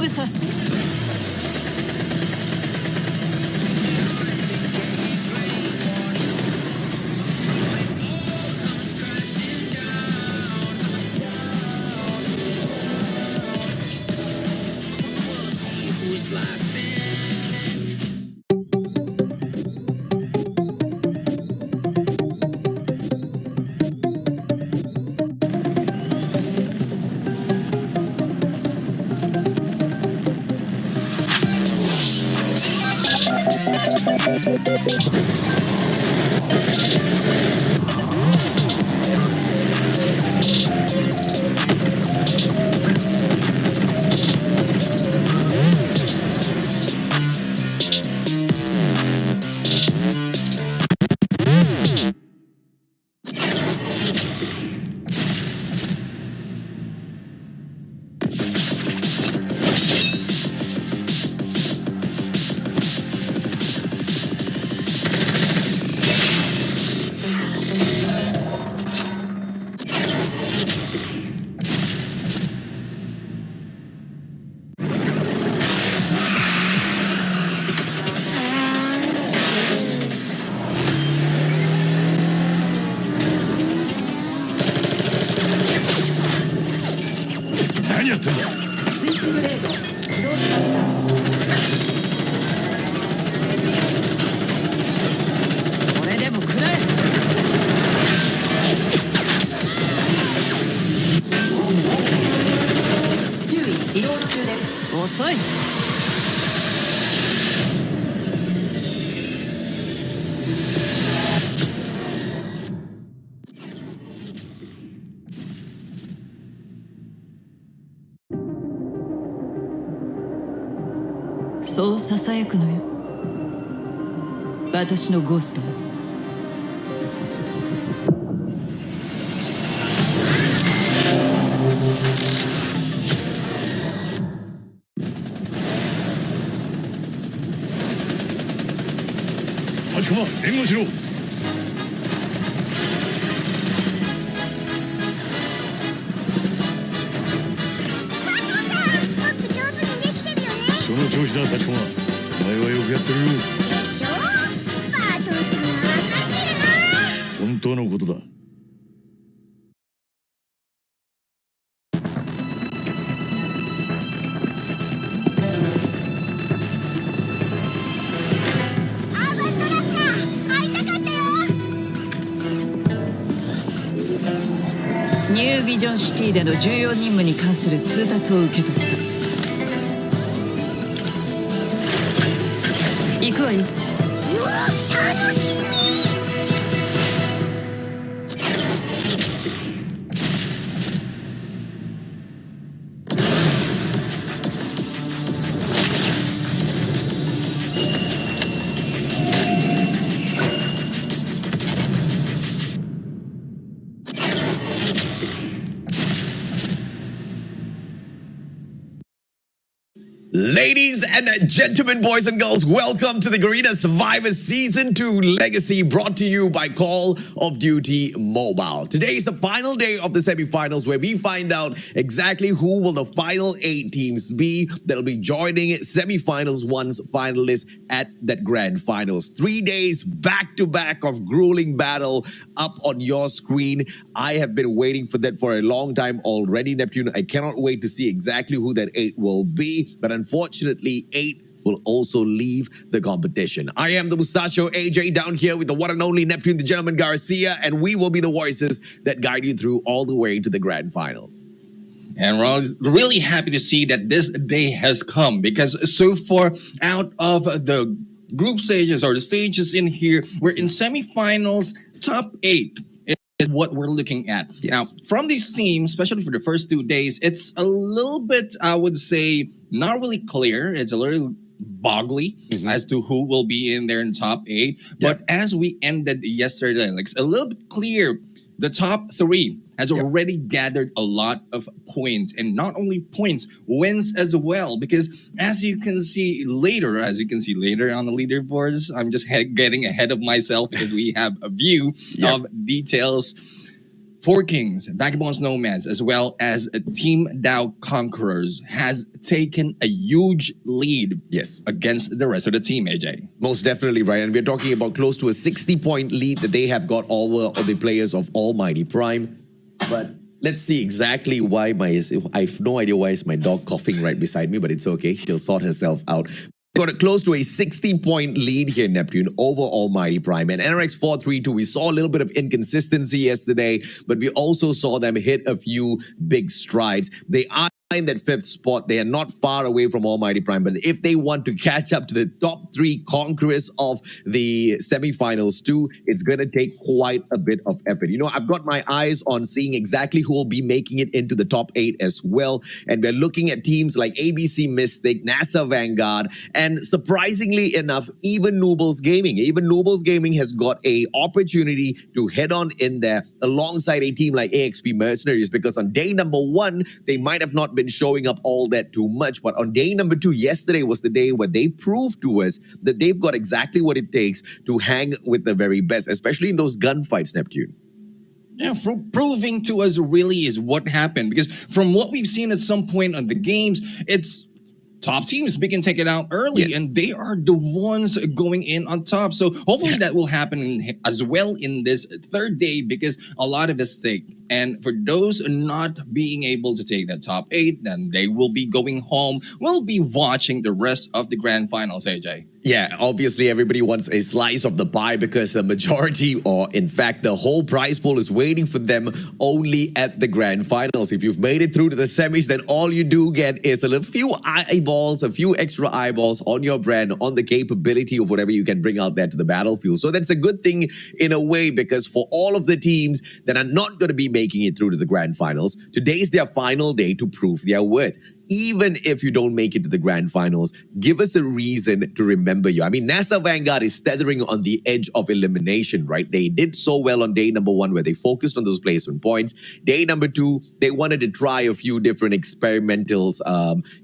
ぶさ。そうささやくのよ、私のゴーストは。立駒、援護しろ。その調子だ、立駒。お前はよくやってるよ。でしょ。バートさんは分かってるな。本当のことだ。アーバントラッカー、会いたかったよ。ニュービジョンシティでの重要任務に関する通達を受け取った。行くわよ。楽しみ。Ladies and gentlemen, boys and girls, welcome to the Garena Survivors Season 2 Legacy, brought to you by Call of Duty Mobile. Today is the final day of the semifinals, where we find out exactly who will the final 8 teams be that'll be joining semifinals one's finalists at that grand finals. 3 days back-to-back of grueling battle up on your screen. I have been waiting for that for a long time already, Neptune. I cannot wait to see exactly who that 8 will be, but unfortunately, 8 will also leave the competition. I am the Mustachio AJ down here with the one and only Neptune, the gentleman Garcia, and we will be the voices that guide you through all the way to the grand finals. And we're really happy to see that this day has come, because so far out of the group stages or the stages in here, we're in semifinals, top 8. Is what we're looking at. Yes. Now, from these teams, especially for the first 2 days, it's a little bit, I would say, not really clear. It's a little boggly as to who will be in there in top 8. But as we ended yesterday, like a little bit clear, the top 3 has already gathered a lot of points, and not only points, wins as well. Because as you can see later on the leaderboards, I'm just getting ahead of myself because we have a view of details. Four Kings, Vagabonds, Nomads, as well as Team Dow Conquerors has taken a huge lead Yes. against the rest of the team, AJ. Most definitely, right? And we're talking about close to a 60-point lead that they have got over the players of Almighty Prime. But let's see exactly why I have no idea why is my dog coughing right beside me, but it's okay. She'll sort herself out. Got close to a 60-point lead here, Neptune, over Almighty Prime. And NRX 432, we saw a little bit of inconsistency yesterday, but we also saw them hit a few big strides. They are in that 5th spot. They are not far away from Almighty Prime, but if they want to catch up to the top 3 conquerors of the semifinals too, it's going to take quite a bit of effort. You know, I've got my eyes on seeing exactly who will be making it into the top 8 as well, and we're looking at teams like ABC Mystic, NASA Vanguard, and surprisingly enough, even Noobles Gaming. Even Noobles Gaming has got a opportunity to head on in there alongside a team like AXP Mercenaries, because on day number 1, they might have not been showing up all that too much, but on day number 2, yesterday was the day where they proved to us that they've got exactly what it takes to hang with the very best, especially in those gunfights, Neptune. Yeah, proving to us really is what happened, because from what we've seen at some point on the games, it's top teams we can take it out early, Yes. and they are the ones going in on top. So hopefully that will happen as well in this 3rd day, because a lot of us stake. And for those not being able to take that top 8, then they will be going home. We'll be watching the rest of the grand finals, AJ. Yeah, obviously everybody wants a slice of the pie, because the majority, or in fact the whole prize pool, is waiting for them only at the grand finals. If you've made it through to the semis, then all you do get is a few eyeballs, a few extra eyeballs on your brand, on the capability of whatever you can bring out there to the battlefield. So that's a good thing in a way, because for all of the teams that are not going to be making it through to the grand finals, today's their final day to prove their worth. Even if you don't make it to the grand finals, give us a reason to remember you. I mean, NASA Vanguard is tethering on the edge of elimination, right? They did so well on day number 1, where they focused on those placement points. Day number 2, they wanted to try a few different experimentals,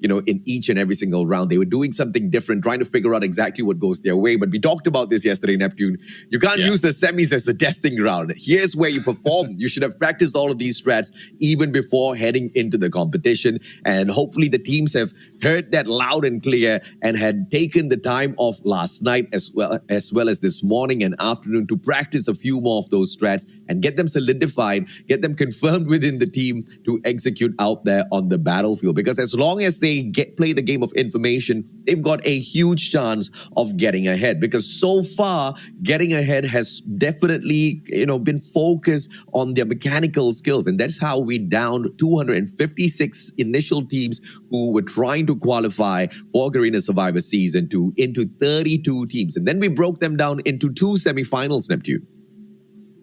in each and every single round. They were doing something different, trying to figure out exactly what goes their way. But we talked about this yesterday, Neptune. You can't use the semis as the testing ground. Here's where you perform. You should have practiced all of these strats even before heading into the competition, and hopefully the teams have heard that loud and clear and had taken the time off last night as well as this morning and afternoon to practice a few more of those strats and get them solidified, get them confirmed within the team to execute out there on the battlefield. Because as long as they play the game of information, they've got a huge chance of getting ahead. Because so far, getting ahead has definitely, been focused on their mechanical skills, and that's how we downed 256 initial teams who were trying to qualify for Garena Survivors Season 2 into 32 teams. And then we broke them down into 2 semifinals, Neptune.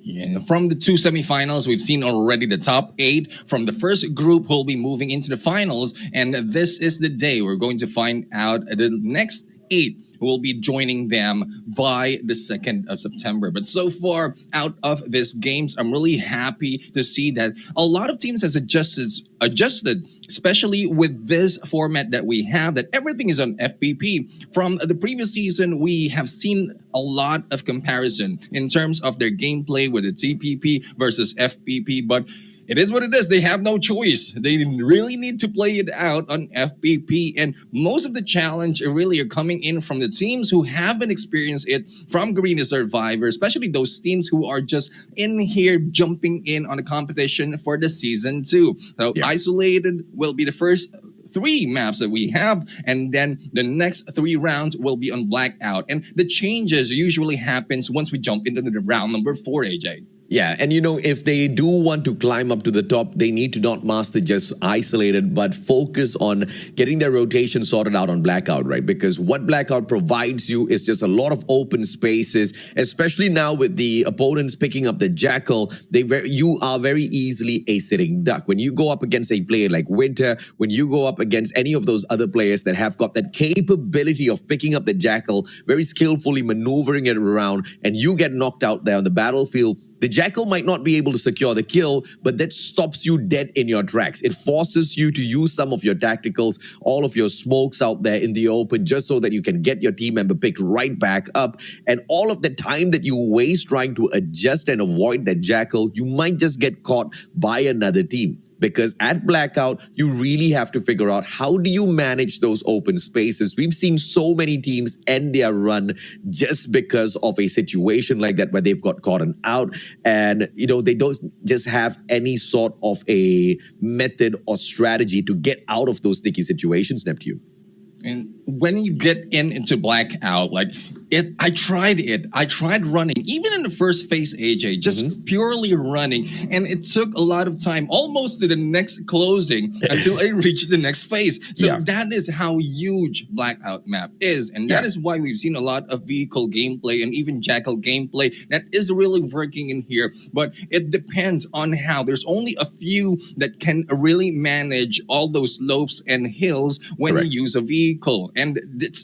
Yeah, from the 2 semifinals, we've seen already the top 8 from the first group who will be moving into the finals. And this is the day we're going to find out the next 8 who will be joining them by the 2nd of September. But so far out of these games, I'm really happy to see that a lot of teams has adjusted, especially with this format that we have, that everything is on FPP. From the previous season, we have seen a lot of comparison in terms of their gameplay with the TPP versus FPP, but it is what it is. They have no choice. They really need to play it out on FPP. And most of the challenge really are coming in from the teams who haven't experienced it from Garena Survivors, especially those teams who are just in here jumping in on the competition for the season 2. So Isolated will be the first 3 maps that we have, and then the next 3 rounds will be on Blackout. And the changes usually happens once we jump into the round number 4, AJ. Yeah, and if they do want to climb up to the top, they need to not master just Isolated, but focus on getting their rotation sorted out on Blackout, right? Because what Blackout provides you is just a lot of open spaces, especially now with the opponents picking up the Jackal. You are very easily a sitting duck. When you go up against a player like Winter, when you go up against any of those other players that have got that capability of picking up the Jackal, very skillfully maneuvering it around, and you get knocked out there on the battlefield, The Jackal might not be able to secure the kill, but that stops you dead in your tracks. It forces you to use some of your tacticals, all of your smokes out there in the open, just so that you can get your team member picked right back up. And all of the time that you waste trying to adjust and avoid that Jackal, you might just get caught by another team. Because at Blackout, you really have to figure out how do you manage those open spaces. We've seen so many teams end their run just because of a situation like that where they've got caught out and, you know, they don't just have any sort of a method or strategy to get out of those sticky situations, Neptune. And when you get into Blackout, like I tried running, even in the first phase, AJ, just purely running. And it took a lot of time, almost to the next closing until I reached the next phase. So that is how huge Blackout map is. And that is why we've seen a lot of vehicle gameplay and even Jackal gameplay that is really working in here. But it depends on how. There's only a few that can really manage all those slopes and hills when you use a vehicle. And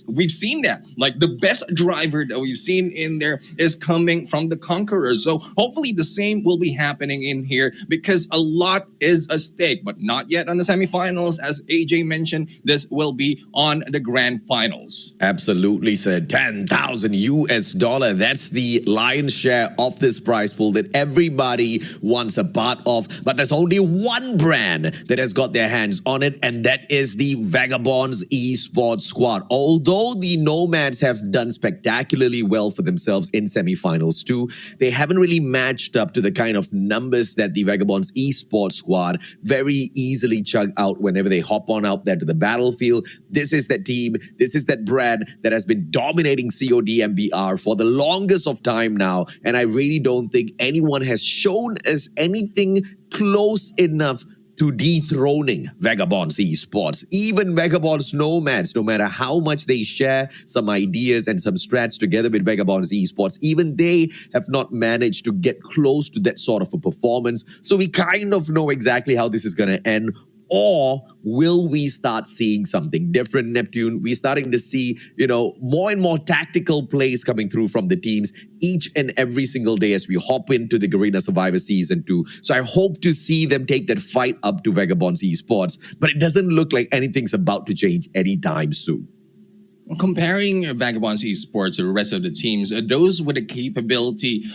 we've seen that. Like the best driver that we've seen in there is coming from the Conquerors. So hopefully the same will be happening in here because a lot is at stake, but not yet on the semifinals. As AJ mentioned, this will be on the grand finals. Absolutely, sir. $10,000. That's the lion's share of this prize pool that everybody wants a part of. But there's only one brand that has got their hands on it, and that is the Vagabonds esports squad. Although the Nomads have done spectacularly well for themselves in semifinals too, they haven't really matched up to the kind of numbers that the Vagabonds esports squad very easily chug out whenever they hop on out there to the battlefield. This is that team, this is that brand that has been dominating CODM BR for the longest of time now, and I really don't think anyone has shown us anything close enough to dethroning Vagabonds esports. Even Vagabonds Nomads, no matter how much they share some ideas and some strats together with Vagabonds esports, even they have not managed to get close to that sort of a performance. So we kind of know exactly how this is going to end. Or will we start seeing something different, Neptune? We're starting to see, you know, more and more tactical plays coming through from the teams each and every single day as we hop into the Garena Survivors Season 2. So I hope to see them take that fight up to Vagabonds esports, but it doesn't look like anything's about to change anytime soon. Comparing Vagabonds esports to the rest of the teams, those with the capability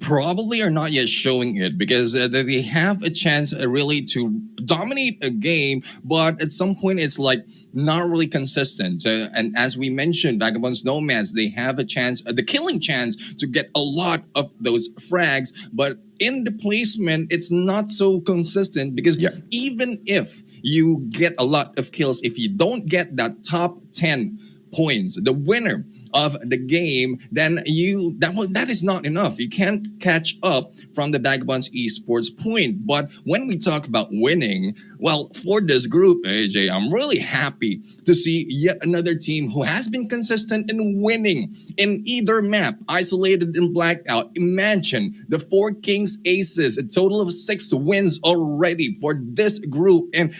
probably are not yet showing it because they have a chance really to dominate a game, but at some point it's like not really consistent. And as we mentioned, Vagabonds Nomads, they have a chance, the killing chance to get a lot of those frags, but in the placement, it's not so consistent because even if you get a lot of kills, if you don't get that top 10 points, the winner of the game, then that is not enough. You can't catch up from the Vagabonds esports point. But when we talk about winning, well, for this group, AJ, I'm really happy to see yet another team who has been consistent in winning in either map, isolated in Blackout. Imagine the 4 Kings Aces, a total of 6 wins already for this group. And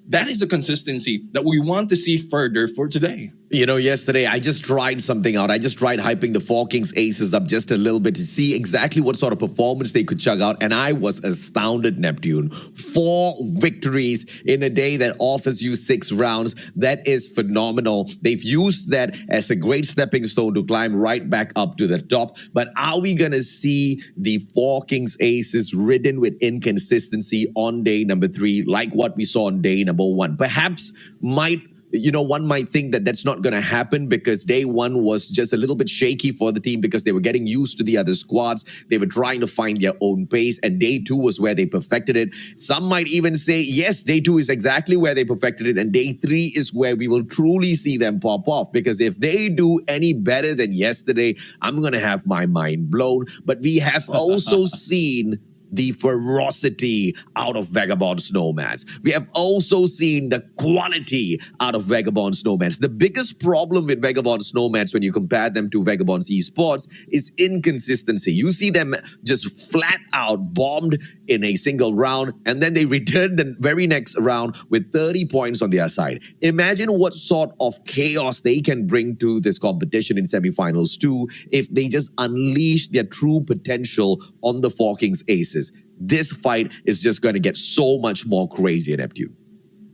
that is a consistency that we want to see further for today. You know, yesterday I just tried something out. I just tried hyping the 4 Kings Aces up just a little bit to see exactly what sort of performance they could chug out. And I was astounded, Neptune. 4 victories in a day that offers you 6 rounds. That is phenomenal. They've used that as a great stepping stone to climb right back up to the top. But are we going to see the 4 Kings Aces ridden with inconsistency on day number 3, like what we saw on day number 1? Perhaps one might think that that's not going to happen because day 1 was just a little bit shaky for the team because they were getting used to the other squads. They were trying to find their own pace, and day 2 was where they perfected it. Some might even say, yes, day 2 is exactly where they perfected it, and day 3 is where we will truly see them pop off, because if they do any better than yesterday, I'm going to have my mind blown. But we have also seen the ferocity out of Vagabond's Nomads. We have also seen the quality out of Vagabond's Nomads. The biggest problem with Vagabond's Nomads when you compare them to Vagabond's Esports is inconsistency. You see them just flat out bombed in a single round, and then they return the very next round with 30 points on their side. Imagine what sort of chaos they can bring to this competition in semifinals too if they just unleash their true potential on the Four Kings Aces. This fight is just going to get so much more crazy at Neptune.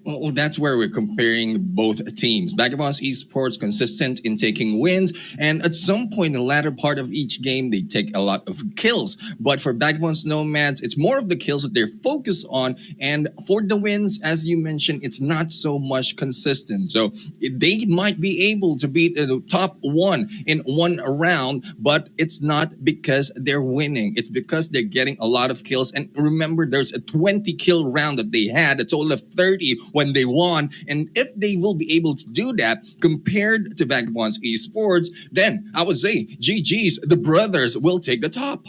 Well, that's where we're comparing both teams. Vagabond's Esports consistent in taking wins, and at some point in the latter part of each game, they take a lot of kills. But for Vagabond's Nomads, it's more of the kills that they're focused on, and for the wins, as you mentioned, it's not so much consistent. So they might be able to beat the top one in one round, but it's not because they're winning. It's because they're getting a lot of kills. And remember, there's a 20 kill round that they had, a total of 30 when they won. And if they will be able to do that compared to Vagabond's Esports, then I would say GG's, the brothers will take the top.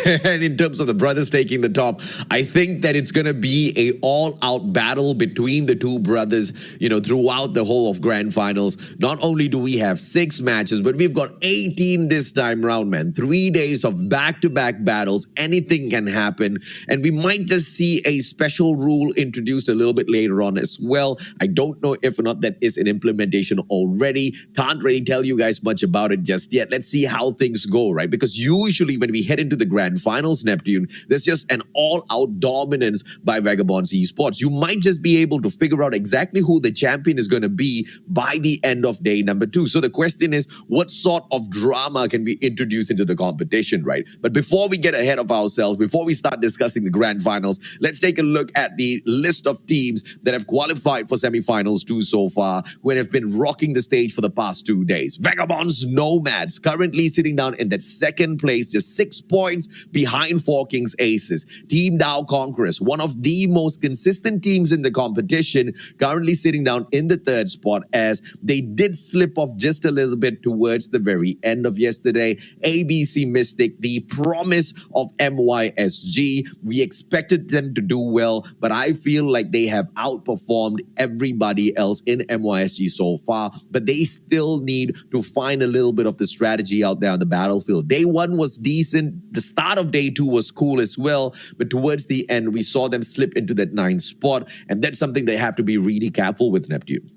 And in terms of the brothers taking the top, I think that it's going to be a all-out battle between the two brothers, you know, throughout the whole of grand finals. Not only do we have 6 matches, but we've got 18 this time round, man. 3 days of back-to-back battles. Anything can happen. And we might just see a special rule introduced a little bit later on as well. I don't know if or not that is in implementation already. Can't really tell you guys much about it just yet. Let's see how things go, right? Because usually when we head into the grand finals, Neptune, there's just an all-out dominance by Vagabond's Esports. You might just be able to figure out exactly who the champion is going to be by the end of day number 2. So the question is, what sort of drama can we introduce into the competition, right? But before we get ahead of ourselves, before we start discussing the grand finals, let's take a look at the list of teams that have qualified for semifinals 2 so far, who have been rocking the stage for the past 2 days. Vagabond's Nomads currently sitting down in that second place, just 6 points behind Four Kings Aces. Team Dow Conquerors, one of the most consistent teams in the competition, currently sitting down in the 3rd spot as they did slip off just a little bit towards the very end of yesterday. ABC Mystic, the promise of MYSG, we expected them to do well, but I feel like they have outperformed everybody else in MYSG so far, but they still need to find a little bit of the strategy out there on the battlefield. Day 1 was decent. The start of day 2 was cool as well, but towards the end, we saw them slip into that 9th spot, and that's something they have to be really careful with, Neptune.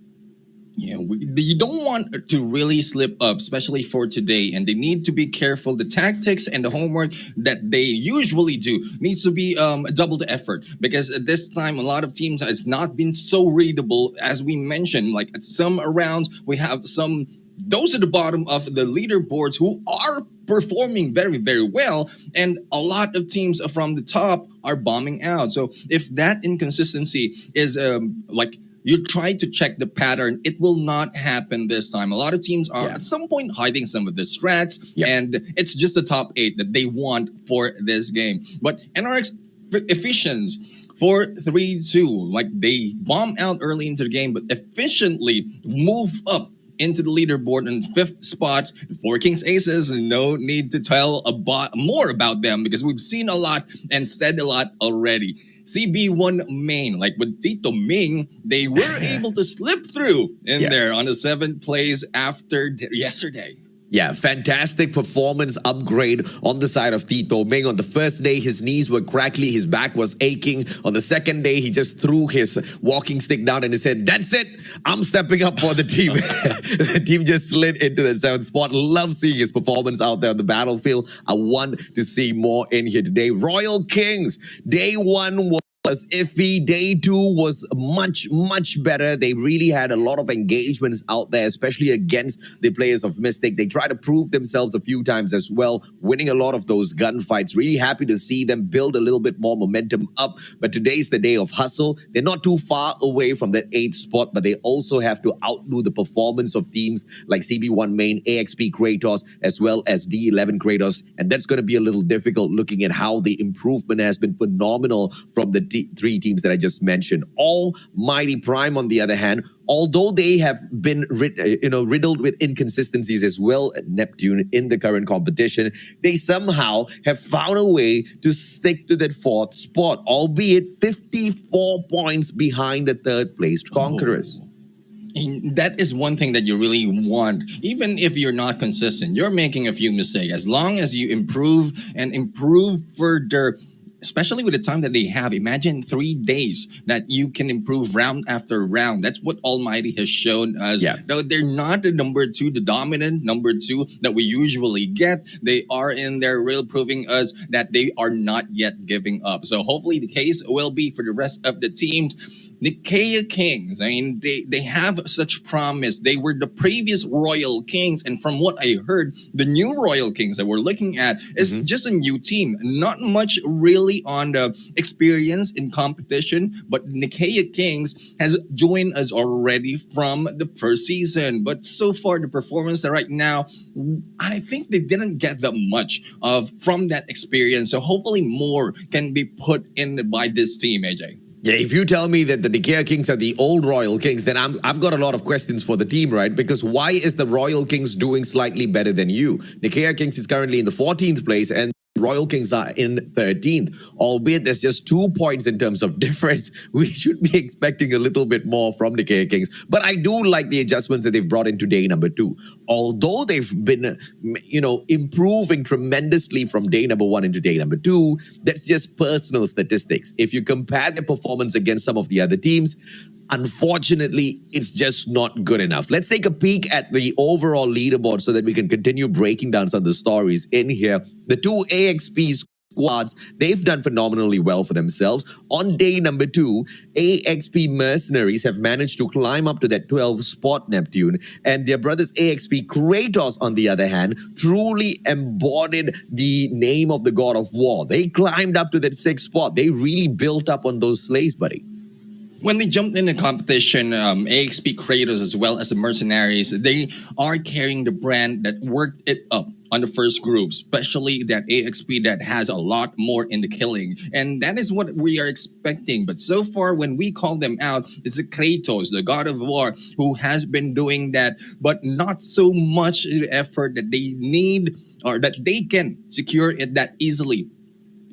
Yeah, you don't want to really slip up, especially for today, and they need to be careful. The tactics and the homework that they usually do needs to be double the effort, because at this time, a lot of teams has not been so readable, as we mentioned. Like at some rounds, we have some those at the bottom of the leaderboards who are performing very, very well, and a lot of teams from the top are bombing out. So if that inconsistency is you try to check the pattern, it will not happen this time. A lot of teams are at some point hiding some of the strats, and it's just the top 8 that they want for this game. But NRX EPHESIANS 4-3-2, like they bomb out early into the game, but efficiently move up into the leaderboard in 5th spot. The Four Kings Aces, no need to tell more about them because we've seen a lot and said a lot already. CB1 main, like with Tito Ming, they were able to slip through in there on the 7th place after yesterday. Yeah, fantastic performance upgrade on the side of Tito Ming. On the first day, his knees were crackly, his back was aching. On the second day, he just threw his walking stick down and he said, "That's it, I'm stepping up for the team." The team just slid into the 7th spot. Love seeing his performance out there on the battlefield. I want to see more in here today. Royal Kings, day 1 was iffy. Day 2 was much, much better. They really had a lot of engagements out there, especially against the players of Mystic. They tried to prove themselves a few times as well, winning a lot of those gunfights. Really happy to see them build a little bit more momentum up. But today's the day of hustle. They're not too far away from that 8th spot, but they also have to outdo the performance of teams like CB1 Main, AXP KRATOS, as well as D11 KRATOS. And that's going to be a little difficult looking at how the improvement has been phenomenal from the three teams that I just mentioned. Almighty Prime, on the other hand, although they have been riddled with inconsistencies as well at Neptune in the current competition, they somehow have found a way to stick to that fourth spot, albeit 54 points behind the third placed Conquerors. And that is one thing that you really want. Even if you're not consistent, you're making a few mistakes. As long as you improve and improve further, especially with the time that they have, imagine 3 days that you can improve round after round. That's what Almighty has shown us. Yeah. Though they're not the number two, the dominant number two that we usually get, they are in there really proving us that they are not yet giving up. So hopefully the case will be for the rest of the teams. NICAEA Kings, I mean, they have such promise. They were the previous Royal Kings, and from what I heard, the new Royal Kings that we're looking at is just a new team. Not much really on the experience in competition, but NICAEA Kings has joined us already from the first season. But so far, the performance right now, I think they didn't get that much from that experience. So hopefully more can be put in by this team, AJ. Yeah, if you tell me that the NICAEA Kings are the old Royal Kings, then I've got a lot of questions for the team, right? Because why is the Royal Kings doing slightly better than you? NICAEA Kings is currently in the 14th place and Royal Kings are in 13th, albeit there's just 2 points in terms of difference. We should be expecting a little bit more from the NICAEA Kings. But I do like the adjustments that they've brought into day number 2. Although they've been, improving tremendously from day number 1 into day number 2, that's just personal statistics. If you compare their performance against some of the other teams, unfortunately, it's just not good enough. Let's take a peek at the overall leaderboard so that we can continue breaking down some of the stories in here. The 2 AXP squads, they've done phenomenally well for themselves. On day number 2, AXP Mercenaries have managed to climb up to that 12th spot, Neptune, and their brothers AXP KRATOS, on the other hand, truly embodied the name of the God of War. They climbed up to that 6th spot. They really built up on those slaves, buddy. When they jumped in the competition, AXP Kratos as well as the Mercenaries, they are carrying the brand that worked it up on the first group, especially that AXP that has a lot more in the killing. And that is what we are expecting. But so far, when we call them out, it's the Kratos, the God of War, who has been doing that, but not so much effort that they need or that they can secure it that easily.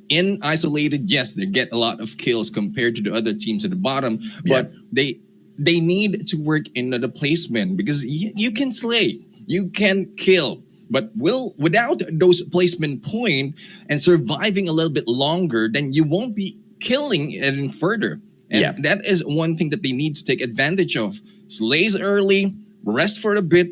In isolated, yes, they get a lot of kills compared to the other teams at the bottom, but they need to work in the placement because you can slay, you can kill, but without those placement point and surviving a little bit longer, then you won't be killing any further. And that is one thing that they need to take advantage of. Slays early, rest for a bit,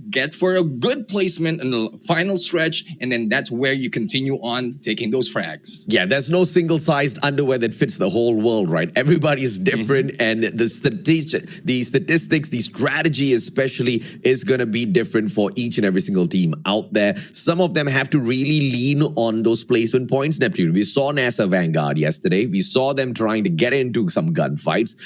get for a good placement in the final stretch, and then that's where you continue on taking those frags. Yeah, there's no single-sized underwear that fits the whole world, right? Everybody's different, and the statistics, the strategy especially is going to be different for each and every single team out there. Some of them have to really lean on those placement points, Neptune. We saw NASA Vanguard yesterday. We saw them trying to get into some gunfights.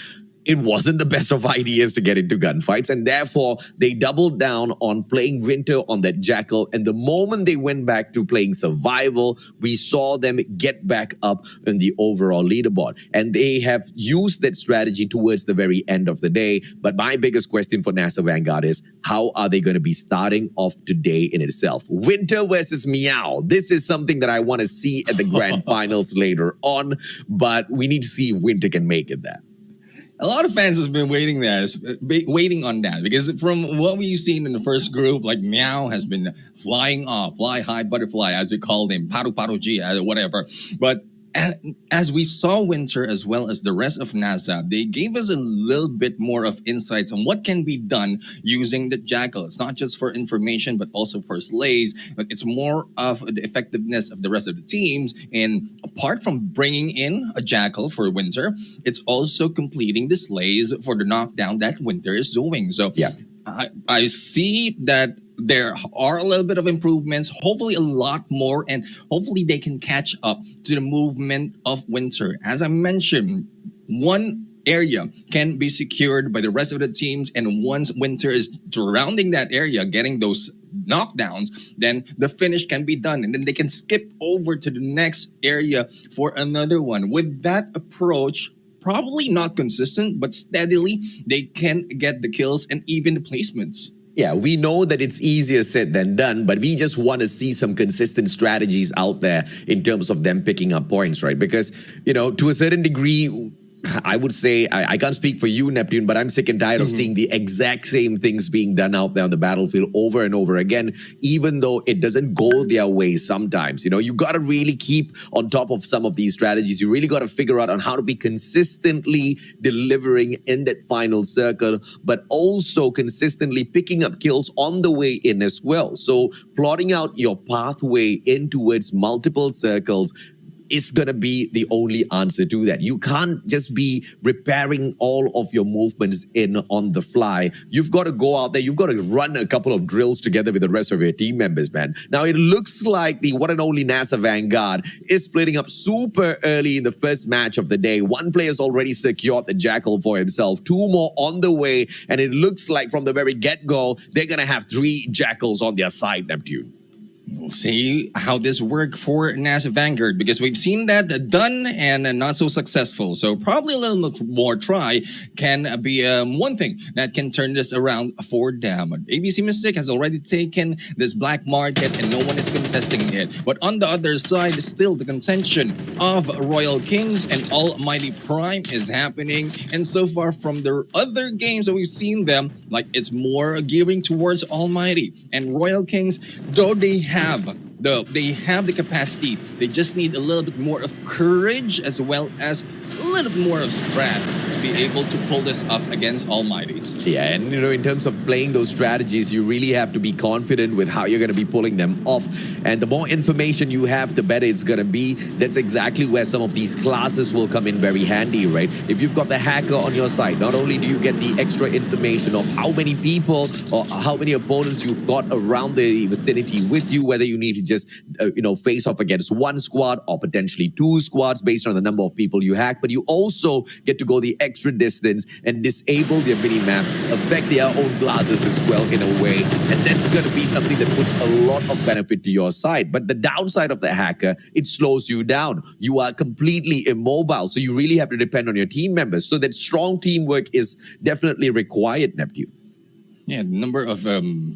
It wasn't the best of ideas to get into gunfights, and therefore they doubled down on playing Winter on that Jackal, and the moment they went back to playing Survival, we saw them get back up in the overall leaderboard, and they have used that strategy towards the very end of the day. But my biggest question for NASA Vanguard is, how are they going to be starting off today in itself? Winter versus Meow. This is something that I want to see at the grand finals later on, but we need to see if Winter can make it there. A lot of fans have been waiting on that because from what we've seen in the first group, like Meow has been flying off, fly high butterfly as we call them, paru G, whatever. But as we saw Winter as well as the rest of NASA, they gave us a little bit more of insights on what can be done using the Jackal. It's not just for information, but also for slays. But it's more of the effectiveness of the rest of the teams. And apart from bringing in a Jackal for Winter, it's also completing the slays for the knockdown that Winter is doing. So yeah, I see that there are a little bit of improvements, hopefully a lot more, and hopefully they can catch up to the movement of Winter. As I mentioned, one area can be secured by the rest of the teams, and once Winter is surrounding that area, getting those knockdowns, then the finish can be done. And then they can skip over to the next area for another one. With that approach, probably not consistent, but steadily, they can get the kills and even the placements. Yeah, we know that it's easier said than done, but we just want to see some consistent strategies out there in terms of them picking up points, right? Because, you know, to a certain degree, I would say, I can't speak for you, Neptune, but I'm sick and tired of seeing the exact same things being done out there on the battlefield over and over again, even though it doesn't go their way sometimes. You know, you got to really keep on top of some of these strategies. You really got to figure out on how to be consistently delivering in that final circle, but also consistently picking up kills on the way in as well. So plotting out your pathway in towards multiple circles is going to be the only answer to that. You can't just be repairing all of your movements in on the fly. You've got to go out there. You've got to run a couple of drills together with the rest of your team members, man. Now, it looks like the one and only NASA Vanguard is splitting up super early in the first match of the day. One player's already secured the Jackal for himself. Two more on the way. And it looks like from the very get-go, they're going to have 3 Jackals on their side, Neptune. We'll see how this works for NASA Vanguard, because we've seen that done and not so successful. So probably a little more try can be one thing that can turn this around for them. ABC Mystic has already taken this black market and no one is contesting it. But on the other side, still the contention of Royal Kings and Almighty Prime is happening. And so far from the other games that we've seen them, like it's more gearing towards Almighty. And Royal Kings, though they have the capacity, they just need a little bit more of courage as well as a little bit more of strats to be able to pull this off against Almighty. Yeah, and you know, in terms of playing those strategies, you really have to be confident with how you're going to be pulling them off. And the more information you have, the better it's going to be. That's exactly where some of these classes will come in very handy, right? If you've got the hacker on your side, not only do you get the extra information of how many people or how many opponents you've got around the vicinity with you, whether you need to just, face off against one squad or potentially 2 squads based on the number of people you hack, but you also get to go the extra distance and disable their mini-map, affect their own classes as well in a way, and that's going to be something that puts a lot of benefit to your side. But the downside of the hacker, it slows you down. You are completely immobile, so you really have to depend on your team members. So that strong teamwork is definitely required, Neptune. Yeah, the number of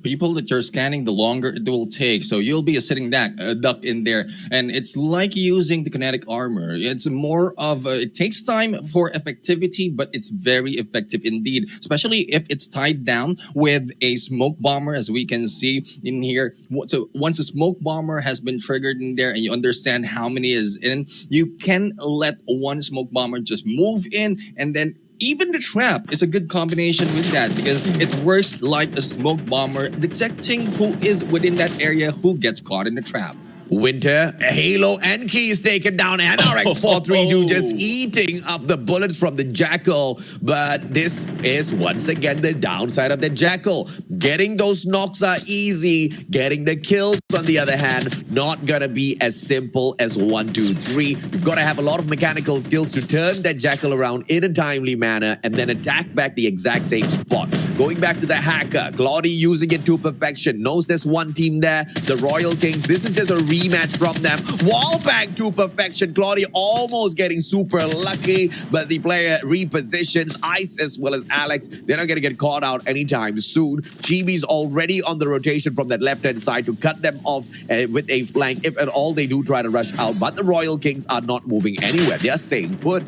people that you're scanning, the longer it will take. So you'll be a sitting duck in there. And it's like using the kinetic armor. It's more of, it takes time for effectivity, but it's very effective indeed. Especially if it's tied down with a smoke bomber, as we can see in here. So once a smoke bomber has been triggered in there and you understand how many is in, you can let one smoke bomber just move in, and then even the trap is a good combination with that, because it works like a smoke bomber, detecting who is within that area who gets caught in the trap. Winter, Halo, and Keys taken down. NRX 432 just eating up the bullets from the Jackal. But this is once again the downside of the Jackal. Getting those knocks are easy. Getting the kills, on the other hand, not gonna be as simple as 1, 2, 3. You've got to have a lot of mechanical skills to turn that Jackal around in a timely manner and then attack back the exact same spot. Going back to the hacker, Claudie using it to perfection. Knows there's one team there, the Royal Kings. This is just a rematch from them. Wall bang to perfection. Claudie almost getting super lucky, but the player repositions. Ice as well as Alex, they're not going to get caught out anytime soon. Chibi's already on the rotation from that left-hand side to cut them off with a flank, if at all they do try to rush out. But the Royal Kings are not moving anywhere. They are staying put.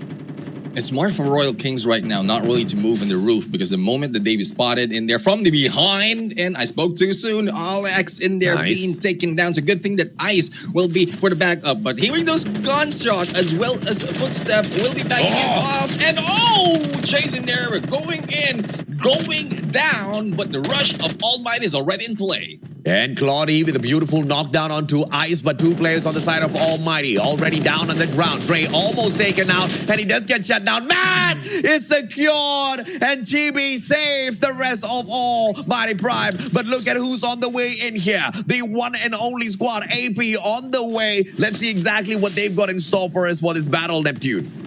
It's more for Royal Kings right now, not really to move in the roof, because the moment that they be spotted in there from the behind, and I spoke too soon, Alex in there being taken down. It's a good thing that Ice will be for the backup, but hearing those gunshots as well as footsteps will be backing off, and chasing there, going in, going down, but the rush of Almighty is already in play. And Claudie with a beautiful knockdown onto Ice, but 2 players on the side of Almighty already down on the ground. Dre almost taken out, and he does get shut down. Man is secured, and TB saves the rest of Almighty Prime. But look at who's on the way in here. The one and only squad, AP on the way. Let's see exactly what they've got in store for us for this battle, Neptune.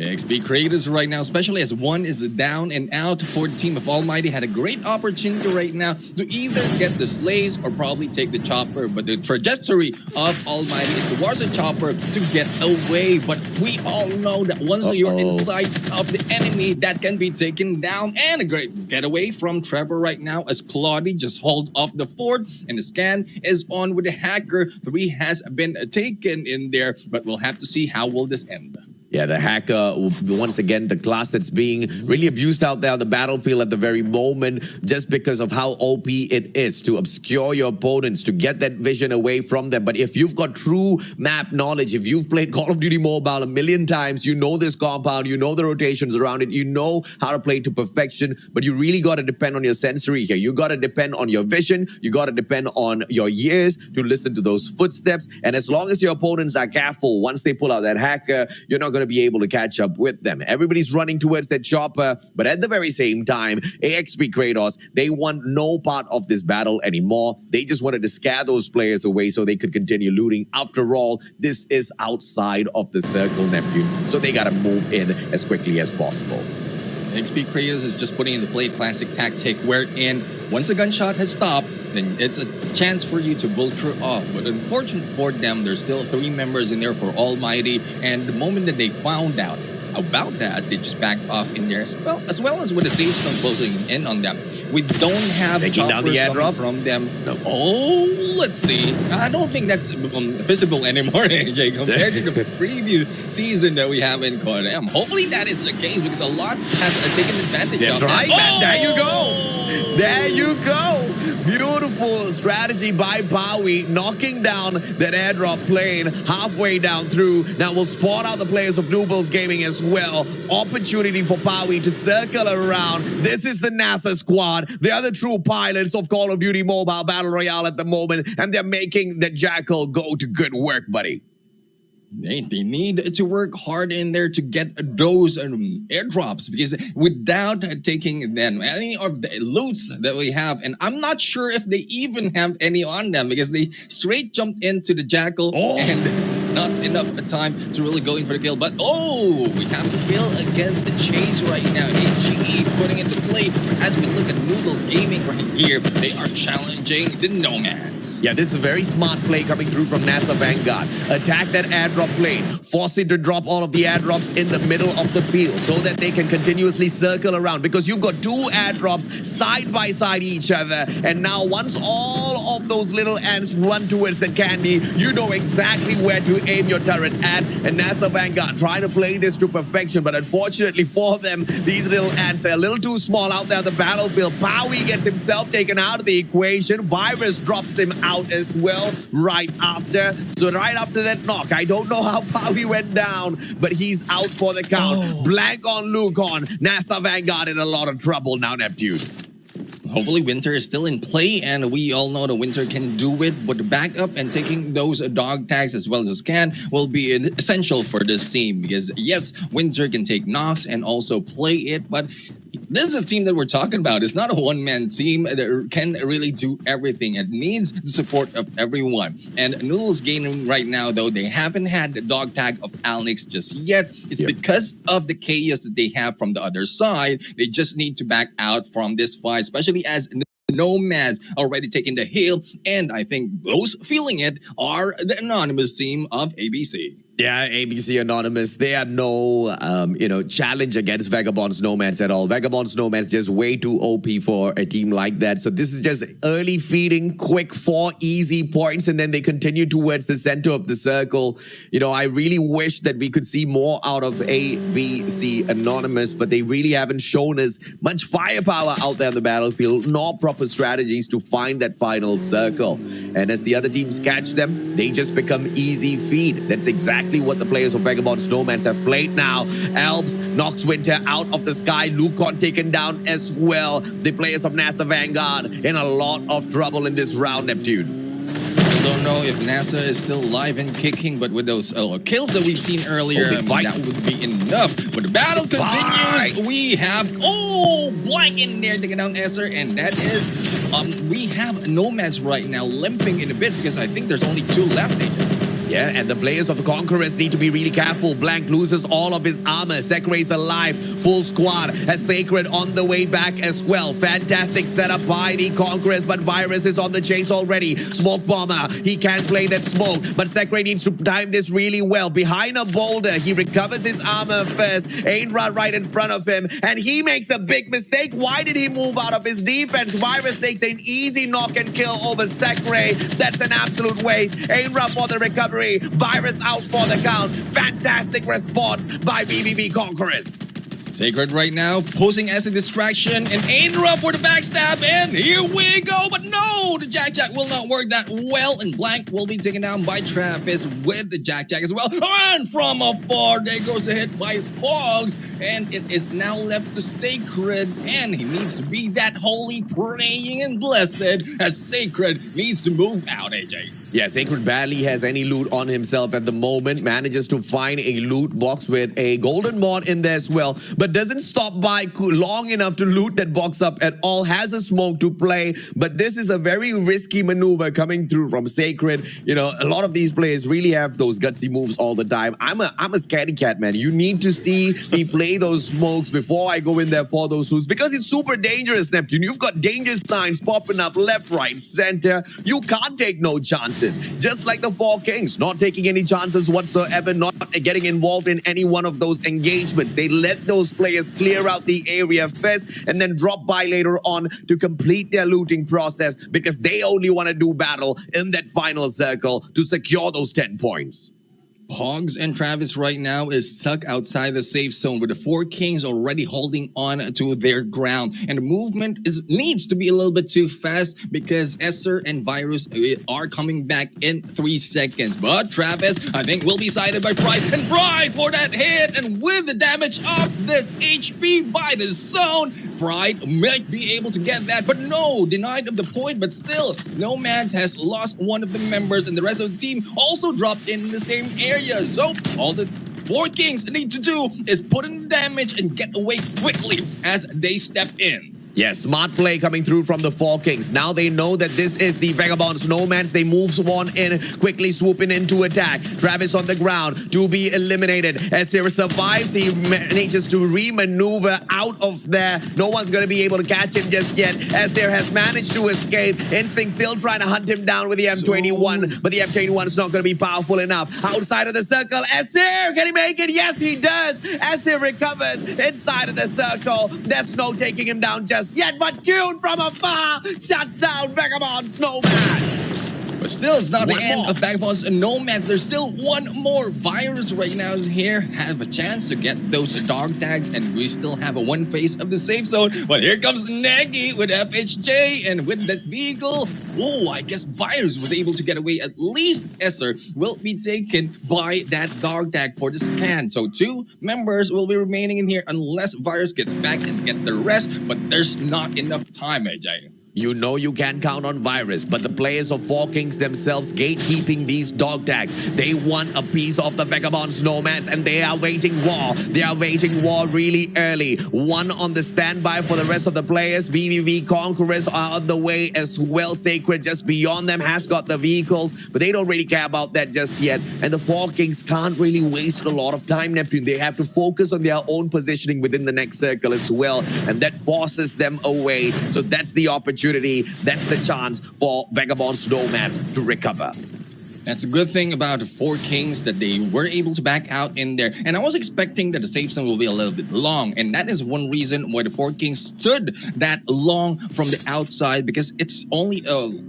XP creators right now, especially as one is down and out for the team of Almighty, had a great opportunity right now to either get the slays or probably take the chopper. But the trajectory of Almighty is towards the chopper to get away. But we all know that once you're inside of the enemy, that can be taken down. And a great getaway from Trevor right now as Claudie just hold off the fort. And the scan is on with the hacker. 3 has been taken in there, but we'll have to see how will this end. Yeah, the hacker, once again, the class that's being really abused out there on the battlefield at the very moment, just because of how OP it is to obscure your opponents, to get that vision away from them. But if you've got true map knowledge, if you've played Call of Duty Mobile a million times, you know this compound, you know the rotations around it, you know how to play to perfection, but you really got to depend on your sensory here. You got to depend on your vision, you got to depend on your ears to listen to those footsteps. And as long as your opponents are careful, once they pull out that hacker, you're not going to be able to catch up with them. Everybody's running towards that chopper, but at the very same time, AXP KRATOS, they want no part of this battle anymore. They just wanted to scare those players away so they could continue looting. After all, this is outside of the circle, Neptune, so they gotta move in as quickly as possible. XP Creators is just putting in the play classic tactic wherein once a gunshot has stopped, then it's a chance for you to vulture off. But unfortunately for them, there's still 3 members in there for Almighty. And the moment that they found out about that, they just backed off in there as well as with the Sage Stone closing in on them. We don't have taking down the airdrop from them. No. Oh, let's see. I don't think that's visible anymore, AJ, compared to the previous season that we have in CODM. Hopefully that is the case because a lot has taken advantage of right, that. There you go. There you go. Beautiful strategy by Powie, knocking down that airdrop plane halfway down through. Now we'll spot out the players of NOOBDLES Gaming as well. Opportunity for Powie to circle around. This is the NASA squad. They are the true pilots of Call of Duty Mobile Battle Royale at the moment, and they're making the Jackal go to good work, buddy. They need to work hard in there to get those airdrops, because without taking them any of the loots that we have, and I'm not sure if they even have any on them because they straight jumped into the Jackal and not enough time to really go in for the kill. But we have a kill against the Chase right now. HGE putting into play as we look at NOOBDLES Gaming right here. They are challenging the NOMADS. Yeah, this is a very smart play coming through from NASA Vanguard. Attack that airdrop plane. Force it to drop all of the airdrops in the middle of the field so that they can continuously circle around, because you've got 2 airdrops side by side each other. And now once all of those little ants run towards the candy, you know exactly where to aim your turret at. And NASA Vanguard trying to play this to perfection, but unfortunately for them, these little ants are a little too small out there on the battlefield. Powie gets himself taken out of the equation. Virus drops him out as well right after. So right after that knock, I don't know how Powie went down, but he's out for the count. Blank on Lucon. NASA Vanguard in a lot of trouble now, Neptune. Hopefully Winter is still in play, and we all know that Winter can do it, but the backup and taking those dog tags as well as a scan will be essential for this team, because yes, Winter can take knocks and also play it, but this is a team that we're talking about. It's not a one-man team that can really do everything. It needs the support of everyone. And NOOBDLES Gaming right now, though, they haven't had the dog tag of Alex just yet. It's because of the chaos that they have from the other side. They just need to back out from this fight, especially as NOMADS already taking the hill. And I think those feeling it are the anonymous team of ABC. Yeah, ABC Anonymous, they are no, challenge against Vagabond's Nomads at all. Vagabond's Nomads just way too OP for a team like that. So this is just early feeding, quick 4 easy points, and then they continue towards the center of the circle. You know, I really wish that we could see more out of ABC Anonymous, but they really haven't shown us much firepower out there on the battlefield, nor proper strategies to find that final circle. And as the other teams catch them, they just become easy feed. That's exactly what the players of Vagabond's Nomads have played now. Alps knocks Winter out of the sky. Lucon taken down as well. The players of NASA Vanguard in a lot of trouble in this round, Neptune. I don't know if NASA is still alive and kicking, but with those kills that we've seen earlier, that would be enough. But the battle continues. We have, Blank in there taking down Esser, and that is, we have NOMADS right now limping in a bit because I think there's only 2 left, AJ. Yeah, and the players of the Conquerors need to be really careful. Blank loses all of his armor. Sekray's alive. Full squad. Has Sacred on the way back as well. Fantastic setup by the Conquerors, but Virus is on the chase already. Smoke bomber. He can't play that smoke, but Sekray needs to time this really well. Behind a boulder, he recovers his armor first. Ainra right in front of him, and he makes a big mistake. Why did he move out of his defense? Virus takes an easy knock and kill over Sekray. That's an absolute waste. Ainra for the recovery. Virus out for the count. Fantastic response by BBB Conquerors. Sacred right now posing as a distraction, and Ainra for the backstab, and here we go. But no, the Jack will not work that well, and Blank will be taken down by Travis with the Jack as well. And from afar, there goes the hit by Pogs, and it is now left to Sacred, and he needs to be that holy, praying, and blessed as Sacred needs to move out, AJ. Yeah, Sacred barely has any loot on himself at the moment. Manages to find a loot box with a golden mod in there as well, but doesn't stop by long enough to loot that box up at all. Has a smoke to play, but this is a very risky maneuver coming through from Sacred. You know, a lot of these players really have those gutsy moves all the time. I'm a scaredy cat, man. You need to see me play those smokes before I go in there for those loots, because it's super dangerous, Neptune. You've got danger signs popping up left, right, center. You can't take no chances. Just like the Four Kings, not taking any chances whatsoever, not getting involved in any one of those engagements. They let those players clear out the area first and then drop by later on to complete their looting process, because they only want to do battle in that final circle to secure those 10 points. Pogs and Travis right now is stuck outside the safe zone with the Four Kings already holding on to their ground. And the movement needs to be a little bit too fast, because Esser and Virus are coming back in 3 seconds. But Travis, I think, will be sided by Pride. And Pride for that hit, and with the damage of this HP by the zone, Pride might be able to get that. But no, denied of the point. But still, NOMADS has lost one of the members, and the rest of the team also dropped in the same area. So all the Four Kings need to do is put in damage and get away quickly as they step in. Yes, smart play coming through from the Four Kings. Now they know that this is the Vagabonds NOMADS. They move one in, quickly swooping into attack. Travis on the ground to be eliminated. As he survives, he manages to re-maneuver out of there. No one's going to be able to catch him just yet. Esser has managed to escape. Instinct still trying to hunt him down with the M21, but the M21 is not going to be powerful enough. Outside of the circle, Esser, can he make it? Yes, he does. Esser recovers inside of the circle. There's no taking him down just yet, but June from afar shuts down Vagabonds NOMADS. But still, it's not One the end more. of Vagabonds and NOMADS. There's still one more. Virus right now is here, have a chance to get those dog tags, and we still have a one phase of the safe zone. But here comes Nagy with FHJ, and with that vehicle, oh, I guess Virus was able to get away. At least Esser will be taken by that dog tag for the scan. So 2 members will be remaining in here unless Virus gets back and get the rest. But there's not enough time, AJ. You know you can count on Virus, but the players of Four Kings themselves gatekeeping these dog tags. They want a piece of the Vagabonds NOMADS, and they are waging war. They are waging war really early. One on the standby for the rest of the players. VVV Conquerors are on the way as well. Sacred just beyond them has got the vehicles, but they don't really care about that just yet. And the Four Kings can't really waste a lot of time, Neptune. They have to focus on their own positioning within the next circle as well, and that forces them away. So that's the opportunity. That's the chance for Vagabonds NOMADS to recover. That's a good thing about the Four Kings, that they were able to back out in there. And I was expecting that the safe zone will be a little bit long. And that is one reason why the Four Kings stood that long from the outside, because it's only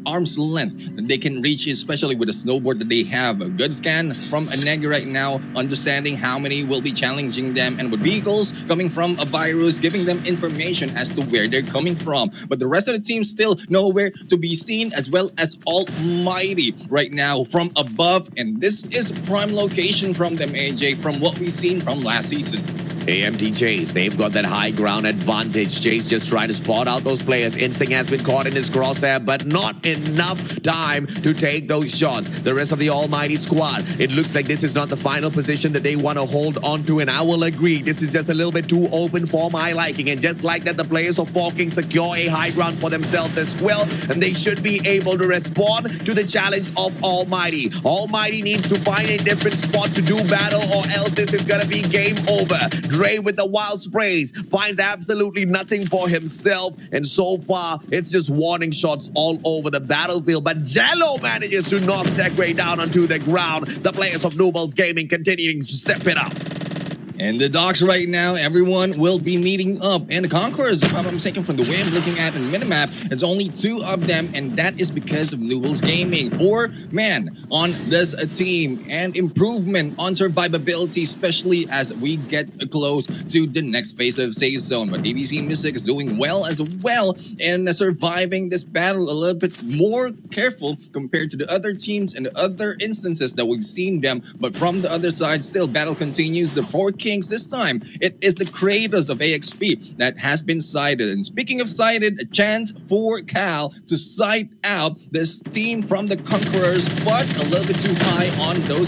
arm's length that they can reach, especially with the snowboard that they have. A good scan from Nagy right now, understanding how many will be challenging them, and with vehicles coming from a Virus, giving them information as to where they're coming from. But the rest of the team still nowhere to be seen, as well as Almighty right now from above, and this is prime location from them, AJ, from what we've seen from last season. AMT Chase, they've got that high ground advantage. Chase just trying to spot out those players. Instinct has been caught in his crosshair, but not enough time to take those shots. The rest of the almighty squad, it looks like this is not the final position that they want to hold on to, and I will agree, this is just a little bit too open for my liking. And just like that, the players of Forking secure a high ground for themselves as well, and they should be able to respond to the challenge of Almighty. Almighty needs to find a different spot to do battle, or else this is gonna be game over. Dre with the wild sprays finds absolutely nothing for himself, and so far it's just warning shots all over the battlefield. But Jello manages to knock Segway down onto the ground. The players of Noodles Gaming continuing to step it up. And the docks right now, everyone will be meeting up. And the Conquerors, if I'm mistaken, from the way I'm looking at the minimap, it's only 2 of them, and that is because of Noodles Gaming. 4 man on this team, and improvement on survivability, especially as we get close to the next phase of Safe Zone. But ABC Mystic is doing well as well in surviving this battle a little bit more careful compared to the other teams and the other instances that we've seen them. But from the other side, still battle continues. The 4 Kings this time, it is the KRATOS of AXP that has been sighted. And speaking of sighted, a chance for Cal to sight out this team from the Conquerors, but a little bit too high on those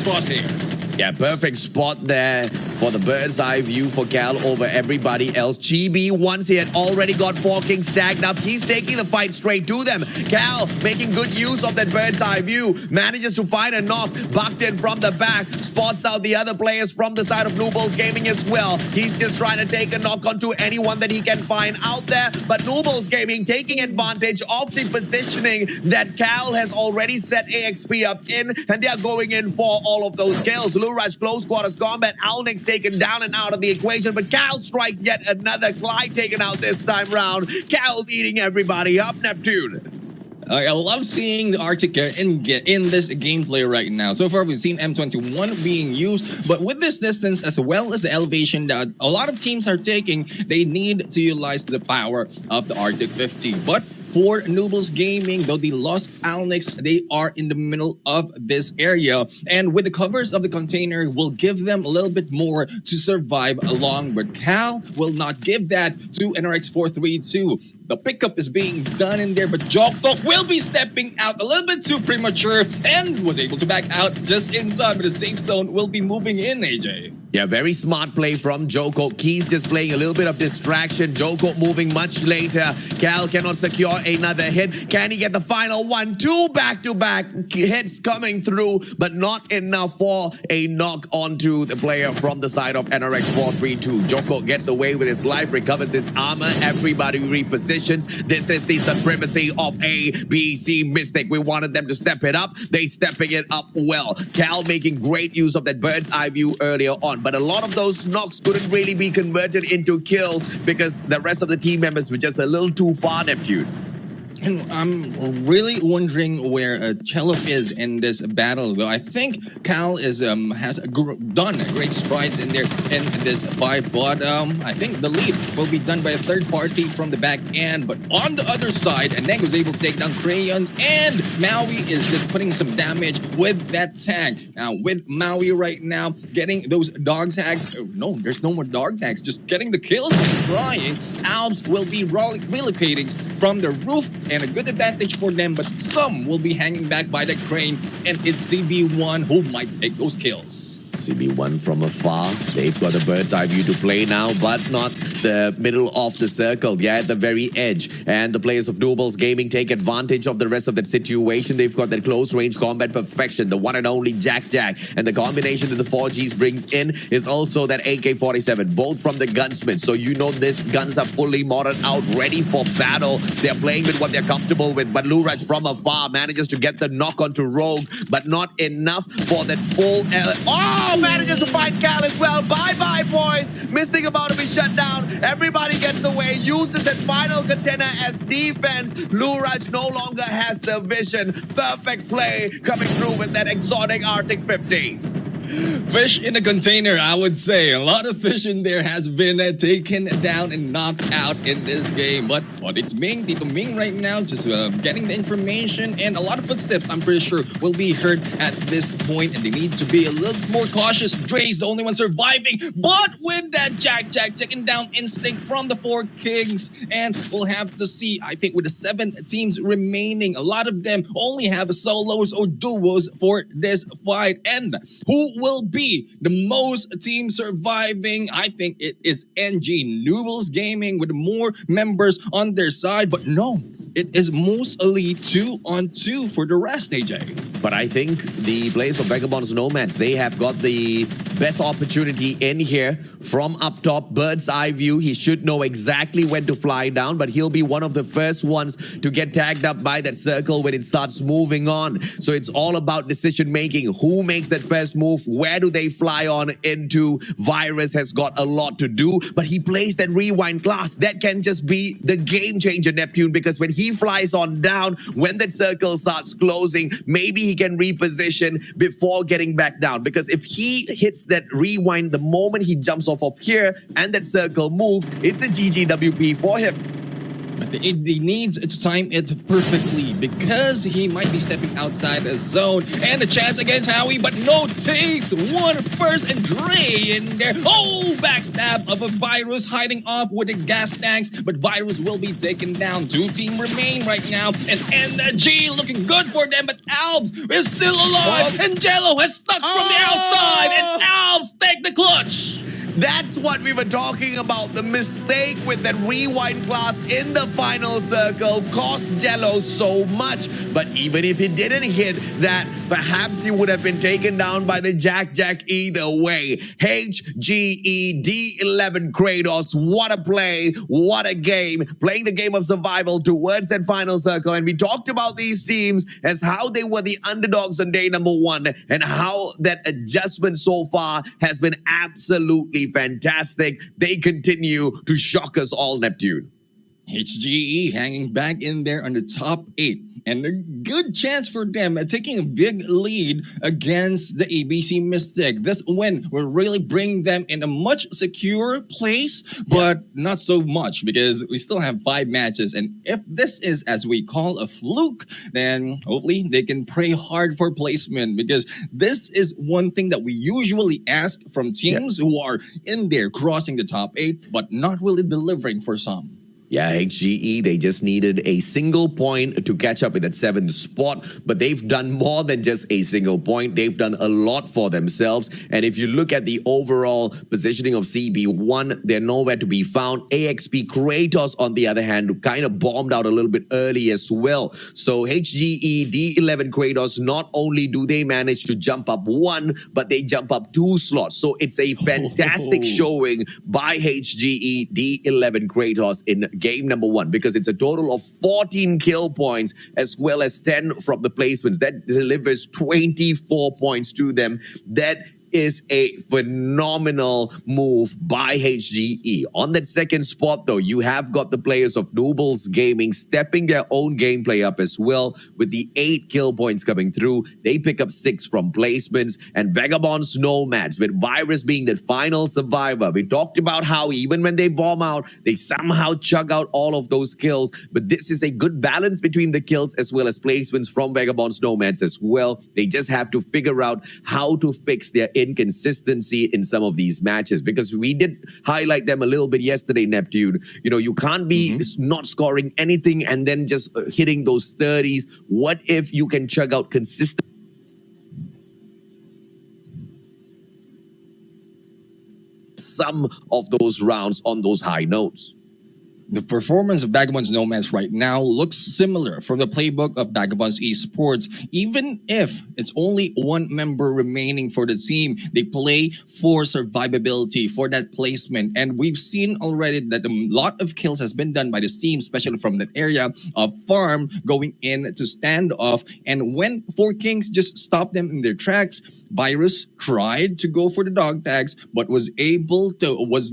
crosshairs. Yeah, perfect spot there for the bird's eye view for Cal over everybody else. Chibi, once he had already got 4 Kings stacked up, he's taking the fight straight to them. Cal making good use of that bird's eye view, manages to find a knock, bucked in from the back, spots out the other players from the side of Noodles Gaming as well. He's just trying to take a knock onto anyone that he can find out there, but Noodles Gaming taking advantage of the positioning that Cal has already set AXP up in, and they are going in for all of those kills. Luraj, close quarters combat, Alnix taken down and out of the equation, but Cal strikes yet another. Clyde taken out this time round. Cal's eating everybody up, Neptune. I love seeing the Arctic in this gameplay right now. So far, we've seen M21 being used, but with this distance as well as the elevation that a lot of teams are taking, they need to utilize the power of the Arctic 50. But for Noodles Gaming, though they lost Alnix, they are in the middle of this area. And with the covers of the container, will give them a little bit more to survive along. But Cal will not give that to NRX 432. The pickup is being done in there, but Jokok will be stepping out a little bit too premature and was able to back out just in time. But the safe zone will be moving in, AJ. Yeah, very smart play from Joko. Keys just playing a little bit of distraction. Joko moving much later. Cal cannot secure another hit. Can he get the final one? 2 back-to-back hits coming through, but not enough for a knock onto the player from the side of NRX 432. Joko gets away with his life, recovers his armor. Everybody repositions. This is the supremacy of ABC Mystic. We wanted them to step it up. They stepping it up well. Cal making great use of that bird's eye view earlier on. But a lot of those knocks couldn't really be converted into kills because the rest of the team members were just a little too far, Neptune. And I'm really wondering where Chelov is in this battle, though. I think Cal is has done great strides in there in this fight, but I think the lead will be done by a third party from the back end. But on the other side, Neg was able to take down Crayons, and Maui is just putting some damage with that tag. Now, with Maui right now getting those dog tags, no, there's no more dog tags, just getting the kills and trying. Albs will be relocating from the roof, and a good advantage for them, but some will be hanging back by the crane, and it's CB1 who might take those kills. CB1 from afar. They've got a bird's eye view to play now, but not the middle of the circle. Yeah, at the very edge. And the players of Noodles Gaming take advantage of the rest of that situation. They've got that close range combat perfection, the one and only Jack. And the combination that the 4Gs brings in is also that AK-47, both from the gunsmith. So you know these guns are fully modded out, ready for battle. They're playing with what they're comfortable with. But Luraj from afar manages to get the knock onto Rogue, but not enough for that full... manages to find Cal as well. Bye-bye, boys. Mystic about to be shut down. Everybody gets away. Uses that final container as defense. Luraj no longer has the vision. Perfect play coming through with that exotic Arctic 50. Fish in a container, I would say. A lot of fish in there has been taken down and knocked out in this game. But it's Ming, Tito Ming right now, just getting the information. And a lot of footsteps, I'm pretty sure, will be heard at this point. And they need to be a little more cautious. Dre's the only one surviving. But with that Jack taking down instinct from the 4 Kings. And we'll have to see, I think, with the 7 teams remaining, a lot of them only have solos or duos for this fight. And who will be the most team surviving? I think it is NG Noodles Gaming with more members on their side. But no, it is mostly 2-on-2 for the rest, AJ. But I think the players of Vagabonds Nomads, they have got the best opportunity in here from up top, bird's eye view. He should know exactly when to fly down, but he'll be one of the first ones to get tagged up by that circle when it starts moving on. So it's all about decision making. Who makes that first move? Where do they fly on into? Virus has got a lot to do, but he plays that rewind class. That can just be the game changer, Neptune, because when he flies on down, when that circle starts closing, maybe he can reposition before getting back down. Because if he hits that rewind the moment he jumps off of here and that circle moves, it's a GGWP for him. But he needs to time it perfectly because he might be stepping outside the zone. And a chance against Howie, but no takes. One first and Dre in there. Oh, backstab of a Virus hiding off with the gas tanks. But Virus will be taken down. 2 team remain right now. And NG looking good for them, but Albs is still alive. And Jello has stuck from the outside. And Albs take the clutch. That's what we were talking about. The mistake with that rewind class in the final circle cost Jello so much. But even if he didn't hit that, perhaps he would have been taken down by the Jack either way. HGE D11 KRATOS, what a play, what a game. Playing the game of survival towards that final circle. And we talked about these teams as how they were the underdogs on day number 1 and how that adjustment so far has been absolutely fantastic. They continue to shock us all, Neptune. HGE hanging back in there on the top 8. And a good chance for them taking a big lead against the ABC Mystic. This win will really bring them in a much secure place, but not so much because we still have 5 matches. And if this is, as we call, a fluke, then hopefully they can pray hard for placement because this is one thing that we usually ask from teams who are in there crossing the top 8, but not really delivering for some. Yeah, HGE, they just needed a single point to catch up in that 7th spot, but they've done more than just a single point. They've done a lot for themselves. And if you look at the overall positioning of CB1, they're nowhere to be found. AXP KRATOS, on the other hand, kind of bombed out a little bit early as well. So HGE D11 KRATOS, not only do they manage to jump up 1, but they jump up 2 slots. So it's a fantastic showing by HGE D11 KRATOS in game number 1 because it's a total of 14 kill points as well as 10 from the placements. That delivers 24 points to them. That is a phenomenal move by HGE. On that 2nd spot, though, you have got the players of Noodles Gaming stepping their own gameplay up as well with the 8 kill points coming through. They pick up 6 from placements. And Vagabonds Nomads, with Virus being the final survivor. We talked about how even when they bomb out, they somehow chug out all of those kills. But this is a good balance between the kills as well as placements from Vagabonds Nomads as well. They just have to figure out how to fix their inconsistency in some of these matches because we did highlight them a little bit yesterday, Neptune. You know, you can't be not scoring anything and then just hitting those 30s. What if you can chug out consistent some of those rounds on those high notes? The performance of Vagabonds Nomads right now looks similar from the playbook of Vagabonds Esports. Even if it's only 1 member remaining for the team, they play for survivability, for that placement. And we've seen already that a lot of kills has been done by the team, especially from that area of farm going in to stand off. And when 4 Kings just stop them in their tracks, Virus tried to go for the dog tags, but was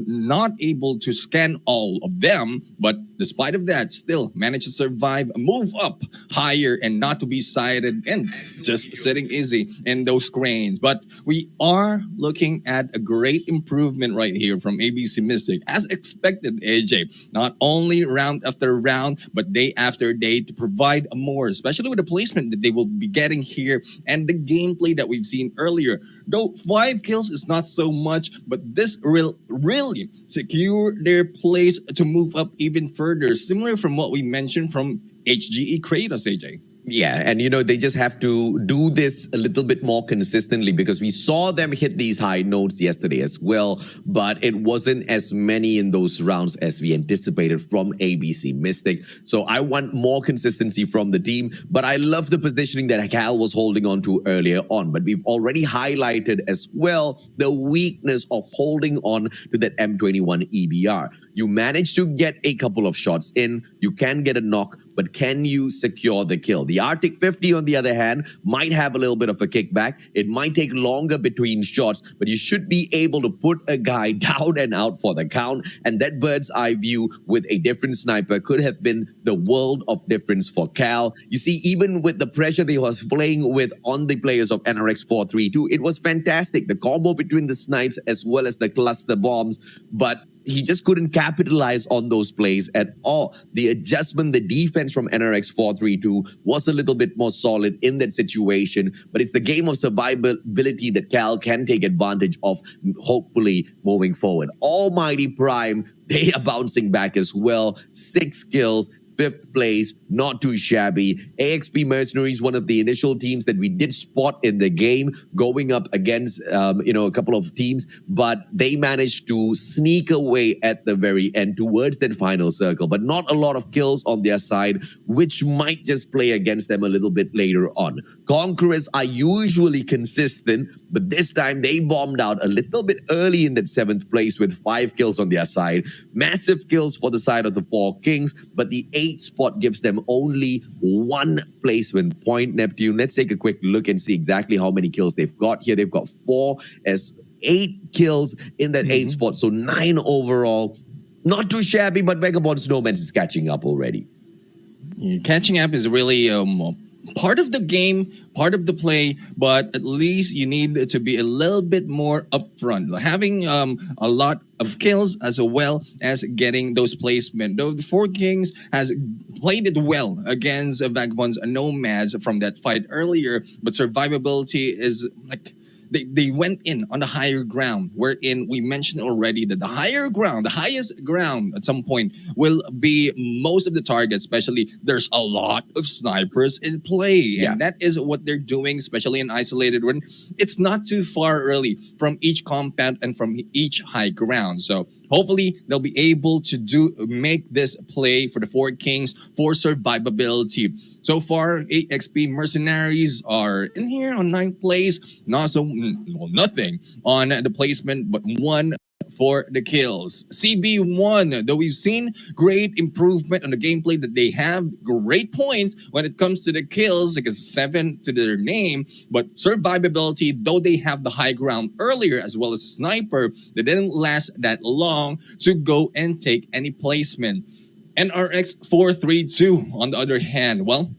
not able to scan all of them. But despite of that, still managed to survive, move up higher, and not to be sighted, and just sitting easy in those cranes. But we are looking at a great improvement right here from ABC Mystic, as expected, AJ. Not only round after round, but day after day to provide more, especially with the placement that they will be getting here and the gameplay that we've seen earlier. Though 5 kills is not so much, but this will really secure their place to move up even further, similar from what we mentioned from HGE KRATOS, AJ. Yeah, and they just have to do this a little bit more consistently, because we saw them hit these high notes yesterday as well, but it wasn't as many in those rounds as we anticipated from ABC Mystic. So I want more consistency from the team, but I love the positioning that Cal was holding on to earlier on. But we've already highlighted as well the weakness of holding on to that M21 EBR. You manage to get a couple of shots in, you can get a knock, but can you secure the kill? The Arctic 50, on the other hand, might have a little bit of a kickback. It might take longer between shots, but you should be able to put a guy down and out for the count. And that bird's eye view with a different sniper could have been the world of difference for Cal. You see, even with the pressure they was playing with on the players of NRX 432, it was fantastic. The combo between the snipes as well as the cluster bombs, but he just couldn't capitalize on those plays at all. The adjustment, the defense from NRX 432 was a little bit more solid in that situation, but it's the game of survivability that Cal can take advantage of, hopefully moving forward. Almighty Prime, they are bouncing back as well. 6 kills. 5th place, not too shabby. AXP Mercenaries, one of the initial teams that we did spot in the game, going up against a couple of teams, but they managed to sneak away at the very end towards that final circle, but not a lot of kills on their side, which might just play against them a little bit later on. Conquerors are usually consistent, but this time they bombed out a little bit early in that 7th place with 5 kills on their side. Massive kills for the side of the 4 Kings, but the 8th spot gives them only 1 placement point. Neptune, let's take a quick look and see exactly how many kills they've got here. They've got 4 as 8 kills in that 8th spot, so 9 overall. Not too shabby, but VAGABOND's NOMADS is catching up already. Catching up is really part of the game, part of the play, but at least you need to be a little bit more upfront. Having a lot of kills as well as getting those placement. Though the 4 Kings has played it well against VAGABOND's NOMADS from that fight earlier, but survivability is like they went in on the higher ground, wherein we mentioned already that the higher ground, the highest ground at some point will be most of the targets, especially there's a lot of snipers in play. Yeah. And that is what they're doing, especially in isolated when it's not too far early from each compound and from each high ground. So hopefully they'll be able to make this play for the 4 Kings for survivability. So far, 8 XP Mercenaries are in here on 9th place. Nothing on the placement, but 1 for the kills. CB1, though we've seen great improvement on the gameplay that they have, great points when it comes to the kills, because 7 to their name, but survivability, though they have the high ground earlier as well as sniper, they didn't last that long to go and take any placement. NRX 432, on the other hand, well,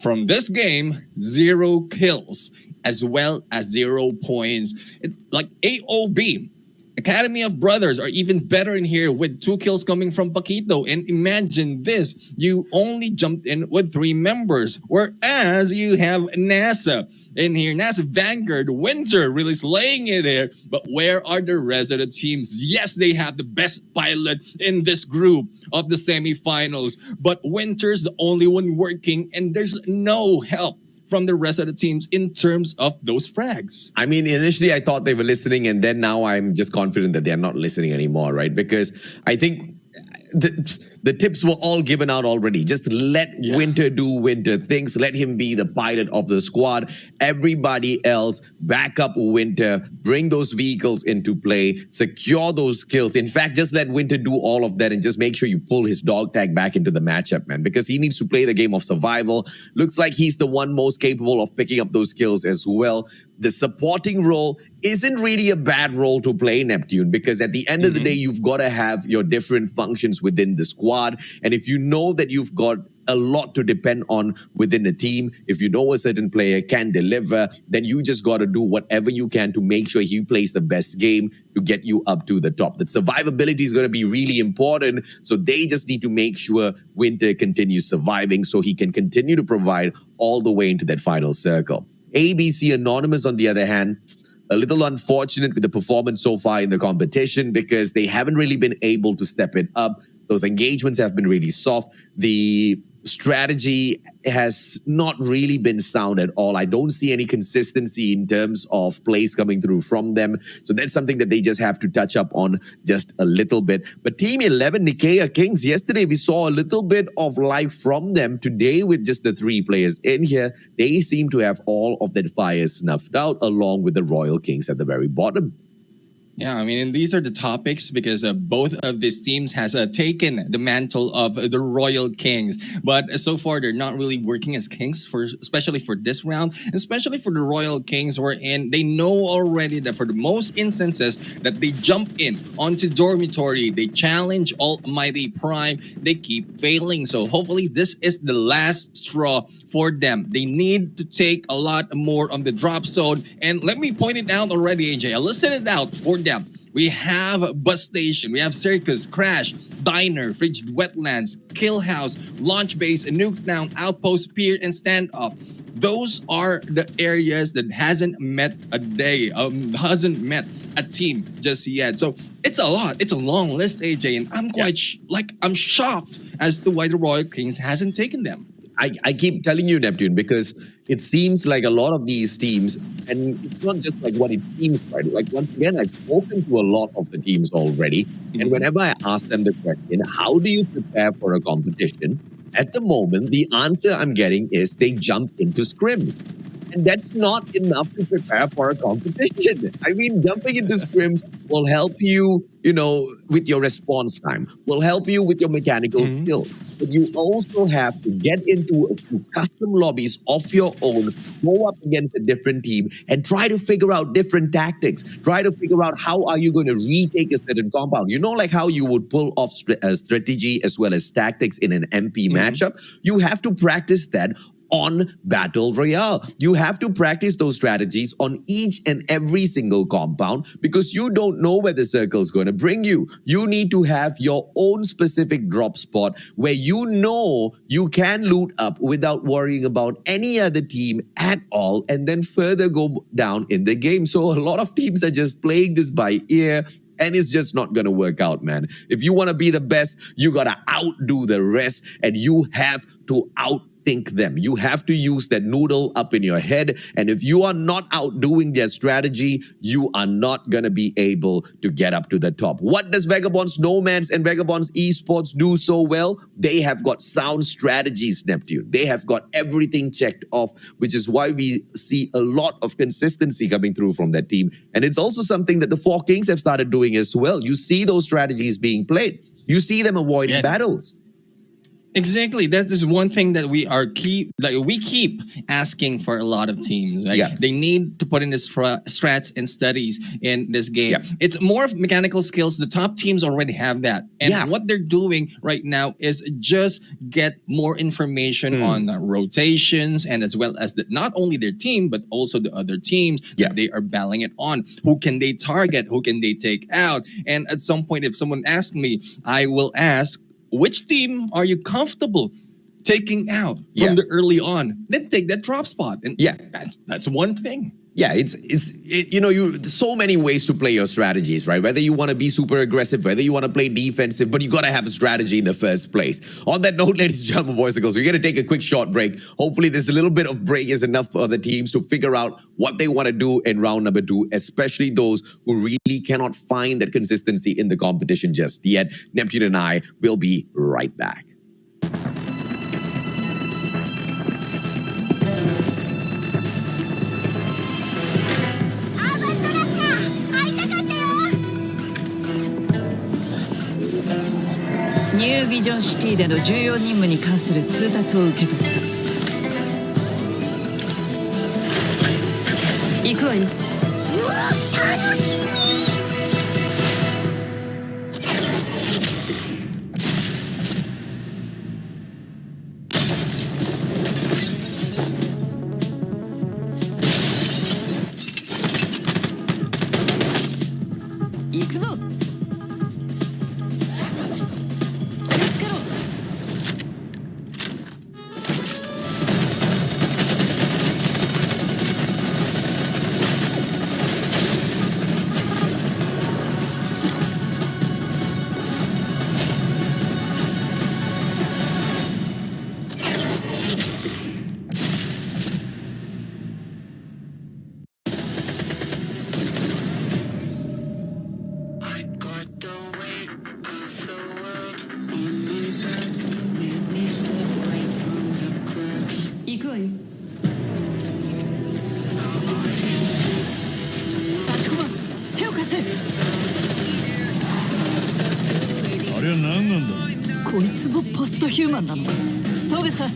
from this game, 0 kills as well as 0 points. It's like AOB. Academy of Brothers are even better in here with 2 kills coming from Paquito. And imagine this, you only jumped in with 3 members, whereas you have NASA in here. NASA, Vanguard, Winter really slaying it here. But where are the rest of the teams? Yes, they have the best pilot in this group of the semifinals, but Winter's the only one working, and there's no help from the rest of the teams in terms of those frags. I mean, initially I thought they were listening, and then now I'm just confident that they're not listening anymore, right? Because I think The tips were all given out already. Just let Winter do Winter things. Let him be the pilot of the squad. Everybody else back up Winter. Bring those vehicles into play. Secure those kills. In fact, just let Winter do all of that and just make sure you pull his dog tag back into the matchup, man, because he needs to play the game of survival. Looks like he's the one most capable of picking up those kills as well. The supporting role isn't really a bad role to play, Neptune, because at the end of the day, you've got to have your different functions within the squad. And if you know that you've got a lot to depend on within the team, if you know a certain player can deliver, then you just got to do whatever you can to make sure he plays the best game to get you up to the top. That survivability is going to be really important. So they just need to make sure Winter continues surviving so he can continue to provide all the way into that final circle. ABC Anonymous, on the other hand, a little unfortunate with the performance so far in the competition because they haven't really been able to step it up. Those engagements have been really soft. The strategy has not really been sound at all. I don't see any consistency in terms of plays coming through from them. So that's something that they just have to touch up on just a little bit. But Team 11, NICAEA Kings, yesterday we saw a little bit of life from them. Today, with just the 3 players in here, they seem to have all of that fire snuffed out along with the Royal Kings at the very bottom. Yeah, I mean, and these are the topics because both of these teams has taken the mantle of the Royal Kings. But so far, they're not really working as kings, especially for this round, especially for the Royal Kings. Wherein they know already that for the most instances that they jump in onto dormitory, they challenge Almighty Prime, they keep failing. So hopefully this is the last straw for them. They need to take a lot more on the drop zone. And let me point it out already, AJ. I'll list it out for them. We have Bus Station, we have Circus, Crash, Diner, Frigid Wetlands, Kill House, Launch Base, Nuketown, Outpost, Pier, and Standoff. Those are the areas that hasn't met hasn't met a team just yet. So it's a lot. It's a long list, AJ, and I'm quite I'm shocked as to why the Royal Kings hasn't taken them. I keep telling you, Neptune, because it seems like a lot of these teams, and it's not just like what it seems, right? Like, once again, I've spoken to a lot of the teams already, and whenever I ask them the question, how do you prepare for a competition? At the moment, the answer I'm getting is they jump into scrims. And that's not enough to prepare for a competition. I mean, jumping into scrims will help you, with your response time, will help you with your mechanical skills. But you also have to get into a few custom lobbies of your own, go up against a different team, and try to figure out different tactics. Try to figure out how are you going to retake a certain compound. Like how you would pull off strategy as well as tactics in an MP matchup. You have to practice that on Battle Royale. You have to practice those strategies on each and every single compound because you don't know where the circle is going to bring you. You need to have your own specific drop spot where you know you can loot up without worrying about any other team at all and then further go down in the game. So a lot of teams are just playing this by ear, and it's just not going to work out, man. If you want to be the best, you got to outdo the rest, and you have to outthink them. You have to use that noodle up in your head. And if you are not outdoing their strategy, you are not going to be able to get up to the top. What does Vagabond's Nomads and Vagabond's Esports do so well? They have got sound strategies, Neptune. They have got everything checked off, which is why we see a lot of consistency coming through from that team. And it's also something that the 4 Kings have started doing as well. You see those strategies being played. You see them avoiding battles. Exactly. That is one thing that we keep asking for a lot of teams. Right? Yeah. They need to put in the strats and studies in this game. Yeah. It's more of mechanical skills. The top teams already have that. And what they're doing right now is just get more information on rotations and as well as not only their team, but also the other teams that they are battling it on. Who can they target? Who can they take out? And at some point, if someone asks me, I will ask, which team are you comfortable taking out from Yeah. the early on, then take that drop spot. And Yeah. that's one thing. Yeah, there's so many ways to play your strategies, right? Whether you want to be super aggressive, whether you want to play defensive, but you got to have a strategy in the first place. On that note, ladies and gentlemen, boys and girls, we're going to take a quick short break. Hopefully this little bit of break is enough for the teams to figure out what they want to do in round number 2, especially those who really cannot find that consistency in the competition just yet. Neptune and I will be right back. アーバントラッカー会いたかったよ。ニュービジョンシティでの重要任務に関する通達を受け取った。行くわよ。うわ、楽しみ。行くぞ。気をつけろ。行くわよ。立ちこま、手を貸せ。あれは何なんだ。こいつもポストヒューマンなのか。トゲさん。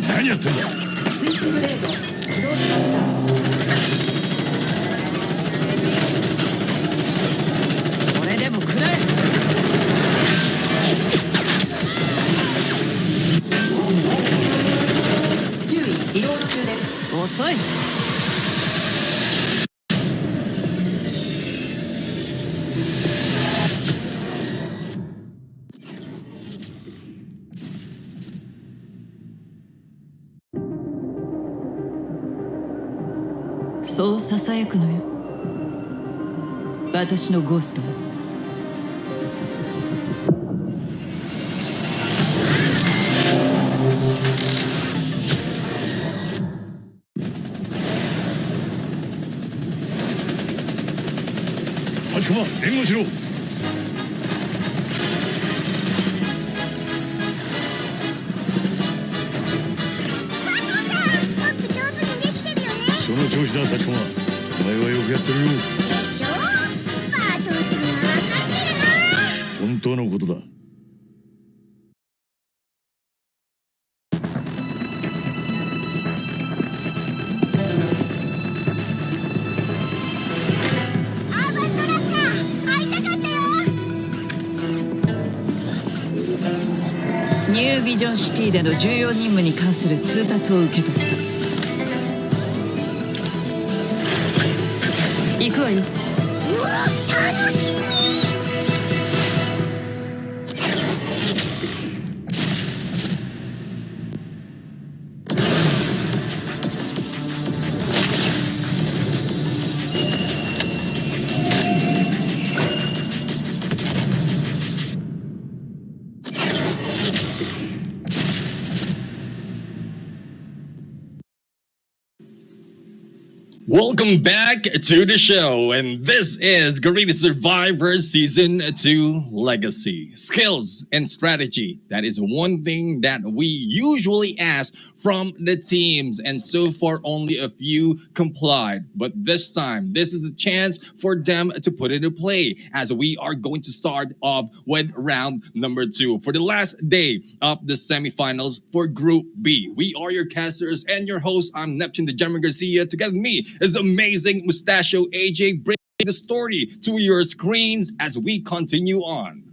何やってんだ。スイッチブレード起動しました。これでも食らえ。注意、移動中です。遅い。そうささやくのよ、私のゴーストは。立ちこま、援護しろ。その調子だ、立ちこま。お前はよくやってるよ。でしょ。バトルさんは分かってるな。本当のことだ。アーバントラッカー会いたかったよ。ニュービジョンシティでの重要任務に関する通達を受け取った。行くわよ。うわ楽しみ。Welcome back to the show, and this is Garena Survivors Season 2 Legacy. Skills and strategy. That is one thing that we usually ask from the teams, and so far only a few complied. But this time, this is a chance for them to put it into play, as we are going to start off with round number 2 for the last day of the semifinals for Group B. We are your casters and your hosts. I'm Neptune the Gemma Garcia. Together with me is amazing Mustachio AJ, bringing the story to your screens as we continue on.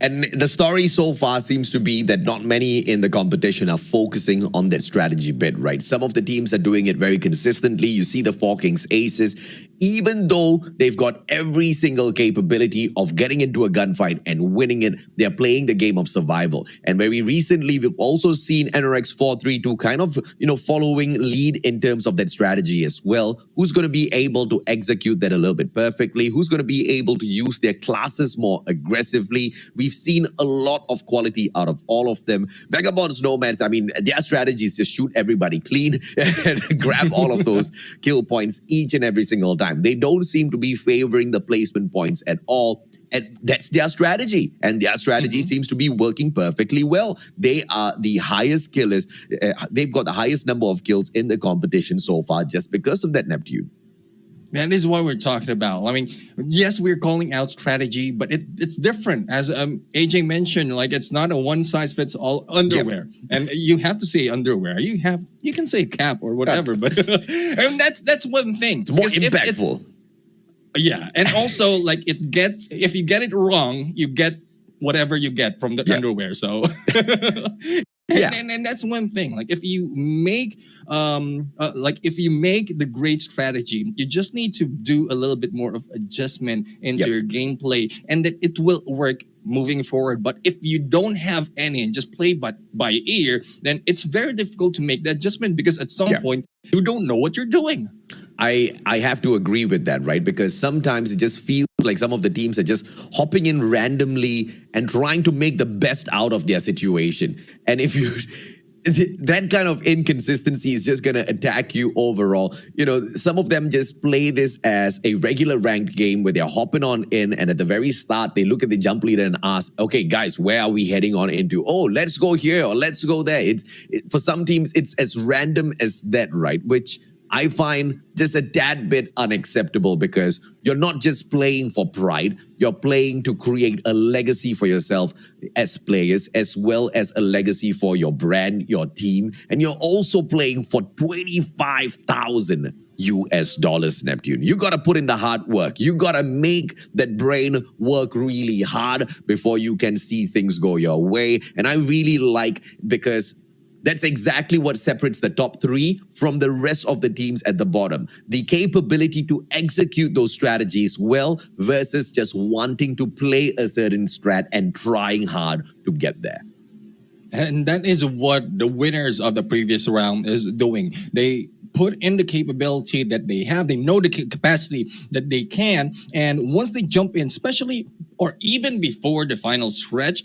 And the story so far seems to be that not many in the competition are focusing on that strategy bit, right? Some of the teams are doing it very consistently. You see the Four Kings Aces, even though they've got every single capability of getting into a gunfight and winning it, they're playing the game of survival. And very recently, we've also seen NRX 432 kind of, following lead in terms of that strategy as well. Who's going to be able to execute that a little bit perfectly? Who's going to be able to use their classes more aggressively? We've seen a lot of quality out of all of them. Vagabonds, Nomads, I mean, their strategy is just shoot everybody clean and grab all of those kill points each and every single time. They don't seem to be favoring the placement points at all. And that's their strategy. And their strategy seems to be working perfectly well. They are the highest killers. They've got the highest number of kills in the competition so far just because of that, Neptune. That is what we're talking about. I mean, yes, we're calling out strategy, but it's different. As AJ mentioned, like it's not a one-size-fits-all underwear. Yep. And you have to say underwear. You can say cap or whatever, but and that's one thing. It's more impactful. Yeah, and also like if you get it wrong, you get whatever you get from the underwear. So yeah, and that's one thing. Like if you make the great strategy, you just need to do a little bit more of adjustment into your gameplay, and that it will work moving forward. But if you don't have any and just play by ear, then it's very difficult to make that adjustment because at some point you don't know what you're doing. I have to agree with that, right? Because sometimes it just feels like some of the teams are just hopping in randomly and trying to make the best out of their situation. And if you... that kind of inconsistency is just going to attack you overall. Some of them just play this as a regular ranked game where they're hopping on in, and at the very start, they look at the jump leader and ask, okay, guys, where are we heading on into? Oh, let's go here or let's go there. For some teams, it's as random as that, right? Which I find just a tad bit unacceptable because you're not just playing for pride, you're playing to create a legacy for yourself as players, as well as a legacy for your brand, your team, and you're also playing for $25,000 US, Neptune. You got to put in the hard work. You got to make that brain work really hard before you can see things go your way. And I really like, because that's exactly what separates the top 3 from the rest of the teams at the bottom. The capability to execute those strategies well versus just wanting to play a certain strat and trying hard to get there. And that is what the winners of the previous round is doing. They put in the capability that they have. They know the capacity that they can. And once they jump in, especially or even before the final stretch,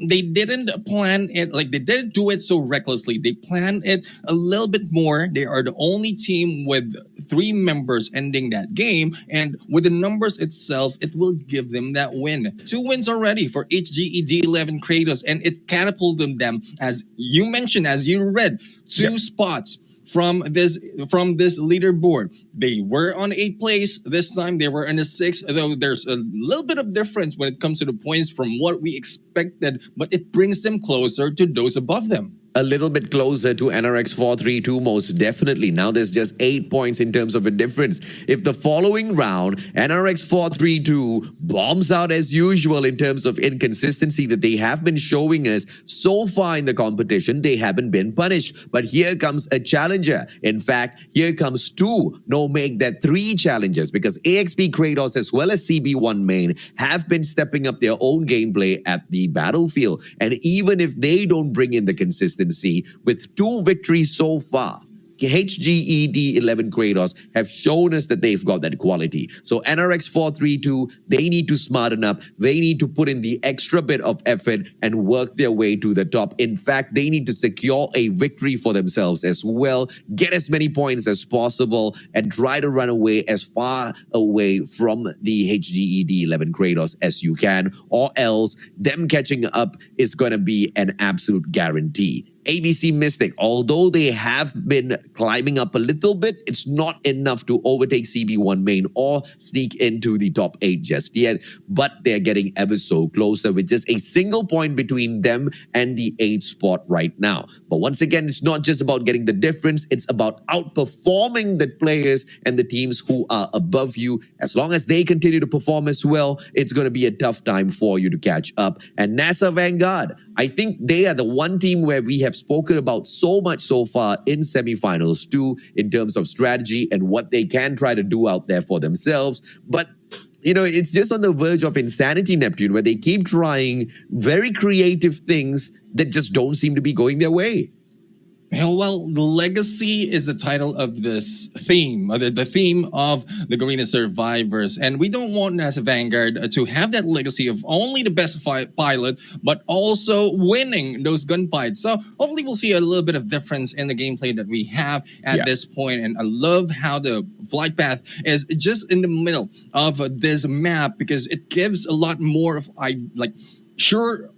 they didn't plan it, like they didn't do it so recklessly. They planned it a little bit more. They are the only team with 3 members ending that game. And with the numbers itself, it will give them that win. 2 wins already for HGED11 KRATOS. And it catapulted them, as you mentioned, as you read, 2 spots from this leaderboard. They were on 8th place. This time they were in the 6th, though there's a little bit of difference when it comes to the points from what we expected, but it brings them closer to those above them. a little bit closer to NRX 432, most definitely. Now there's just 8 points in terms of a difference. If the following round, NRX 432 bombs out as usual in terms of inconsistency that they have been showing us so far in the competition, they haven't been punished. But here comes a challenger. In fact, here comes two, no make that 3 challengers, because AXP KRATOS as well as CB1 main have been stepping up their own gameplay at the battlefield. And even if they don't bring in the consistency, with 2 victories so far, HGED 11 KRATOS have shown us that they've got that quality. So NRX 432, they need to smarten up. They need to put in the extra bit of effort and work their way to the top. In fact, they need to secure a victory for themselves as well, get as many points as possible, and try to run away as far away from the HGED 11 KRATOS as you can, or else them catching up is going to be an absolute guarantee. ABC Mystic, although they have been climbing up a little bit, it's not enough to overtake CB1 main or sneak into the top 8 just yet, but they're getting ever so closer with just a single point between them and the 8th spot right now. But once again, it's not just about getting the difference, it's about outperforming the players and the teams who are above you. As long as they continue to perform as well, it's going to be a tough time for you to catch up. And NASA Vanguard, I think they are the one team where we have spoken about so much so far in semifinals too, in terms of strategy and what they can try to do out there for themselves. But you know, it's just on the verge of insanity, Neptune, where they keep trying very creative things that just don't seem to be going their way. Well, the legacy is the title of this theme, the theme of the Garena Survivors. And we don't want NASA Vanguard to have that legacy of only the best pilot, but also winning those gunfights. So hopefully we'll see a little bit of difference in the gameplay that we have at this point. And I love how the flight path is just in the middle of this map, because it gives a lot more of, sure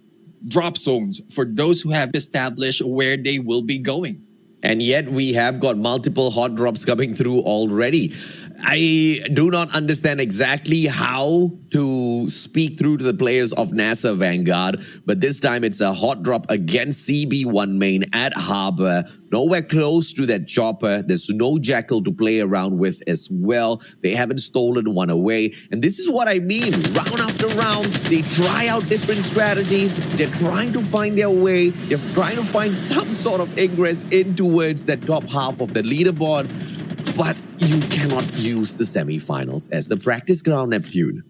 drop zones for those who have established where they will be going. And yet we have got multiple hot drops coming through already. I do not understand exactly how to speak through to the players of NASA Vanguard, but this time it's a hot drop against CB1 main at Harbor. Nowhere close to that chopper. There's no Jackal to play around with as well. They haven't stolen one away. And this is what I mean. Round after round, they try out different strategies. They're trying to find their way. They're trying to find some sort of ingress in towards that top half of the leaderboard. But you cannot use the semifinals as a practice ground, Neptune.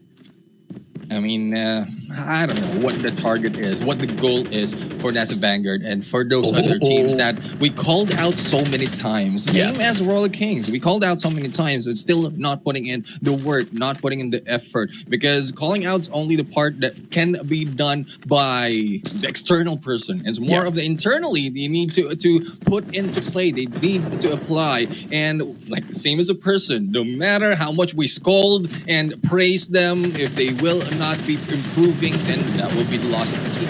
I mean, I don't know what the target is, what the goal is for NASA Vanguard and for those other teams that we called out so many times. Same as Royal Kings. We called out so many times, but still not putting in the work, not putting in the effort. Because calling out's only the part that can be done by the external person. It's more of the internally they need to put into play. They need to apply. And like same as a person, no matter how much we scold and praise them, if they will not be improving, then that will be the loss of the team.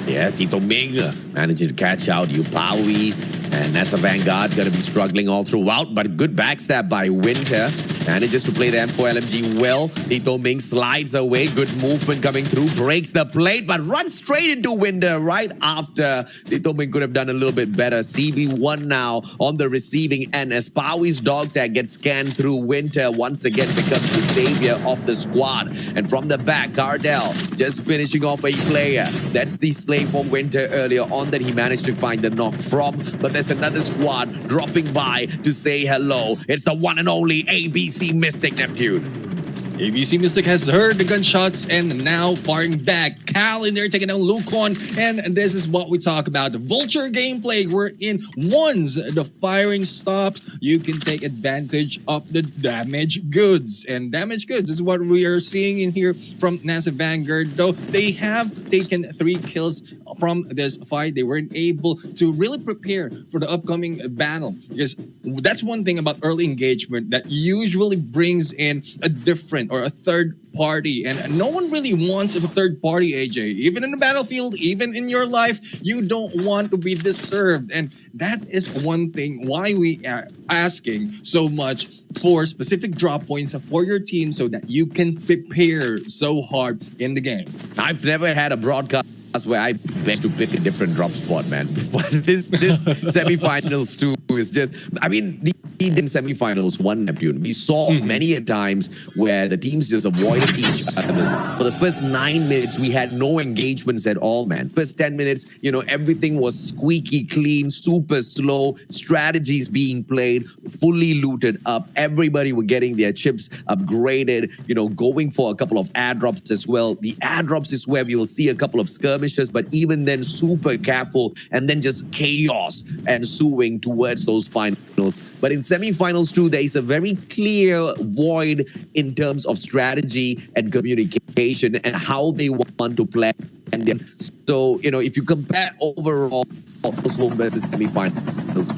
Yeah, Tito Ming managing to catch out Upawi, and NASA Vanguard going to be struggling all throughout, but good backstab by Winter. Manages to play the M4 LMG well. Tito Ming slides away. Good movement coming through. Breaks the plate, but runs straight into Winter right after. Tito Ming could have done a little bit better. CB1 now on the receiving end as Pawi's dog tag gets scanned through. Winter once again becomes the savior of the squad. And from the back, Cardell just finishing off a player. That's the slave for Winter earlier on that he managed to find the knock from. But there's another squad dropping by to say hello. It's the one and only ABC Mystic, Neptune. ABC Mystic has heard the gunshots and now firing back. Cal in there taking down Lucon, and this is what we talk about. The Vulture gameplay wherein once the firing stops, you can take advantage of the damaged goods. And damaged goods is what we are seeing in here from NASA Vanguard. Though they have taken 3 kills from this fight, they weren't able to really prepare for the upcoming battle. Because that's one thing about early engagement that usually brings in a different or a third party, and no one really wants a third party, AJ. Even in the battlefield, even in your life, you don't want to be disturbed. And that is one thing why we are asking so much for specific drop points for your team so that you can prepare so hard in the game. I've never had a broadcast that's where I beg to pick a different drop spot, man. But this semifinals too is just, I mean, the semifinals one Neptune. We saw many a times where the teams just avoided each other. For the first 9 minutes, we had no engagements at all, man. First 10 minutes, you know, everything was squeaky clean, super slow, strategies being played, fully looted up. Everybody were getting their chips upgraded, you know, going for a couple of airdrops as well. The airdrops is where we will see a couple of skirmishes, but even then, super careful, and then just chaos ensuing towards those finals. But in semifinals too, there is a very clear void in terms of strategy and communication and how they want to play. And then, so, you know, if you compare overall home versus semifinals,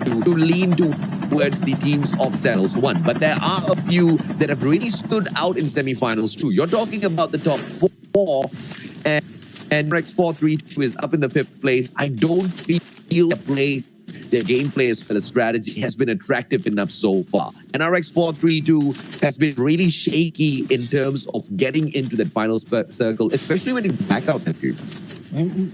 to lean towards the teams of Settles 1. But there are a few that have really stood out in semifinals too. You're talking about the top 4, and NRX 432 is up in the 5th place. I don't feel their gameplay as well as strategy has been attractive enough so far. And NRX 432 has been really shaky in terms of getting into that final circle, especially when you back out that game.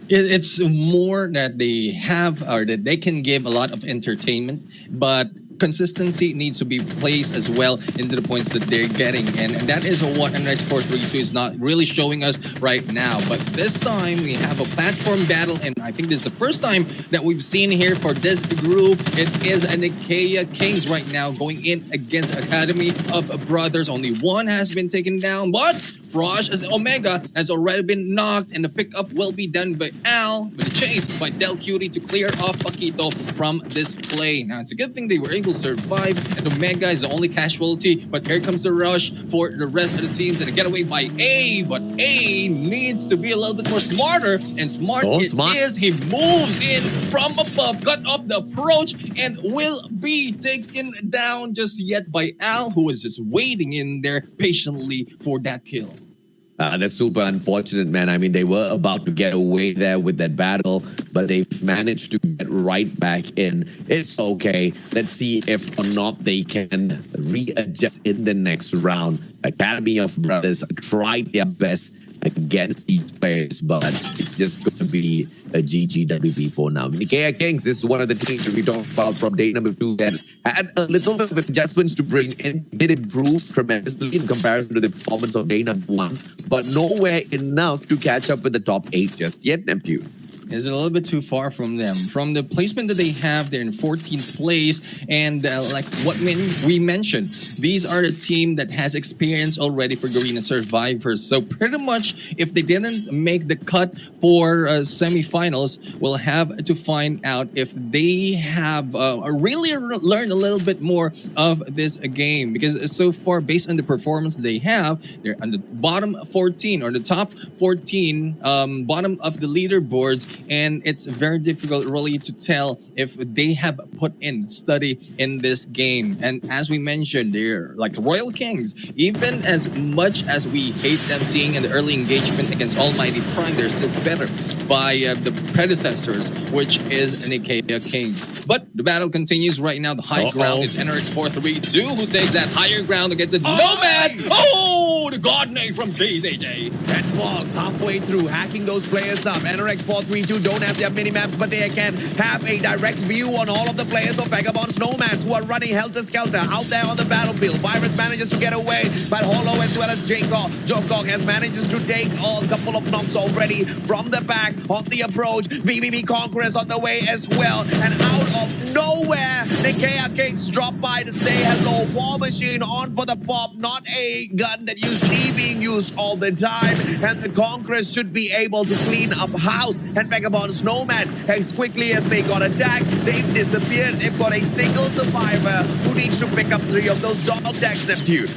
It's more that they have, or that they can give a lot of entertainment, but consistency needs to be placed as well into the points that they're getting, and that is what NRX 432 is not really showing us right now. But this time we have a platform battle, and I think this is the first time that we've seen here for this group. It is a NICAEA Kings right now going in against Academy of Brothers. Only one has been taken down, but FEROX as Omega has already been knocked, and the pickup will be done by Al, with the chase by Del Cutie to clear off Paquito from this play. Now, it's a good thing they were able to survive, and Omega is the only casualty, but here comes the rush for the rest of the teams, and a getaway by A, but A needs to be a little bit more smarter, and smart is. He moves in from above, cut off the approach, and will be taken down just yet by Al, who is just waiting in there patiently for that kill. That's super unfortunate, man. I mean, they were about to get away there with that battle, but they've managed to get right back in. It's okay. Let's see if or not they can readjust in the next round. Academy of Brothers tried their best against these players, but it's just going to be a GGWP for now. NICAEA Kings, this is one of the teams that we talked about from day number 2 that had a little bit of adjustments to bring in, did improve tremendously in comparison to the performance of day number 1, but nowhere enough to catch up with the top 8 just yet, Neptune. Is a little bit too far from them. From the placement that they have, they're in 14th place. And like what we mentioned, these are the team that has experience already for Garena Survivors. So pretty much, if they didn't make the cut for semifinals, we'll have to find out if they have really learned a little bit more of this game. Because so far, based on the performance they have, they're on the bottom 14 or the top 14, bottom of the leaderboards. And it's very difficult really to tell if they have put in study in this game. And as we mentioned, they're like Royal Kings. Even as much as we hate them seeing in the early engagement against Almighty Prime, they're still better by the predecessors, which is NICAEA Kings. But the battle continues right now. The high ground is NRX 432, who takes that higher ground against a Nomad. Oh, the God name from KZJ. And Bogs halfway through, hacking those players up. NRX 432 don't have their mini-maps, but they can have a direct view on all of the players of VAGABOND's NOMADS who are running helter-skelter out there on the battlefield. Virus manages to get away, but Holo as well as Jokog has managed to take a couple of knocks already from the back on the approach. VVV Conquerors on the way as well. And out of nowhere, NICAEA Kings drop by to say hello. War Machine on for the pop, not a gun that you see being used all the time. And the Conquerors should be able to clean up house. And VAGABOND's NOMADS, as quickly as they got attacked, they've disappeared. They've got a single survivor who needs to pick up 3 of those dog tags, Neptune.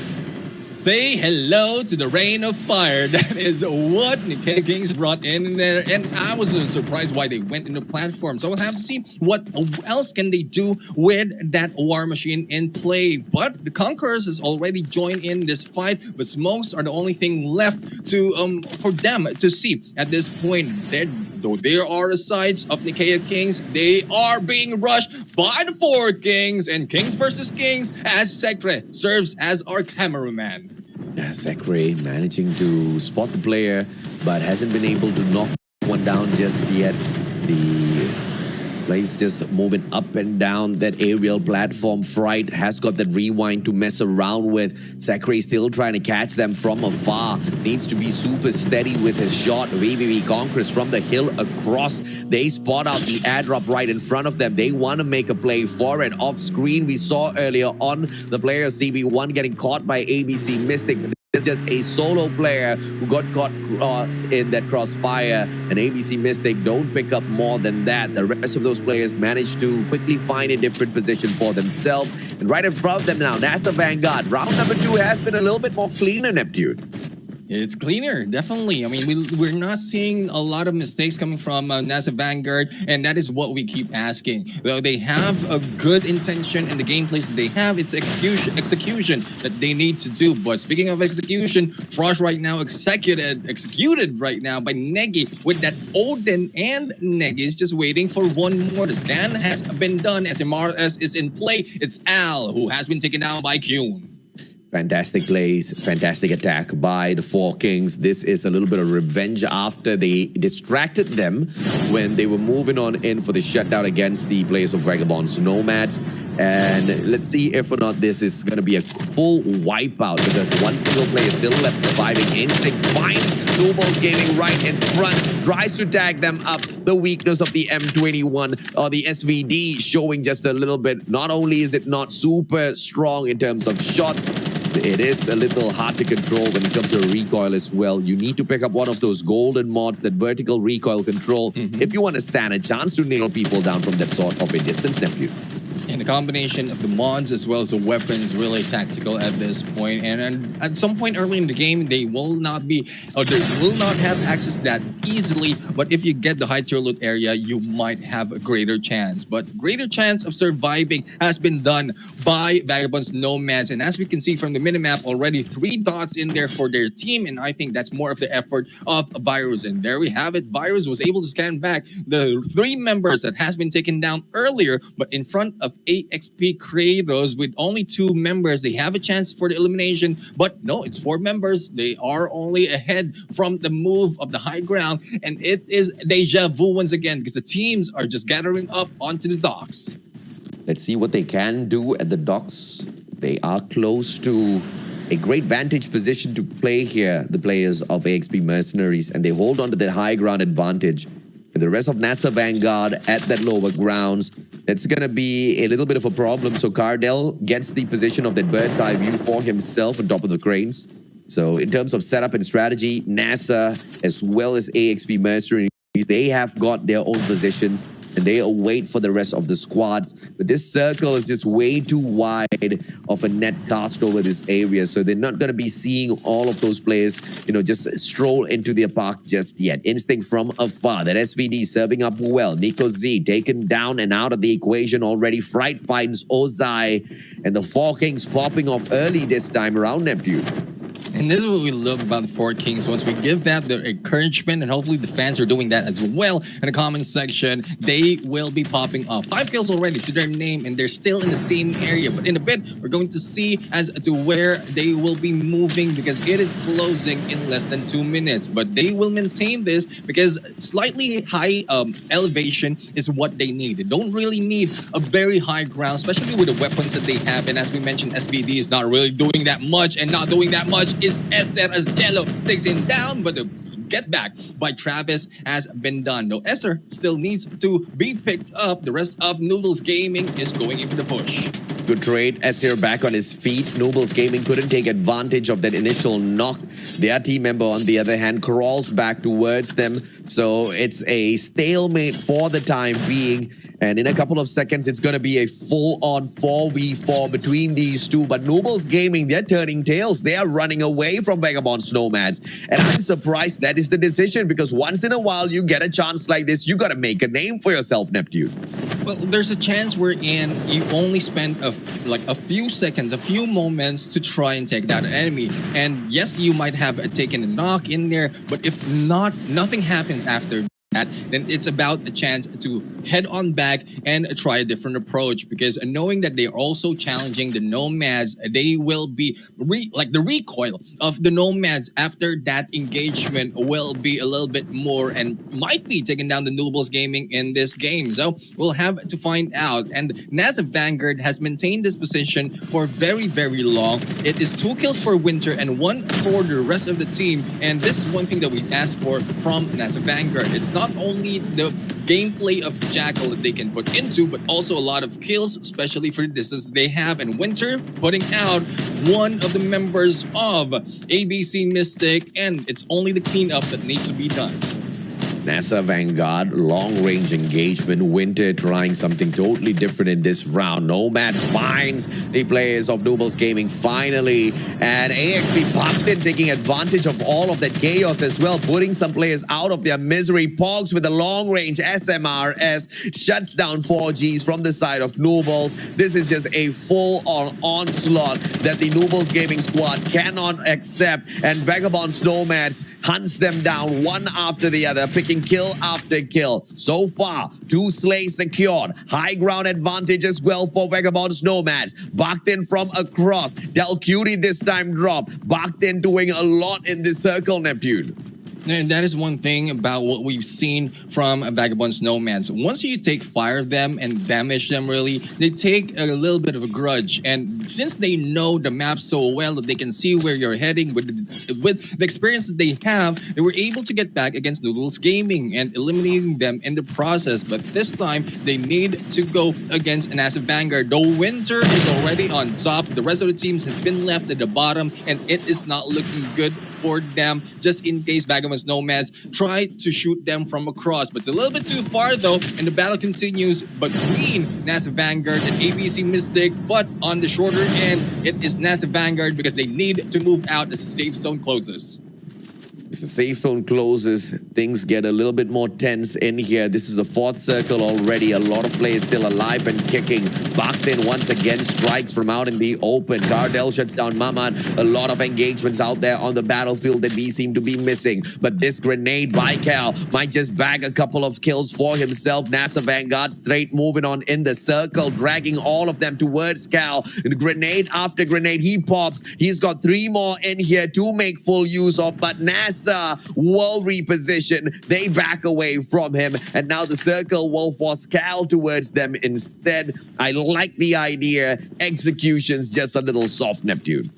Say hello to the rain of fire. That is what NICAEA Kings brought in there. And I was surprised why they went into platform. So we'll have to see what else can they do with that War Machine in play. But the Conquerors has already joined in this fight. But smokes are the only thing left to for them to see at this point. Though there are the sides of NICAEA Kings, they are being rushed by the 4 Kings. And Kings versus Kings, as Sekre serves as our cameraman. Sekre managing to spot the player, but hasn't been able to knock one gone down just yet. The place just moving up and down that aerial platform. Fright has got that rewind to mess around with. Zachary still trying to catch them from afar. Needs to be super steady with his shot. VVV Conquerors from the hill across. They spot out the airdrop right in front of them. They want to make a play for it. Off screen, we saw earlier on the player CB1 getting caught by ABC Mystic. It's just a solo player who got caught in that crossfire, and ABC Mystic don't pick up more than that. The rest of those players managed to quickly find a different position for themselves. And right in front of them now, NASA Vanguard. Round number 2 has been a little bit more cleaner, Neptune. It's cleaner, definitely. I mean, we're not seeing a lot of mistakes coming from NASA Vanguard, and that is what we keep asking. Though they have a good intention in the gameplays that they have, it's execution that they need to do. But speaking of execution, Frosh right now executed right now by Negi with that Odin, and Negi is just waiting for one more. The scan has been done as MRS is in play. It's Al who has been taken down by Kyun. Fantastic plays, fantastic attack by the Four Kings. This is a little bit of revenge after they distracted them when they were moving on in for the shutdown against the players of VAGABOND's Nomads. And let's see if or not this is going to be a full wipeout, because one single player still left surviving. Instinct finds Nooble's Gaming right in front, tries to tag them up. The weakness of the M21 or the SVD showing just a little bit. Not only is it not super strong in terms of shots, it is a little hard to control when it comes to recoil as well. You need to pick up one of those golden mods, that vertical recoil control, if you want to stand a chance to nail people down from that sort of a distance, Neptune. And the combination of the mods as well as the weapons really tactical at this point. And at some point early in the game, they will not be, or they will not have access that easily. But if you get the high tier loot area, you might have a greater chance. But greater chance of surviving has been done by VAGABOND's Nomads. And as we can see from the minimap, already 3 dots in there for their team. And I think that's more of the effort of Virus. And there we have it. Virus was able to scan back the 3 members that has been taken down earlier, but in front of AXP KRATOS with only 2 members. They have a chance for the elimination, but no, it's 4 members. They are only ahead from the move of the high ground, and it is deja vu once again because the teams are just gathering up onto the docks. Let's see what they can do at the docks. They are close to a great vantage position to play here, the players of AXP Mercenaries, and they hold on to that high ground advantage. For the rest of NASA Vanguard at that lower grounds, it's going to be a little bit of a problem. So Cardell gets the position of that bird's eye view for himself on top of the cranes. So in terms of setup and strategy, NASA as well as AXP Mercenaries, they have got their own positions, and they await for the rest of the squads. But this circle is just way too wide of a net cast over this area, so they're not going to be seeing all of those players, you know, just stroll into their park just yet. Instinct from afar. That SVD serving up well. Nico Z taken down and out of the equation already. Fright finds Ozai, and the Four Kings popping off early this time around, Neptune. And this is what we love about the Four Kings. Once we give them the encouragement, and hopefully the fans are doing that as well in the comment section, they will be popping off. 5 kills already to their name, and they're still in the same area. But in a bit, we're going to see as to where they will be moving, because it is closing in less than 2 minutes. But they will maintain this because slightly high elevation is what they need. They don't really need a very high ground, especially with the weapons that they have. And as we mentioned, SVD is not really doing that much, and not doing that much is Esser, as Jello takes him down, but the get back by Travis has been done. Though Esser still needs to be picked up, the rest of Noodles Gaming is going in for the push. Good trade. Esser back on his feet. Noodles Gaming couldn't take advantage of that initial knock. Their team member, on the other hand, crawls back towards them. So it's a stalemate for the time being. And in a couple of seconds, it's going to be a full-on 4v4 between these two. But Noodles Gaming, they're turning tails. They are running away from VAGABOND's Nomads. And I'm surprised that is the decision, because once in a while, you get a chance like this, you got to make a name for yourself, Neptune. Well, there's a chance wherein you only spend a few seconds, a few moments to try and take down an enemy. And yes, you might have taken a knock in there, but if not, nothing happens after that, then it's about a chance to head on back and try a different approach, because knowing that they're also challenging the Nomads, they will be like the recoil of the Nomads after that engagement will be a little bit more and might be taking down the Noobles Gaming in this game. So we'll have to find out. And NASA Vanguard has maintained this position for very, very long. It is 2 kills for Winter and 1 for the rest of the team. And this is one thing that we asked for from NASA Vanguard. It's not only the gameplay of Jackal that they can put into, but also a lot of kills, especially for the distance they have. And Winter putting out one of the members of ABC Mystic, and it's only the cleanup that needs to be done. NASA Vanguard, long-range engagement. Winter trying something totally different in this round. Nomads finds the players of Noobles Gaming finally. And AXP popped in, taking advantage of all of that chaos as well, putting some players out of their misery. Pogs with a long-range SMRS shuts down 4Gs from the side of Noobles. This is just a full-on onslaught that the Noobles Gaming squad cannot accept. And Vagabond's Nomads hunts them down one after the other, picking kill after kill. So far, 2 slays secured. High ground advantage as well for Vagabond's Nomads. Baktin from across. Del Cutie this time drop. Baktin doing a lot in this circle, Neptune. And that is one thing about what we've seen from Vagabond's Nomads. Once you take fire of them and damage them, really, they take a little bit of a grudge. And since they know the map so well that they can see where you're heading with the experience that they have, they were able to get back against Noodles Gaming and eliminating them in the process. But this time, they need to go against NASA Vanguard. Though Winter is already on top, the rest of the teams has been left at the bottom, and it is not looking good for them, just in case Vagabond's Nomads try to shoot them from across. But it's a little bit too far though, and the battle continues between NASA Vanguard and ABC Mystic. But on the shorter end, it is NASA Vanguard, because they need to move out as the safe zone closes. As the safe zone closes, things get a little bit more tense in here. This is the 4th circle already. A lot of players still alive and kicking. Baktin once again strikes from out in the open. Cardell shuts down Mamad. A lot of engagements out there on the battlefield that we seem to be missing. But this grenade by Cal might just bag a couple of kills for himself. NASA Vanguard straight moving on in the circle, dragging all of them towards Cal. And grenade after grenade, he pops. He's got 3 more in here to make full use of, but NASA will reposition. They back away from him, and now the circle will force Cal towards them instead. I like the idea. Execution's just a little soft, Neptune.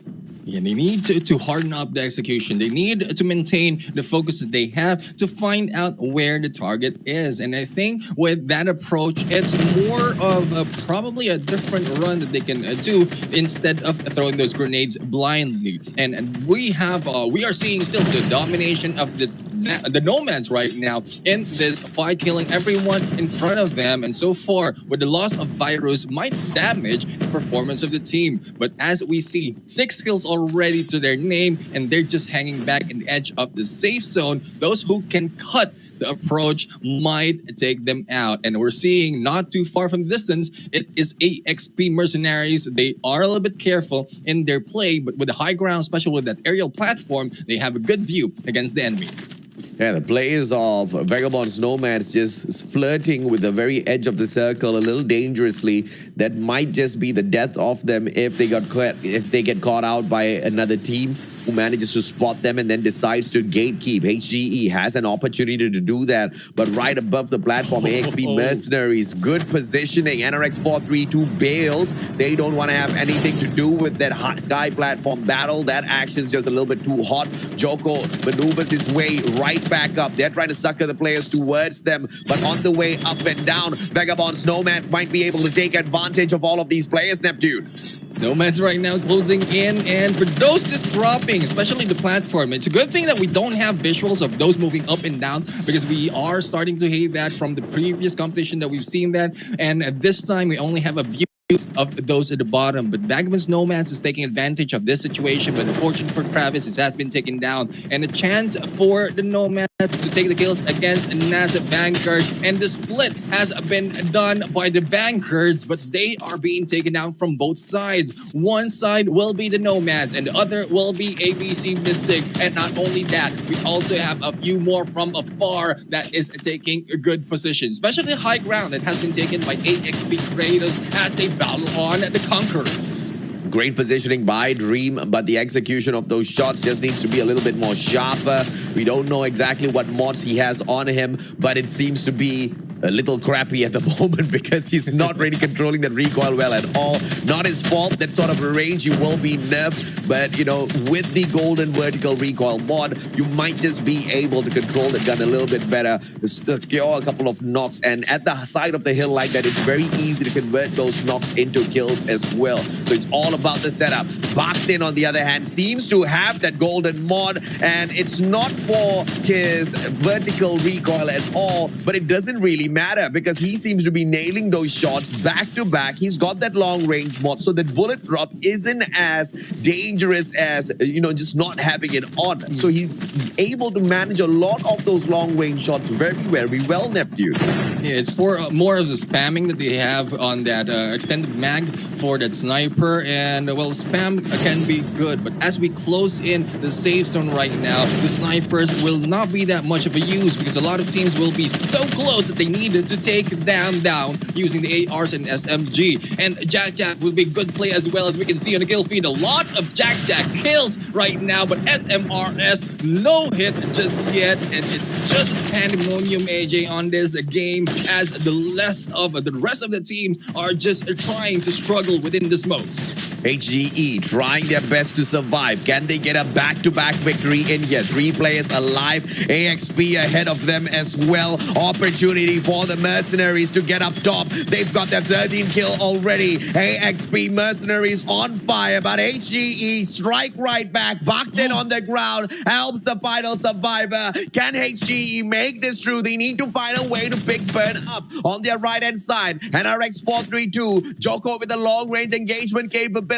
Yeah, they need to harden up the execution. They need to maintain the focus that they have to find out where the target is. And I think with that approach, it's more of probably a different run that they can do instead of throwing those grenades blindly. And we are seeing still the domination of the Nomads right now in this fight, killing everyone in front of them. And so far, with the loss of Virus, might damage the performance of the team. But as we see, 6 kills already to their name, and they're just hanging back in the edge of the safe zone. Those who can cut the approach might take them out. And we're seeing not too far from the distance, it is AXP Mercenaries. They are a little bit careful in their play, but with the high ground, especially with that aerial platform, they have a good view against the enemy. Yeah, the players of Vagabond's Nomads just flirting with the very edge of the circle a little dangerously. That might just be the death of them if they get caught out by another team who manages to spot them and then decides to gatekeep. HGE has an opportunity to do that, but right above the platform, AXP Mercenaries, good positioning. NRX 432 bails. They don't want to have anything to do with that hot sky platform battle. That action's just a little bit too hot. Joko maneuvers his way right back up. They're trying to sucker the players towards them, but on the way up and down, Vagabond's Nomads might be able to take advantage of all of these players, Neptune. Nomads right now closing in, and for those just dropping, especially the platform, it's a good thing that we don't have visuals of those moving up and down, because we are starting to hate that from the previous competition that we've seen that, and this time we only have a view of those at the bottom. But Vagabond's Nomads is taking advantage of this situation, but unfortunately for Travis, it has been taken down, and a chance for the Nomads to take the kills against NASA Vanguard, and the split has been done by the Vanguards, but they are being taken out from both sides. One side will be the Nomads, and the other will be ABC Mystic. And not only that, we also have a few more from afar that is taking a good position, especially the high ground that has been taken by AXP KRATOS as they battle on the Conquerors. Great positioning by Dream, but the execution of those shots just needs to be a little bit more sharper. We don't know exactly what mods he has on him, but it seems to be a little crappy at the moment because he's not really controlling that recoil well at all. Not his fault, that sort of range you will be nerfed, but you know, with the golden vertical recoil mod, you might just be able to control the gun a little bit better, secure a couple of knocks, and at the side of the hill like that, it's very easy to convert those knocks into kills as well. So it's all about the setup. Baktin, on the other hand, seems to have that golden mod, and it's not for his vertical recoil at all, but it doesn't really matter because he seems to be nailing those shots back to back. He's got that long range mod, so that bullet drop isn't as dangerous as, you know, just not having it on. So he's able to manage a lot of those long range shots very, very well, Neptune. Yeah, it's for more of the spamming that they have on that extended mag for that sniper, and well, spam can be good, but as we close in the safe zone right now, the snipers will not be that much of a use because a lot of teams will be so close that they needed to take them down using the ARs and SMG. And Jack will be good play as well, as we can see on the kill feed. A lot of Jack kills right now, but SMRS no hit just yet, and it's just pandemonium, AJ, on this game as the rest of the teams are just trying to struggle within this mode. HGE trying their best to survive. Can they get a back-to-back victory in here? 3 players alive. AXP ahead of them as well. Opportunity for the Mercenaries to get up top. They've got their 13th kill already. AXP Mercenaries on fire, but HGE strike right back. Baktin on the ground helps the final survivor. Can HGE make this through? They need to find a way to pick Burn up on their right-hand side. NRX 432, Joko with a long-range engagement capability,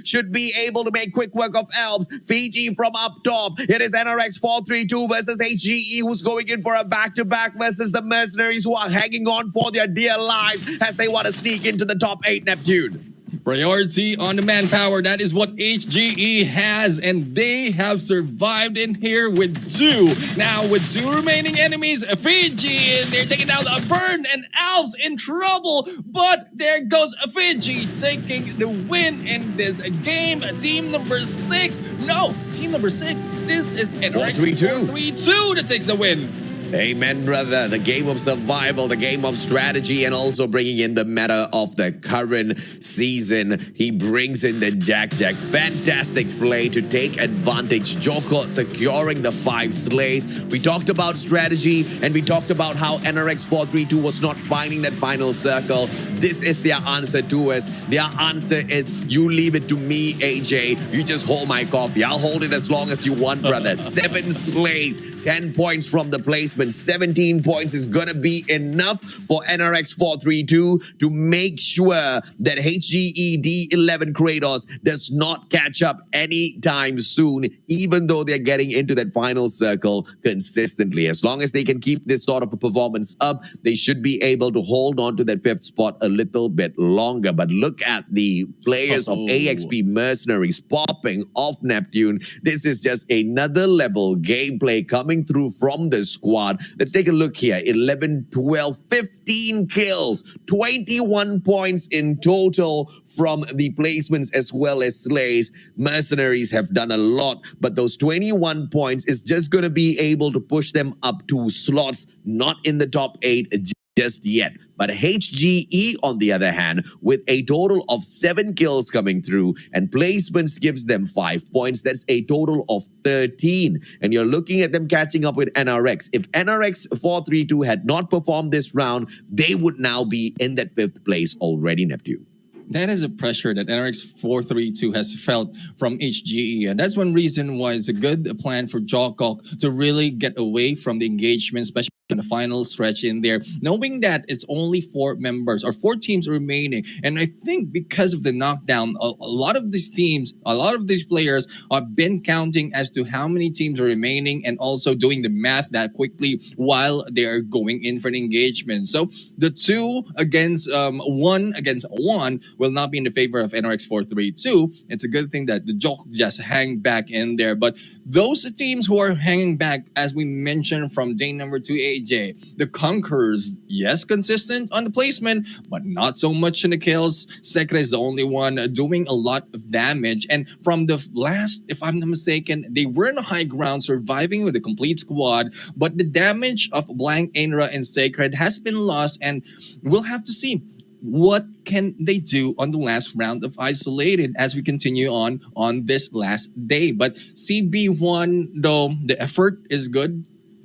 should be able to make quick work of Elves. Fiji from up top. It is NRX 432 versus HGE, who's going in for a back-to-back versus the Mercenaries, who are hanging on for their dear lives as they want to sneak into the top 8, Neptune. Priority on the manpower. That is what HGE has, and they have survived in here with 2. Now, with 2 remaining enemies, Fiji, they're taking down a Burn, and Alps in trouble. But there goes Fiji taking the win in this game. Team number 6. No, team number 6. This is NRX 432 that takes the win. Amen, brother. The game of survival, the game of strategy, and also bringing in the meta of the current season. He brings in the Jack. Fantastic play to take advantage. Joko securing the 5 slays. We talked about strategy, and we talked about how NRX 432 was not finding that final circle. This is their answer to us. Their answer is, you leave it to me, AJ. You just hold my coffee. I'll hold it as long as you want, brother. 7 slays, 10 points from the placement. 17 points is gonna be enough for NRX 432 to make sure that HGE D11 KRATOS does not catch up anytime soon, even though they're getting into that final circle consistently. As long as they can keep this sort of a performance up, they should be able to hold on to that 5th spot a little bit longer. But look at the players of AXP Mercenaries popping off, Neptune. This is just another level gameplay coming through from the squad. Let's take a look here. 11, 12, 15 kills, 21 points in total from the placements as well as slays. Mercenaries have done a lot, but those 21 points is just going to be able to push them up 2 slots, not in the top 8 just yet. But HGE, on the other hand, with a total of 7 kills coming through and placements gives them 5 points, that's a total of 13. And you're looking at them catching up with NRX. If NRX 432 had not performed this round, they would now be in that 5th place already, Neptune. That is a pressure that NRX 432 has felt from HGE, and that's one reason why it's a good plan for Jawcock to really get away from the engagement, especially in the final stretch in there, knowing that it's only 4 members or 4 teams remaining. And I think because of the knockdown, a lot of these teams, a lot of these players have been counting as to how many teams are remaining and also doing the math that quickly while they are going in for an engagement. So the 2 against 1 against 1 will not be in the favor of NRX 432. It's a good thing that the joke just hang back in there. But those teams who are hanging back, as we mentioned from day number 2, AJ, the Conquerors, yes, consistent on the placement, but not so much in the kills. Sekre is the only one doing a lot of damage. And from the last, if I'm not mistaken, they were in the high ground, surviving with a complete squad, but the damage of Blank, Ainra, and Sacred has been lost, and we'll have to see what can they do on the last round of Isolated as we continue on this last day. But CB1, though, the effort is good.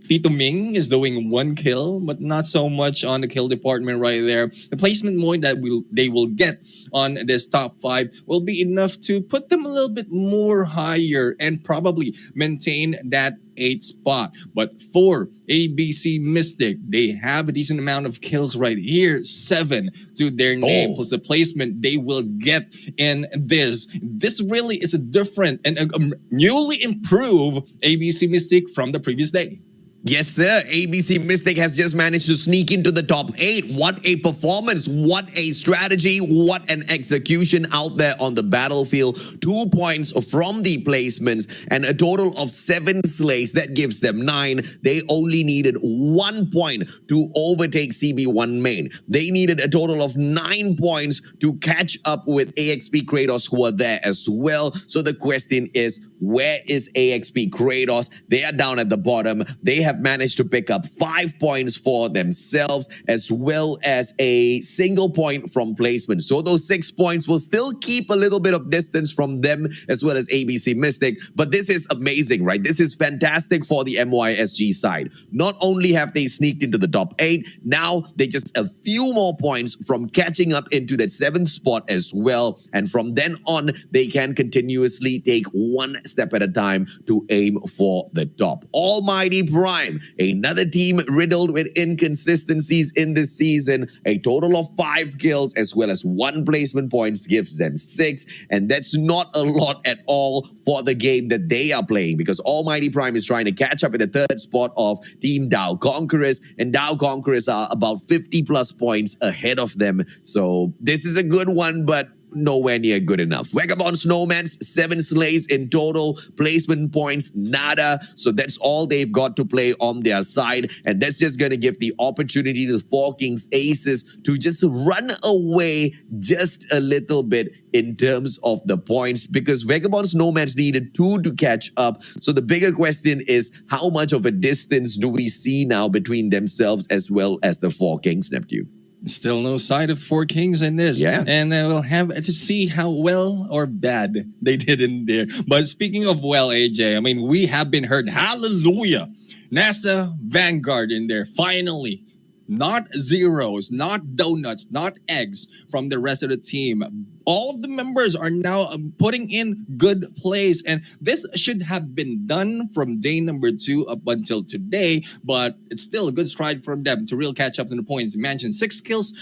Tito Ming is doing 1 kill, but not so much on the kill department right there. The placement point that they will get on this top 5 will be enough to put them a little bit more higher and probably maintain that 8th spot. But for ABC Mystic, they have a decent amount of kills right here, 7 to their name, plus the placement they will get in this. This really is a different and a newly improved ABC Mystic from the previous day. Yes, sir. ABC Mystic has just managed to sneak into the top 8. What a performance. What a strategy. What an execution out there on the battlefield. 2 points from the placements and a total of 7 slays. That gives them 9. They only needed 1 point to overtake CB1 main. They needed a total of 9 points to catch up with AXP KRATOS, who are there as well. So the question is, where is AXP KRATOS? They are down at the bottom. They have managed to pick up 5 points for themselves, as well as a single point from placement. So those 6 points will still keep a little bit of distance from them, as well as ABC Mystic. But this is amazing, right? This is fantastic for the MYSG side. Not only have they sneaked into the top 8, now they just a few more points from catching up into that 7th spot as well. And from then on, they can continuously take 1 step at a time to aim for the top. Almighty Prime, another team riddled with inconsistencies in this season. A total of 5 kills as well as 1 placement points gives them 6. And that's not a lot at all for the game that they are playing, because Almighty Prime is trying to catch up in the 3rd spot of Team Dow Conquerors. And Dow Conquerors are about 50 plus points ahead of them. So this is a good one, but nowhere near good enough. VAGABOND's NOMADS, 7 slays in total, placement points, nada. So that's all they've got to play on their side. And that's just going to give the opportunity to the 4 Kings Aces to just run away just a little bit in terms of the points, because VAGABOND's NOMADS needed 2 to catch up. So the bigger question is, how much of a distance do we see now between themselves as well as the 4 Kings, Neptune? Still no side of 4 Kings in this. Yeah. And we'll have to see how well or bad they did in there. But speaking of well, AJ, I mean, we have been heard. Hallelujah. NASA Vanguard in there, finally. Not zeros, not donuts, not eggs from the rest of the team. All of the members are now putting in good plays, and this should have been done from day number 2 up until today, but it's still a good stride from them to really catch up to the points. Imagine 6 kills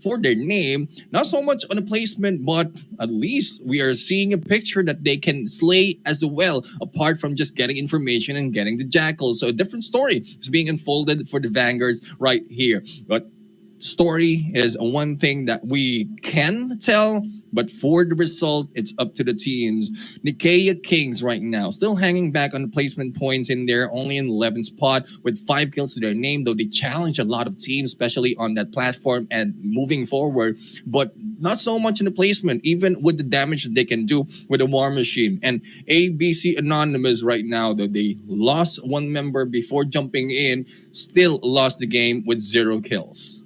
for their name, not so much on the placement, but at least we are seeing a picture that they can slay as well, apart from just getting information and getting the jackals. So a different story is being unfolded for the Vanguards right here. But story is one thing that we can tell, but for the result, it's up to the teams. NICAEA Kings right now, still hanging back on the placement points in there, only in 11th spot with 5 kills to their name, though they challenge a lot of teams, especially on that platform and moving forward, but not so much in the placement, even with the damage that they can do with the War Machine. And ABC Anonymous right now, though they lost 1 member before jumping in, still lost the game with 0 kills.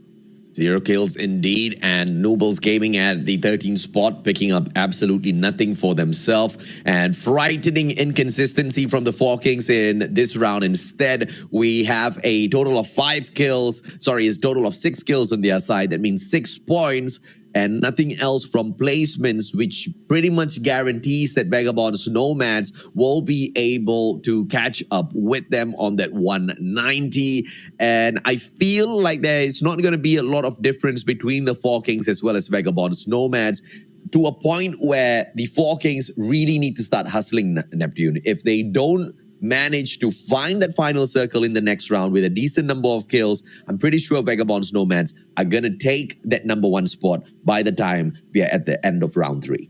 0 kills indeed, and Noobles Gaming at the 13th spot, picking up absolutely nothing for themselves. And frightening inconsistency from the 4 Kings in this round. Instead, we have a total of 5 kills. Sorry, it's a total of 6 kills on their side. That means 6 points. and nothing else from placements, which pretty much guarantees that Vagabond's Nomads will be able to catch up with them on that 190. And I feel like there is not going to be a lot of difference between the Four Kings as well as Vagabond's Nomads, to a point where the Four Kings really need to start hustling Neptune. If they don't manage to find that final circle in the next round with a decent number of kills, I'm pretty sure Vagabond's Nomads are going to take that #1 spot by the time we are at the end of round 3.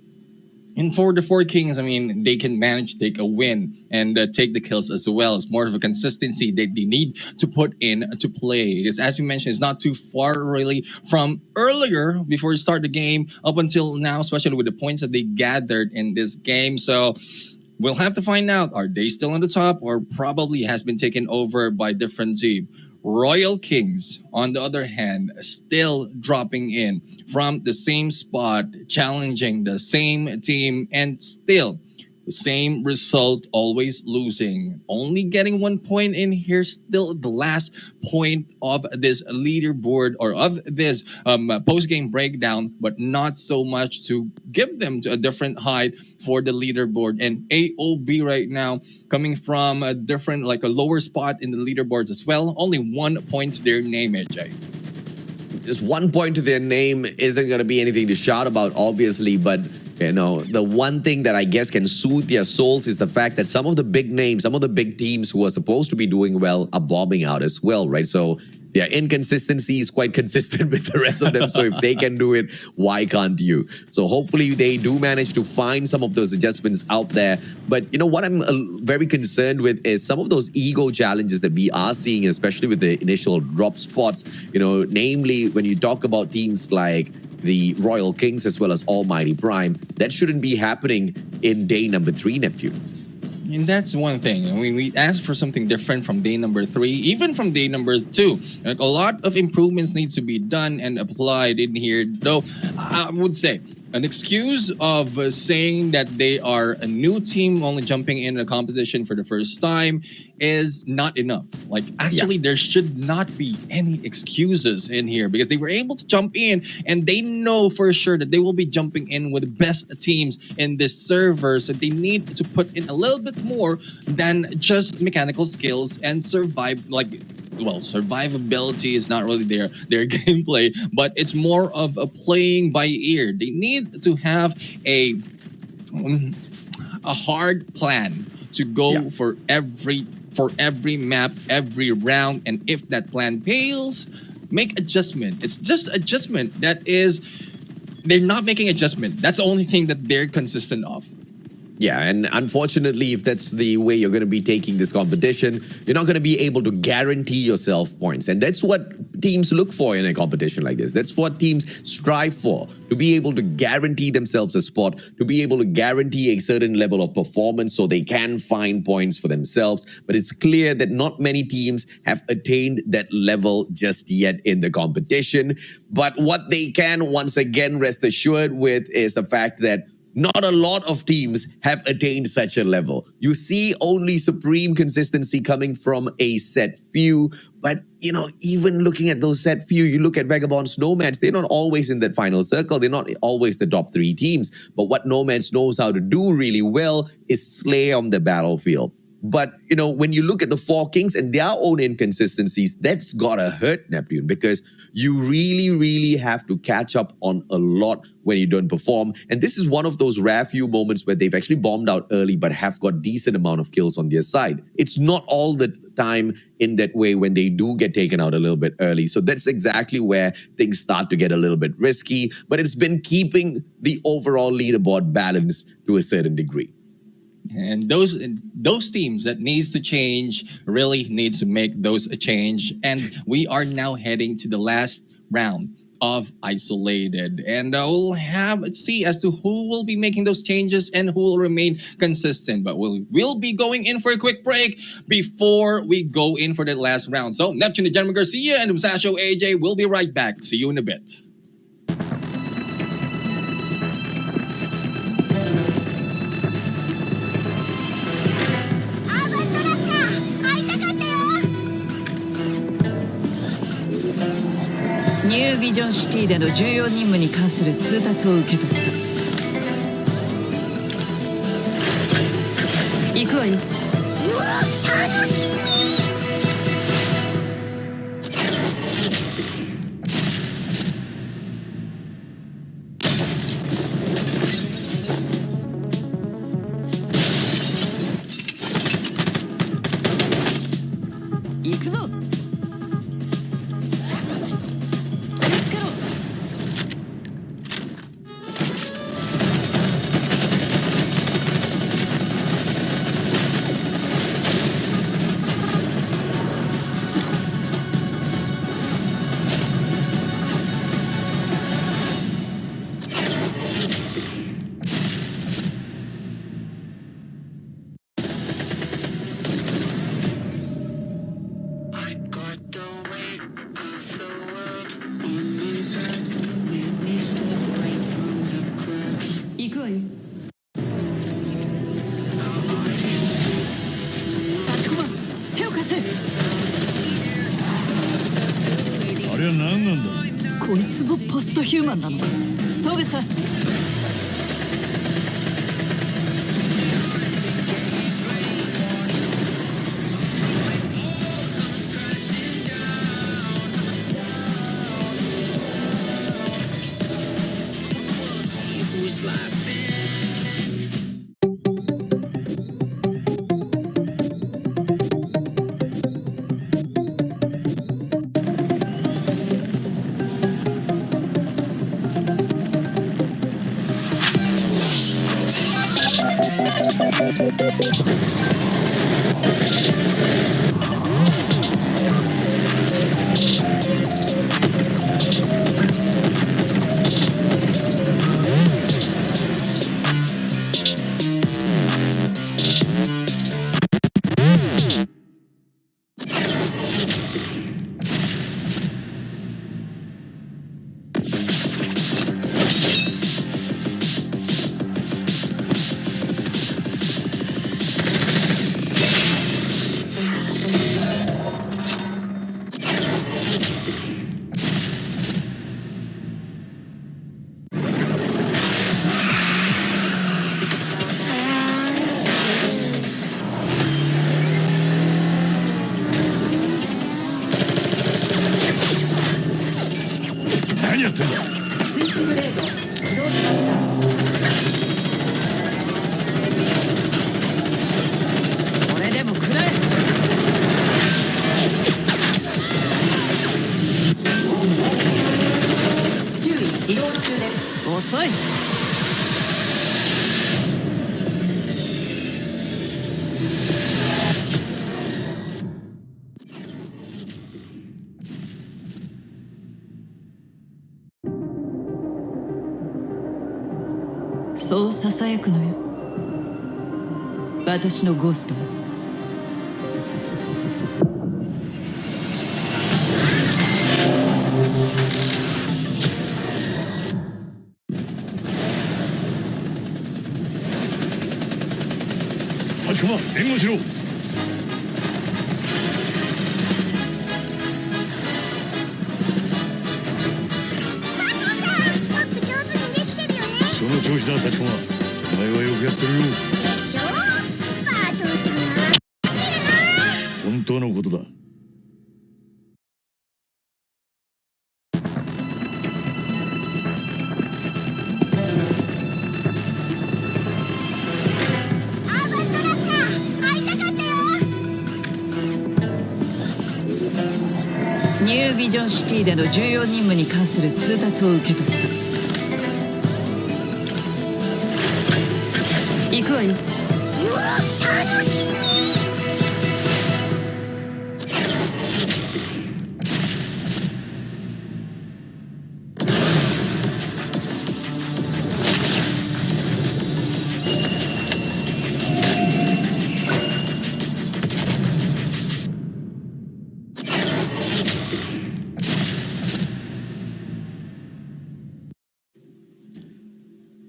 And for the Four Kings, I mean, they can manage to take a win and take the kills as well. It's more of a consistency that they need to put into play. Because as you mentioned, it's not too far really from earlier before you start the game up until now, especially with the points that they gathered in this game. So we'll have to find out, are they still on the top or probably has been taken over by a different team? Royal Kings, on the other hand, still dropping in from the same spot, challenging the same team, and still the same result, always losing. Only getting 1 point in here, still the last point of this leaderboard or of this post-game breakdown, but not so much to give them to a different height for the leaderboard. And AOB right now coming from a different, like a lower spot in the leaderboards as well. Only 1 point to their name, AJ. Just 1 point to their name isn't going to be anything to shout about, obviously, but you know, the one thing that I guess can soothe their souls is the fact that some of the big names, some of the big teams who are supposed to be doing well are bombing out as well, right? So their inconsistency is quite consistent with the rest of them. So if they can do it, why can't you? So hopefully they do manage to find some of those adjustments out there. But you know what I'm very concerned with is some of those ego challenges that we are seeing, especially with the initial drop spots. You know, namely when you talk about teams like the Royal Kings as well as Almighty Prime, that shouldn't be happening in day #3, Neptune. And that's one thing. I mean, we asked for something different from day #3, even from day #2. Like, a lot of improvements need to be done and applied in here. Though, I would say, an excuse of saying that they are a new team only jumping in a competition for the first time is not enough. Like, actually, there should not be any excuses in here because they were able to jump in and they know for sure that they will be jumping in with the best teams in this server. So they need to put in a little bit more than just mechanical skills and survivability is not really their gameplay, but it's more of a playing by ear. They need to have a hard plan to go for every map, every round, and if that plan fails, make adjustment. It's just adjustment. They're not making adjustment. That's the only thing that they're consistent of. Yeah, and unfortunately, if that's the way you're going to be taking this competition, you're not going to be able to guarantee yourself points. And that's what teams look for in a competition like this. That's what teams strive for, to be able to guarantee themselves a spot, to be able to guarantee a certain level of performance so they can find points for themselves. But it's clear that not many teams have attained that level just yet in the competition. But what they can once again rest assured with is the fact that not a lot of teams have attained such a level. You see only supreme consistency coming from a set few. But, you know, even looking at those set few, you look at Vagabond's Nomads, they're not always in that final circle. They're not always the top 3 teams. But what Nomads knows how to do really well is slay on the battlefield. But, you know, when you look at the Four Kings and their own inconsistencies, that's gotta hurt Neptune, because you really, really have to catch up on a lot when you don't perform. And this is one of those rare few moments where they've actually bombed out early but have got decent amount of kills on their side. It's not all the time in that way when they do get taken out a little bit early. So that's exactly where things start to get a little bit risky. But it's been keeping the overall leaderboard balanced to a certain degree. And those teams that needs to change really needs to make those a change. And we are now heading to the last round of Isolated. And we'll see as to who will be making those changes and who will remain consistent. But we'll be going in for a quick break before we go in for the last round. So Neptune, the Gentleman Garcia, and Musashi AJ will be right back. See you in a bit. ニュービジョンシティでの重要任務に関する通達を受け取った。行くわよ。うわ楽しみ。行くぞ。見つけろ。行くわよ。立ちこま。手を貸せ。あれは何なんだ。こいつもポストヒューマンなのか。トグさん。何やってんだ。スイッチブレード起動しました。これでも食らえ。注意、移動中です。遅い。そうささやくのよ、私のゴーストは。立ちこま、援護しろ。その調子だ、立ちこま。お前はよくやってるよ。でしょ。バトルさんは本当のことだ。アーバントラッカー会いたかったよ。ニュービジョンシティでの重要任務に関する通達を受け取った。行くわよ。うわ楽しみ。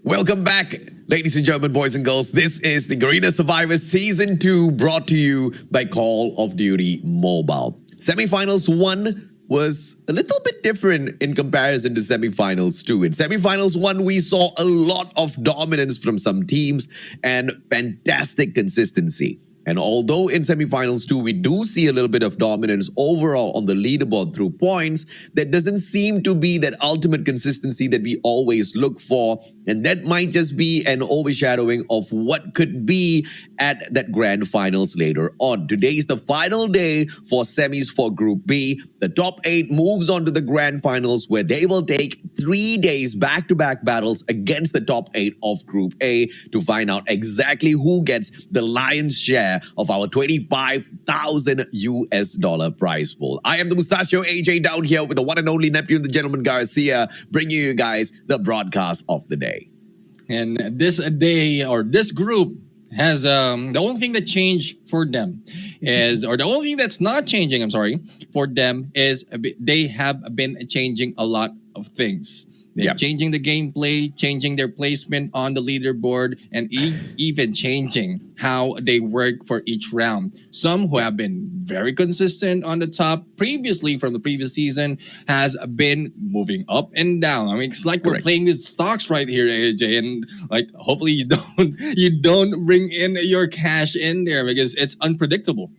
Welcome back, ladies and gentlemen, boys and girls. This is the Garena Survivors Season 2 brought to you by Call of Duty Mobile. Semifinals 1 was a little bit different in comparison to semifinals 2. In semifinals 1, we saw a lot of dominance from some teams and fantastic consistency. And although in semifinals 2, we do see a little bit of dominance overall on the leaderboard through points, there doesn't seem to be that ultimate consistency that we always look for. And that might just be an overshadowing of what could be at that grand finals later on. Today is the final day for semis for Group B. The top 8 moves on to the grand finals, where they will take 3 days back-to-back battles against the top 8 of Group A to find out exactly who gets the lion's share of our $25,000 prize pool. I am the Mustachio AJ down here with the one and only Neptune, the Gentleman Garcia, bringing you guys the broadcast of the day. And this day, or this group, has the only thing that changed for them is, or the only thing that's not changing, I'm sorry, for them is they have been changing a lot of things. They're changing the gameplay, changing their placement on the leaderboard, and even changing how they work for each round. Some who have been very consistent on the top previously from the previous season has been moving up and down. I mean, it's like we're playing with stocks right here, AJ, and like hopefully you don't bring in your cash in there because it's unpredictable.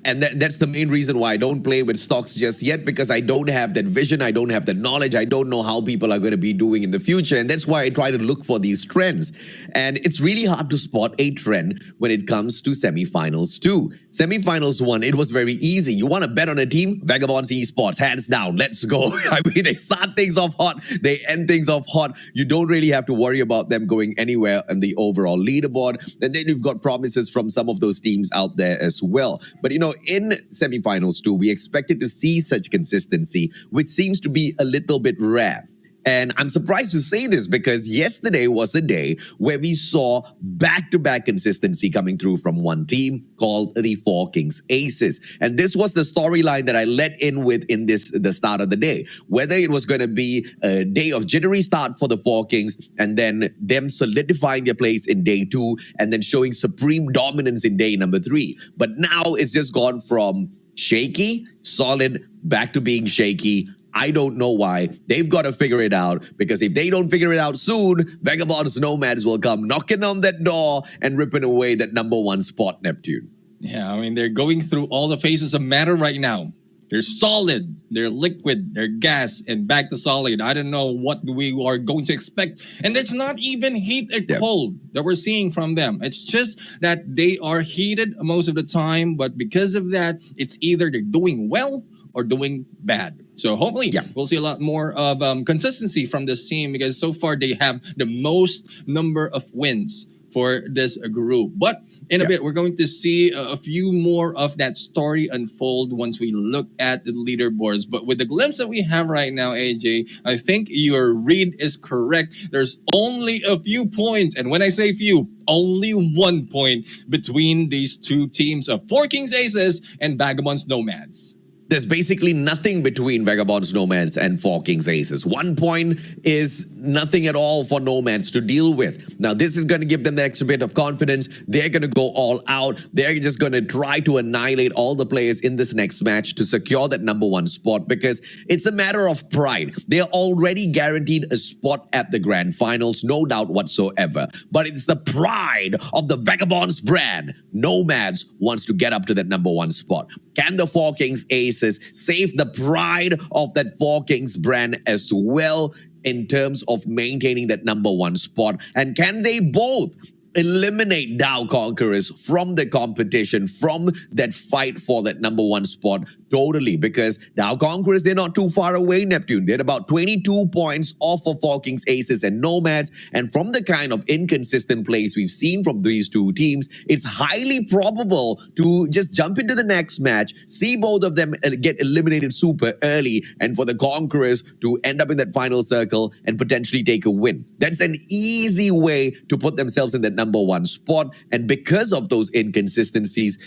And that's the main reason why I don't play with stocks just yet, because I don't have that vision, I don't have the knowledge, I don't know how people are going to be doing in the future. And that's why I try to look for these trends. And it's really hard to spot a trend when it comes to semifinals 2. Semifinals 1, it was very easy. You want to bet on a team? Vagabonds Esports, hands down, let's go. I mean, they start things off hot, they end things off hot. You don't really have to worry about them going anywhere in the overall leaderboard. And then you've got promises from some of those teams out there as well. But you know, in semifinals 2, we expected to see such consistency, which seems to be a little bit rare. And I'm surprised to say this because yesterday was a day where we saw back-to-back consistency coming through from one team called the Four Kings Aces. And this was the storyline that I let in with in the start of the day. Whether it was going to be a day of jittery start for the Four Kings and then them solidifying their place in day 2 and then showing supreme dominance in day number 3. But now it's just gone from shaky, solid, back to being shaky. I don't know why. They've got to figure it out, because if they don't figure it out soon, Vagabonds Nomads will come knocking on that door and ripping away that #1 spot, Neptune. Yeah, I mean, they're going through all the phases of matter right now. They're solid, they're liquid, they're gas, and back to solid. I don't know what we are going to expect. And it's not even heat or cold that we're seeing from them. It's just that they are heated most of the time, but because of that, it's either they're doing well or doing bad. So hopefully we'll see a lot more of consistency from this team, because so far they have the most number of wins for this group. But in a bit, we're going to see a few more of that story unfold once we look at the leaderboards. But with the glimpse that we have right now, AJ, I think your read is correct. There's only a few points. And when I say few, only 1 point between these two teams of Four Kings Aces and Vagabonds Nomads. There's basically nothing between Vagabonds Nomads and Four Kings Aces. 1 point is nothing at all for Nomads to deal with. Now, this is going to give them the extra bit of confidence. They're going to go all out. They're just going to try to annihilate all the players in this next match to secure that #1 spot, because it's a matter of pride. They're already guaranteed a spot at the grand finals, no doubt whatsoever. But it's the pride of the Vagabonds brand. Nomads wants to get up to that #1 spot. Can the Four Kings Aces save the pride of that Four Kings brand as well in terms of maintaining that #1 spot? And can they both eliminate Dow Conquerors from the competition, from that fight for that #1 spot totally? Because Dow Conquerors, they're not too far away, Neptune. They're about 22 points off of Four Kings Aces and Nomads. And from the kind of inconsistent plays we've seen from these two teams, it's highly probable to just jump into the next match, see both of them get eliminated super early, and for the Conquerors to end up in that final circle and potentially take a win. That's an easy way to put themselves in that #1 spot. And because of those inconsistencies,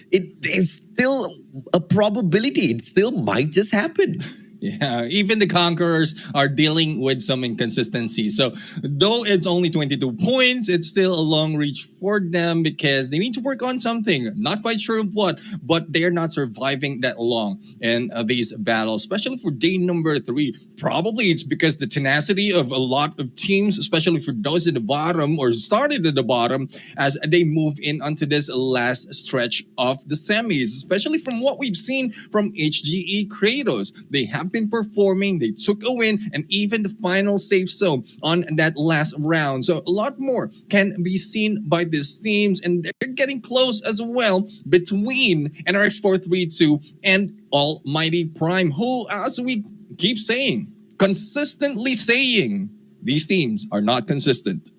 there's still a probability. It still might just happen. Yeah, even the Conquerors are dealing with some inconsistency. So, though it's only 22 points, it's still a long reach for them because they need to work on something. Not quite sure of what, but they're not surviving that long in these battles, especially for day number 3. Probably it's because the tenacity of a lot of teams, especially for those at the bottom or started at the bottom, as they move in onto this last stretch of the semis, especially from what we've seen from HGE KRATOS. They have been performing, they took a win, and even the final safe zone on that last round. So a lot more can be seen by these teams, and they're getting close as well between NRX 432 and Almighty Prime, who, as we keep saying, consistently saying, these teams are not consistent.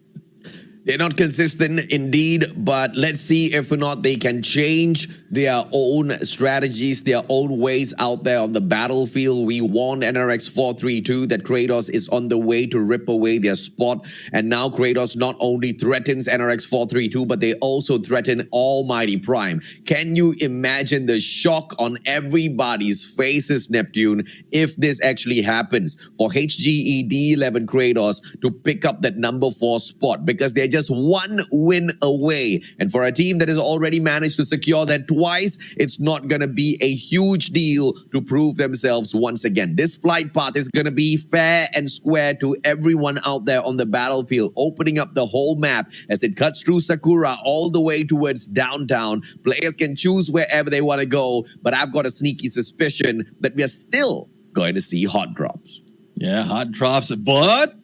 They're not consistent indeed, but let's see if or not they can change their own strategies, their own ways out there on the battlefield. We warned NRX 432 that KRATOS is on the way to rip away their spot, and now KRATOS not only threatens NRX 432, but they also threaten Almighty Prime. Can you imagine the shock on everybody's faces, Neptune, if this actually happens for HGE D11 KRATOS to pick up that number 4 spot, because they're just one win away. And for a team that has already managed to secure that twice, it's not going to be a huge deal to prove themselves once again. This flight path is going to be fair and square to everyone out there on the battlefield, opening up the whole map as it cuts through Sakura all the way towards downtown. Players can choose wherever they want to go, but I've got a sneaky suspicion that we are still going to see hot drops. Yeah, hot drops, but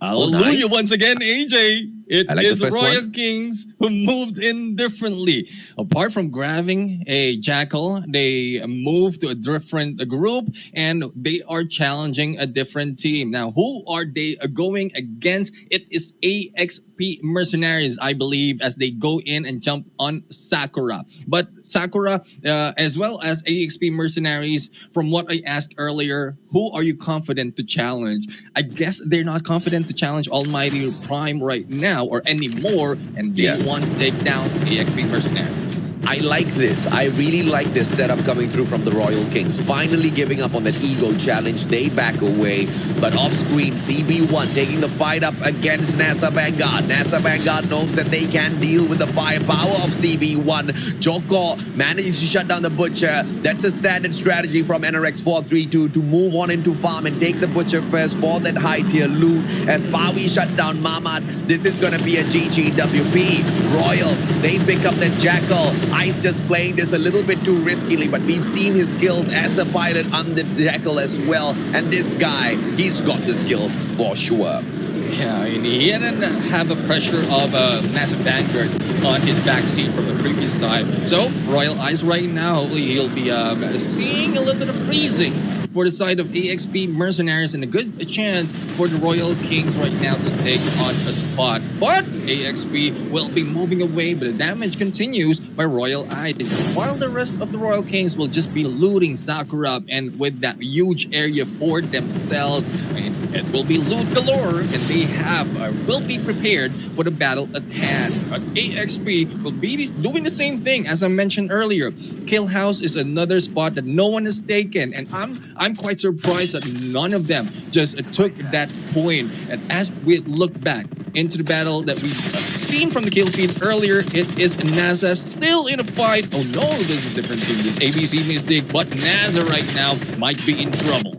hallelujah, nice. once again, AJ. It like is the first Royal one. Kings who moved in differently. Apart from grabbing a Jackal, they moved to a different group and they are challenging a different team. Now, who are they going against? It is AXP Mercenaries, I believe, as they go in and jump on Sakura. But Sakura, as well as AXP Mercenaries, from what I asked earlier, who are you confident to challenge? I guess they're not confident to challenge Almighty Prime right now or anymore, and they want to take down AXP Mercenaries. I like this. I really like this setup coming through from the Royal Kings. Finally giving up on that ego challenge. They back away. But off screen, CB1 taking the fight up against NASA Vanguard. NASA Vanguard knows that they can deal with the firepower of CB1. Joko manages to shut down the Butcher. That's a standard strategy from NRX 432 to move on into farm and take the Butcher first for that high tier loot. As Pawi shuts down Mamad, this is going to be a GGWP. Royals, they pick up the Jackal. Ice just playing this a little bit too riskily, but we've seen his skills as a pilot on the Jackal as well. And this guy, he's got the skills for sure. Yeah, and he didn't have the pressure of a massive Vanguard on his backseat from the previous time. So, Royal Eyes right now, hopefully he'll be seeing a little bit of freezing for the side of AXP Mercenaries and a good chance for the Royal Kings right now to take on a spot. But AXP will be moving away, but the damage continues by Royal Eyes, while the rest of the Royal Kings will just be looting Sakura and with that huge area for themselves. And it will be loot galore, and they will be prepared for the battle at hand. But AXP will be doing the same thing as I mentioned earlier. Kill House is another spot that no one has taken, and I'm quite surprised that none of them just took that point. And as we look back into the battle that we've seen from the kill feed earlier, it is NASA still in a fight. Oh no, this is a different team. This ABC Mystic, but NASA right now might be in trouble.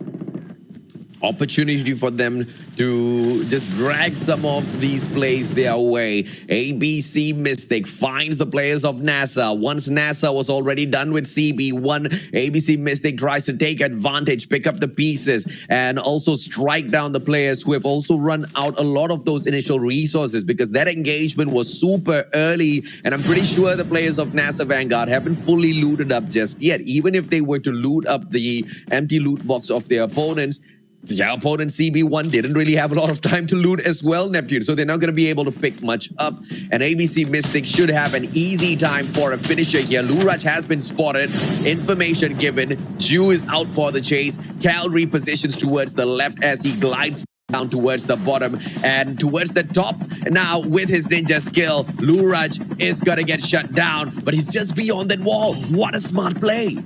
Opportunity for them to just drag some of these plays their way. ABC Mystic finds the players of NASA. Once NASA was already done with CB1, ABC Mystic tries to take advantage, pick up the pieces, and also strike down the players who have also run out a lot of those initial resources, because that engagement was super early, and I'm pretty sure the players of NASA Vanguard haven't fully looted up just yet. Even if they were to loot up the empty loot box of their opponents, their opponent CB1 didn't really have a lot of time to loot as well, Neptune, so they're not going to be able to pick much up. And ABC Mystic should have an easy time for a finisher here. Luraj has been spotted, information given, Jew is out for the chase, Cal repositions towards the left as he glides down towards the bottom and towards the top. Now with his ninja skill, Luraj is going to get shut down, but he's just beyond that wall. What a smart play.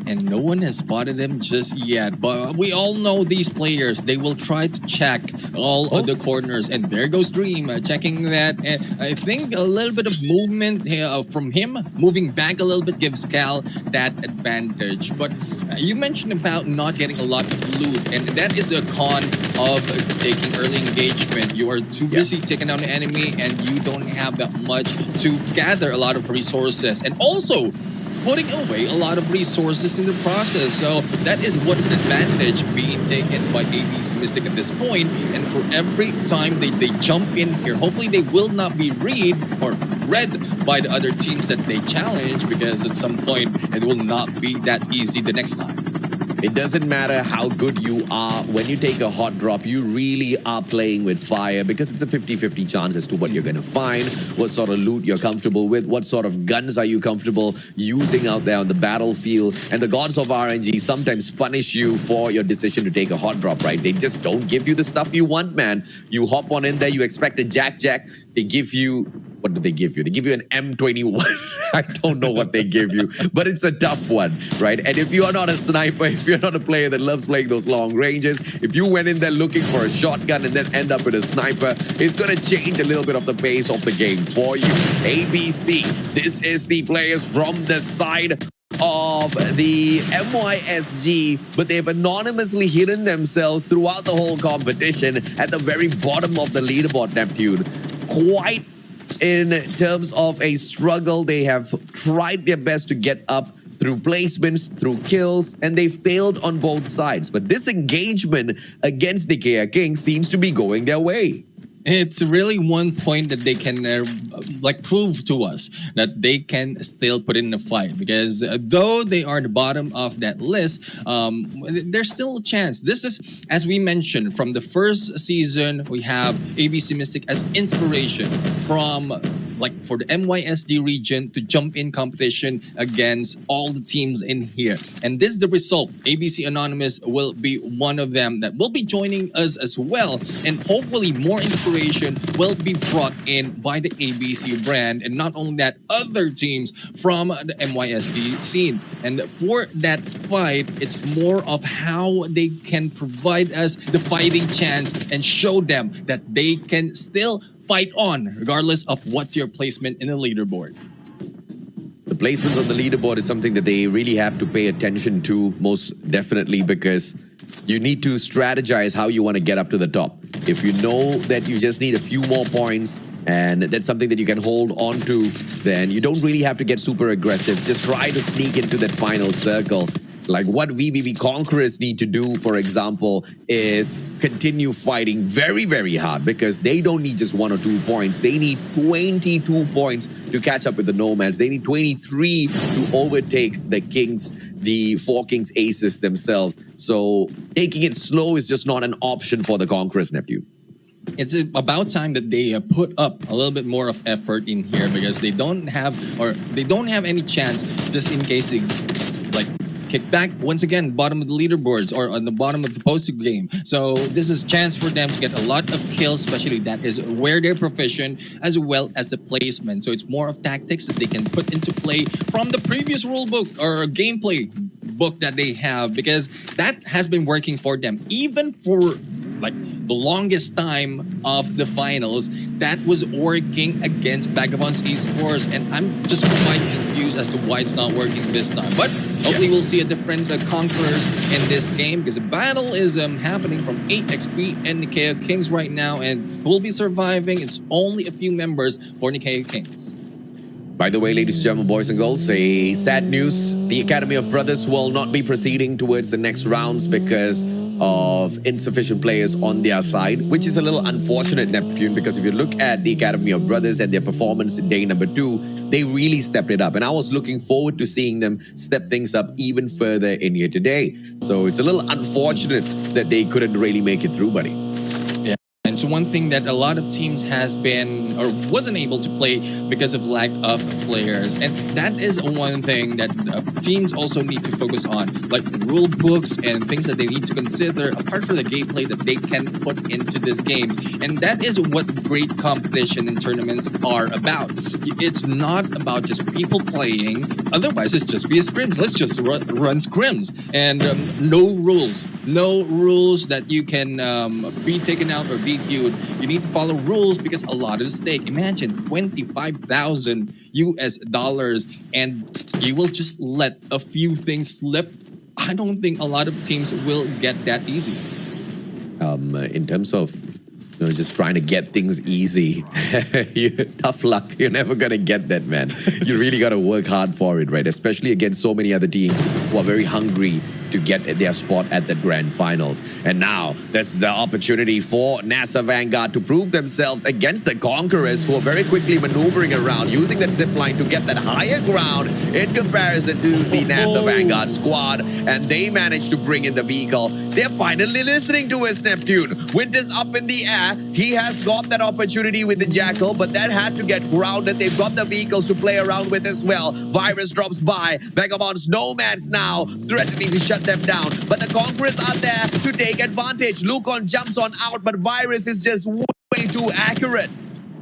and no one has spotted them just yet. But we all know these players. They will try to check all of the corners. And there goes Dream checking that. And I think a little bit of movement from him, moving back a little bit, gives Cal that advantage. But you mentioned about not getting a lot of loot. And that is the con of taking early engagement. You are too busy taking down the enemy and you don't have that much to gather a lot of resources. And also, putting away a lot of resources in the process. So that is one advantage being taken by ABC Mystic at this point. And for every time they jump in here, hopefully they will not be read by the other teams that they challenge, because at some point it will not be that easy the next time. It doesn't matter how good you are. When you take a hot drop, you really are playing with fire, because it's a 50-50 chance as to what you're going to find, what sort of loot you're comfortable with, what sort of guns are you comfortable using out there on the battlefield. And the gods of RNG sometimes punish you for your decision to take a hot drop, right? They just don't give you the stuff you want, man. You hop on in there, you expect a Jack. They give you... What do they give you? They give you an M21. I don't know what they give you, but it's a tough one, right? And if you are not a sniper, if you're not a player that loves playing those long ranges, if you went in there looking for a shotgun and then end up with a sniper, it's going to change a little bit of the pace of the game for you. ABC, this is the players from the side of the MYSG, but they've anonymously hidden themselves throughout the whole competition at the very bottom of the leaderboard, Neptune. Quite in terms of a struggle. They have tried their best to get up through placements, through kills, and they failed on both sides. But this engagement against NICAEA King seems to be going their way. It's really one point that they can prove to us that they can still put in a fight, because though they are the bottom of that list, there's still a chance. This is, as we mentioned, from the first season, we have ABC Mystic as inspiration from for the MYSD region to jump in competition against all the teams in here. And this is the result. ABC Anonymous will be one of them that will be joining us as well. And hopefully more inspiration will be brought in by the ABC brand. And not only that, other teams from the MYSD scene. And for that fight, it's more of how they can provide us the fighting chance and show them that they can still fight on, regardless of what's your placement in the leaderboard. The placements on the leaderboard is something that they really have to pay attention to, most definitely, because you need to strategize how you want to get up to the top. If you know that you just need a few more points, and that's something that you can hold on to, then you don't really have to get super aggressive. Just try to sneak into that final circle. Like what VVV Conquerors need to do, for example, is continue fighting very, very hard, because they don't need just 1 or 2 points. They need 22 points to catch up with the Nomads. They need 23 to overtake the Kings, the 4 Kings Aces themselves. So taking it slow is just not an option for the Conquerors, Neptune. It's about time that they put up a little bit more of effort in here, because they don't have any chance just in case they kick back once again, bottom of the leaderboards or on the bottom of the posted game. So this is a chance for them to get a lot of kills, especially that is where they're proficient, as well as the placement. So it's more of tactics that they can put into play from the previous rule book or gameplay book that they have, because that has been working for them. Even for the longest time of the finals, that was working against VAGABOND's esports, and I'm just quite confused as to why it's not working this time. But hopefully we'll see a different Conquerors in this game, because the battle is happening from 8 XP and NICAEA Kings right now, and who will be surviving? It's only a few members for NICAEA Kings. By the way, ladies and gentlemen, boys and girls, a sad news. The Academy of Brothers will not be proceeding towards the next rounds because of insufficient players on their side, which is a little unfortunate, Neptune, because if you look at the Academy of Brothers and their performance in day number 2, they really stepped it up. And I was looking forward to seeing them step things up even further in here today. So it's a little unfortunate that they couldn't really make it through, buddy. And it's one thing that a lot of teams has been or wasn't able to play because of lack of players, and that is one thing that teams also need to focus on, like rule books and things that they need to consider apart from the gameplay that they can put into this game. And that is what great competition and tournaments are about. It's not about just people playing, otherwise it's just be a scrims. Let's just run scrims and no rules that you can be taken out or be viewed. You need to follow rules because a lot is at stake. Imagine 25,000 US dollars and you will just let a few things slip. I don't think a lot of teams will get that easy. In terms of just trying to get things easy, tough luck. You're never going to get that, man. You really got to work hard for it, right? Especially against so many other teams who are very hungry to get their spot at the grand finals. And now that's the opportunity for NASA Vanguard to prove themselves against the Conquerors, who are very quickly maneuvering around, using that zip line to get that higher ground in comparison to the NASA Vanguard squad. And they managed to bring in the vehicle. They're finally listening to us, Neptune. Winter's up in the air. He has got that opportunity with the Jackal, but that had to get grounded. They've got the vehicles to play around with as well. Virus drops by. Vagabond's Nomads now threatening to shut them down, but the Conquerors are there to take advantage. Lucon jumps on out, but Virus is just way too accurate.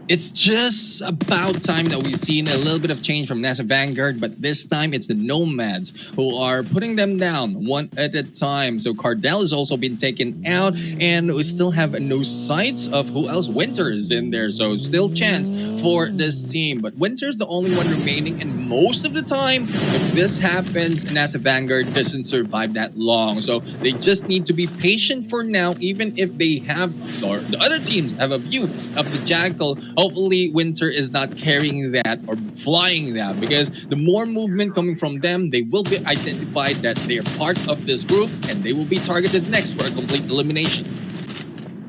It's just about time that we've seen a little bit of change from NASA Vanguard, but this time it's the Nomads who are putting them down one at a time. So Cardell has also been taken out, and we still have no sights of who else. Winter is in there, so still chance for this team. But Winter's the only one remaining, and most of the time, if this happens, NASA Vanguard doesn't survive that long. So they just need to be patient for now, even if they have, or the other teams have a view of the Jackal. Hopefully, Winter is not carrying that or flying that, because the more movement coming from them, they will be identified that they are part of this group and they will be targeted next for a complete elimination.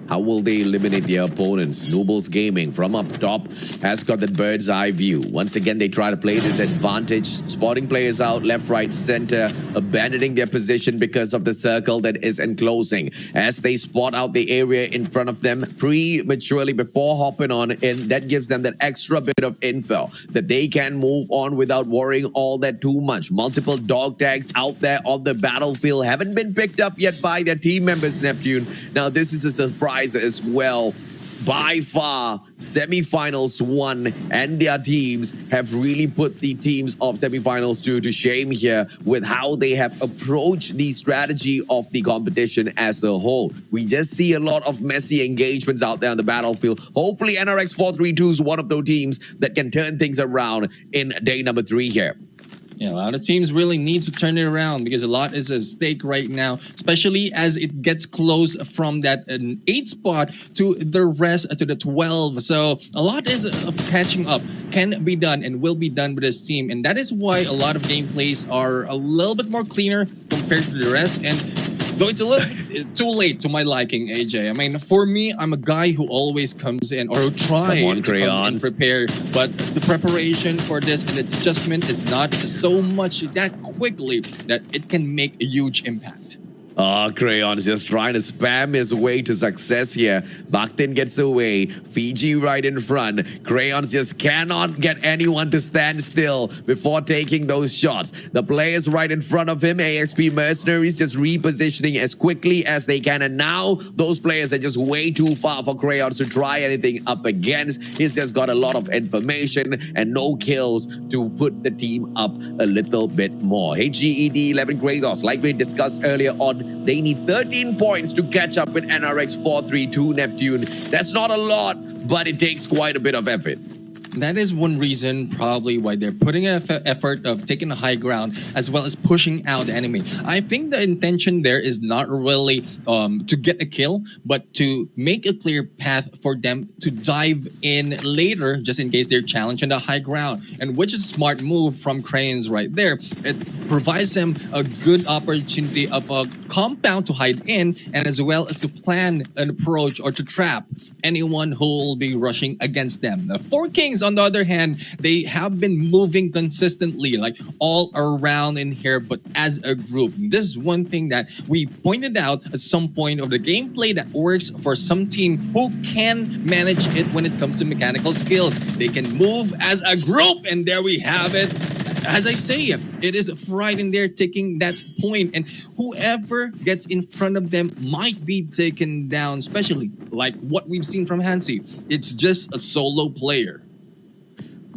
How will they eliminate their opponents? Nooble's Gaming from up top has got that bird's eye view. Once again, they try to play this advantage, spotting players out left, right, center, abandoning their position because of the circle that is enclosing. As they spot out the area in front of them prematurely before hopping on in, that gives them that extra bit of info that they can move on without worrying all that too much. Multiple dog tags out there on the battlefield haven't been picked up yet by their team members, Neptune. Now, this is a surprise as well. By far, semifinals 1 and their teams have really put the teams of semifinals 2 to shame here with how they have approached the strategy of the competition as a whole. We just see a lot of messy engagements out there on the battlefield. Hopefully NRX 432 is one of those teams that can turn things around in day number 3 here. Yeah, a lot of teams really need to turn it around because a lot is at stake right now, especially as it gets close from that 8 spot to the rest to the 12. So a lot is catching up, can be done and will be done with this team. And that is why a lot of gameplays are a little bit more cleaner compared to the rest. And though it's a little too late to my liking, AJ. I mean, for me, I'm a guy who always comes in or try to come in prepared. But the preparation for this and adjustment is not so much that quickly that it can make a huge impact. Crayon's just trying to spam his way to success here. Bakhtin gets away. Fiji right in front. Crayons just cannot get anyone to stand still before taking those shots. The players right in front of him, AXP Mercenaries, just repositioning as quickly as they can. And now those players are just way too far for Crayons to try anything up against. He's just got a lot of information and no kills to put the team up a little bit more. HGED 11 KRATOS, like we discussed earlier on, they need 13 points to catch up with NRX 432 Neptune. That's not a lot, but it takes quite a bit of effort. That is one reason probably why they're putting an effort of taking the high ground as well as pushing out the enemy. I think the intention there is not really to get a kill, but to make a clear path for them to dive in later just in case they're challenged on the high ground. And which is a smart move from Cranes right there. It provides them a good opportunity of a compound to hide in and as well as to plan an approach or to trap anyone who will be rushing against them. The 4 Kings on the other hand, they have been moving consistently, like all around in here, but as a group. This is one thing that we pointed out at some point of the gameplay that works for some team who can manage it when it comes to mechanical skills. They can move as a group, and there we have it. As I say, it is right in there taking that point, and whoever gets in front of them might be taken down, especially like what we've seen from Hansi. It's just a solo player.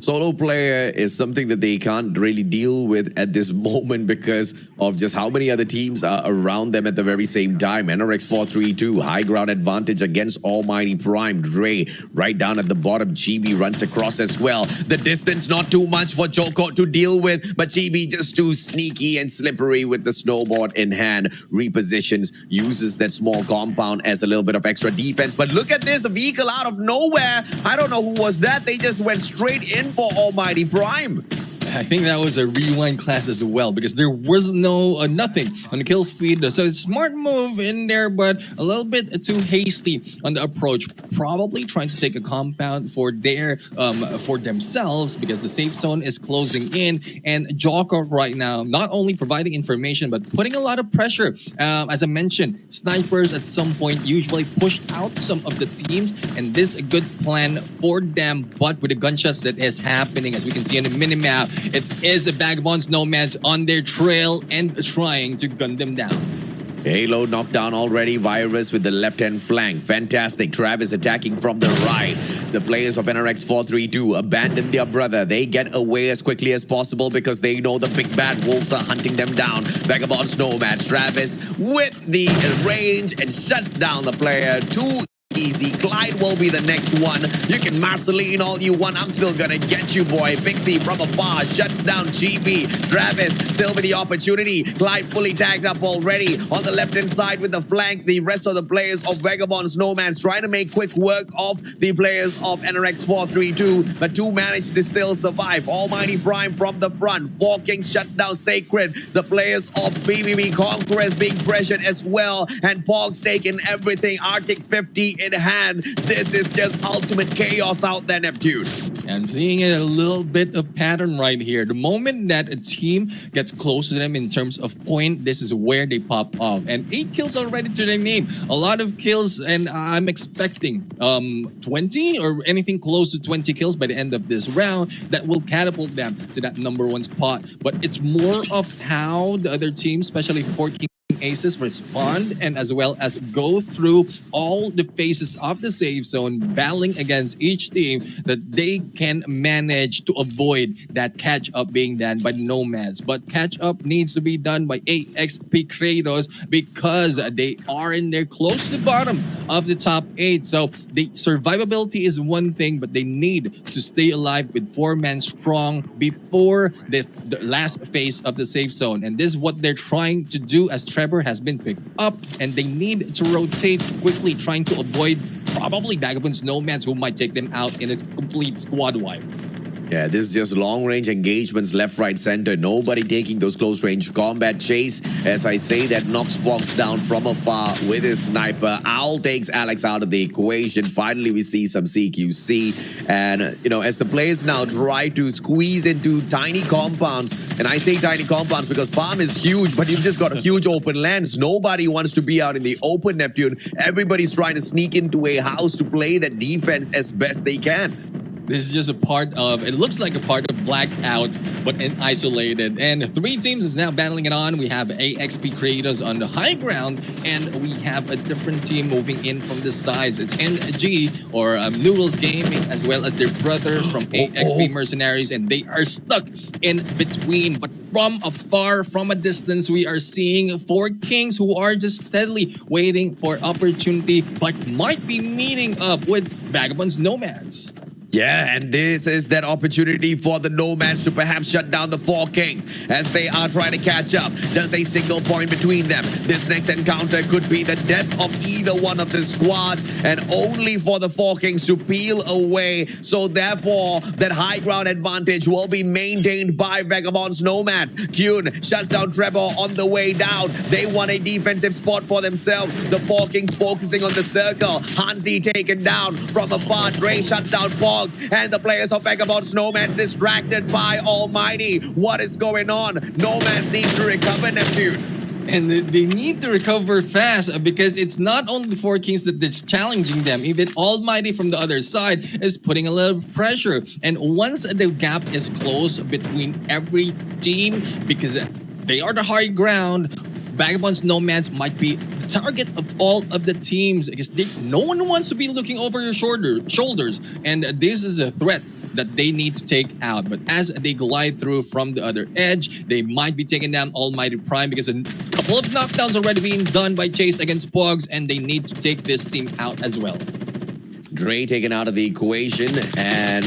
Solo player is something that they can't really deal with at this moment because of just how many other teams are around them at the very same time. NRX 432, high ground advantage against Almighty Prime. Dre right down at the bottom. Chibi runs across as well. The distance not too much for Joko to deal with, but Chibi just too sneaky and slippery with the snowboard in hand. Repositions, uses that small compound as a little bit of extra defense. But look at this, a vehicle out of nowhere. I don't know who was that. They just went straight in for Almighty Prime. I think that was a rewind class as well because there was nothing on the kill feed. So it's a smart move in there, but a little bit too hasty on the approach. Probably trying to take a compound for themselves because the safe zone is closing in. And Joko right now not only providing information but putting a lot of pressure. As I mentioned, snipers at some point usually push out some of the teams, and this is a good plan for them. But with the gunshots that is happening, as we can see on the minimap, it is the Vagabonds, Nomads on their trail and trying to gun them down. Halo knocked down already. Virus with the left-hand flank. Fantastic. Travis attacking from the right. The players of NRX 432 abandon their brother. They get away as quickly as possible because they know the big bad wolves are hunting them down. Vagabonds, Nomads. Travis with the range and shuts down the player. Too easy. Clyde will be the next one. You can Marceline all you want. I'm still gonna get you, boy. Pixie from afar shuts down GB. Travis still with the opportunity. Clyde fully tagged up already. On the left-hand side with the flank, the rest of the players of Vagabonds, Nomads trying to make quick work of the players of NRX 432, but two managed to still survive. Almighty Prime from the front. Four Kings shuts down Sacred. The players of BBB Conquerors being pressured as well, and Pog's taking everything. Arctic 50 in hand. This is just ultimate chaos out there, Neptune. I'm seeing a little bit of pattern right here. The moment that a team gets close to them in terms of point, this is where they pop off. And 8 kills already to their name. A lot of kills, and I'm expecting 20 or anything close to 20 kills by the end of this round that will catapult them to that #1 spot. But it's more of how the other teams, especially 4 Aces, respond and as well as go through all the phases of the safe zone, battling against each team that they can manage to avoid that catch-up being done by the Nomads. But catch-up needs to be done by AXP KRATOS because they are in there close to the bottom of the top 8. So the survivability is one thing, but they need to stay alive with 4-man strong before the last phase of the safe zone. And this is what they're trying to do as Trevor has been picked up, and they need to rotate quickly, trying to avoid probably Vagabonds, Nomads, who might take them out in a complete squad wipe. Yeah, this is just long-range engagements left, right, center. Nobody taking those close-range combat. Chase, as I say, that knocks Box down from afar with his sniper. Owl takes Alex out of the equation. Finally, we see some CQC. And, you know, as the players now try to squeeze into tiny compounds, and I say tiny compounds because farm is huge, but you've just got huge open lands. Nobody wants to be out in the open, Neptune. Everybody's trying to sneak into a house to play that defense as best they can. This is just a part of, it looks like a part of Blackout, but isolated. And 3 teams is now battling it on. We have AXP KRATOS on the high ground, and we have a different team moving in from the sides. It's NG, or Noodles Gaming, as well as their brothers from AXP Mercenaries, and they are stuck in between. But from afar, from a distance, we are seeing 4 Kings who are just steadily waiting for opportunity, but might be meeting up with Vagabonds, Nomads. Yeah, and this is that opportunity for the Nomads to perhaps shut down the 4 Kings as they are trying to catch up. Just a single point between them. This next encounter could be the death of either one of the squads, and only for the 4 Kings to peel away. So therefore, that high ground advantage will be maintained by Vagabonds, Nomads. Kyun shuts down Trevor on the way down. They want a defensive spot for themselves. The 4 Kings focusing on the circle. Hansi taken down from afar. Dre shuts down Paul. Pogs, and the players of Vagabonds Nomads distracted by Almighty. What is going on? Nomads need to recover, Neptune. And they need to recover fast because it's not only the Four Kings that is challenging them. Even Almighty from the other side is putting a little pressure. And once the gap is closed between every team, because they are the high ground, Vagabonds Nomads might be the target of all of the teams because no one wants to be looking over your shoulders. And this is a threat that they need to take out. But as they glide through from the other edge, they might be taking down Almighty Prime because a couple of knockdowns already being done by Chase against Pogs, and they need to take this team out as well. Dre taken out of the equation, and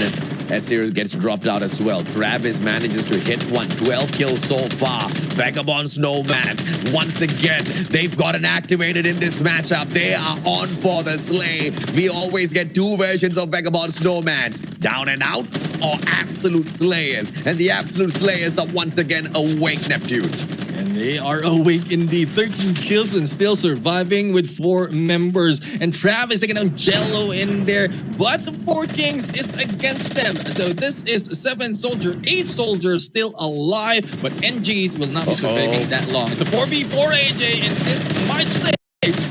Esir gets dropped out as well. Travis manages to hit 12 kills so far. Vagabonds Nomads, once again, they've gotten activated in this matchup. They are on for the slay. We always get two versions of Vagabonds Nomads, down and out or absolute slayers. And the absolute slayers are once again awake, Neptune. And they are awake indeed. 13 kills and still surviving with 4 members. And Travis taking out Jello in there. But the Four Kings is against them. So this is 7 soldiers, 8 soldiers still alive. But NGs will not be surviving that long. It's a 4v4 AJ. And this might say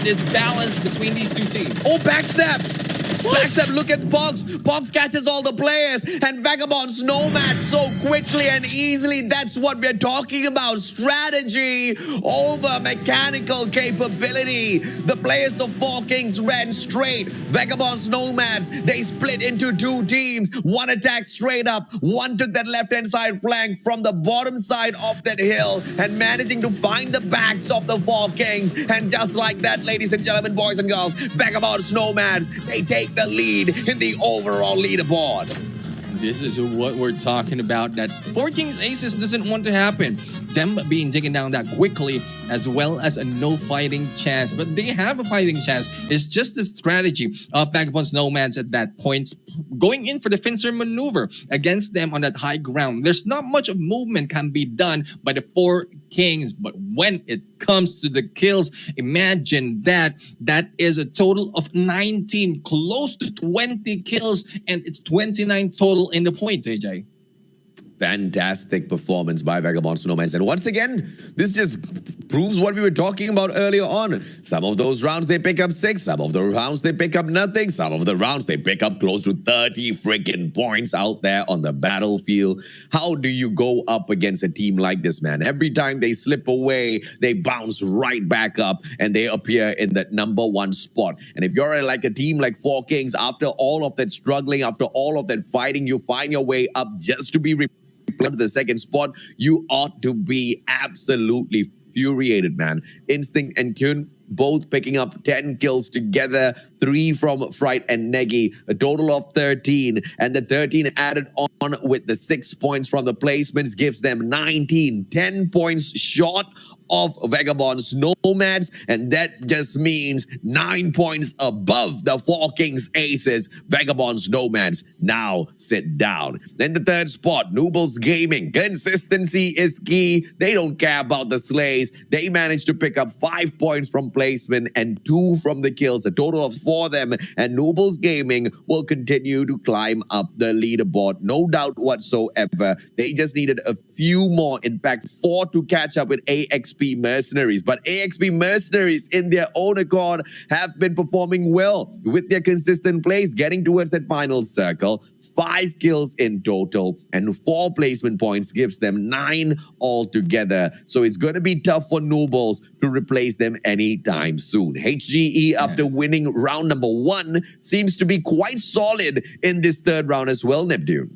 this balance between these two teams. Oh, backstab! Backstab, look at Pogs. Pogs catches all the players, and Vagabonds Nomads so quickly and easily. That's what we're talking about. Strategy over mechanical capability. The players of Four Kings ran straight. Vagabonds Nomads, they split into 2 teams. One attacked straight up. One took that left-hand side flank from the bottom side of that hill and managing to find the backs of the Four Kings. And just like that, ladies and gentlemen, boys and girls, Vagabonds Nomads, they take the lead in the overall leaderboard. This is what we're talking about, that Four Kings Aces doesn't want to happen. Them being taken down that quickly, as well as a no fighting chance. But they have a fighting chance. It's just the strategy of Vagabonds Nomads at that point, going in for the fencer maneuver against them on that high ground. There's not much of movement can be done by the Four Kings, but when it comes to the kills, imagine that. That is a total of 19, close to 20 kills, and it's 29 total in the points, AJ. Fantastic performance by Vagabonds Nomads. And once again, this just proves what we were talking about earlier on. Some of those rounds they pick up 6, some of the rounds they pick up nothing, some of the rounds they pick up close to 30 freaking points out there on the battlefield. How do you go up against a team like this, man? Every time they slip away, they bounce right back up and they appear in that #1 spot. And if you're like a team like Four Kings, after all of that struggling, after all of that fighting, you find your way up just to be to the 2nd spot, you ought to be absolutely infuriated, man. Instinct and Kyun both picking up 10 kills together, 3 from Fright and Negi, a total of 13, and the 13 added on with the 6 points from the placements gives them 19, 10 points short of Vagabonds Nomads, and that just means 9 points above the Four Kings Aces. Vagabonds Nomads now sit down. In the 3rd spot, NOOBDLES Gaming. Consistency is key. They don't care about the slays. They managed to pick up 5 points from placement and 2 from the kills, a total of 4 of them, and NOOBDLES Gaming will continue to climb up the leaderboard, no doubt whatsoever. They just needed a few more, in fact 4, to catch up with AXP Mercenaries. But AXP Mercenaries in their own accord have been performing well with their consistent plays, getting towards that final circle. 5 kills in total and 4 placement points gives them 9 altogether. So it's going to be tough for NOOBDLES to replace them anytime soon. HGE, after winning round #1, seems to be quite solid in this 3rd round as well, Neptune.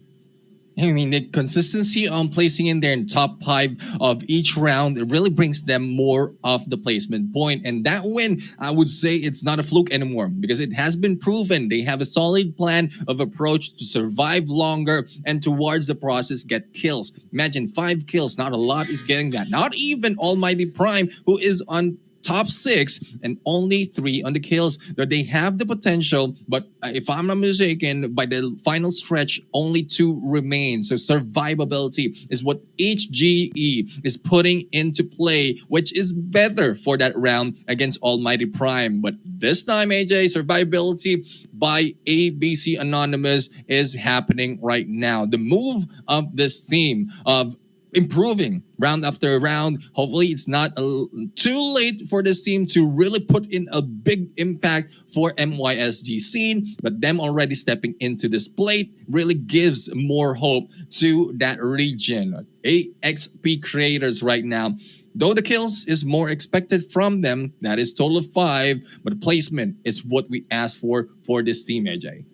I mean, the consistency on placing in there in top 5 of each round, it really brings them more of the placement point. And that win, I would say it's not a fluke anymore because it has been proven. They have a solid plan of approach to survive longer and towards the process get kills. Imagine 5 kills, not a lot is getting that. Not even Almighty Prime, who is on top 6 and only 3 on the kills. That they have the potential, but if I'm not mistaken, by the final stretch, only 2 remain. So survivability is what HGE is putting into play, which is better for that round against Almighty Prime. But this time, AJ, survivability by ABC Anonymous is happening right now. The move of this team of improving round after round. Hopefully, it's not too late for this team to really put in a big impact for MYSG scene, but them already stepping into this plate really gives more hope to that region. AXP creators right now, though the kills is more expected from them, that is total of 5, but placement is what we asked for this team, AJ.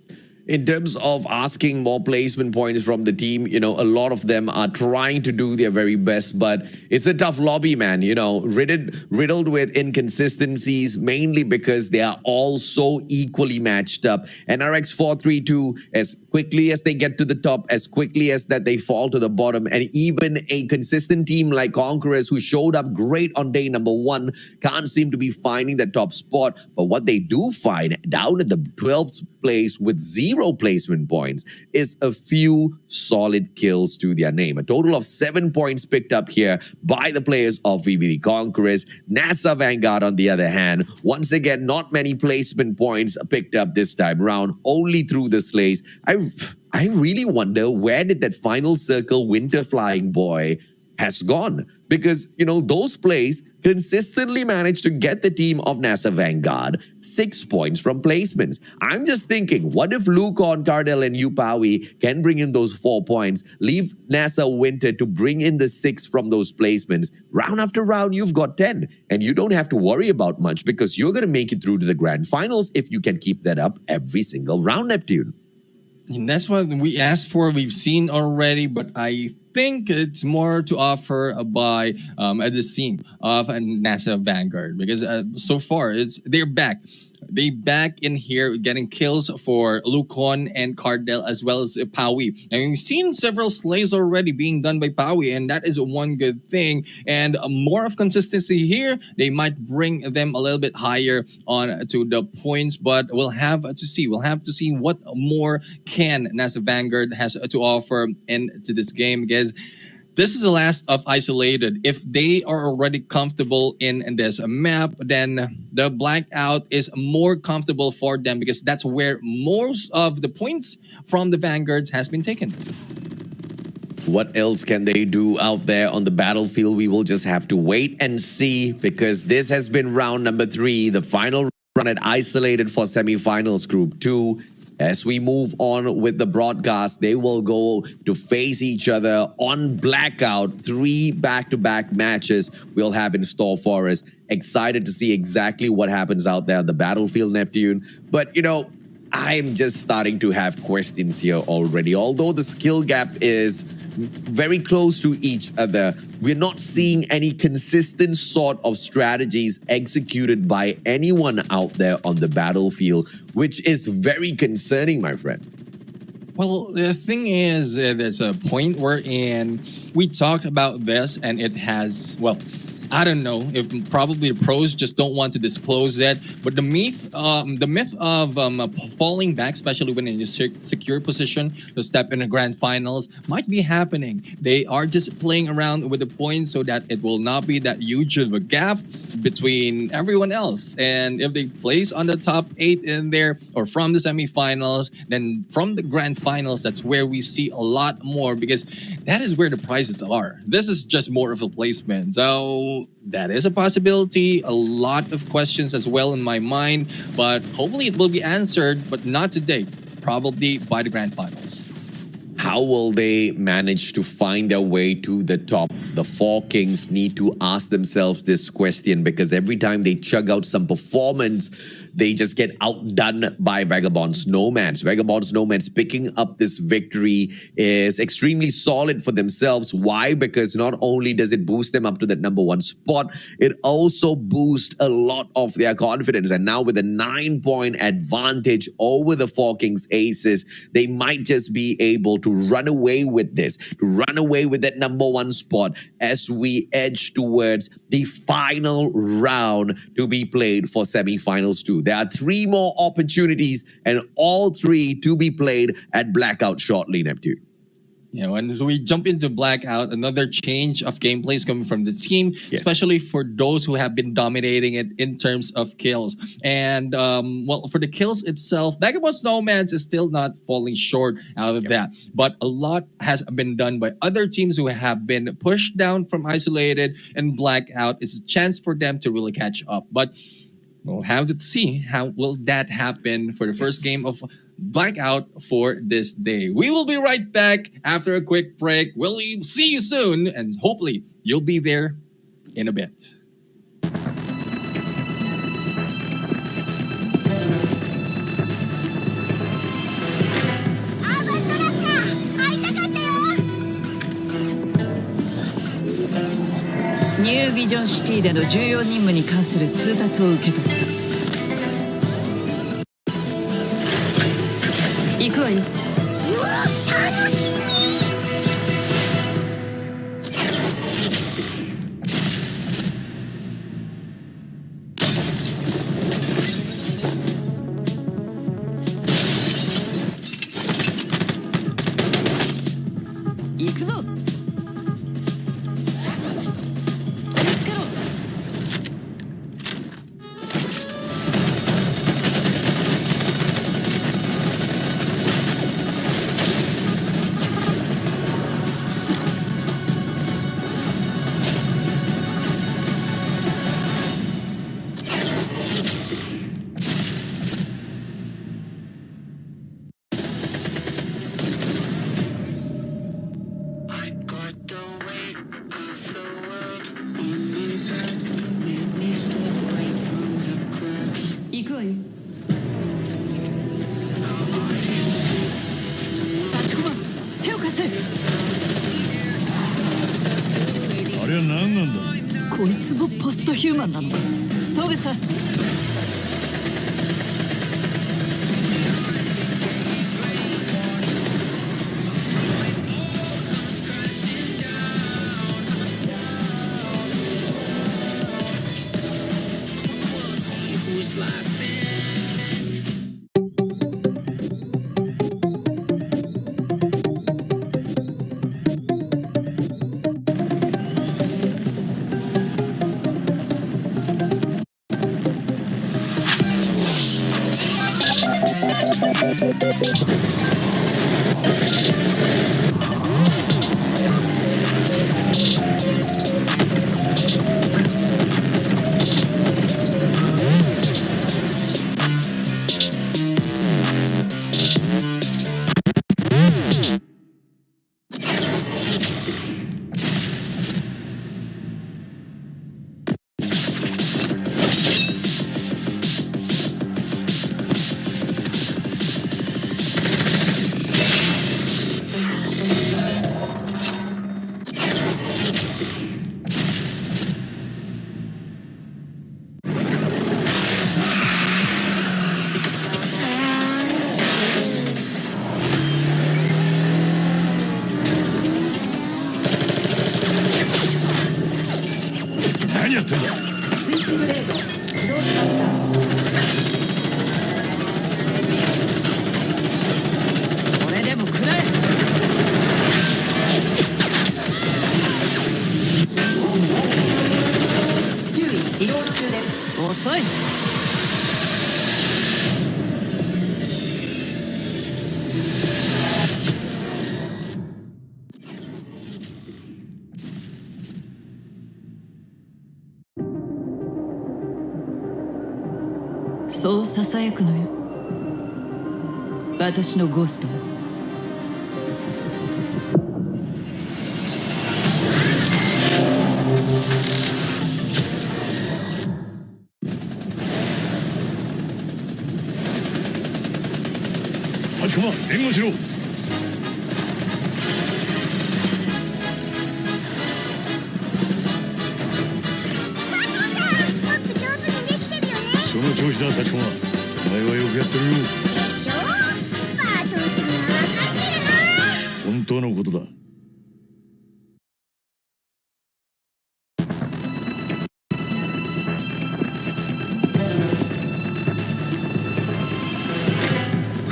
In terms of asking more placement points from the team, a lot of them are trying to do their very best, but it's a tough lobby, man, riddled with inconsistencies, mainly because they are all so equally matched up. NRX 432, as quickly as they get to the top, as quickly as that they fall to the bottom, and even a consistent team like Conquerors, who showed up great on day number 1, can't seem to be finding the top spot. But what they do find down at the 12th place with 0 placement points is a few solid kills to their name. A total of 7 points picked up here by the players of VVV Conquerors. NASA Vanguard, on the other hand, once again, not many placement points picked up this time round, only through the slays. I really wonder, where did that final circle winter flying boy has gone? Because, those plays consistently managed to get the team of NASA Vanguard 6 points from placements. I'm just thinking, what if Lucon, Cardell, and Upawi can bring in those 4 points, leave NASA Winter to bring in the 6 from those placements? Round after round, you've got 10, and you don't have to worry about much because you're going to make it through to the grand finals if you can keep that up every single round, Neptune. And that's what we asked for. We've seen already, but I think it's more to offer by this team of NASA Vanguard, because so far they're back. They back in here getting kills for Lucon and Cardell, as well as Pawi. And we've seen several slays already being done by Pawi, and that is one good thing. And more of consistency here, they might bring them a little bit higher on to the points, but we'll have to see. We'll have to see what more can NASA Vanguard has to offer into this game, because this is the last of Isolated. If they are already comfortable in this map, then the Blackout is more comfortable for them, because that's where most of the points from the Vanguards has been taken. What else can they do out there on the battlefield? We will just have to wait and see, because this has been round number 3, the final run at Isolated for semifinals Group 2. As we move on with the broadcast, they will go to face each other on Blackout. 3 back-to-back matches we'll have in store for us. Excited to see exactly what happens out there on the battlefield, Neptune. But, I'm just starting to have questions here already. Although the skill gap is very close to each other, we're not seeing any consistent sort of strategies executed by anyone out there on the battlefield, which is very concerning, my friend. Well, the thing is, there's a point wherein we talked about this, and it has, well, I don't know if probably the pros just don't want to disclose that, but the myth of falling back, especially when in a secure position to step in the grand finals, might be happening. They are just playing around with the points so that it will not be that huge of a gap between everyone else. And if they place on the top 8 in there or from the semifinals, then from the grand finals, that's where we see a lot more, because that is where the prizes are. This is just more of a placement. So that is a possibility. A lot of questions as well in my mind, but hopefully it will be answered, but not today, probably by the grand finals. How will they manage to find their way to the top? The 4 Kings need to ask themselves this question, because every time they chug out some performance, they just get outdone by Vagabond's Nomads. Vagabond's Nomads picking up this victory is extremely solid for themselves. Why? Because not only does it boost them up to that number 1 spot, it also boosts a lot of their confidence. And now with a 9-point advantage over the Four Kings Aces, they might just be able to run away with this, to run away with that number 1 spot as we edge towards the final round to be played for semifinals 2. There are 3 more opportunities and all 3 to be played at Blackout shortly, Neptune. Yeah, when we jump into Blackout, another change of gameplay is coming from the team, especially for those who have been dominating it in terms of kills. And, well, for the kills itself, Vagabond's Nomads is still not falling short out of that. But a lot has been done by other teams who have been pushed down from Isolated, and Blackout is a chance for them to really catch up. But we'll have to see how will that happen for the first game of Blackout for this day. We will be right back after a quick break. We'll see you soon, and hopefully you'll be there in a bit. New Vision City での重要任務に関する通達を受け取った。行くわよ。うわ、楽しみ。行くぞ。行くわよ。立ちこま、手を貸せ。あれは何なんだ。こいつもポストヒューマンなのか。トグさん。何やってんだ。スイッチブレード起動しました。これでも食らえ。注意、移動中です。遅い。そうささやくのよ、私のゴーストは。仲間援護しろ。もっと上手にできてるよね。その調子だ立駒。お前はよくやってるよ。でしょ。バトさんは分かってるな。本当のことだ。ア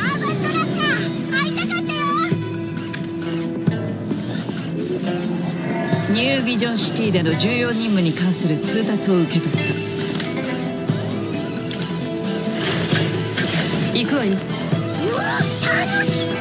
ーバントラッカー会いたかったよ。ニュービジョンシティでの重要任務に関する通達を受け取った。行くわよ。うわ、楽しみ。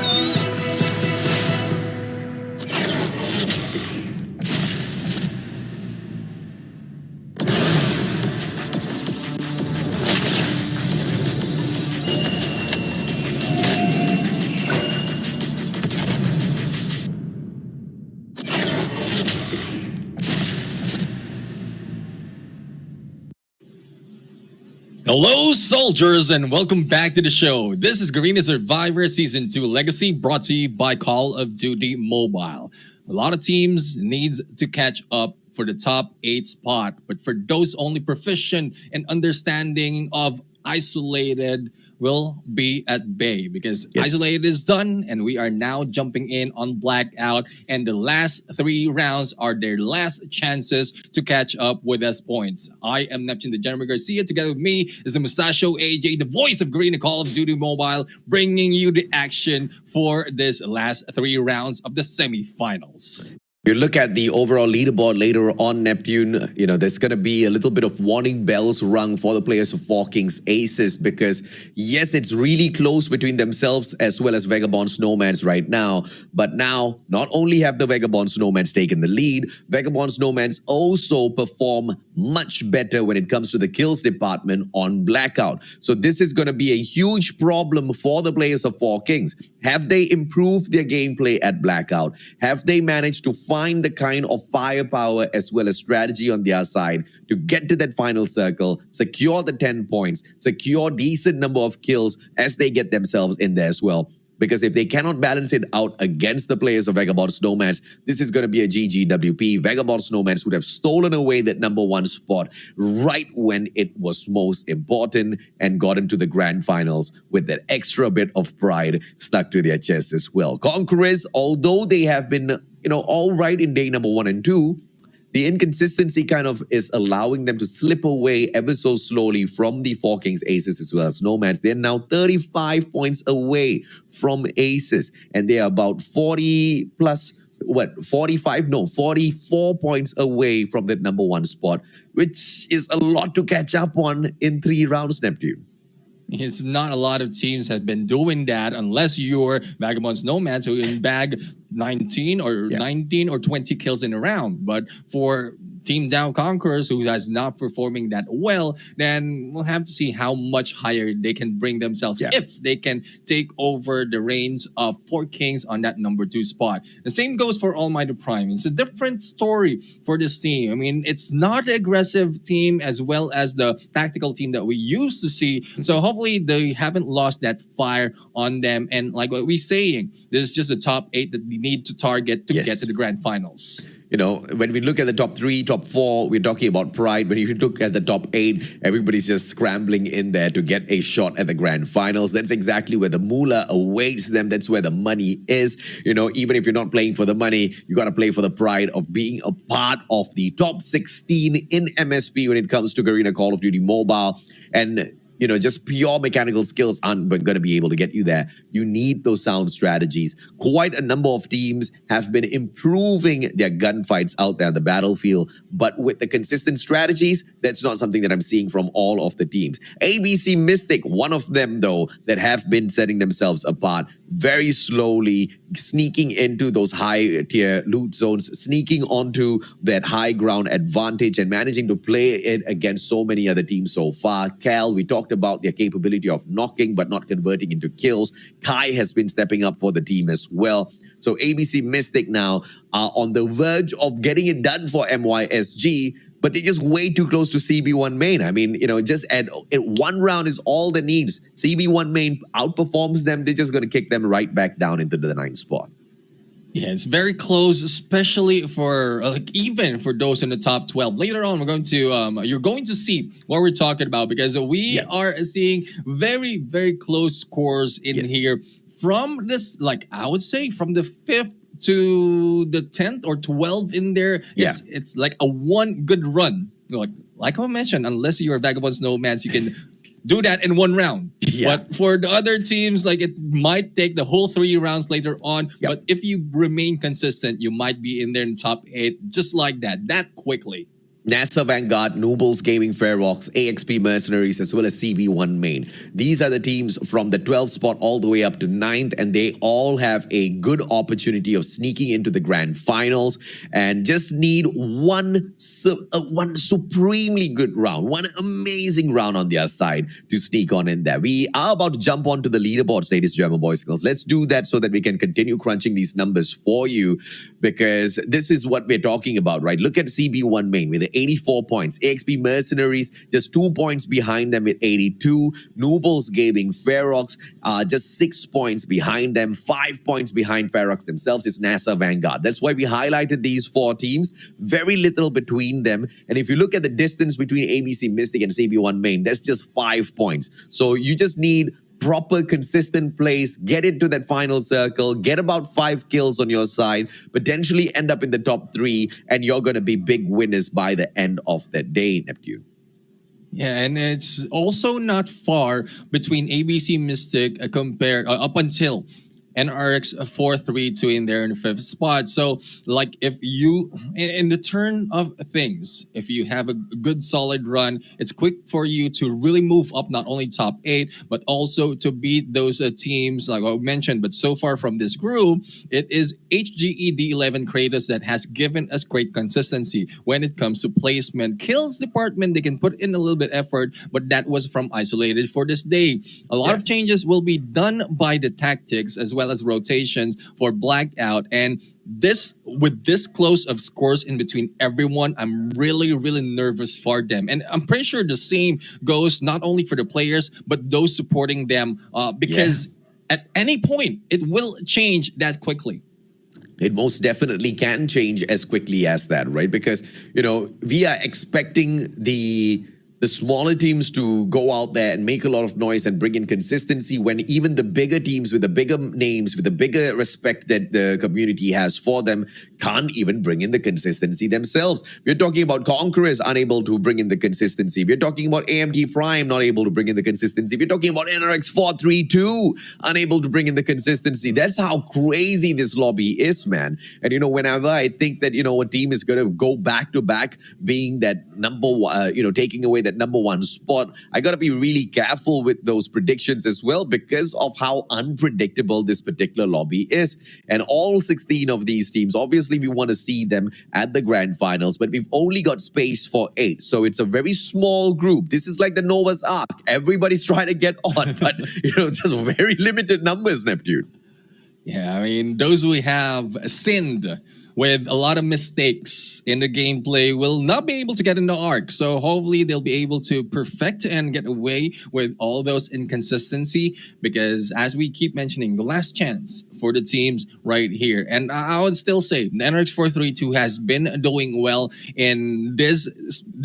Hello, soldiers, and welcome back to the show. This is Garena Survivors Season 2 Legacy, brought to you by Call of Duty Mobile. A lot of teams needs to catch up for the top 8 spot, but for those only proficient and understanding of Isolated will be at bay because Yes. Isolated is done and we are now jumping in on Blackout, and the last 3 rounds are their last chances to catch up with us points. I am Neptune the General Garcia. Together with me is the Mustachio AJ, the voice of Garena Call of Duty Mobile, bringing you the action for this last 3 rounds of the semifinals. You look at the overall leaderboard later on, Neptune, there's going to be a little bit of warning bells rung for the players of Four Kings Aces because, yes, it's really close between themselves as well as Vagabonds Nomads right now. But now, not only have the Vagabonds Nomads taken the lead, Vagabonds Nomads also perform much better when it comes to the kills department on Blackout. So this is going to be a huge problem for the players of Four Kings. Have they improved their gameplay at Blackout? Have they managed to find the kind of firepower as well as strategy on their side to get to that final circle, secure the 10 points, secure decent number of kills as they get themselves in there as well? Because if they cannot balance it out against the players of Vagabonds Nomads, this is going to be a GGWP. Vagabonds Nomads would have stolen away that #1 spot right when it was most important and got into the grand finals with that extra bit of pride stuck to their chests as well. Conquerors, although they have been, all right in day #1 and 2, the inconsistency kind of is allowing them to slip away ever so slowly from the Four Kings Aces as well as Nomads. They're now 35 points away from Aces, and they are about 44 points away from that #1 spot, which is a lot to catch up on in 3 rounds, Neptune. It's not a lot of teams have been doing that unless you're Vagabonds Nomads who can bag 19 or 20 kills in a round. But for Team Down Conquerors, who is not performing that well, then we'll have to see how much higher they can bring themselves if they can take over the reins of Four Kings on that #2 spot. The same goes for Almighty Prime. It's a different story for this team. I mean, it's not the aggressive team as well as the tactical team that we used to see. So hopefully they haven't lost that fire on them. And like what we're saying, this is just the top 8 that we need to target to get to the grand finals. When we look at the top 3, top 4, we're talking about pride. When you look at the top 8, everybody's just scrambling in there to get a shot at the grand finals. That's exactly where the moolah awaits them. That's where the money is. Even if you're not playing for the money, you got to play for the pride of being a part of the top 16 in MSP when it comes to Garena Call of Duty Mobile. And just pure mechanical skills aren't going to be able to get you there. You need those sound strategies. Quite a number of teams have been improving their gunfights out there on the battlefield, but with the consistent strategies, that's not something that I'm seeing from all of the teams. ABC Mystic, one of them though, that have been setting themselves apart very slowly, sneaking into those high tier loot zones, sneaking onto that high ground advantage and managing to play it against so many other teams so far. Cal, we talked about their capability of knocking but not converting into kills. Kai has been stepping up for the team as well. So ABC Mystic now are on the verge of getting it done for MYSG, but they're just way too close to CB1 main. I mean, just at one round is all they need. CB1 main outperforms them. They're just going to kick them right back down into the 9th spot. Yeah, it's very close, especially for even for those in the top 12. Later on, we're going to you're going to see what we're talking about because we are seeing very, very close scores in here from this, like I would say, from the 5th to the 10th or 12th in there. It's like a one good run. Like I mentioned, unless you're Vagabonds Nomads, you can do that in one round. But for the other teams, like it might take the whole 3 rounds later on. But if you remain consistent, you might be in there in the top 8 just like that quickly. NASA Vanguard, NOOBDLES Gaming FEROX, AXP Mercenaries, as well as CB1 Main. These are the teams from the 12th spot all the way up to 9th, and they all have a good opportunity of sneaking into the grand finals and just need one supremely good round, one amazing round on their side to sneak on in there. We are about to jump onto the leaderboards, ladies and gentlemen, boys and girls. Let's do that so that we can continue crunching these numbers for you, because this is what we're talking about, right? Look at CB1 Main with the 84 points. AXP Mercenaries just 2 points behind them with 82. NOOBDLES Gaming FEROX just 6 points behind them. 5 points behind FEROX themselves is NASA Vanguard. That's why we highlighted these 4 teams. Very little between them. And if you look at the distance between ABC Mystic and CB1 Main, that's just 5 points. So you just need proper consistent plays, get into that final circle, get about 5 kills on your side, potentially end up in the top 3, and you're going to be big winners by the end of the day, Neptune. Yeah, and it's also not far between ABC Mystic compared up until NRX 432 in there in the 5th spot. So like if you in the turn of things, if you have a good solid run, it's quick for you to really move up not only top 8 but also to beat those teams like I mentioned. But so far from this group, it is HGE D11 KRATOS that has given us great consistency when it comes to placement. Kills department, they can put in a little bit effort, but that was from isolated for this day. A lot of changes will be done by the tactics as well as rotations for blackout, and this with this close of scores in between everyone, I'm really nervous for them. And I'm pretty sure the same goes not only for the players but those supporting them, because at any point it will change that quickly. It most definitely can change as quickly as that, right? Because we are expecting the smaller teams to go out there and make a lot of noise and bring in consistency, when even the bigger teams with the bigger names, with the bigger respect that the community has for them, can't even bring in the consistency themselves. We're talking about Conquerors unable to bring in the consistency. We're talking about AMT Prime not able to bring in the consistency. We're talking about NRX 432 unable to bring in the consistency. That's how crazy this lobby is, man. And whenever I think that a team is going to go back to back being that number one, taking away that number 1 spot, I got to be really careful with those predictions as well, because of how unpredictable this particular lobby is. And all 16 of these teams, obviously we want to see them at the grand finals, but we've only got space for 8, so it's a very small group. This is like the Noah's Ark. Everybody's trying to get on, but just very limited numbers, Neptune. Yeah, I mean, those who have sinned with a lot of mistakes in the gameplay will not be able to get in the arc. So hopefully they'll be able to perfect and get away with all those inconsistency, because as we keep mentioning, the last chance for the teams right here. And I would still say the NRX 432 has been doing well in this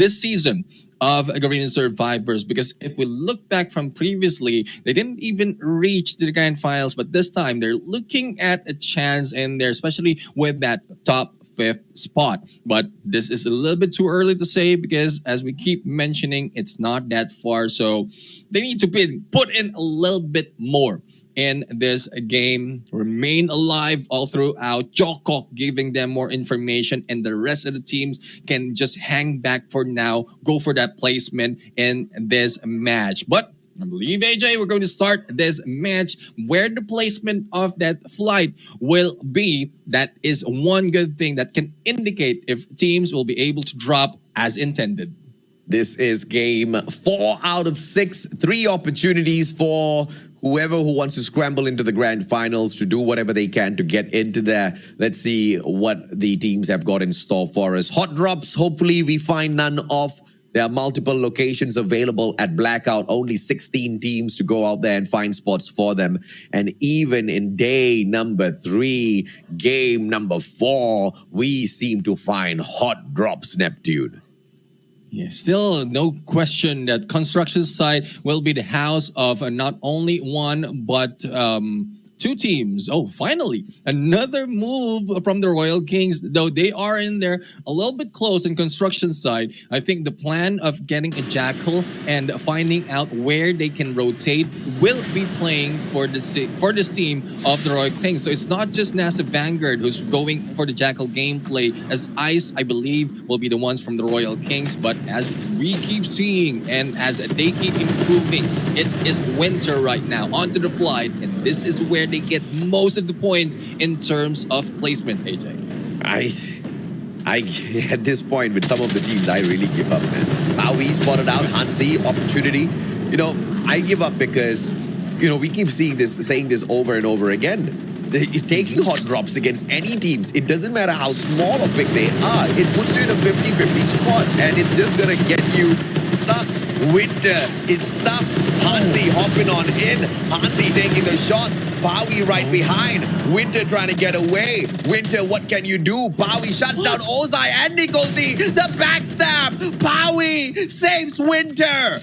season of Garena Survivors, because if we look back from previously, they didn't even reach the grand finals, but this time they're looking at a chance in there, especially with that top 5th spot. But this is a little bit too early to say, because as we keep mentioning, it's not that far, so they need to put in a little bit more in this game, remain alive all throughout. Jokok giving them more information, and the rest of the teams can just hang back for now, go for that placement in this match. But I believe, AJ, we're going to start this match where the placement of that flight will be. That is one good thing that can indicate if teams will be able to drop as intended. This is game 4 out of 6. 3 opportunities for whoever who wants to scramble into the grand finals to do whatever they can to get into there. Let's see what the teams have got in store for us. Hot drops, hopefully we find none of. There are multiple locations available at Blackout, only 16 teams to go out there and find spots for them. And even in day number 3, game number 4, we seem to find hot drops, Neptune. Yeah, still no question that construction site will be the house of not only one but 2 teams. Oh, finally, another move from the Royal Kings, though they are in there a little bit close in construction side. I think the plan of getting a Jackal and finding out where they can rotate will be playing for the team of the Royal Kings. So it's not just NASA Vanguard who's going for the Jackal gameplay, as Ice, I believe, will be the ones from the Royal Kings. But as we keep seeing and as they keep improving, it is Winter right now onto the flight, and this is where they get most of the points in terms of placement, AJ. I at this point with some of the teams, I really give up, man. How we spotted out Hansi opportunity. You know, I give up because, you know, we keep saying this over and over again. Taking hot drops against any teams, it doesn't matter how small or big they are, it puts you in a 50-50 spot, and it's just gonna get you stuck. Winter is stuck. Hansi hopping on in. Hansi taking the shots. Bowie right behind. Winter trying to get away. Winter, what can you do? Bowie shuts down Ozai and Nikolzi. The backstab. Bowie saves Winter.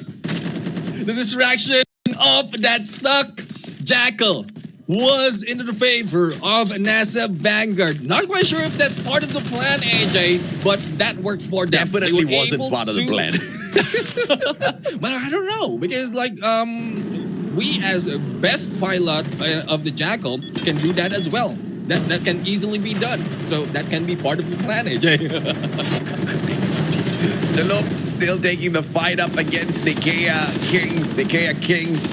The distraction of that stuck Jackal was into the favor of NASA Vanguard. Not quite sure if that's part of the plan, AJ, but that worked for them. Definitely wasn't part of the plan. But I don't know, because like we as a best pilot of the Jackal can do that as well. That can easily be done. So that can be part of the plan, AJ. Jalop still taking the fight up against NICAEA Kings.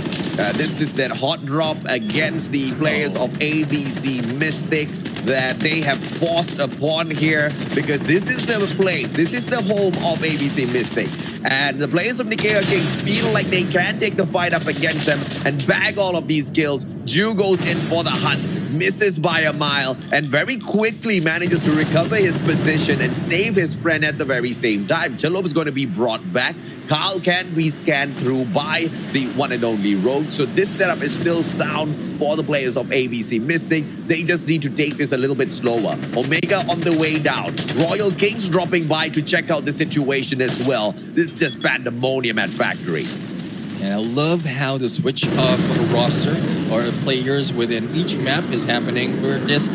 This is that hot drop against the players of ABC Mystic that they have forced upon here, because this is the place, this is the home of ABC Mystic. And the players of NICAEA Kings feel like they can take the fight up against them and bag all of these kills. Ju goes in for the hunt, misses by a mile, and very quickly manages to recover his position and save his friend at the very same time. Jalop is going to be brought back. Carl can be scanned through by the one and only Rogue. So this setup is still sound for the players of ABC Mystic. They just need to take this a little bit slower. Omega on the way down. Royal Kings dropping by to check out the situation as well. This is just pandemonium at Factory. And I love how the switch of roster or players within each map is happening for this.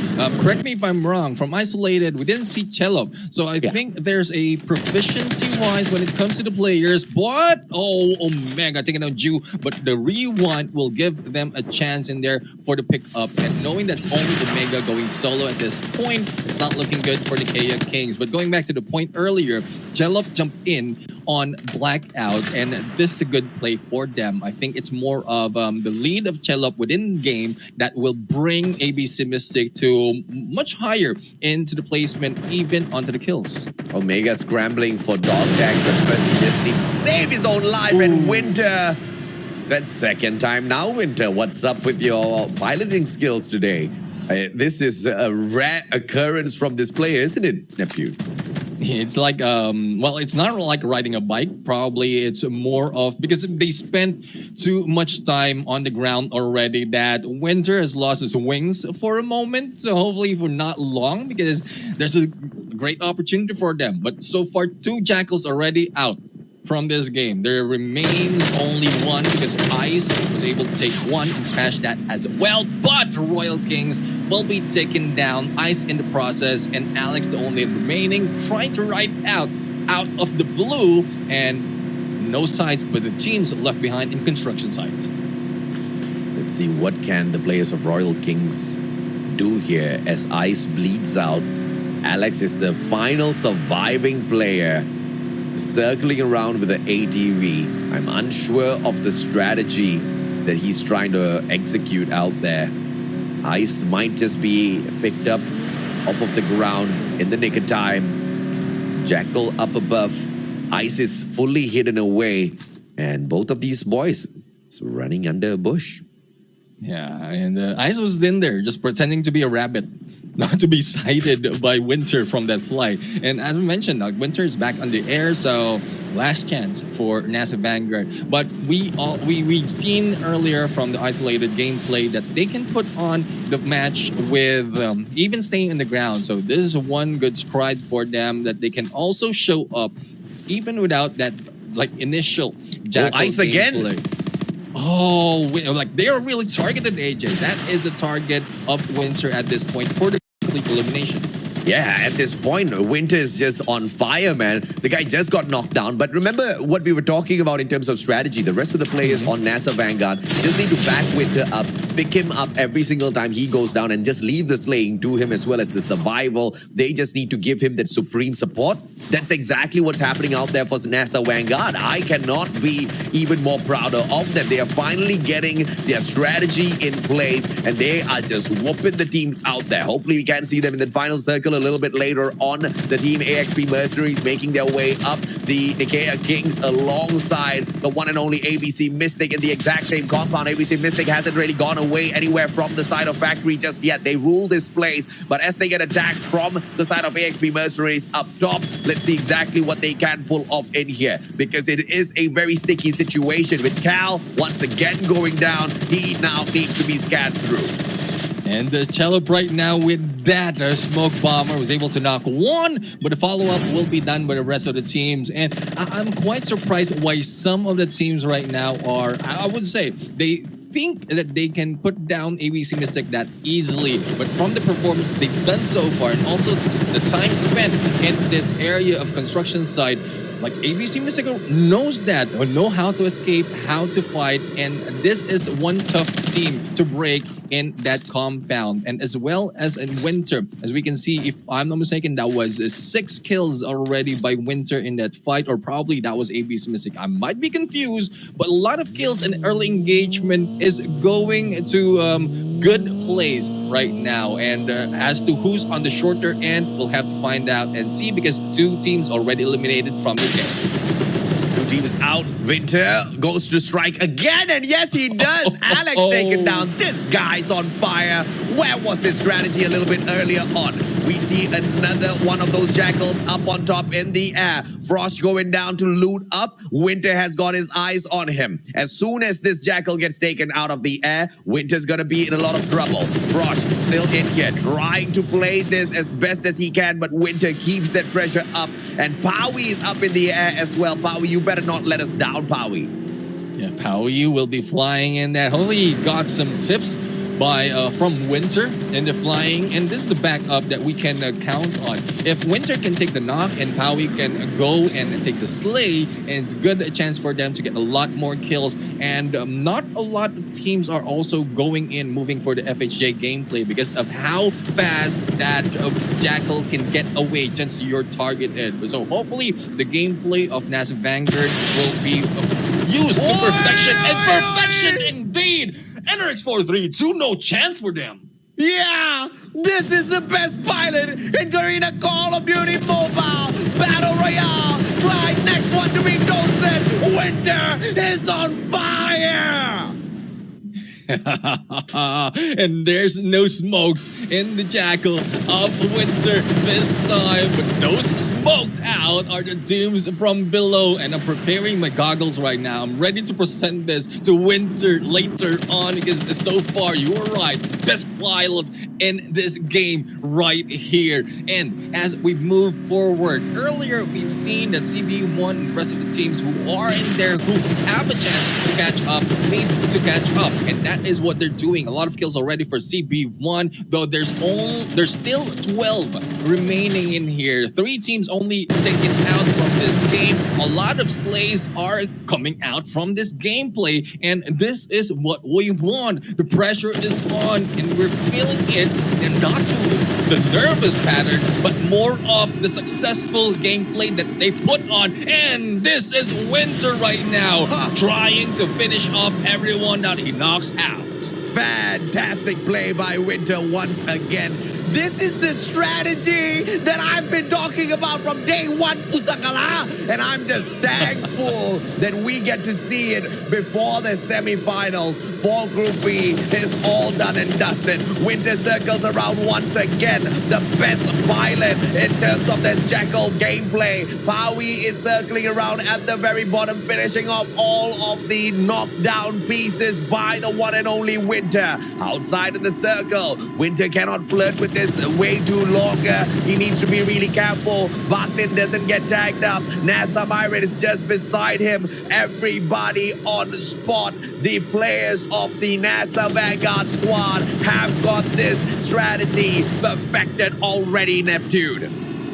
Correct me if I'm wrong, from Isolated, we didn't see Chelop. So I think there's a proficiency-wise when it comes to the players. But, oh, Omega taking out Ju. But the rewind will give them a chance in there for the pick-up. And knowing that's only Omega going solo at this point, it's not looking good for the NICAEA Kings. But going back to the point earlier, Chelop jumped in on Blackout, and this is a good play for them. I think it's more of the lead of Chelop within the game that will bring ABC Mystic to much higher into the placement, even onto the kills. Omega scrambling for dog tag, but first he just needs to save his own life. And Winter, that's second time now. Winter, what's up with your piloting skills today? This is a rare occurrence from this player, isn't it, Nephew? It's like, well, it's not like riding a bike. Probably it's more of, because they spent too much time on the ground already, that Winter has lost his wings for a moment. So hopefully for not long, because there's a great opportunity for them. But so far, 2 Jackals already out from this game. There remains only one, because Ice was able to take one and smash that as well. But the Royal Kings will be taken down. Ice in the process, and Alex the only remaining, trying to ride out of the blue, and no sides with the teams left behind in construction site. Let's see what can the players of Royal Kings do here as Ice bleeds out. Alex is the final surviving player, circling around with the ATV. I'm unsure of the strategy that he's trying to execute out there. Ice might just be picked up off of the ground in the nick of time. Jackal up above. Ice is fully hidden away. And both of these boys is running under a bush. Yeah, and Ice was in there just pretending to be a rabbit, not to be sighted by Winter from that flight. And as we mentioned, Winter is back on the air, so last chance for NASA Vanguard. But we've seen earlier from the isolated gameplay that they can put on the match with even staying in the ground. So this is one good stride for them that they can also show up even without that initial Jackal Ice again. gameplay. Oh, they are really targeted, AJ. That is a target of Winter at this point for the complete elimination. Yeah, at this point, Winter is just on fire, man. The guy just got knocked down. But remember what we were talking about in terms of strategy. The rest of the players on NASA Vanguard just need to back Winter up, pick him up every single time he goes down, and just leave the slaying to him as well as the survival. They just need to give him that supreme support. That's exactly what's happening out there for NASA Vanguard. I cannot be even more prouder of them. They are finally getting their strategy in place, and they are just whooping the teams out there. Hopefully, we can see them in the final circle a little bit later on. The team AXP Mercenaries making their way up. The NICAEA Kings alongside the one and only ABC Mystic in the exact same compound. ABC Mystic hasn't really gone away anywhere from the side of Factory just yet. They rule this place, but as they get attacked from the side of AXP Mercenaries up top, let's see exactly what they can pull off in here, because it is a very sticky situation with Cal once again going down. He now needs to be scanned through. And the Cello right now with that smoke bomber was able to knock one, but the follow-up will be done by the rest of the teams. And I'm quite surprised why some of the teams right now are, I would say, they think that they can put down ABC Mystic that easily, but from the performance they've done so far, and also the time spent in this area of construction site, ABC Mystic knows that, or know how to escape, how to fight, and this is one tough team to break in that compound. And as well as in Winter, as we can see, if I'm not mistaken, that was 6 kills already by Winter in that fight, or probably that was ABC Mystic. I might be confused, but a lot of kills and early engagement is going to good plays right now. And as to who's on the shorter end, we'll have to find out and see, because 2 teams already eliminated from the game. 2 teams out. Winter goes to strike again, and yes, he does. Alex taken down. This guy's on fire. Where was this strategy a little bit earlier on? We see another one of those jackals up on top in the air. Frost going down to loot up. Winter has got his eyes on him. As soon as this jackal gets taken out of the air, Winter's gonna be in a lot of trouble. Frost still in here, trying to play this as best as he can, but Winter keeps that pressure up. And Powie is up in the air as well. Powie, you better not let us down, Powie. Yeah, Powie will be flying in that. Hopefully he got some tips from Winter in the flying, and this is the backup that we can count on. If Winter can take the knock and Powie can go and take the slay, and it's a good chance for them to get a lot more kills. And not a lot of teams are also going in, moving for the FHJ gameplay because of how fast that Jackal can get away since you're targeted. So hopefully the gameplay of NASA Vanguard will be used to perfection, and perfection indeed. NRX 432, no chance for them. Yeah, this is the best pilot in Garena Call of Duty Mobile Battle Royale. Clyde, next one to be toasted. Winter is on fire. And there's no smokes in the Jackal of Winter this time, but those smoked out are the teams from below. And I'm preparing my goggles right now. I'm ready to present this to Winter later on, because so far you were right, best pilot in this game right here. And as we move forward, earlier we've seen that CB1 and the rest of the teams who are in there, who have a chance to catch up, needs to catch up, and that is what they're doing. A lot of kills already for CB1, though there's still 12 remaining in here. 3 teams only taken out from this game. A lot of slays are coming out from this gameplay, and this is what we want. The pressure is on, and we're feeling it, and not to the nervous pattern, but more of the successful gameplay that they put on. And this is Winter right now, trying to finish off everyone that he knocks out. Fantastic play by Winter once again. This is the strategy that I've been talking about from day one, Pusakala. And I'm just thankful that we get to see it before the semifinals. For Group B is all done and dusted. Winter circles around once again. The best pilot in terms of this Jackal gameplay. Pawi is circling around at the very bottom, finishing off all of the knockdown pieces by the one and only Winter. Outside of the circle, Winter cannot flirt with this way too longer. He needs to be really careful. Bakhtin doesn't get tagged up. NASA Myron is just beside him. Everybody on spot. The players of the NASA Vanguard squad have got this strategy perfected already, Neptune.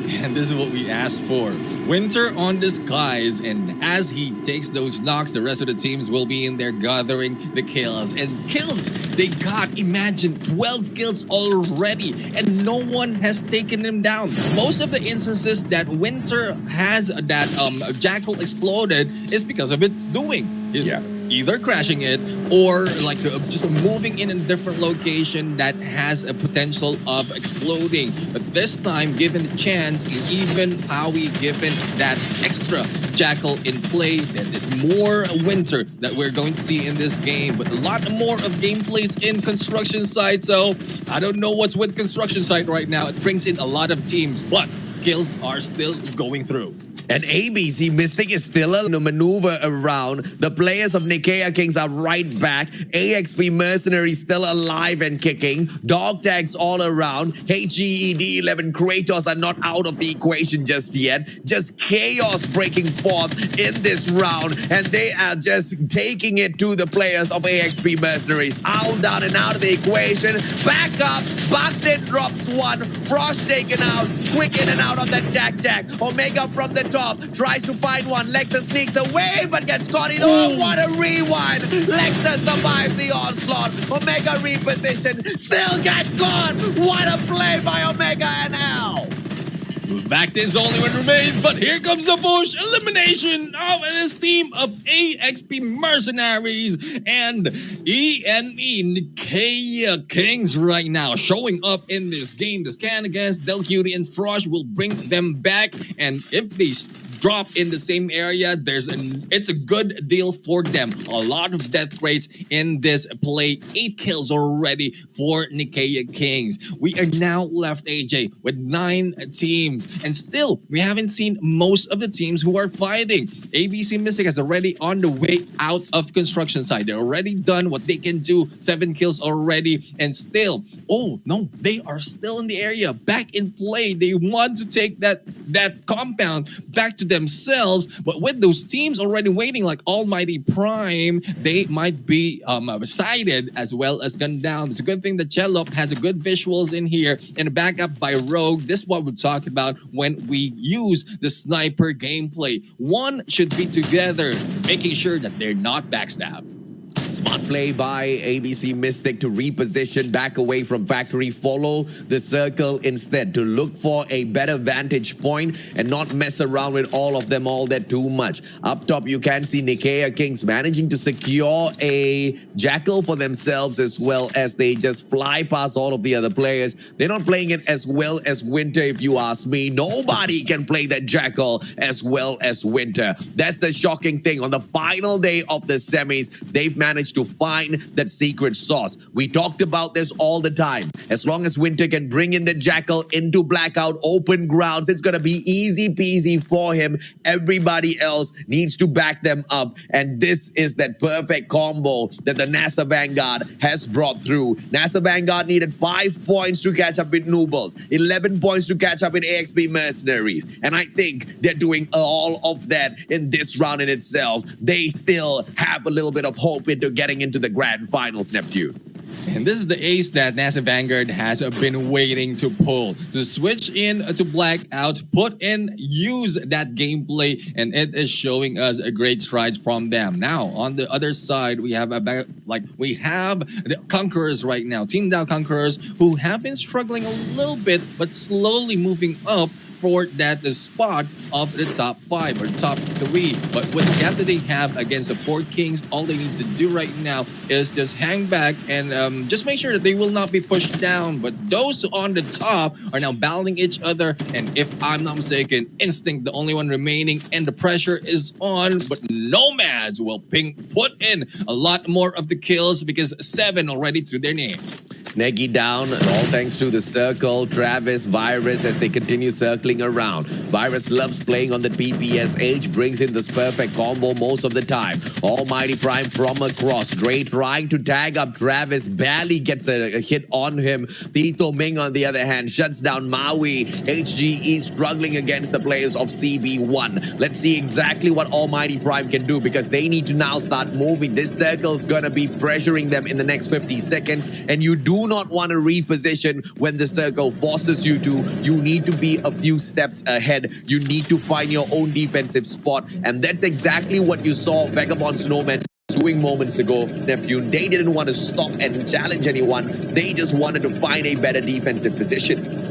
And this is what we asked for. Winter on the skies, and as he takes those knocks, the rest of the teams will be in there gathering the kills. And kills, they got, imagine, 12 kills already, and no one has taken him down. Most of the instances that Winter has that Jackal exploded is because of its doing. He's either crashing it or like just moving in a different location that has a potential of exploding. But this time, given the chance, and even Howie given that extra Jackal in play, there is more Winter that we're going to see in this game. But a lot more of gameplays in construction site. So I don't know what's with construction site right now. It brings in a lot of teams, but kills are still going through. And ABC Mystic is still a maneuver around. The players of NICAEA Kings are right back. AXP Mercenaries still alive and kicking. Dog tags all around. HED11 KRATOS are not out of the equation just yet. Just chaos breaking forth in this round. And they are just taking it to the players of AXP Mercenaries. Out, down, and out of the equation. Back up. Bakhtin drops one. Frost taken out. Quick in and out of that Jack. Omega from the top. Tries to find one. Lexa sneaks away but gets caught in. Oh, what a rewind. Lexa survives the onslaught. Omega reposition. Still get caught. What a play by Omega and L. Bakhtin's the only one remains, but here comes the push. Elimination of this team of AXP Mercenaries and NICAEA Kings right now showing up in this game. The scan against Del Cutie and Frosh will bring them back, and if they drop in the same area, it's a good deal for them. A lot of death rates in this play. 8 kills already for NICAEA Kings. We are now left, AJ, with 9 teams, and still we haven't seen most of the teams who are fighting. ABC Mystic is already on the way out of construction site. They're already done what they can do. 7 kills already, and still, oh no, they are still in the area, back in play. They want to take that compound back to themselves, but with those teams already waiting like Almighty Prime, they might be sighted as well as gunned down. It's a good thing that Chelop has a good visuals in here and a backup by Rogue. This is what we're talking about when we use the sniper gameplay. One should be together, making sure that they're not backstabbed. Smart play by ABC Mystic to reposition back away from factory, follow the circle instead to look for a better vantage point and not mess around with all of them all that too much. Up top, you can see NICAEA Kings managing to secure a Jackal for themselves as well as they just fly past all of the other players. They're not playing it as well as Winter, if you ask me. Nobody can play that Jackal as well as Winter. That's the shocking thing. On the final day of the semis, they've managed to find that secret sauce. We talked about this all the time. As long as Winter can bring in the Jackal into blackout open grounds, it's gonna be easy peasy for him. Everybody else needs to back them up, and this is that perfect combo that the NASA Vanguard has brought through. NASA Vanguard needed 5 points to catch up with NOOBLES, 11 points to catch up with AXP Mercenaries, and I think they're doing all of that in this round in itself. They still have a little bit of hope into getting into the grand finals, Neptune. And this is the ace that NASA Vanguard has been waiting to pull. To switch in to blackout, put in, use that gameplay, and it is showing us a great strides from them. Now, on the other side, we have the Conquerors right now. Team Dow Conquerors, who have been struggling a little bit, but slowly moving up for that spot of the top 5 or top 3. But with the gap that they have against the 4 Kings, all they need to do right now is just hang back and just make sure that they will not be pushed down. But those on the top are now battling each other, and if I'm not mistaken, Instinct the only one remaining, and the pressure is on. But Nomads will put in a lot more of the kills because 7 already to their name. Negi down, all thanks to the circle, Travis, Virus as they continue circling around. Virus loves playing on the PPSH, brings in this perfect combo most of the time. Almighty Prime from across, Dre trying to tag up Travis, barely gets a hit on him. T.E.A.M on the other hand shuts down Maui. HGE struggling against the players of CB1. Let's see exactly what Almighty Prime can do because they need to now start moving. This circle's gonna be pressuring them in the next 50 seconds, and you do not want to reposition when the circle forces you to. You need to be a few steps ahead. You need to find your own defensive spot, and that's exactly what you saw Vagabond's Nomads doing moments ago. Neptune, they didn't want to stop and challenge anyone. They just wanted to find a better defensive position.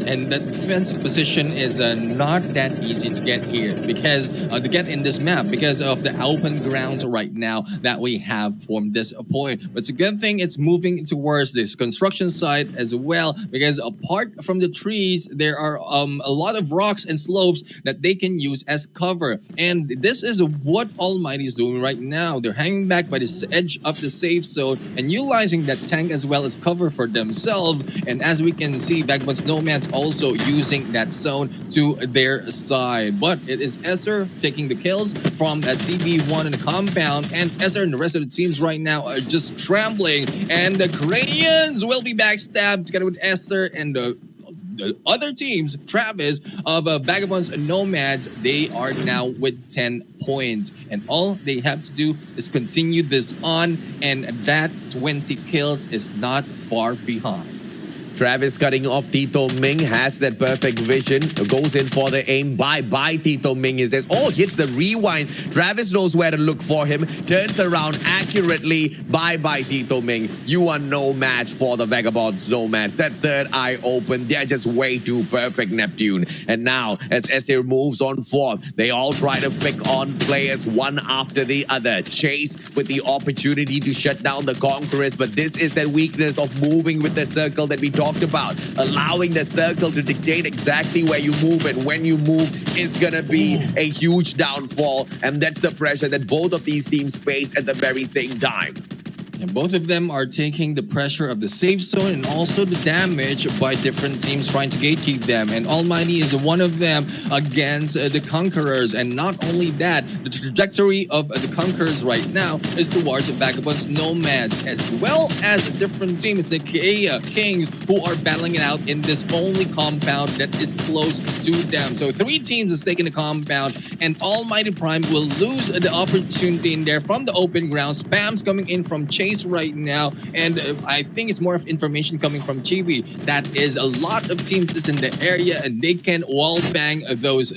And the defensive position is not that easy to get here because to get in this map because of the open grounds right now that we have from this point. But it's a good thing it's moving towards this construction site as well because apart from the trees, there are a lot of rocks and slopes that they can use as cover. And this is what Almighty is doing right now. They're hanging back by the edge of the safe zone and utilizing that tank as well as cover for themselves. And as we can see, Vagabond's Nomads also using that zone to their side. But it is Esser taking the kills from that CB1 in the compound, and Esser and the rest of the teams right now are just scrambling, and the Koreans will be backstabbed together with Esser and the other teams. Travis of Vagabonds and Nomads, they are now with 10 points, and all they have to do is continue this on, and that 20 kills is not far behind. Travis cutting off T.E.A.M has that perfect vision, goes in for the aim. Bye T.E.A.M. He says, oh, hits the rewind. Travis knows where to look for him, turns around accurately. Bye T.E.A.M. You are no match for the Vagabonds Nomads. That third eye open, they're just way too perfect, Neptune. And now, as Esser moves on forth, they all try to pick on players one after the other. Chase with the opportunity to shut down the Conquerors, but this is that weakness of moving with the circle that we talked about, allowing the circle to dictate exactly where you move, and when you move is gonna be a huge downfall, and that's the pressure that both of these teams face at the very same time. And both of them are taking the pressure of the safe zone and also the damage by different teams trying to gatekeep them. And Almighty is one of them against the Conquerors. And not only that, the trajectory of the Conquerors right now is towards the Vagabonds Nomads, as well as a different team. It's the NICAEA Kings who are battling it out in this only compound that is close to them. So 3 teams is taking the compound, and Almighty Prime will lose the opportunity in there from the open ground. Spam's coming in from Chase right now, and I think it's more of information coming from Chibi. That is a lot of teams is in the area, and they can wall bang those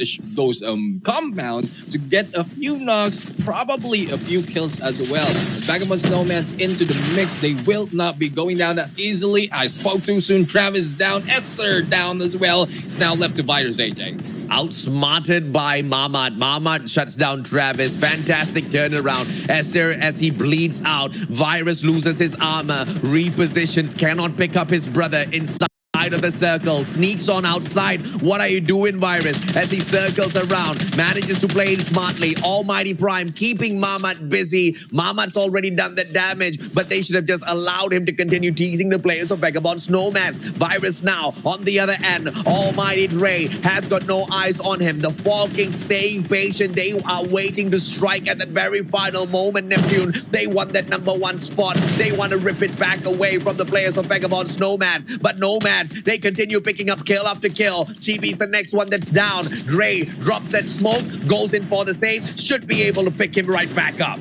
compounds to get a few knocks, probably a few kills as well. Vagabonds Nomads into the mix. They will not be going down that easily. I spoke too soon. Travis down, Esser down as well. It's now left to Virus AJ. Outsmarted by Mamad. Mamad shuts down Travis. Fantastic turnaround. Esser, as he bleeds out. Virus loses his armor. Repositions. Cannot pick up his brother inside of the circle, sneaks on outside. What are you doing, Virus? As he circles around, manages to play it smartly. Almighty Prime keeping Mamat busy. Mamat's already done the damage, but they should have just allowed him to continue teasing the players of Vagabonds Nomads. Virus now on the other end. Almighty Dre has got no eyes on him. The Fall King staying patient. They are waiting to strike at that very final moment, Neptune. They want that #1 spot. They want to rip it back away from the players of Vagabonds Nomads, but Nomads, they continue picking up kill after kill. Chibi's the next one that's down. Dre drops that smoke, goes in for the save, should be able to pick him right back up.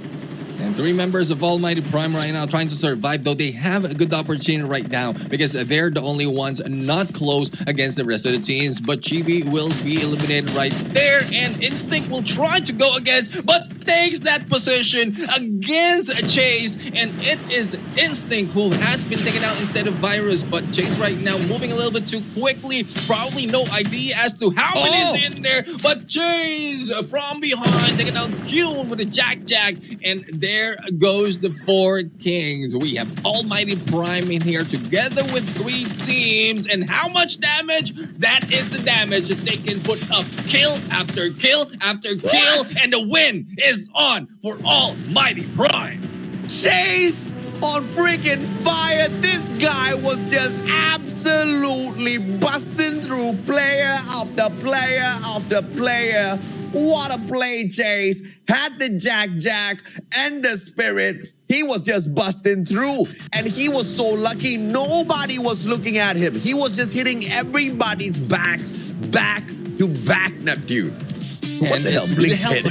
And 3 members of Almighty Prime right now trying to survive, though they have a good opportunity right now because they're the only ones not close against the rest of the teams. But Chibi will be eliminated right there, and Instinct will try to go against, but takes that position against Chase, and it is Instinct who has been taken out instead of Virus. But Chase right now moving a little bit too quickly. Probably no idea as to how many is in there. But Chase from behind taking out Kyun with a Jack, and there goes the 4 Kings. We have Almighty Prime in here together with 3 teams, and how much damage? That is the damage that they can put up. Kill after kill after kill, and the win is on for Almighty Prime. Chase on freaking fire. This guy was just absolutely busting through player after player after player. What a play, Chase. Had the Jack and the Spirit. He was just busting through, and he was so lucky nobody was looking at him. He was just hitting everybody's backs back to back, Neptune. What the hell? Blink's head.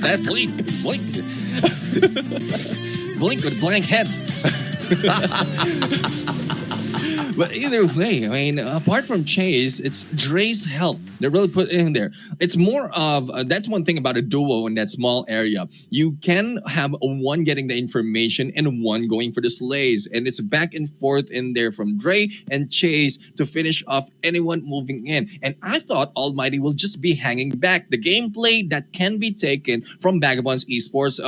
That Blink with blank head. But either way, I mean, apart from Chase, it's Dre's help. They really put it in there. It's more of, that's one thing about a duo in that small area. You can have one getting the information and one going for the slays. And it's back and forth in there from Dre and Chase to finish off anyone moving in. And I thought Almighty will just be hanging back. The gameplay that can be taken from Vagabond's esports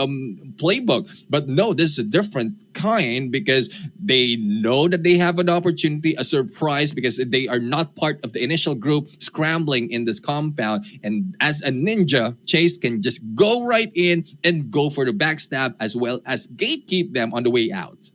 playbook. But no, this is a different kind because they know that they have an opportunity, a surprise, because they are not part of the initial group scrambling in this compound. And as a ninja, Chase can just go right in and go for the backstab as well as gatekeep them on the way out.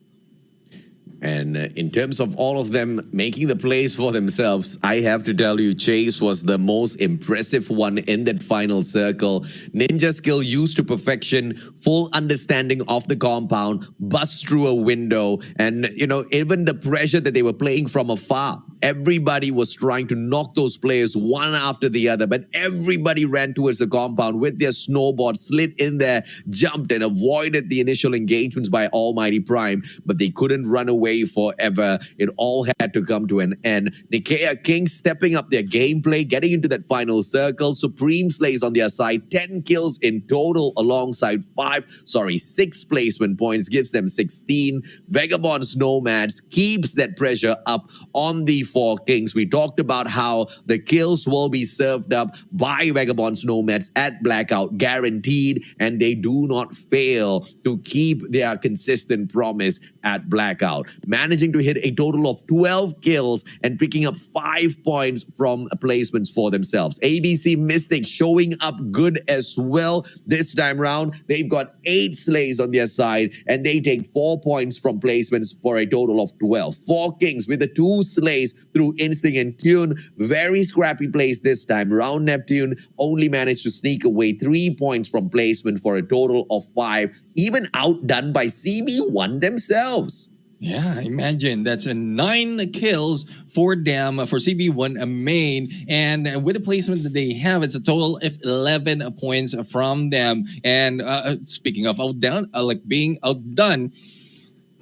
And in terms of all of them making the plays for themselves, I have to tell you, Chase was the most impressive one in that final circle. Ninja skill used to perfection, full understanding of the compound, bust through a window, and you know, even the pressure that they were playing from afar. Everybody was trying to knock those players one after the other, but everybody ran towards the compound with their snowboard, slid in there, jumped and avoided the initial engagements by Almighty Prime, but they couldn't run away forever. It all had to come to an end. NICAEA Kings stepping up their gameplay, getting into that final circle. Supreme Slays on their side, 10 kills in total alongside 6 placement points, gives them 16. Vagabond's Nomads keeps that pressure up on the 4 Kings. We talked about how the kills will be served up by Vagabond's Nomads at Blackout, guaranteed, and they do not fail to keep their consistent promise at Blackout, managing to hit a total of 12 kills and picking up 5 points from placements for themselves. ABC Mystics showing up good as well this time round. They've got 8 slays on their side, and they take 4 points from placements for a total of 12. 4 Kings with the 2 slays through Instinct and Kyun. Very scrappy plays this time round. Neptune only managed to sneak away 3 points from placement for a total of 5, even outdone by CB1 themselves. Yeah, imagine that's a 9 kills for them, for CB1 main, and with the placement that they have, it's a total of 11 points from them. And speaking of outdone, like being outdone,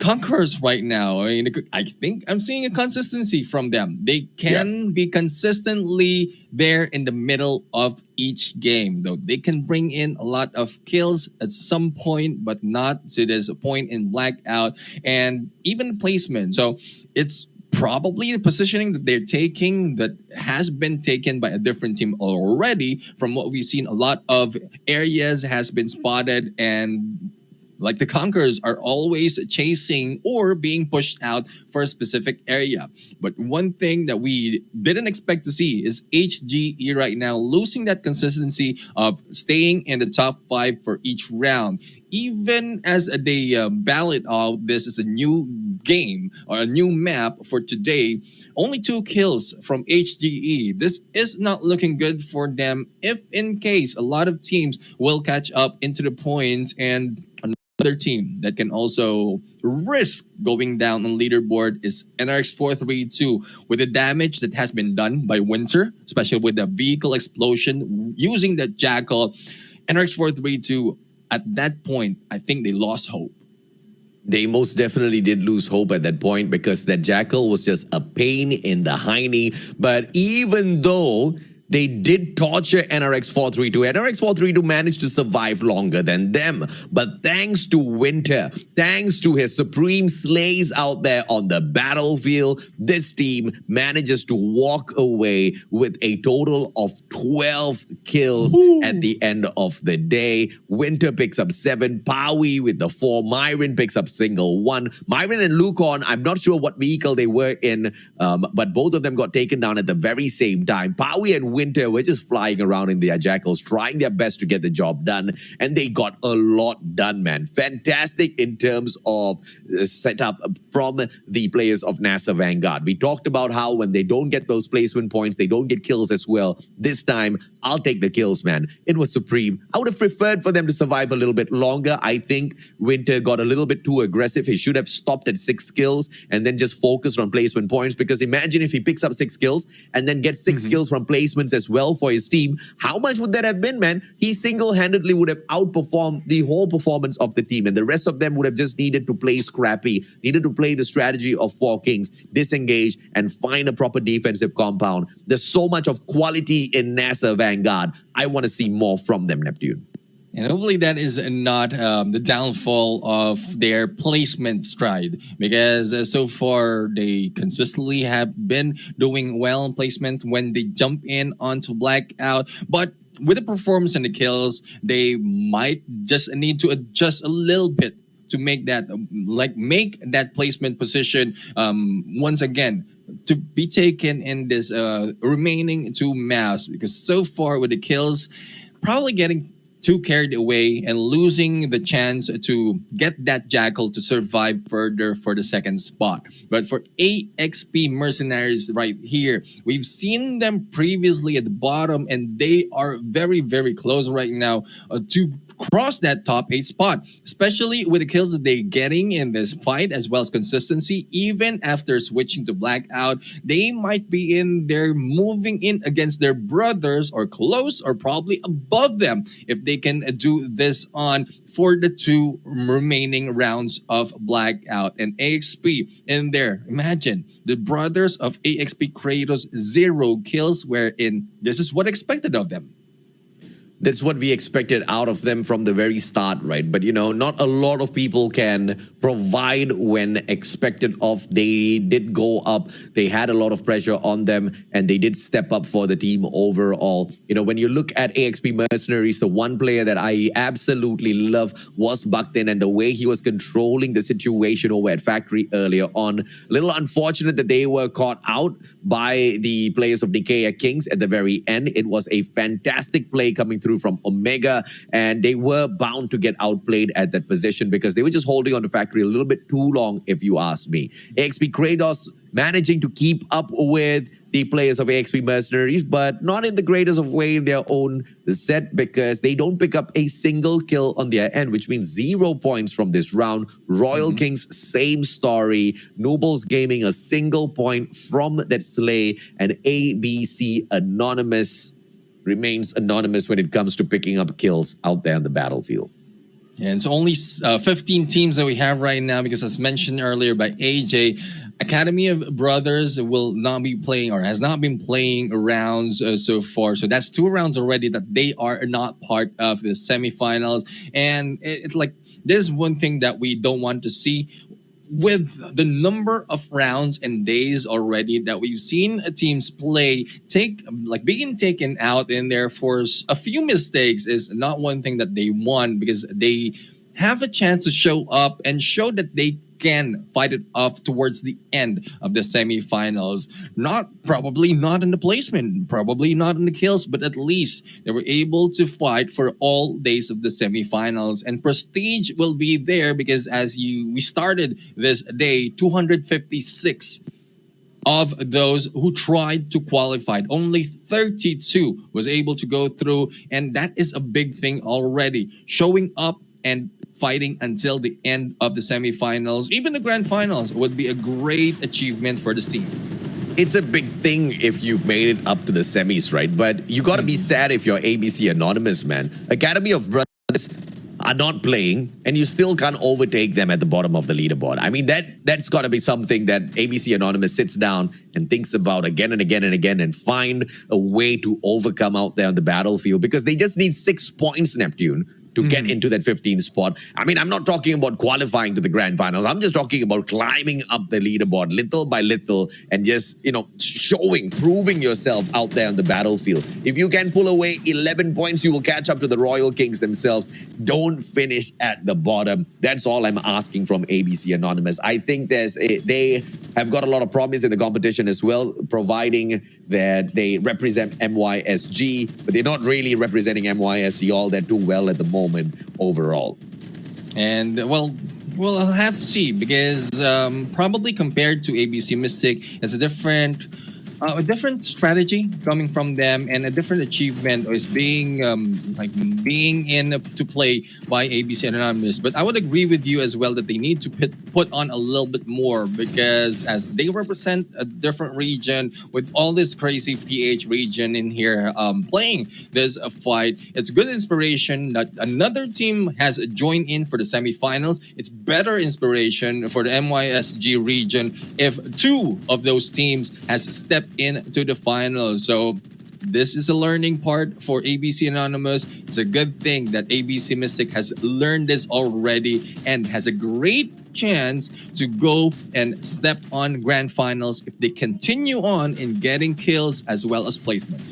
Conquerors right now, I mean, I think I'm seeing a consistency from them. They can be consistently there in the middle of each game, though they can bring in a lot of kills at some point, but not to this point in Blackout and even placement. So it's probably the positioning that they're taking that has been taken by a different team already. From what we've seen, a lot of areas has been spotted, and like the Conquerors are always chasing or being pushed out for a specific area. But one thing that we didn't expect to see is HGE right now losing that consistency of staying in the top 5 for each round. Even as they ballot out, this is a new game or a new map for today. Only 2 kills from HGE. This is not looking good for them if in case a lot of teams will catch up into the points, and another team that can also risk going down on leaderboard is NRX 432 with the damage that has been done by Winter, especially with the vehicle explosion using the Jackal. NRX 432, at that point, I think they lost hope. They most definitely did lose hope at that point because that Jackal was just a pain in the hiney. But even though they did torture NRX 432. NRX 432 managed to survive longer than them. But thanks to Winter, thanks to his supreme slays out there on the battlefield, this team manages to walk away with a total of 12 kills at the end of the day. Winter picks up 7, Paui with the 4, Myron picks up single 1. Myron and Lucon, I'm not sure what vehicle they were in, but both of them got taken down at the very same time. Paui and Winter were just flying around in their jackals, trying their best to get the job done, and they got a lot done, man. Fantastic in terms of setup from the players of NASA Vanguard. We talked about how when they don't get those placement points, they don't get kills as well. This time, I'll take the kills, man. It was supreme. I would have preferred for them to survive a little bit longer. I think Winter got a little bit too aggressive. He should have stopped at 6 kills and then just focused on placement points, because imagine if he picks up 6 kills and then gets 6 kills from placements as well for his team. How much would that have been, man? He single-handedly would have outperformed the whole performance of the team, and the rest of them would have just needed to play scrappy, needed to play the strategy of 4 kings, disengage, and find a proper defensive compound. There's so much of quality in NASA Vanguard. I want to see more from them, Neptune. And hopefully that is not the downfall of their placement stride, because so far they consistently have been doing well in placement when they jump in onto Blackout. But with the performance and the kills, they might just need to adjust a little bit to make that make that placement position once again to be taken in this remaining 2 maps, because so far with the kills, probably getting too carried away and losing the chance to get that jackal to survive further for the 2nd spot. But for AXP Mercenaries right here, we've seen them previously at the bottom, and they are very, very close right now to cross that top 8 spot, especially with the kills that they're getting in this fight, as well as consistency. Even after switching to Blackout, they might be in there moving in against their brothers, or close, or probably above them, if they can do this on for the 2 remaining rounds of Blackout. And AXP in there, imagine the brothers of AXP KRATOS, 0 kills, wherein this is what expected of them. That's what we expected out of them from the very start, right? But, you know, not a lot of people can provide when expected of. They did go up. They had a lot of pressure on them, and they did step up for the team overall. You know, when you look at AXP Mercenaries, the one player that I absolutely love was Buckton, and the way he was controlling the situation over at Factory earlier on. A little unfortunate that they were caught out by the players of NICAEA Kings at the very end. It was a fantastic play coming through from Omega, and they were bound to get outplayed at that position because they were just holding on to Factory a little bit too long, if you ask me. AXP KRATOS managing to keep up with the players of AXP Mercenaries, but not in the greatest of way in their own set, because they don't pick up a single kill on their end, which means 0 points from this round. Royal Kings, same story. Nobles Gaming, a single point from that slay, and ABC Anonymous remains anonymous when it comes to picking up kills out there on the battlefield. And it's only 15 teams that we have right now, because as mentioned earlier by AJ, Academy of Brothers will not be playing, or has not been playing rounds so far. So that's 2 rounds already that they are not part of the semifinals. And it's like, there's one thing that we don't want to see. With the number of rounds and days already that we've seen teams play, being taken out in there for a few mistakes is not one thing that they want, because they have a chance to show up and show that they can fight it off towards the end of the semifinals. Probably not in the placement, probably not in the kills, but at least they were able to fight for all days of the semifinals. And prestige will be there, because we started this day, 256 of those who tried to qualify, only 32 was able to go through, and that is a big thing already. Showing up and fighting until the end of the semifinals, even the grand finals, would be a great achievement for the team. It's a big thing if you've made it up to the semis, right? But you got to be sad if you're ABC Anonymous, man. Academy of Brothers, are not playing, and you still can't overtake them at the bottom of the leaderboard. I mean, that's got to be something that ABC Anonymous sits down and thinks about again and again and again, and find a way to overcome out there on the battlefield, because they just need 6 points, Neptune, to get into that 15th spot. I mean, I'm not talking about qualifying to the grand finals. I'm just talking about climbing up the leaderboard little by little and just, proving yourself out there on the battlefield. If you can pull away 11 points, you will catch up to the Royal Kings themselves. Don't finish at the bottom. That's all I'm asking from ABC Anonymous. I think they have got a lot of promise in the competition as well, providing that they represent MYSG, but they're not really representing MYSG all that too well at the moment overall. And well, I'll have to see, because probably compared to ABC Mystic, it's a different strategy coming from them, and a different achievement is being in to play by ABC Anonymous. But I would agree with you as well that they need to put on a little bit more, because as they represent a different region with all this crazy PH region in here playing this fight, it's good inspiration that another team has joined in for the semifinals. It's better inspiration for the MYSG region if 2 of those teams has stepped into the finals. So this is a learning part for ABC Anonymous. It's a good thing that ABC Mystic has learned this already and has a great chance to go and step on grand finals if they continue on in getting kills as well as placement.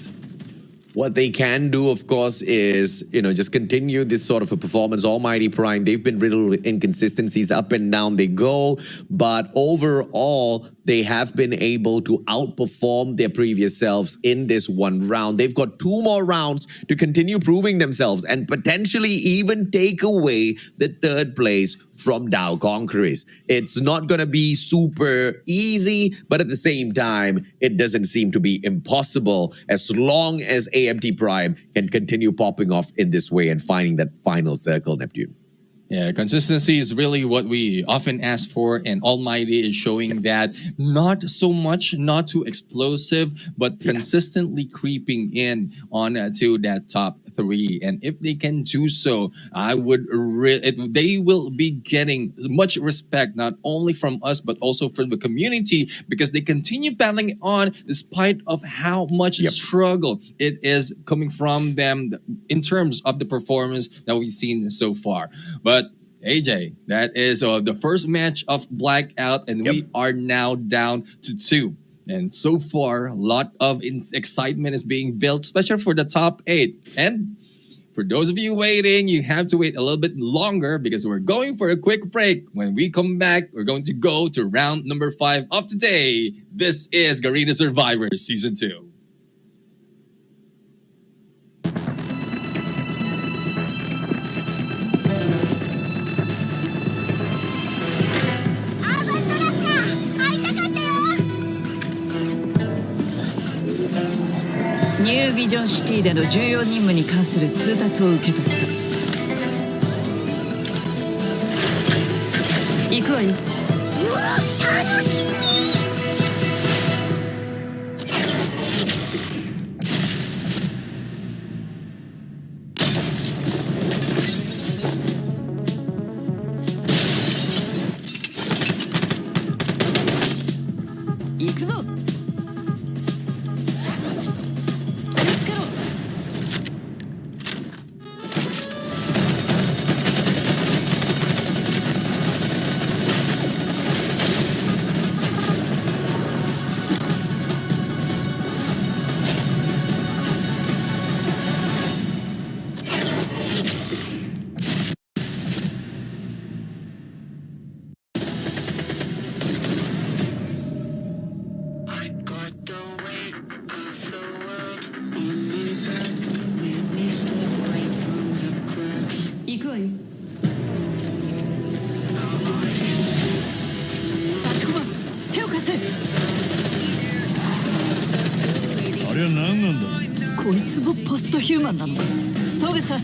What they can do, of course, is, just continue this sort of a performance. Almighty Prime, they've been riddled with inconsistencies, up and down they go. But overall, they have been able to outperform their previous selves in this one round. They've got 2 more rounds to continue proving themselves and potentially even take away the 3rd place from Dow Conquerors. It's not going to be super easy, but at the same time, it doesn't seem to be impossible as long as AMT Prime can continue popping off in this way and finding that final circle, Neptune. Yeah, consistency is really what we often ask for, and Almighty is showing that. Not so much, not too explosive, but consistently creeping in on to that top 3. And if they can do so, they will be getting much respect, not only from us, but also from the community, because they continue battling on despite of how much struggle it is coming from them in terms of the performance that we've seen so far. But AJ, that is the first match of Blackout, and we are now down to 2. And so far, a lot of excitement is being built, especially for the top 8. And for those of you waiting, you have to wait a little bit longer, because we're going for a quick break. When we come back, we're going to go to round number 5 of today. This is Garena Survivors Season 2.ニュービジョンシティでの重要任務に関する通達を受け取った。行くわよ。楽しみ。行くぞ。こいつもポストヒューマンなのか。トグさん。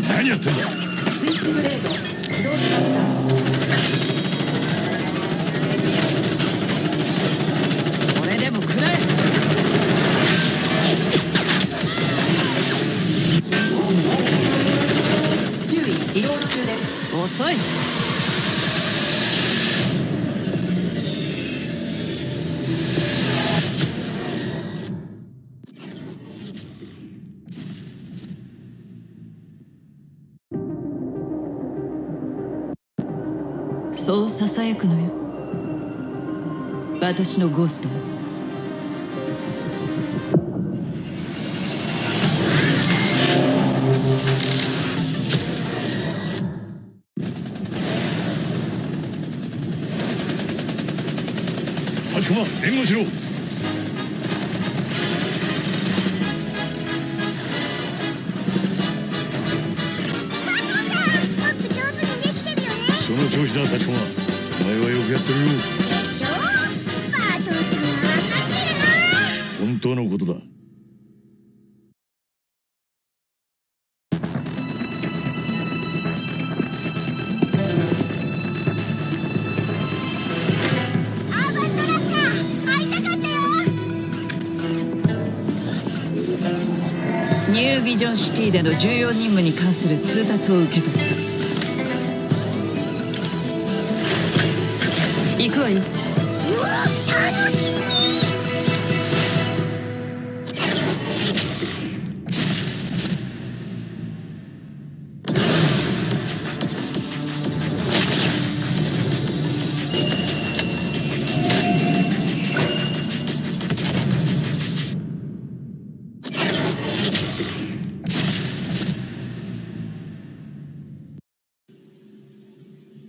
何やってんだ。スイッチブレード起動しましたこれでも食らえ注意移動中です遅いそうささやくのよ私のゴーストは幸駒援護しろ。もっと上手にできてるよね。その調子だ幸駒。お前はよくやってるよ。でしょ。バトルさんは分かってるな。本当のことだ。アーバントラッカー会いたかったよ。ニュービジョンシティでの重要任務に関する通達を受け取った行くわようわ、楽しみ。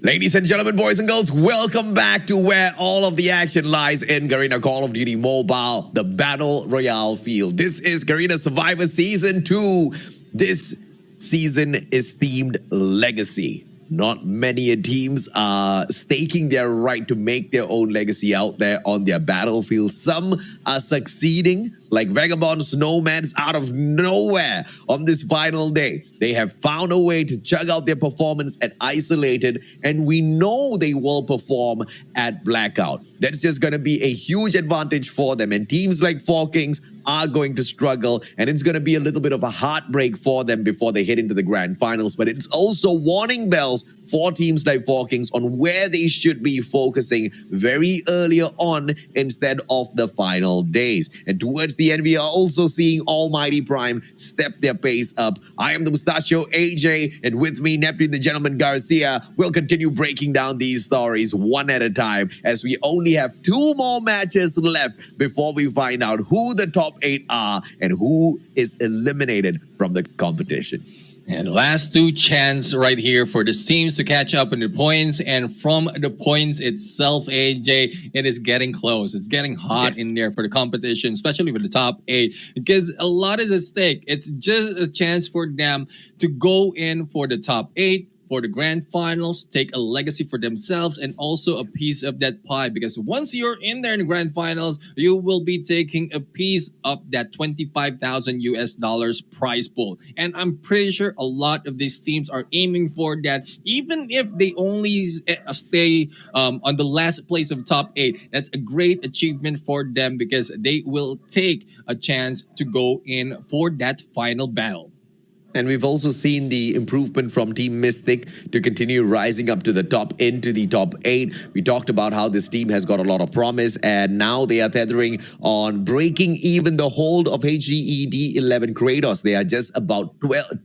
Ladies and gentlemen, boys and girls, welcome back to where all of the action lies in Garena Call of Duty Mobile, the Battle Royale field. This is Garena Survivors Season 2. This season is themed Legacy. Not many teams are staking their right to make their own legacy out there on their battlefield. Some are succeeding, like Vagabond's NOMADS out of nowhere on this final day. They have found a way to chug out their performance at Isolated, and we know they will perform at Blackout. That's just going to be a huge advantage for them. And teams like Four Kings are going to struggle, and it's going to be a little bit of a heartbreak for them before they head into the grand finals. But it's also warning bells for teams like Four Kings on where they should be focusing very earlier on instead of the final days. And towards the end, we are also seeing Almighty Prime step their pace up. I am the Mustachio AJ, and with me, Neptune the Gentleman Garcia. We'll continue breaking down these stories one at a time, as we only have 2 more matches left before we find out who the top 8 are and who is eliminated from the competition. And last 2 chance right here for the teams to catch up in the points. And from the points itself, AJ, it is getting close. It's getting hot in there for the competition, especially with the top 8, because a lot is at stake. It's just a chance for them to go in for the top 8, for the grand finals, take a legacy for themselves, and also a piece of that pie. Because once you're in there in the grand finals, you will be taking a piece of that $25,000 prize pool. And I'm pretty sure a lot of these teams are aiming for that, even if they only stay on the last place of top 8. That's a great achievement for them, because they will take a chance to go in for that final battle. And we've also seen the improvement from Team Mystic to continue rising up to the top, into the top 8. We talked about how this team has got a lot of promise, and now they are tethering on breaking even the hold of HGED 11 KRATOS. They are just about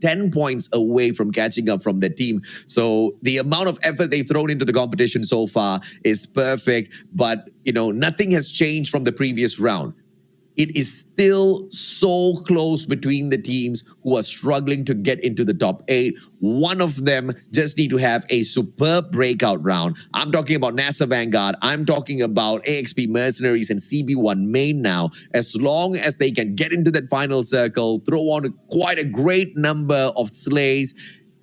10 points away from catching up from the team. So the amount of effort they've thrown into the competition so far is perfect, but nothing has changed from the previous round. It is still so close between the teams who are struggling to get into the top 8. One of them just need to have a superb breakout round. I'm talking about NASA Vanguard. I'm talking about AXP Mercenaries and CB1 Main now. As long as they can get into that final circle, throw on quite a great number of slays,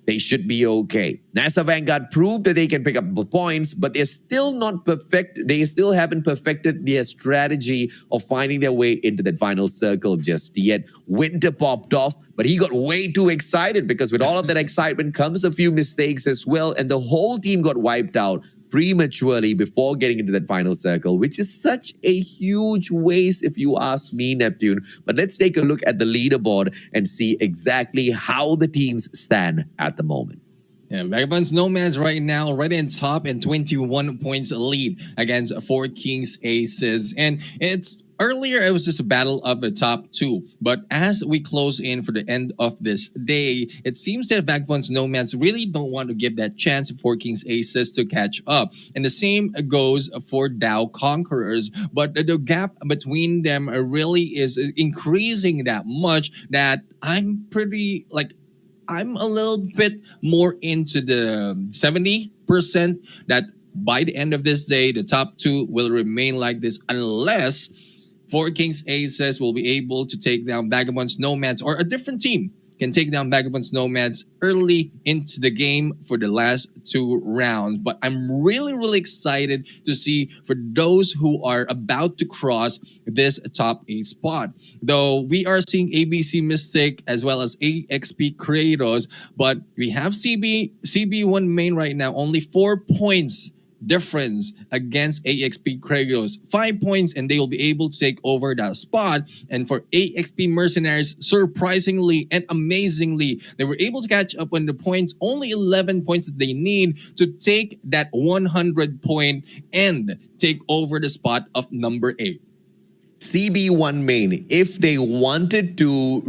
they should be okay. NASA Vanguard proved that they can pick up the points, but they're still not perfect. They still haven't perfected their strategy of finding their way into that final circle just yet. Winter popped off, but he got way too excited because with all of that excitement comes a few mistakes as well, and the whole team got wiped out prematurely before getting into that final circle, which is such a huge waste if you ask me, Neptune. But let's take a look at the leaderboard and see exactly how the teams stand at the moment. Yeah, Vagabonds Nomads right now right in top and 21 points lead against 4 Kings Aces. And earlier it was just a battle of the top 2. But as we close in for the end of this day, it seems that Vagabonds Nomads really don't want to give that chance for Kings Aces to catch up. And the same goes for Dow Conquerors. But the gap between them really is increasing that much that I'm a little bit more into the 70% that by the end of this day, the top 2 will remain like this unless 4 Kings Aces will be able to take down Vagabonds Nomads, or a different team can take down Vagabonds Nomads early into the game for the last 2 rounds. But I'm really excited to see for those who are about to cross this top 8 spot. Though we are seeing ABC Mystic as well as AXP KRATOS, but we have CB1 Main right now, only 4 points difference against AXP KRATOS. 5 points and they will be able to take over that spot. And for AXP Mercenaries, surprisingly and amazingly, they were able to catch up on the points, only 11 points that they need to take that 100 point and take over the spot of number 8. CB1 Main, if they wanted to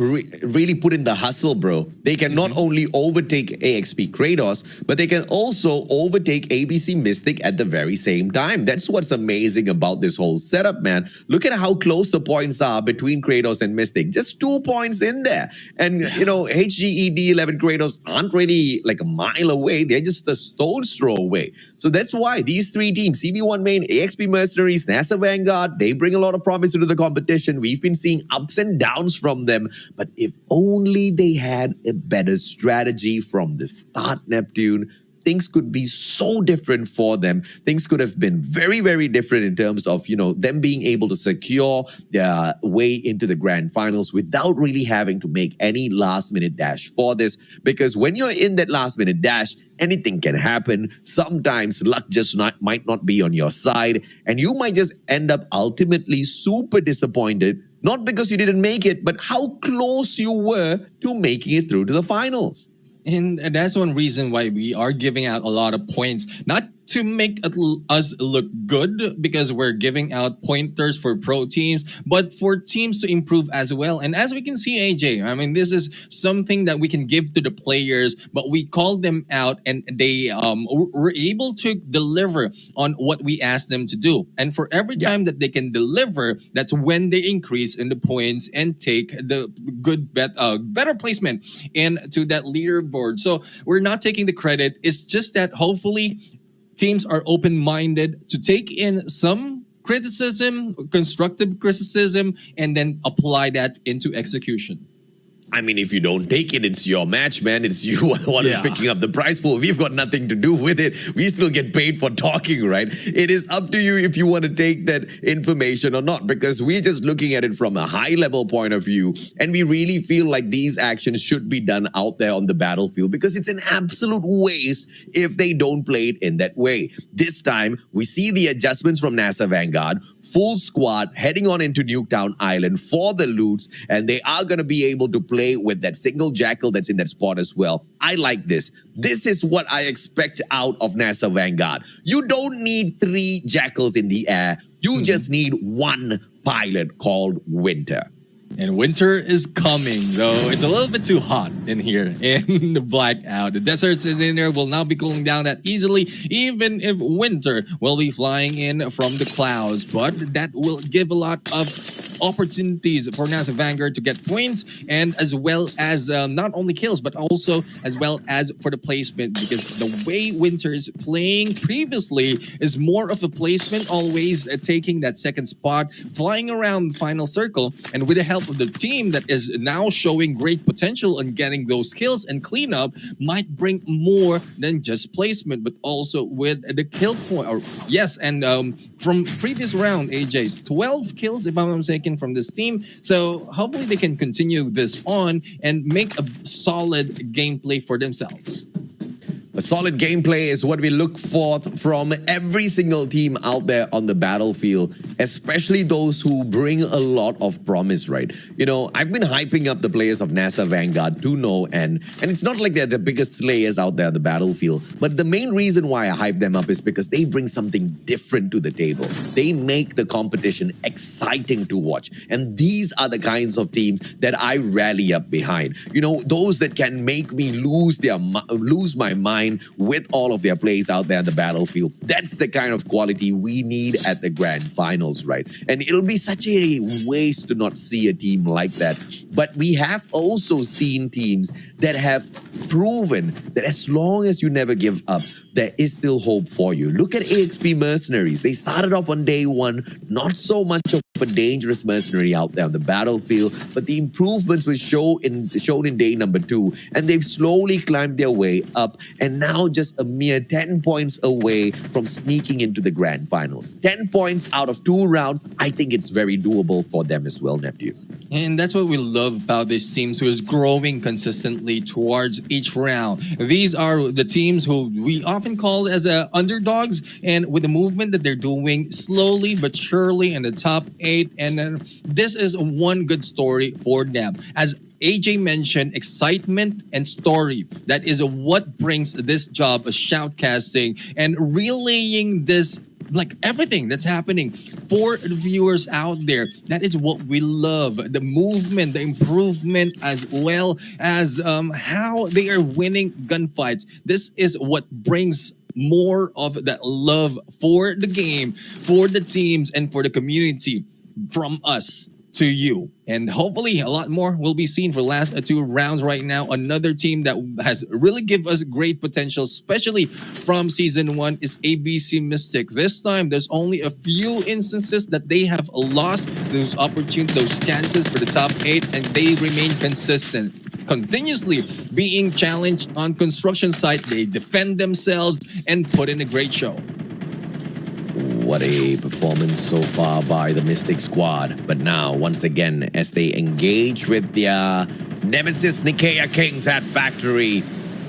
really put in the hustle, bro, they can not only overtake AXP KRATOS, but they can also overtake ABC Mystic at the very same time. That's what's amazing about this whole setup, man. Look at how close the points are between KRATOS and Mystic. Just 2 points in there. And, HGED 11 KRATOS aren't really like a mile away. They're just a stone's throw away. So that's why these 3 teams, CB1 Main, AXP Mercenaries, NASA Vanguard, they bring a lot of promise into the competition. We've been seeing ups and downs from them, but if only they had a better strategy from the start, Neptune, things could be so different for them. Things could have been very different in terms of, them being able to secure their way into the grand finals without really having to make any last-minute dash for this. Because when you're in that last-minute dash, anything can happen. Sometimes luck just might not be on your side, and you might just end up ultimately super disappointed, not because you didn't make it, but how close you were to making it through to the finals. And that's one reason why we are giving out a lot of points, not to make us look good because we're giving out pointers for pro teams, but for teams to improve as well. And as we can see, AJ, I mean, this is something that we can give to the players, but we called them out and they were able to deliver on what we asked them to do. And for every time that they can deliver, that's when they increase in the points and take the good better placement into that leaderboard. So we're not taking the credit. It's just that hopefully teams are open-minded to take in some criticism, constructive criticism, and then apply that into execution. I mean, if you don't take it, it's your match, man. It's you the one who's picking up the prize pool. We've got nothing to do with it. We still get paid for talking, right? It is up to you if you want to take that information or not, because we're just looking at it from a high-level point of view, and we really feel like these actions should be done out there on the battlefield because it's an absolute waste if they don't play it in that way. This time, we see the adjustments from NASA Vanguard. full squad heading on into Nuketown Island for the loots, and they are going to be able to play with that single jackal that's in that spot as well. I like this. This is what I expect out of NASA Vanguard. You don't need 3 jackals in the air. You just need 1 pilot called Winter. And winter is coming, though it's a little bit too hot in here in the blackout. The deserts in there will not be cooling down that easily, even if winter will be flying in from the clouds. But that will give a lot of opportunities for NASA Vanguard to get points, and as well as not only kills, but also as well as for the placement, because the way Winter is playing previously is more of a placement, always taking that second spot, flying around the final circle, and with the help of the team that is now showing great potential in getting those kills and cleanup, might bring more than just placement, but also with the kill point. Or yes, and from previous round, AJ, 12 kills if I'm not mistaken from this team. So hopefully they can continue this on and make a solid gameplay for themselves. A solid gameplay is what we look for from every single team out there on the battlefield, especially those who bring a lot of promise, right? You know, I've been hyping up the players of NASA Vanguard to no end, and it's not like they're the biggest slayers out there on the battlefield, but the main reason why I hype them up is because they bring something different to the table. They make the competition exciting to watch, and these are the kinds of teams that I rally up behind. You know, those that can make me lose my mind with all of their plays out there on the battlefield. That's the kind of quality we need at the grand finals, right? And it'll be such a waste to not see a team like that. But we have also seen teams that have proven that as long as you never give up, there is still hope for you. Look at AXP Mercenaries. They started off on day one, not so much of a dangerous mercenary out there on the battlefield, but the improvements were shown in day number 2, and they've slowly climbed their way up, and now just a mere 10 points away from sneaking into the grand finals. 10 points out of 2 rounds, I think it's very doable for them as well, Neptune. And that's what we love about these teams who is growing consistently towards each round. These are the teams who we often call as underdogs, and with the movement that they're doing slowly but surely in the top 8, and this is one good story for them. As AJ mentioned, excitement and story. That is what brings this job of shoutcasting and relaying this, like everything that's happening for the viewers out there. That is what we love. The movement, the improvement, as well as how they are winning gunfights. This is what brings more of that love for the game, for the teams, and for the community from us to you. And hopefully a lot more will be seen for the last 2 rounds right now. Another team that has really given us great potential, especially from season 1, is ABC Mystic. This time, there's only a few instances that they have lost those opportunities, those chances for the top 8, and they remain consistent. Continuously being challenged on construction site, they defend themselves and put in a great show. What a performance so far by the Mystic squad. But now, once again, as they engage with their nemesis NICAEA Kings at Factory,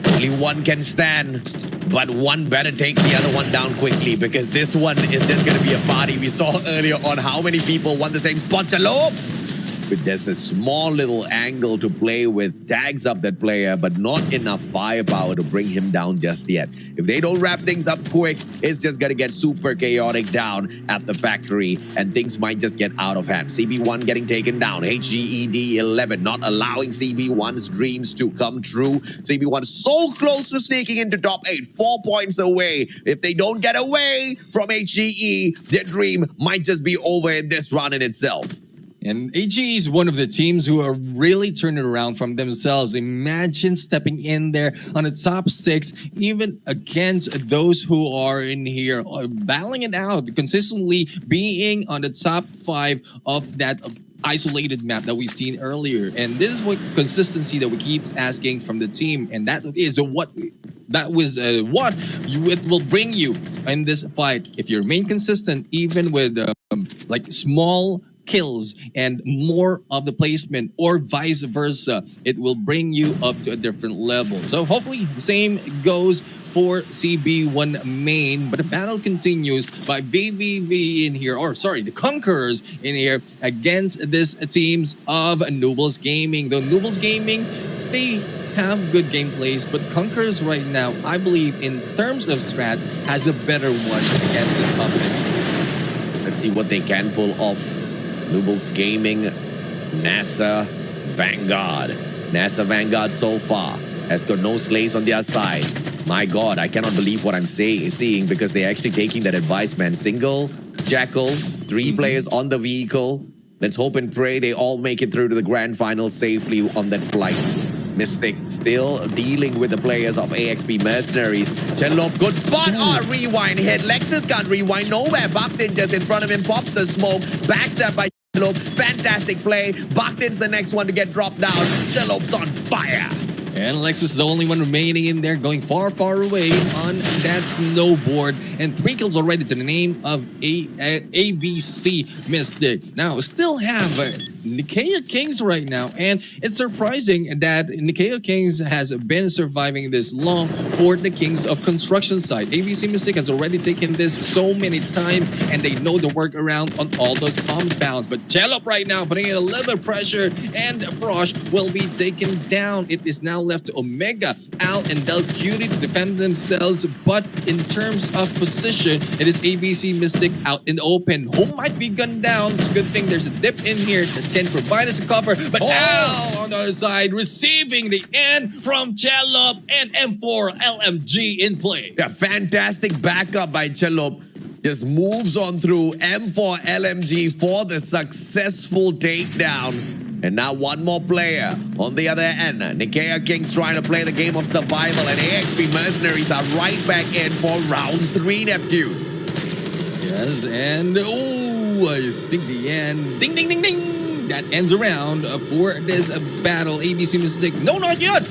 only one can stand, but one better take the other one down quickly, because this one is just going to be a party. We saw earlier on how many people won the same spot. Hello? But there's a small little angle to play with, tags up that player, but not enough firepower to bring him down just yet. If they don't wrap things up quick, it's just gonna get super chaotic down at the factory, and things might just get out of hand. CB1 getting taken down. HGED 11 not allowing CB1's dreams to come true. CB1 so close to sneaking into top 8, 4 points away. If they don't get away from HGE, their dream might just be over in this run in itself. And AGE is one of the teams who are really turning around from themselves. Imagine stepping in there on the top 6, even against those who are in here, battling it out, consistently being on the top 5 of that isolated map that we've seen earlier. And this is what consistency that we keep asking from the team, and that is what it will bring you in this fight. If you remain consistent, even with like small kills and more of the placement, or vice versa, it will bring you up to a different level. So hopefully the same goes for CB1 main, but the battle continues by VVV in here, or sorry, the Conquerors in here against this teams of Noodles Gaming. Though Noodles Gaming, they have good gameplays, but Conquerors right now, I believe in terms of strats, has a better one against this company. Let's see what they can pull off. Noodles Gaming, NASA, Vanguard. NASA Vanguard so far has got no slays on their side. My God, I cannot believe what I'm seeing, because they're actually taking that advice, man. Single, Jackal, 3 players on the vehicle. Let's hope and pray they all make it through to the grand final safely on that flight. Mystic still dealing with the players of AXP Mercenaries. Chenlop, good spot. Rewind hit. Lexus can't rewind nowhere. Baktin just in front of him, pops the smoke. Backstab by Chenlop. Fantastic play. Baktin's the next one to get dropped down. Chenlop's on fire. And Lexus is the only one remaining in there, going far, far away on that snowboard. And 3 kills already to the name of ABC Mystic. Now, still have NICAEA Kings right now. And it's surprising that NICAEA Kings has been surviving this long for the Kings of Construction side. ABC Mystic has already taken this so many times, and they know the workaround on all those compounds. But Chelop right now putting in a little bit of pressure, and FEROX will be taken down. It is now left to Omega, Al, and Del Cutie to defend themselves. But in terms of position, it is ABC Mystic out in the open. Who might be gunned down? It's a good thing there's a dip in here that can provide us a cover. But Al on the other side receiving the end from Chelop, and M4 LMG in play. Yeah, fantastic backup by Chelop. Just moves on through M4 LMG for the successful takedown. And now one more player on the other end. NICAEA Kings trying to play the game of survival, and AXP Mercenaries are right back in for round 3, Neptune. Yes, and I think the end. Ding, ding, ding, ding. That ends around for this battle. ABC Mystic. No, not yet.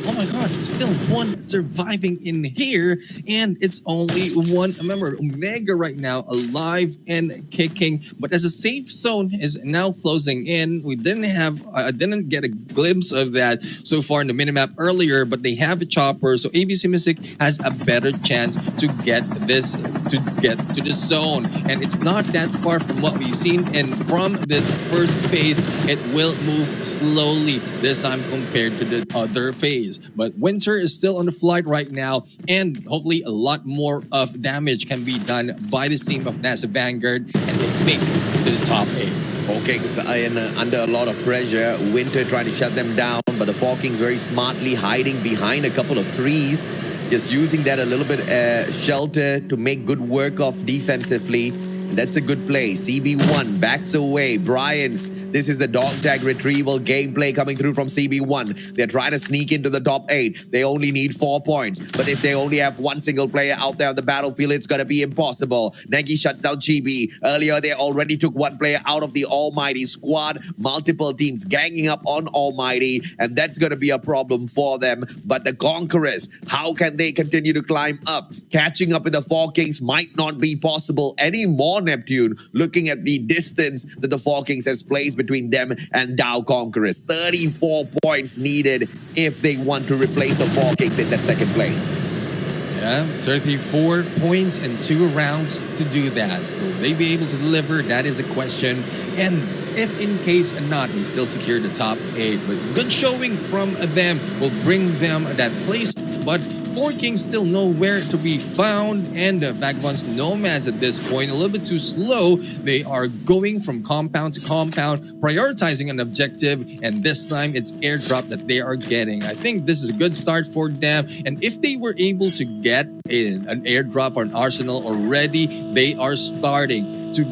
Oh my God, still one surviving in here, and it's only one member. Omega right now alive and kicking, but as a safe zone is now closing in. We didn't have, I didn't get a glimpse of that so far in the minimap earlier, but they have a chopper, so ABC Mystic has a better chance to get this, to get to the zone, and it's not that far from what we've seen. And from this first phase, it will move slowly this time compared to the other phase. But Winter is still on the flight right now, and hopefully a lot more of damage can be done by the team of NASA Vanguard, and they make it to the top 8. Four Kings are under a lot of pressure. Winter trying to shut them down, but the Four Kings very smartly hiding behind a couple of trees, just using that a little bit shelter to make good work of defensively. That's a good play. CB1 backs away. Bryans, this is the dog tag retrieval gameplay coming through from CB1. They're trying to sneak into the top 8. They only need 4 points. But if they only have one single player out there on the battlefield, it's going to be impossible. Nagy shuts down Chibi. Earlier, they already took one player out of the Almighty squad. Multiple teams ganging up on Almighty, and that's going to be a problem for them. But the Conquerors, how can they continue to climb up? Catching up with the Four Kings might not be possible anymore, Neptune, looking at the distance that the Four Kings has placed between them and Dow Conquerors. 34 points needed if they want to replace the Four Kings in that second place. Yeah, 34 points and 2 rounds to do that. Will they be able to deliver? That is a question. And if in case not, we still secure the top 8. But good showing from them will bring them that place. But Four Kings still nowhere to be found, and Vagabond's Nomads at this point a little bit too slow. They are going from compound to compound, prioritizing an objective, and this time it's airdrop that they are getting. I think this is a good start for them, and if they were able to get an airdrop or an arsenal already, they are starting to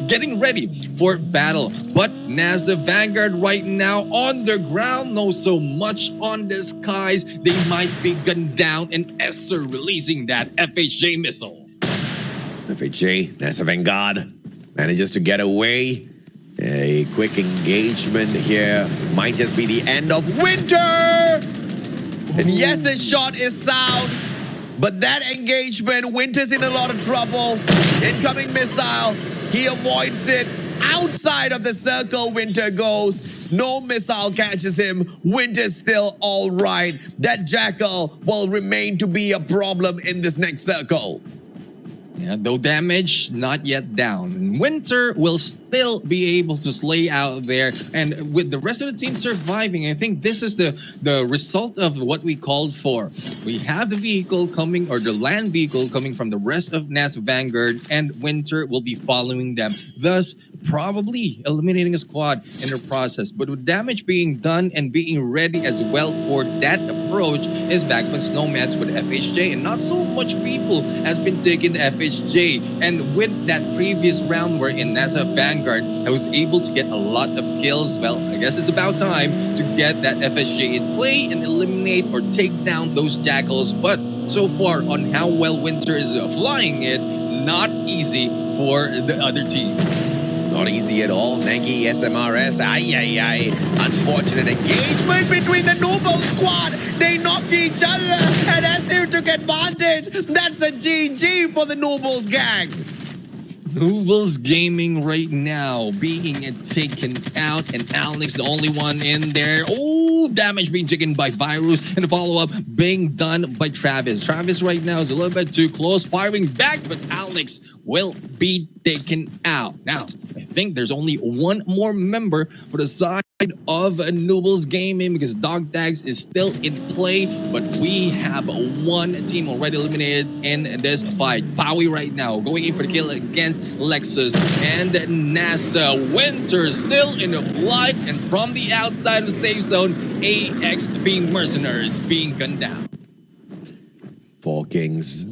getting ready for battle. But NASA Vanguard right now on the ground, no so much on the skies. They might be gunned down, and Esser releasing that FHJ missile. FHJ, NASA Vanguard manages to get away. A quick engagement here might just be the end of Winter. And yes, the shot is sound, but that engagement, Winter's in a lot of trouble. Incoming missile. He avoids it. outside of the circle. Winter goes. No missile catches him. Winter's still all right. That Jackal will remain to be a problem in this next circle. Yeah, though damage not yet down. Winter will still be able to slay out there, and with the rest of the team surviving, I think this is the result of what we called for. We have the vehicle coming, or the land vehicle coming from the rest of NAS Vanguard, and Winter will be following them, thus probably eliminating a squad in the process. But with damage being done and being ready as well for that approach is Vagabond's Nomads with FHJ, and not so much people has been taking FHJ. And with that previous round where in NASA Vanguard I was able to get a lot of kills, well, I guess it's about time to get that FSJ in play and eliminate or take down those Jackals. But so far on how well Winter is flying it, not easy for the other teams. Not easy at all. Neki, SMRS, unfortunate engagement between the Noble squad. They knocked each other and SU took advantage. That's a GG for the Nobles gang. Nooble's Gaming right now being taken out, and Alex the only one in there. Oh, damage being taken by Virus, and the follow-up being done by Travis. Travis right now is a little bit too close, firing back, but Alex will be taken out. Now, I think there's only one more member for the side of Nooble's Gaming because Dog Tags is still in play, but we have one team already eliminated in this fight. Powie right now going in for the kill against Lexus, and NASA Winter still in the flight, and from the outside of the safe zone, AXP Mercenaries being gunned down. Four Kings,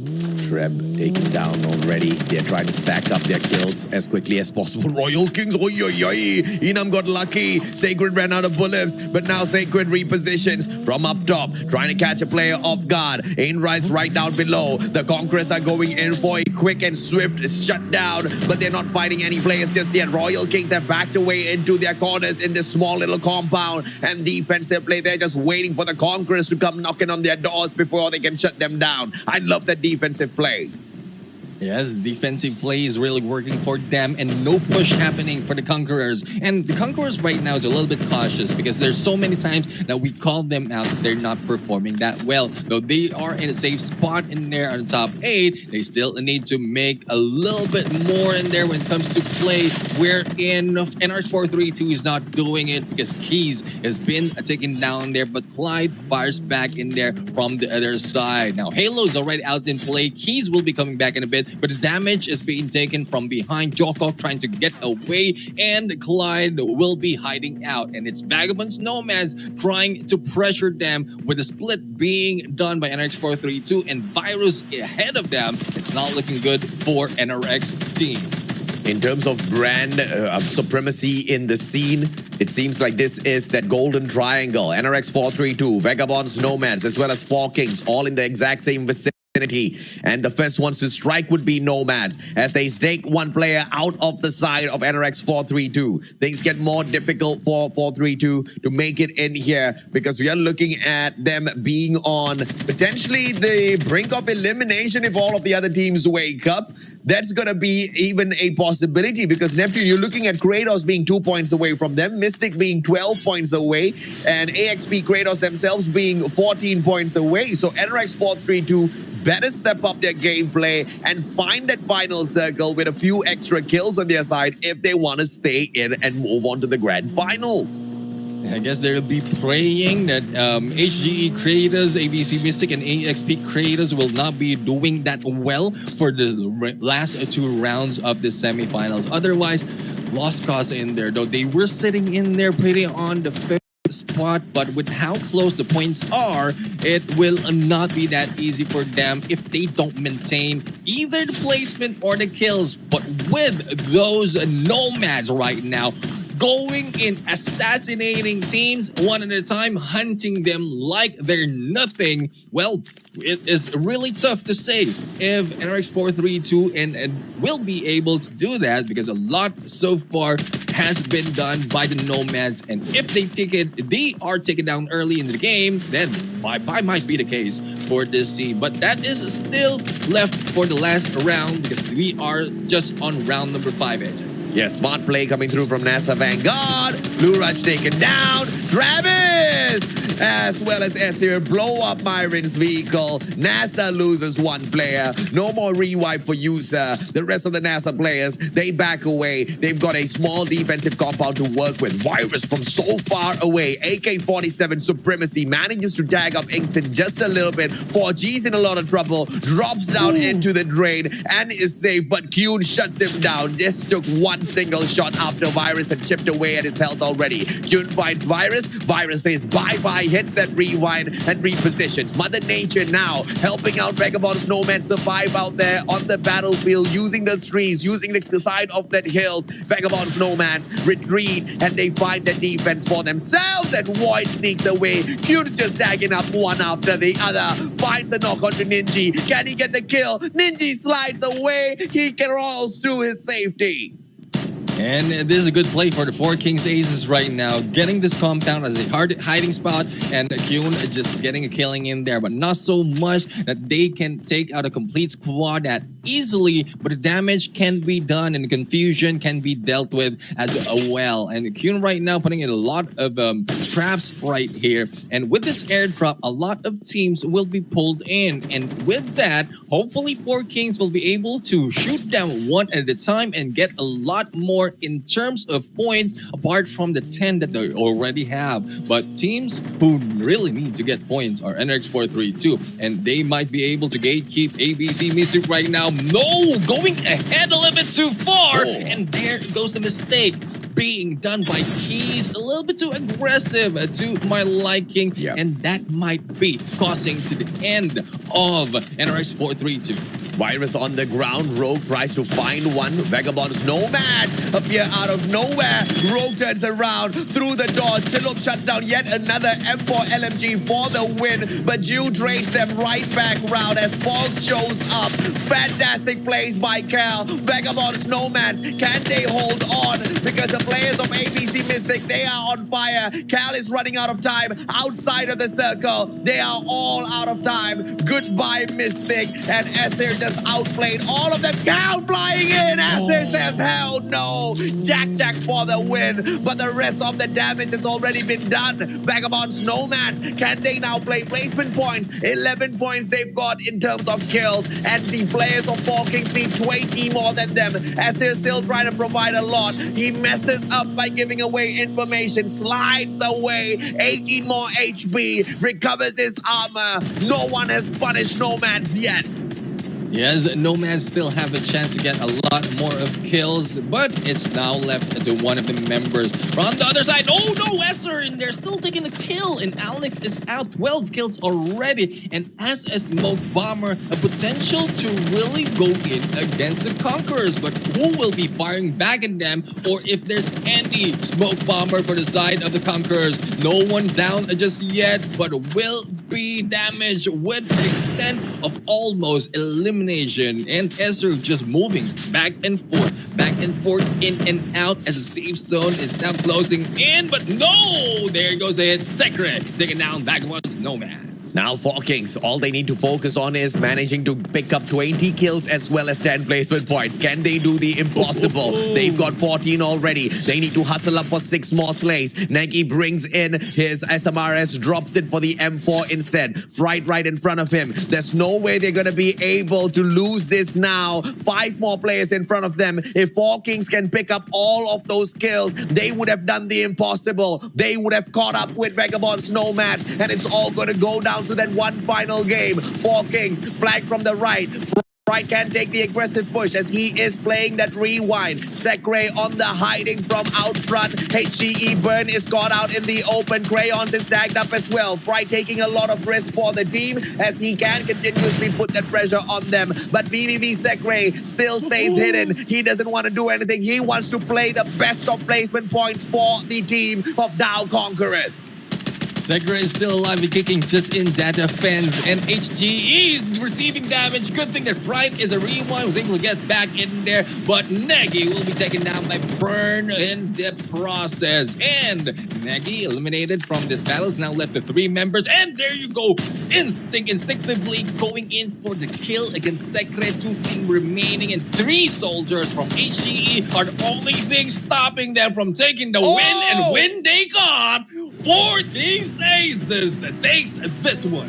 Treb taken down already. They're trying to stack up their kills as quickly as possible. Royal Kings, oi, oi, oi. Enam got lucky. Sacred ran out of bullets, but now Sacred repositions from up top, trying to catch a player off guard. Ainrice right down below. The Conquerors are going in for a quick and swift shutdown, but they're not fighting any players just yet. Royal Kings have backed away into their corners in this small little compound, and defensive play, they're just waiting for the Conquerors to come knocking on their doors before they can shut them down. I love that defensive play. Yes, defensive play is really working for them, and no push happening for the Conquerors. And the Conquerors right now is a little bit cautious because there's so many times that we call them out, they're not performing that well. Though they are in a safe spot in there on the top 8, they still need to make a little bit more in there when it comes to play, wherein NRX432 is not doing it because Keys has been taken down there, but Clyde fires back in there from the other side. Now, Halo's already out in play. Keys will be coming back in a bit, but the damage is being taken from behind. Jokok trying to get away, and Clyde will be hiding out. And it's Vagabond's Nomads trying to pressure them with the split being done by NRX432 and Virus ahead of them. It's not looking good for NRX team. In terms of brand supremacy in the scene, it seems like this is that golden triangle. NRX 432, Vagabonds, Nomads, as well as Four Kings, all in the exact same vicinity. And the first ones to strike would be Nomads as they stake one player out of the side of NRX 432. Things get more difficult for 432 to make it in here because we are looking at them being on potentially the brink of elimination if all of the other teams wake up. That's going to be even a possibility because Neptune, you're looking at KRATOS being 2 points away from them, Mystic being 12 points away, and AXP KRATOS themselves being 14 points away. So NRX 432 better step up their gameplay and find that final circle with a few extra kills on their side if they want to stay in and move on to the grand finals. I guess they'll be praying that HGE KRATOS, ABC Mystic, and AXP KRATOS will not be doing that well for the last 2 rounds of the semifinals. Otherwise, lost cause in there, though they were sitting in there pretty on the 5th spot, but with how close the points are, it will not be that easy for them if they don't maintain either the placement or the kills. But with those Nomads right now, going in, assassinating teams one at a time, hunting them like they're nothing, well, it is really tough to say if NRX 432 and will be able to do that because a lot so far has been done by the Nomads, and if they are taken down early in the game, then bye-bye might be the case for this team. But that is still left for the last round because we are just on round number 5, Ed. Yes, smart play coming through from NASA Vanguard. Blue Rush taken down. Travis! As well as Esir blow up Myron's vehicle. NASA loses one player. No more rewipe for user. The rest of the NASA players, they back away. They've got a small defensive compound to work with. Virus from so far away. AK-47 Supremacy manages to tag up Ingston just a little bit. 4G's in a lot of trouble. Drops down into the drain and is safe. But Kyun shuts him down. Just took one single shot after Virus had chipped away at his health already. Kyun finds Virus. Virus says bye-bye, hits that rewind and repositions. Mother Nature now helping out Vagabond's Nomads survive out there on the battlefield using the trees, using the side of that hills. Vagabond's Nomads retreat and they find the defense for themselves and Void sneaks away. Kyun's just tagging up one after the other. Find the knock onto Ninji. Can he get the kill? Ninji slides away. He crawls to his safety. And this is a good play for the 4 Kings Aces right now. Getting this compound as a hard hiding spot and Kyun just getting a killing in there. But not so much that they can take out a complete squad that easily. But the damage can be done and the confusion can be dealt with as well. And Kyun right now putting in a lot of traps right here. And with this airdrop, a lot of teams will be pulled in. And with that, hopefully 4 Kings will be able to shoot down one at a time and get a lot more in terms of points apart from the 10 that they already have. But teams who really need to get points are NRX432 and they might be able to gatekeep ABC Mystic right now. No, going ahead a little bit too far. And there goes the mistake being done by Keys, a little bit too aggressive to my liking. And that might be causing to the end of NRX432. Virus on the ground. Rogue tries to find one. Vagabond's Nomad appear out of nowhere. Rogue turns around through the door. Chilup shuts down yet another M4 LMG for the win. But Jew trades them right back round as Paul shows up. Fantastic plays by Cal. Vagabond's Nomads. Can they hold on? Because the players of ABC Mystic, they are on fire. Cal is running out of time outside of the circle. They are all out of time. Goodbye, Mystic. And Esir just outplayed all of them. Cal flying in. Esir says, hell no. Jack for the win. But the rest of the damage has already been done. Vagabond's Nomads. Can they now play placement points? 11 points they've got in terms of kills. And the players of 4 Kings need 20 more than them. Esir still trying to provide a lot. He messes up by giving away information. Slides away. 18 more HP. Recovers his armor. No one has punished Nomads yet. Yes, Nomads still have a chance to get a lot more of kills, but it's now left to one of the members. From the other side, oh no, Esser, and they're still taking a kill, and Alex is out, 12 kills already, and as a smoke bomber, a potential to really go in against the Conquerors, but who will be firing back at them, or if there's any smoke bomber for the side of the Conquerors? No one down just yet, but will be damaged with the extent of almost elimination. And Esser just moving back and forth, in and out as a safe zone is now closing in. But no, there goes ahead. Secret taking down Vagabond's Nomads. Now 4 Kings, all they need to focus on is managing to pick up 20 kills as well as 10 placement points. Can they do the impossible? They've got 14 already. They need to hustle up for 6 more slays. Nike brings in his SMRS, drops it for the M4 instead. Fright right in front of him. There's no way they're going to be able to lose this now. 5 more players in front of them. If 4 Kings can pick up all of those kills, they would have done the impossible. They would have caught up with Vagabond's Nomads, and it's all going to go down to that one final game. 4 Kings, flag from the right. Right can take the aggressive push as he is playing that rewind. Sekre on the hiding from out front. HGE Burn is caught out in the open. Crayons is tagged up as well. Fry taking a lot of risk for the team as he can continuously put that pressure on them. But VVV Sekre still stays hidden. He doesn't want to do anything. He wants to play the best of placement points for the team of Dow Conquerors. Sekra is still alive and kicking just in data fence, and HGE is receiving damage. Good thing that Fright is a rewind, was able to get back in there, but Negi will be taken down by Burn in the process. And Negi eliminated from this battle, is now left to 3 members, and there you go, instinctively going in for the kill against Sekra. 2 team remaining, and 3 soldiers from HGE are the only thing stopping them from taking the win, and when they got 14 aces takes this one.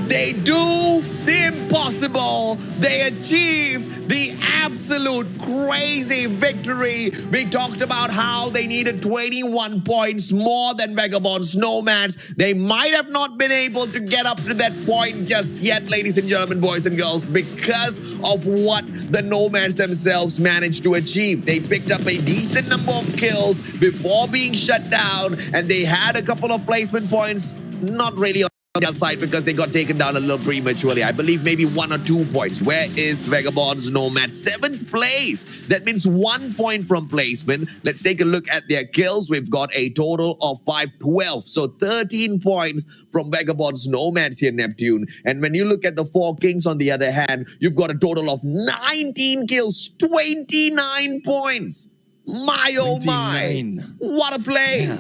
They do the impossible. They achieve the absolute crazy victory. We talked about how they needed 21 points more than Vagabonds Nomads. They might have not been able to get up to that point just yet, ladies and gentlemen, boys and girls, because of what the Nomads themselves managed to achieve. They picked up a decent number of kills before being shut down, and they had a couple of placement points, not really on the side because they got taken down a little prematurely. I believe maybe 1 or 2 points. Where is Vagabonds Nomad? 7th place. That means 1 point from placement. Let's take a look at their kills. We've got a total of 512. So 13 points from Vagabonds Nomads here, Neptune. And when you look at the 4 Kings on the other hand, you've got a total of 19 kills, 29 points. My oh my. 29. What a play. Yeah.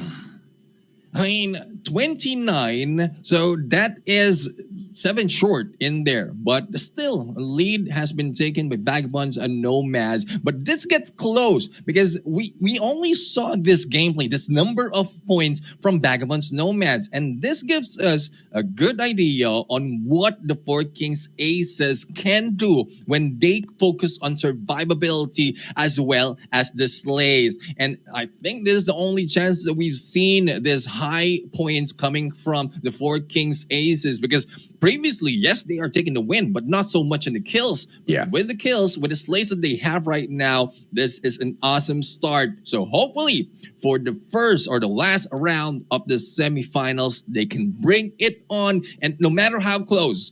I mean, 29, so that is 7 short in there. But still, a lead has been taken by Vagabonds and Nomads. But this gets close because we only saw this gameplay, this number of points from Vagabonds Nomads. And this gives us a good idea on what the 4 Kings Aces can do when they focus on survivability as well as the slays. And I think this is the only chance that we've seen this high points coming from the 4 Kings Aces, because previously, yes, they are taking the win, but not so much in the kills. Yeah. With the kills, with the slays that they have right now, this is an awesome start. So hopefully, for the first or the last round of the semifinals, they can bring it on. And no matter how close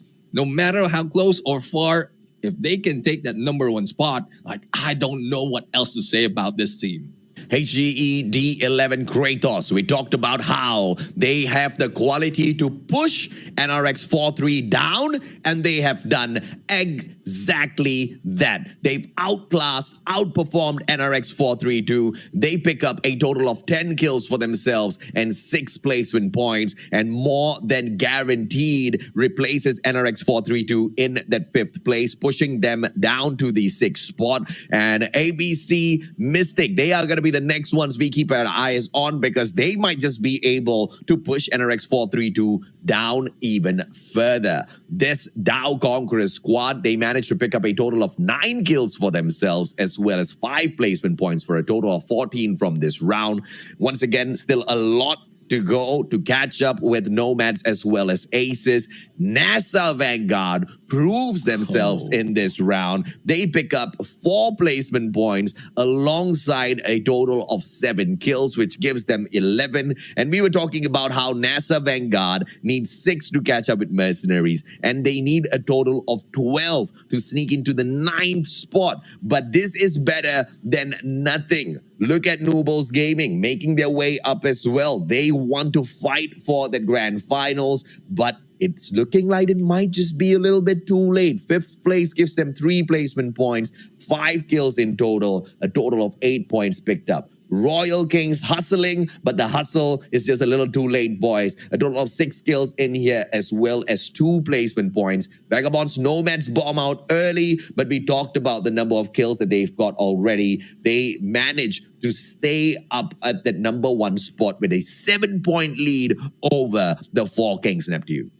or far, if they can take that #1 spot, like, I don't know what else to say about this team. HGE D11 KRATOS. We talked about how they have the quality to push NRX 4-3 down, and they have done exactly that. They've outperformed NRX 4-3-2. They pick up a total of 10 kills for themselves and 6 placement points, and more than guaranteed replaces NRX 4-3-2 in that 5th place, pushing them down to the 6th spot. And ABC Mystic, they are going to be the next ones we keep our eyes on, because they might just be able to push NRX 4-3-2 down even further. This Dow Conquerors squad, they managed to pick up a total of 9 kills for themselves, as well as 5 placement points for a total of 14 from this round. Once again, still a lot to go to catch up with Nomads as well as Aces. NASA Vanguard proves themselves in this round. They pick up 4 placement points alongside a total of 7 kills, which gives them 11. And we were talking about how NASA Vanguard needs 6 to catch up with Mercenaries, and they need a total of 12 to sneak into the 9th spot. But this is better than nothing. Look at Noobles Gaming making their way up as well. They want to fight for the grand finals, but it's looking like it might just be a little bit too late. 5th place gives them 3 placement points, 5 kills in total, a total of 8 points picked up. Royal Kings hustling, but the hustle is just a little too late, boys. A total of 6 kills in here, as well as 2 placement points. Vagabonds Nomads bomb out early, but we talked about the number of kills that they've got already. They managed to stay up at that #1 spot with a 7-point lead over the 4 Kings, Neptune.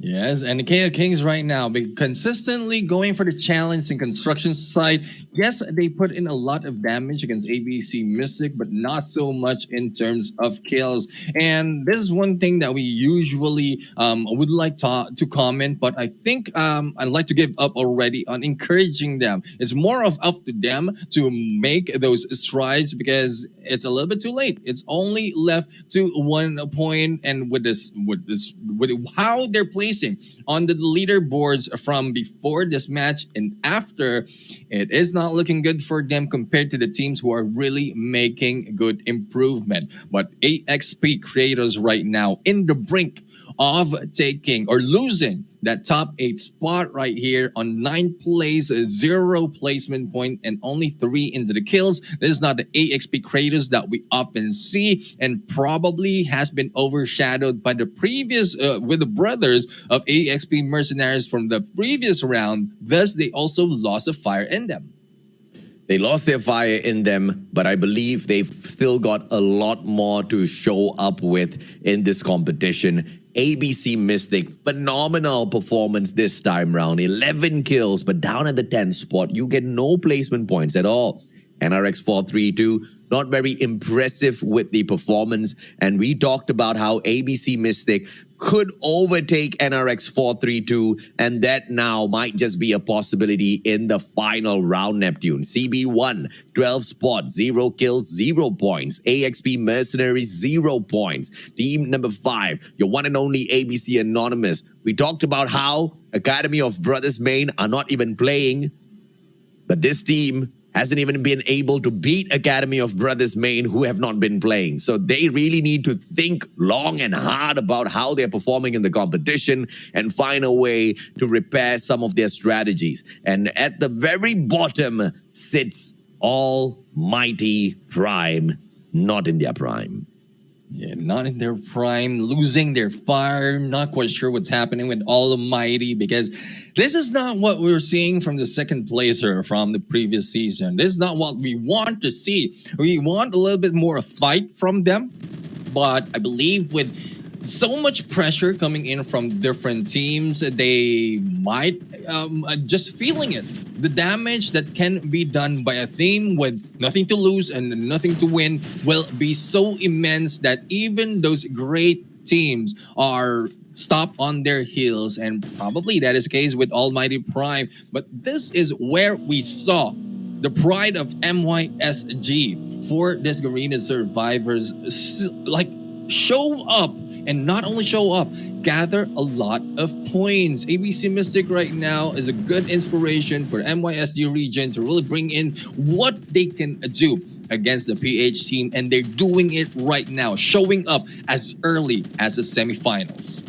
Yes, and the NICAEA Kings right now be consistently going for the challenge and construction side. Yes, they put in a lot of damage against ABC Mystic, but not so much in terms of kills. And this is one thing that we usually would like to comment, but I think I'd like to give up already on encouraging them. It's more of up to them to make those strides, because it's a little bit too late. It's only left to 1 point, and with how they're playing placing on the leaderboards from before this match and after, it is not looking good for them compared to the teams who are really making good improvement. But AXP KRATOS right now in the brink of taking or losing that top 8 spot right here on 9th place, 0 placement point, and only 3 into the kills. This is not the AXP KRATOS that we often see, and probably has been overshadowed by the previous with the brothers of AXP Mercenaries from the previous round. Thus, they also lost a fire in them. They lost their fire in them, but I believe they've still got a lot more to show up with in this competition. ABC Mystic, phenomenal performance this time round. 11 kills, but down at the 10th spot, you get no placement points at all. NRX 432, not very impressive with the performance. And we talked about how ABC Mystic could overtake NRX 432, and that now might just be a possibility in the final round, Neptune. CB1, 12 spots, 0 kills, 0 points. AXP Mercenaries, 0 points. Team number 5, your one and only ABC Anonymous. We talked about how Academy of Brothers Main are not even playing, but this team hasn't even been able to beat Academy of Brothers Main, who have not been playing. So they really need to think long and hard about how they're performing in the competition and find a way to repair some of their strategies. And at the very bottom sits Almighty Prime, not in their prime. Yeah, not in their prime, losing their fire, not quite sure what's happening with Almighty, because this is not what we're seeing from the second placer from the previous season. This is not what we want to see. We want a little bit more fight from them, but I believe with so much pressure coming in from different teams, they might just feeling it. The damage that can be done by a team with nothing to lose and nothing to win will be so immense that even those great teams are stopped on their heels, and probably that is the case with Almighty Prime. But this is where we saw the pride of MYSG for this Garena Survivors like show up. And not only show up, gather a lot of points. ABC Mystic right now is a good inspiration for MYSG region to really bring in what they can do against the PH team. And they're doing it right now, showing up as early as the semifinals.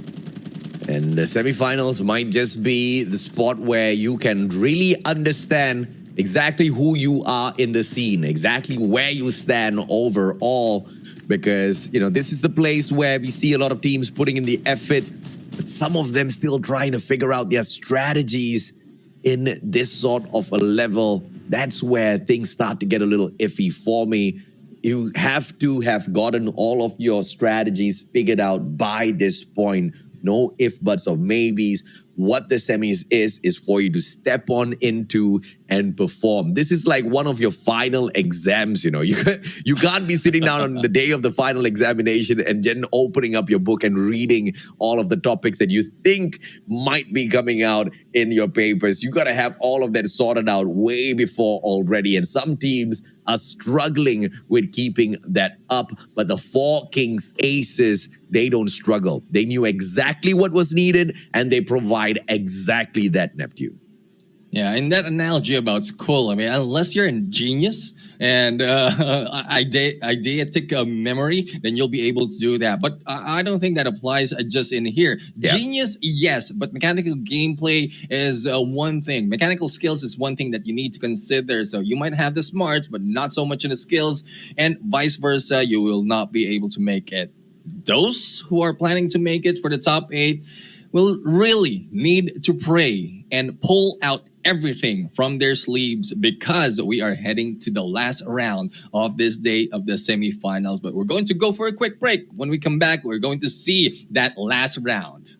And the semifinals might just be the spot where you can really understand exactly who you are in the scene, exactly where you stand overall. Because, you know, this is the place where we see a lot of teams putting in the effort, but some of them still trying to figure out their strategies in this sort of a level. That's where things start to get a little iffy for me. You have to have gotten all of your strategies figured out by this point. No if, buts, or maybes. What the semis is for you to step on into and perform. This is like one of your final exams, you know. You can't be sitting down on the day of the final examination and then opening up your book and reading all of the topics that you think might be coming out in your papers. You got to have all of that sorted out way before already. And some teams are struggling with keeping that up. But the 4 Kings Aces, they don't struggle. They knew exactly what was needed, and they provide exactly that, Neptune. Yeah, and that analogy about school, I mean, unless you're a genius and eidetic memory, then you'll be able to do that. But I don't think that applies just in here. Yeah. Genius, yes, but mechanical gameplay is one thing. Mechanical skills is one thing that you need to consider. So you might have the smarts, but not so much in the skills, and vice versa, you will not be able to make it. Those who are planning to make it for the top 8 will really need to pray and pull out everything from their sleeves, because we are heading to the last round of this day of the semifinals. But we're going to go for a quick break. When we come back, we're going to see that last round.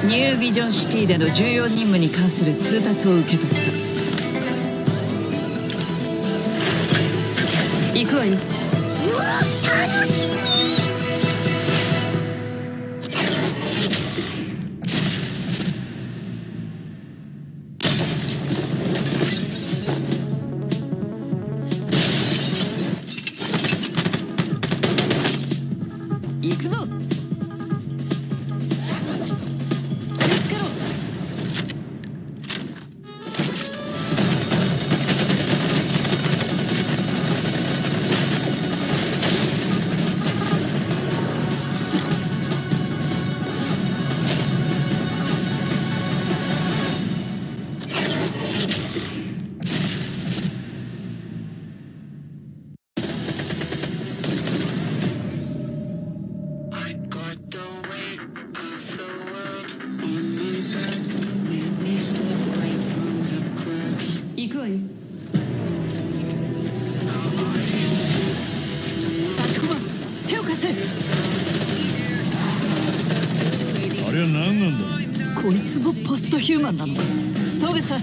New Vision City での重要任務に関する通達を受け取った。行くわよ。うわ、楽しみ。こいつもポストヒューマンなのか。トグさん。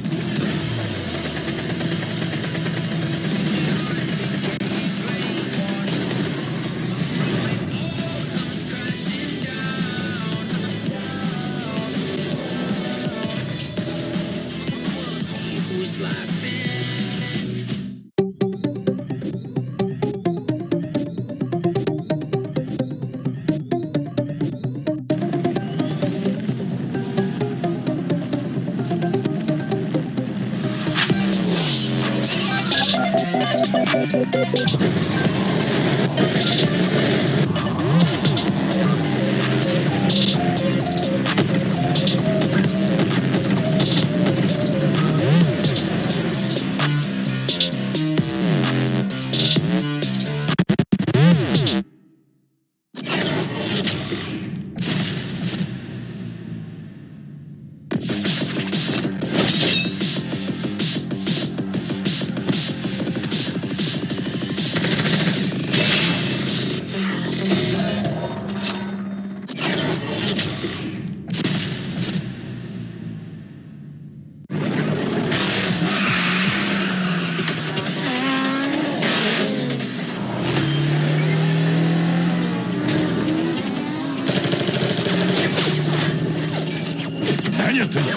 何やってんだ。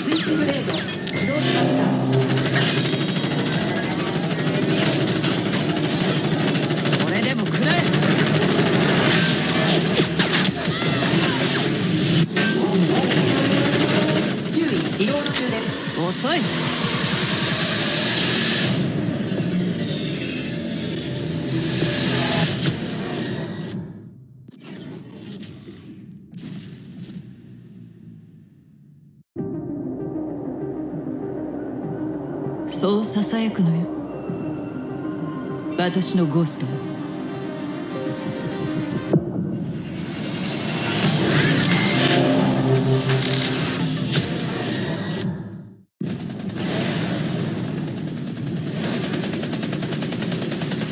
スイッチブレード起動しました。これでも食らえ。注意、リロード中です。遅い。そうささやくのよ、私のゴーストは。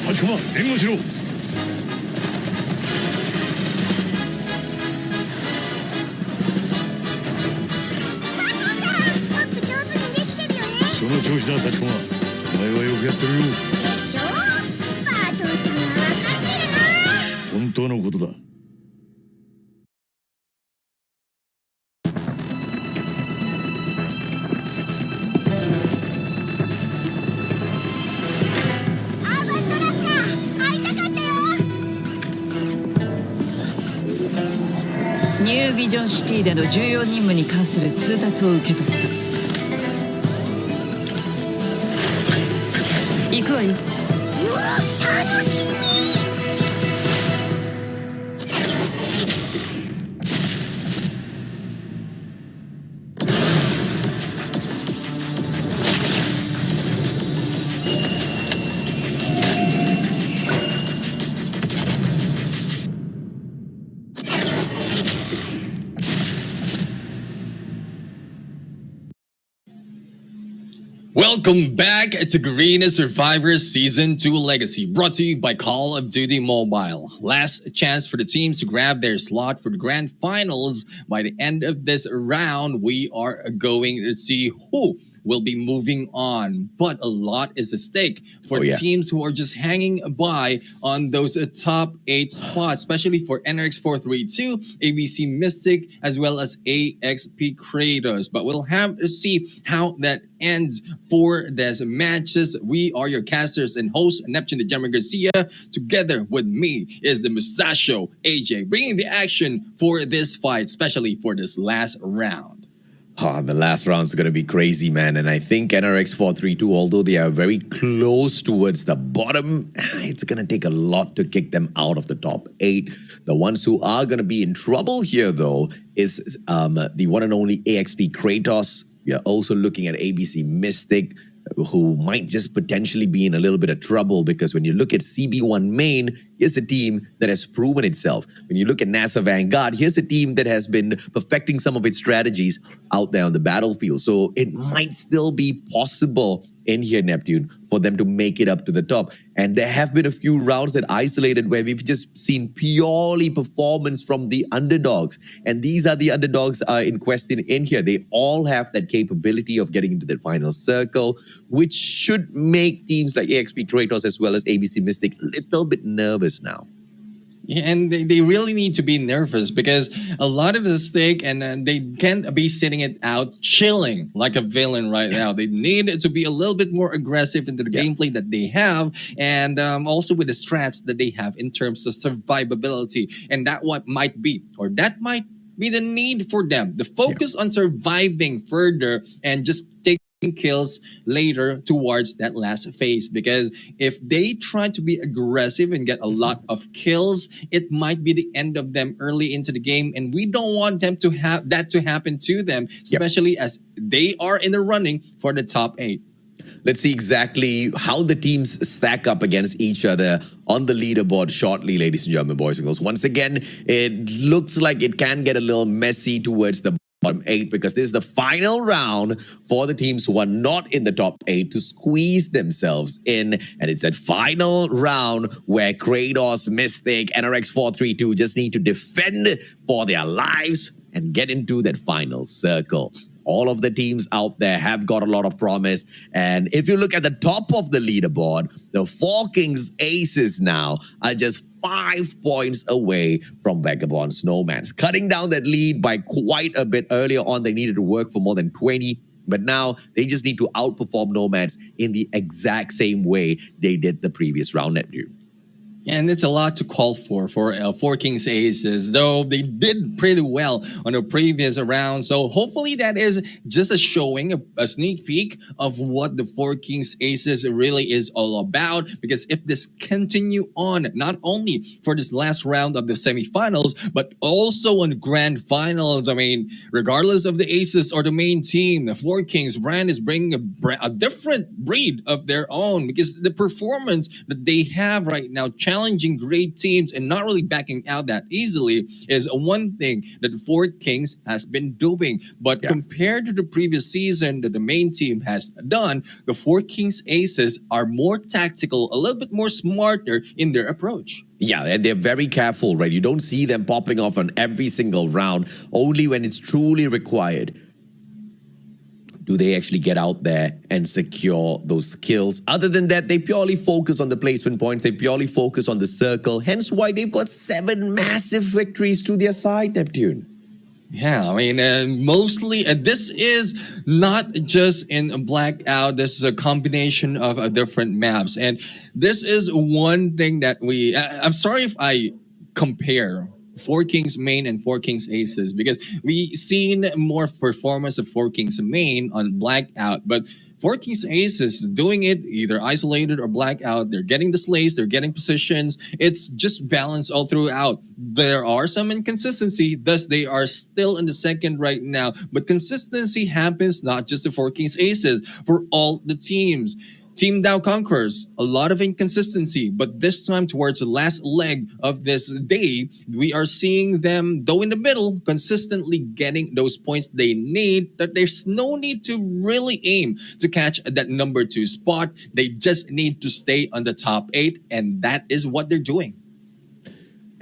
8コマ援護しろ。その調子だ、8コマ。お前はよくやってるよ。でしょ。バトさんは分かってるな。本当のことだ。アーバントラッカー会いたかったよ。ニュービジョンシティでの重要任務に関する通達を受け取った。行くわよ。うわ、楽しみ。Welcome back to Garena Survivors Season 2 Legacy, brought to you by Call of Duty Mobile. Last chance for the teams to grab their slot for the grand finals. By the end of this round, we are going to see who will be moving on. But a lot is at stake for teams who are just hanging by on those top 8 spots, especially for NRX 432, ABC Mystic, as well as AXP KRATOS. But we'll have to see how that ends for these matches. We are your casters and hosts, Neptune the Gemma Garcia. Together with me is the Musashi AJ, bringing the action for this fight, especially for this last round. The last round's going to be crazy, man. And I think NRX 432, although they are very close towards the bottom, it's going to take a lot to kick them out of the top 8. The ones who are going to be in trouble here, though, is the one and only AXP KRATOS. We are also looking at ABC Mystic, who might just potentially be in a little bit of trouble, because when you look at CB1 main, here's a team that has proven itself. When you look at NASA Vanguard, here's a team that has been perfecting some of its strategies out there on the battlefield. So it might still be possible in here, Neptune, for them to make it up to the top. And there have been a few rounds that isolated where we've just seen purely performance from the underdogs. And these are the underdogs in question in here. They all have that capability of getting into the final circle, which should make teams like AXP KRATOS as well as ABC Mystic a little bit nervous now. Yeah, and they really need to be nervous because a lot of the stake and they can't be sitting it out chilling like a villain right now. They need to be a little bit more aggressive into the gameplay that they have and also with the strats that they have in terms of survivability. And that might be the need for them. The focus on surviving further and just taking kills later towards that last phase, because if they try to be aggressive and get a lot of kills, it might be the end of them early into the game, and we don't want them to have that to happen to them, especially as they are in the running for the top 8. Let's see exactly how the teams stack up against each other on the leaderboard shortly, ladies and gentlemen, boys and girls. Once again, it looks like it can get a little messy towards the bottom 8 because this is the final round for the teams who are not in the top 8 to squeeze themselves in. And it's that final round where KRATOS, Mystic, NRX432 just need to defend for their lives and get into that final circle. All of the teams out there have got a lot of promise. And if you look at the top of the leaderboard, the Four Kings Aces now are just 5 points away from VAGABOND's NOMADS, cutting down that lead by quite a bit. Earlier on, they needed to work for more than 20, but now they just need to outperform NOMADS in the exact same way they did the previous round, Neptune. And it's a lot to call for Four Kings Aces, though they did pretty well on the previous round. So hopefully that is just a showing, a sneak peek of what the Four Kings Aces really is all about. Because if this continue on, not only for this last round of the semifinals, but also on grand finals, I mean, regardless of the Aces or the main team, the Four Kings brand is bringing a different breed of their own, because the performance that they have right now, challenging great teams and not really backing out that easily, is one thing that the Four Kings has been doing. But compared to the previous season that the main team has done, the Four Kings Aces are more tactical, a little bit more smarter in their approach. Yeah, and they're very careful, right? You don't see them popping off on every single round, only when it's truly required. Do they actually get out there and secure those kills? Other than that, they purely focus on the placement points. They purely focus on the circle. Hence why they've got 7 massive victories to their side, Neptune. Yeah, I mean, mostly this is not just in Blackout. This is a combination of different maps. And this is one thing that I'm sorry if I compare Four Kings Main and Four Kings Aces, because we seen more performance of Four Kings Main on Blackout, but Four Kings Aces doing it either isolated or Blackout. They're getting the slays, they're getting positions. It's just balanced all throughout. There are some inconsistency, thus they are still in the second right now. But consistency happens not just the Four Kings Aces, for all the teams. Team Dow Conquerors, a lot of inconsistency, but this time towards the last leg of this day, we are seeing them, though in the middle, consistently getting those points they need, that there's no need to really aim to catch that number 2 spot. They just need to stay on the top 8, and that is what they're doing.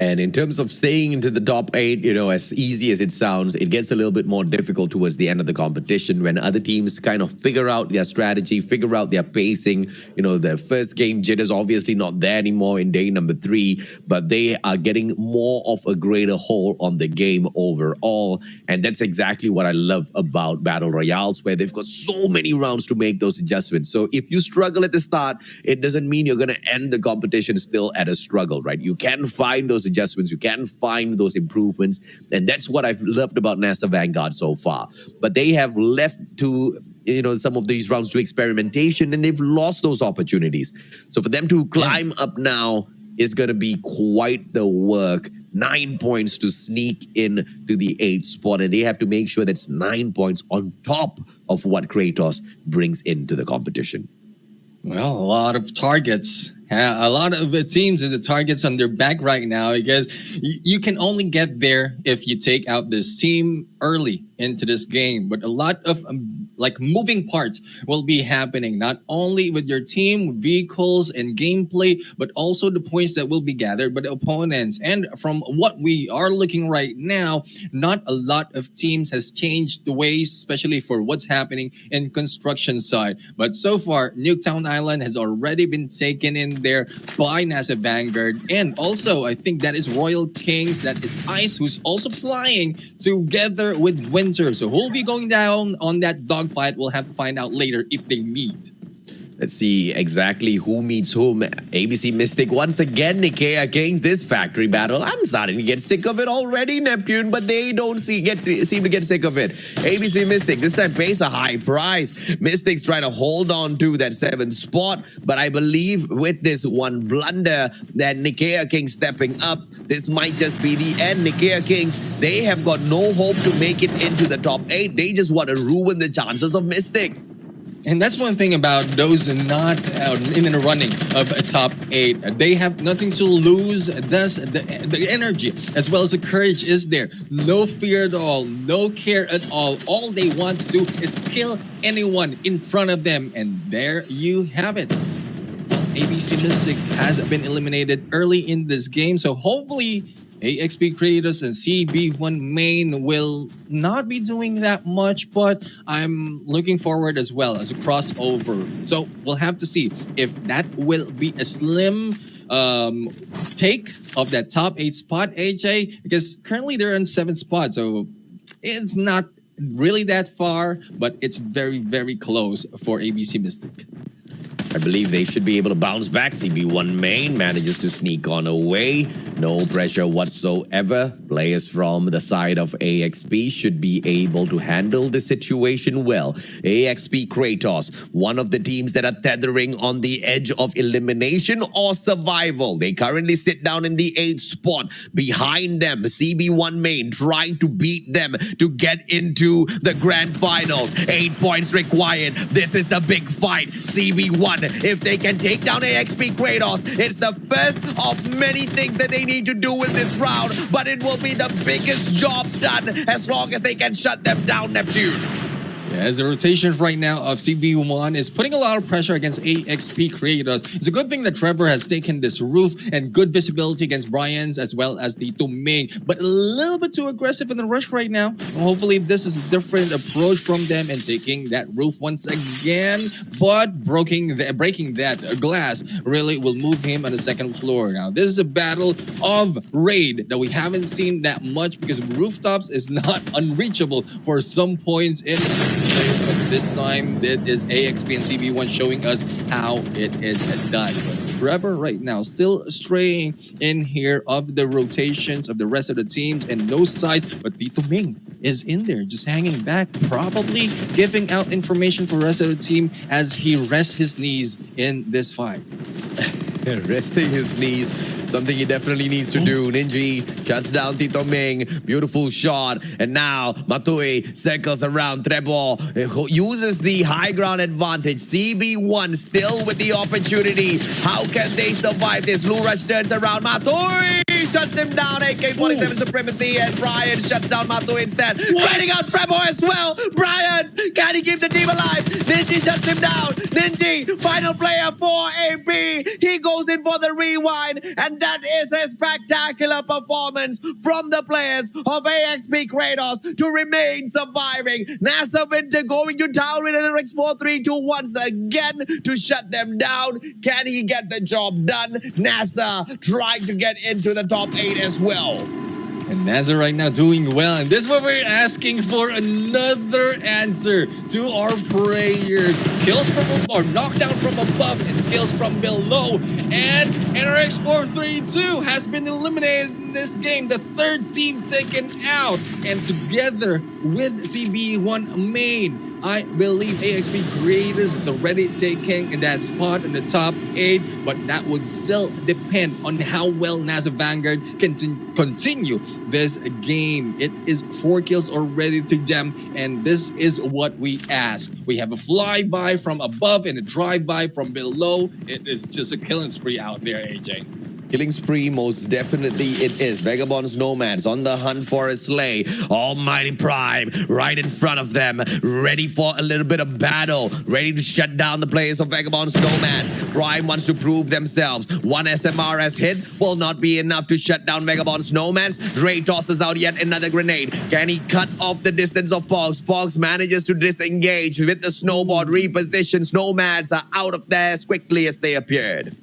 And in terms of staying into the top 8, you know, as easy as it sounds, it gets a little bit more difficult towards the end of the competition when other teams kind of figure out their strategy, figure out their pacing. You know, the first game jitters obviously not there anymore in day number 3, but they are getting more of a greater hold on the game overall. And that's exactly what I love about Battle Royales, where they've got so many rounds to make those adjustments. So if you struggle at the start, it doesn't mean you're going to end the competition still at a struggle, right? You can find those adjustments, you can find those improvements, and that's what I've loved about NASA Vanguard so far. But they have left to, you know, some of these rounds to experimentation, and they've lost those opportunities. So for them to climb up now is going to be quite the work. 9 points to sneak in to the 8th spot, and they have to make sure that's 9 points on top of what KRATOS brings into the competition. Well, a lot of targets. A lot of the teams and the targets on their back right now, because you can only get there if you take out this team early into this game. But a lot of like moving parts will be happening, not only with your team, vehicles, and gameplay, but also the points that will be gathered by the opponents. And from what we are looking right now, not a lot of teams has changed the ways, especially for what's happening in construction side. But so far, Nuketown Island has already been taken in there by NASA Vanguard. And also, I think that is Royal Kings, that is Ice, who's also flying together with Winter. So who'll be going down on that dogfight, we'll have to find out later if they meet. Let's see exactly who meets whom. ABC Mystic once again, NICAEA Kings, this factory battle. I'm starting to get sick of it already, Neptune, but they don't seem to get sick of it. ABC Mystic this time pays a high price. Mystics try to hold on to that 7th spot, but I believe with this one blunder that NICAEA Kings stepping up, this might just be the end. NICAEA Kings, they have got no hope to make it into the top 8. They just want to ruin the chances of Mystic. And that's one thing about those not in the running of a top 8. They have nothing to lose. Thus, the energy as well as the courage is there. No fear at all. No care at all. All they want to do is kill anyone in front of them. And there you have it. ABC Mystic has been eliminated early in this game. So hopefully AXP KRATOS and CB1 main will not be doing that much, but I'm looking forward as well as a crossover. So we'll have to see if that will be a slim take of that top 8 spot, AJ, because currently they're in 7th spot, so it's not really that far, but it's very, very close for ABC Mystic. I believe they should be able to bounce back. CB1 main manages to sneak on away. No pressure whatsoever. Players from the side of AXP should be able to handle the situation well. AXP KRATOS, one of the teams that are tethering on the edge of elimination or survival. They currently sit down in the 8th spot. Behind them, CB1 main trying to beat them to get into the grand finals. 8 points required. This is a big fight. CB1, if they can take down AXP KRATOS, it's the first of many things that they need to do in this round, but it will be the biggest job done as long as they can shut them down, Neptune. Yeah, as the rotation right now of CB1 is putting a lot of pressure against AXP KRATOS. It's a good thing that Trevor has taken this roof and good visibility against Brian's as well as the T.E.A.M, but a little bit too aggressive in the rush right now. Hopefully this is a different approach from them and taking that roof once again, but breaking that glass really will move him on the 2nd floor. Now this is a battle of raid that we haven't seen that much because rooftops is not unreachable for some points in but this time it is AXP and CB1 showing us how it is done. But Trevor right now still straying in here of the rotations of the rest of the teams and no sides, but T.E.A.M is in there just hanging back, probably giving out information for the rest of the team as he rests his knees in this fight. Resting his knees, something he definitely needs to do. Ninji shuts down T.E.A.M. Beautiful shot. And now Matui circles around Trevor, uses the high ground advantage. CB1 still with the opportunity. How can they survive this? Lurash turns around. Matui shuts him down. AK-47 supremacy, and Brian shuts down Matui instead. Fighting out Trevor as well. Brian, can he keep the team alive? Ninji shuts him down. Ninji, final player for AB. He goes in for the rewind, and that is a spectacular performance from the players of AXP KRATOS to remain surviving. NASA Winter going to town with an RX-432 once again to shut them down. Can he get the job done? NASA trying to get into the top 8 as well. And NASA right now doing well. And this is what we're asking for, another answer to our prayers. Kills from or knockdown from above and kills from below. And NRX 432 has been eliminated in this game. The 3rd team taken out. And together with CB1 main, I believe AXP KRATOS is already taking that spot in the top 8, but that would still depend on how well NASA Vanguard can continue this game. It is 4 kills already to them, and this is what we ask. We have a flyby from above and a drive-by from below. It is just a killing spree out there, AJ. Killing spree, most definitely it is. Vagabonds, Nomads on the hunt for a slay. Almighty Prime right in front of them, ready for a little bit of battle, ready to shut down the players of Vagabonds, Nomads. Prime wants to prove themselves. One SMRS hit will not be enough to shut down Vagabonds, Nomads. Ray tosses out yet another grenade. Can he cut off the distance of Pogs? Pogs manages to disengage with the snowboard repositions. Nomads are out of there as quickly as they appeared.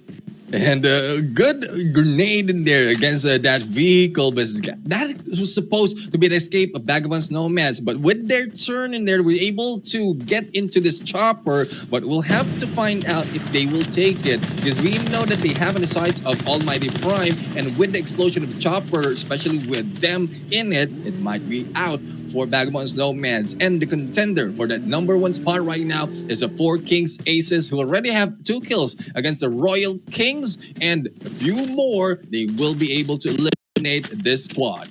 And a good grenade in there against that vehicle, but that was supposed to be the escape of Vagabonds Nomads. But with their turn in there, we're able to get into this chopper, but we'll have to find out if they will take it, because we know that they have on the sides of Almighty Prime, and with the explosion of the chopper, especially with them in it, it might be out for Vagabonds Nomads. And the contender for that #1 spot right now is the 4 Kings Aces, who already have 2 kills against the Royal Kings, and a few more. They will be able to eliminate this squad.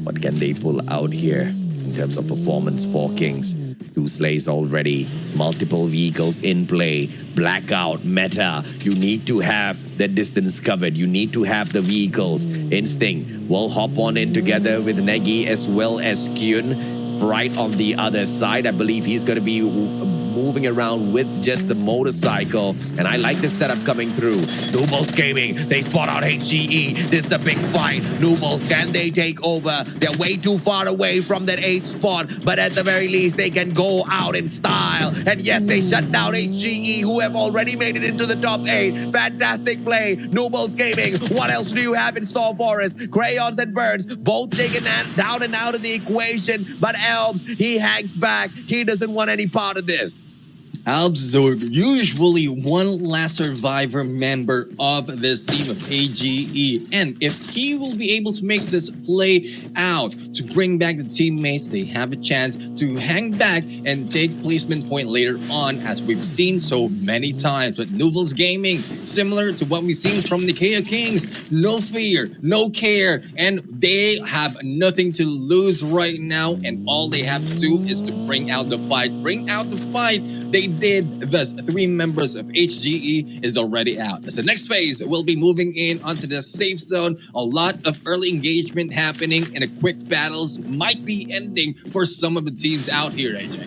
What can they pull out here in terms of performance? 4 Kings, 2 slays already, multiple vehicles in play, blackout, meta. You need to have the distance covered. You need to have the vehicles. Instinct will hop on in together with Negi as well as Kyun right on the other side. I believe he's going to be moving around with just the motorcycle, and I like the setup coming through. Noobles Gaming, they spot out HGE. This is a big fight. Noobles, can they take over? They're way too far away from that 8th spot, but at the very least, they can go out in style. And yes, they shut down HGE, who have already made it into the top 8. Fantastic play, Noobles Gaming. What else do you have in store for us? Crayons and Burns, both taken down and out of the equation, but Elms, he hangs back. He doesn't want any part of this. Albs is usually one last survivor member of this team of AGE, and if he will be able to make this play out to bring back the teammates, they have a chance to hang back and take placement point later on, as we've seen so many times. But Noobles Gaming, similar to what we've seen from NICAEA Kings, no fear, no care, and they have nothing to lose right now, and all they have to do is to bring out the fight. Bring out the fight. They did. Thus, 3 members of HGE is already out. As the next phase, we'll be moving in onto the safe zone. A lot of early engagement happening, and the quick battles might be ending for some of the teams out here, AJ.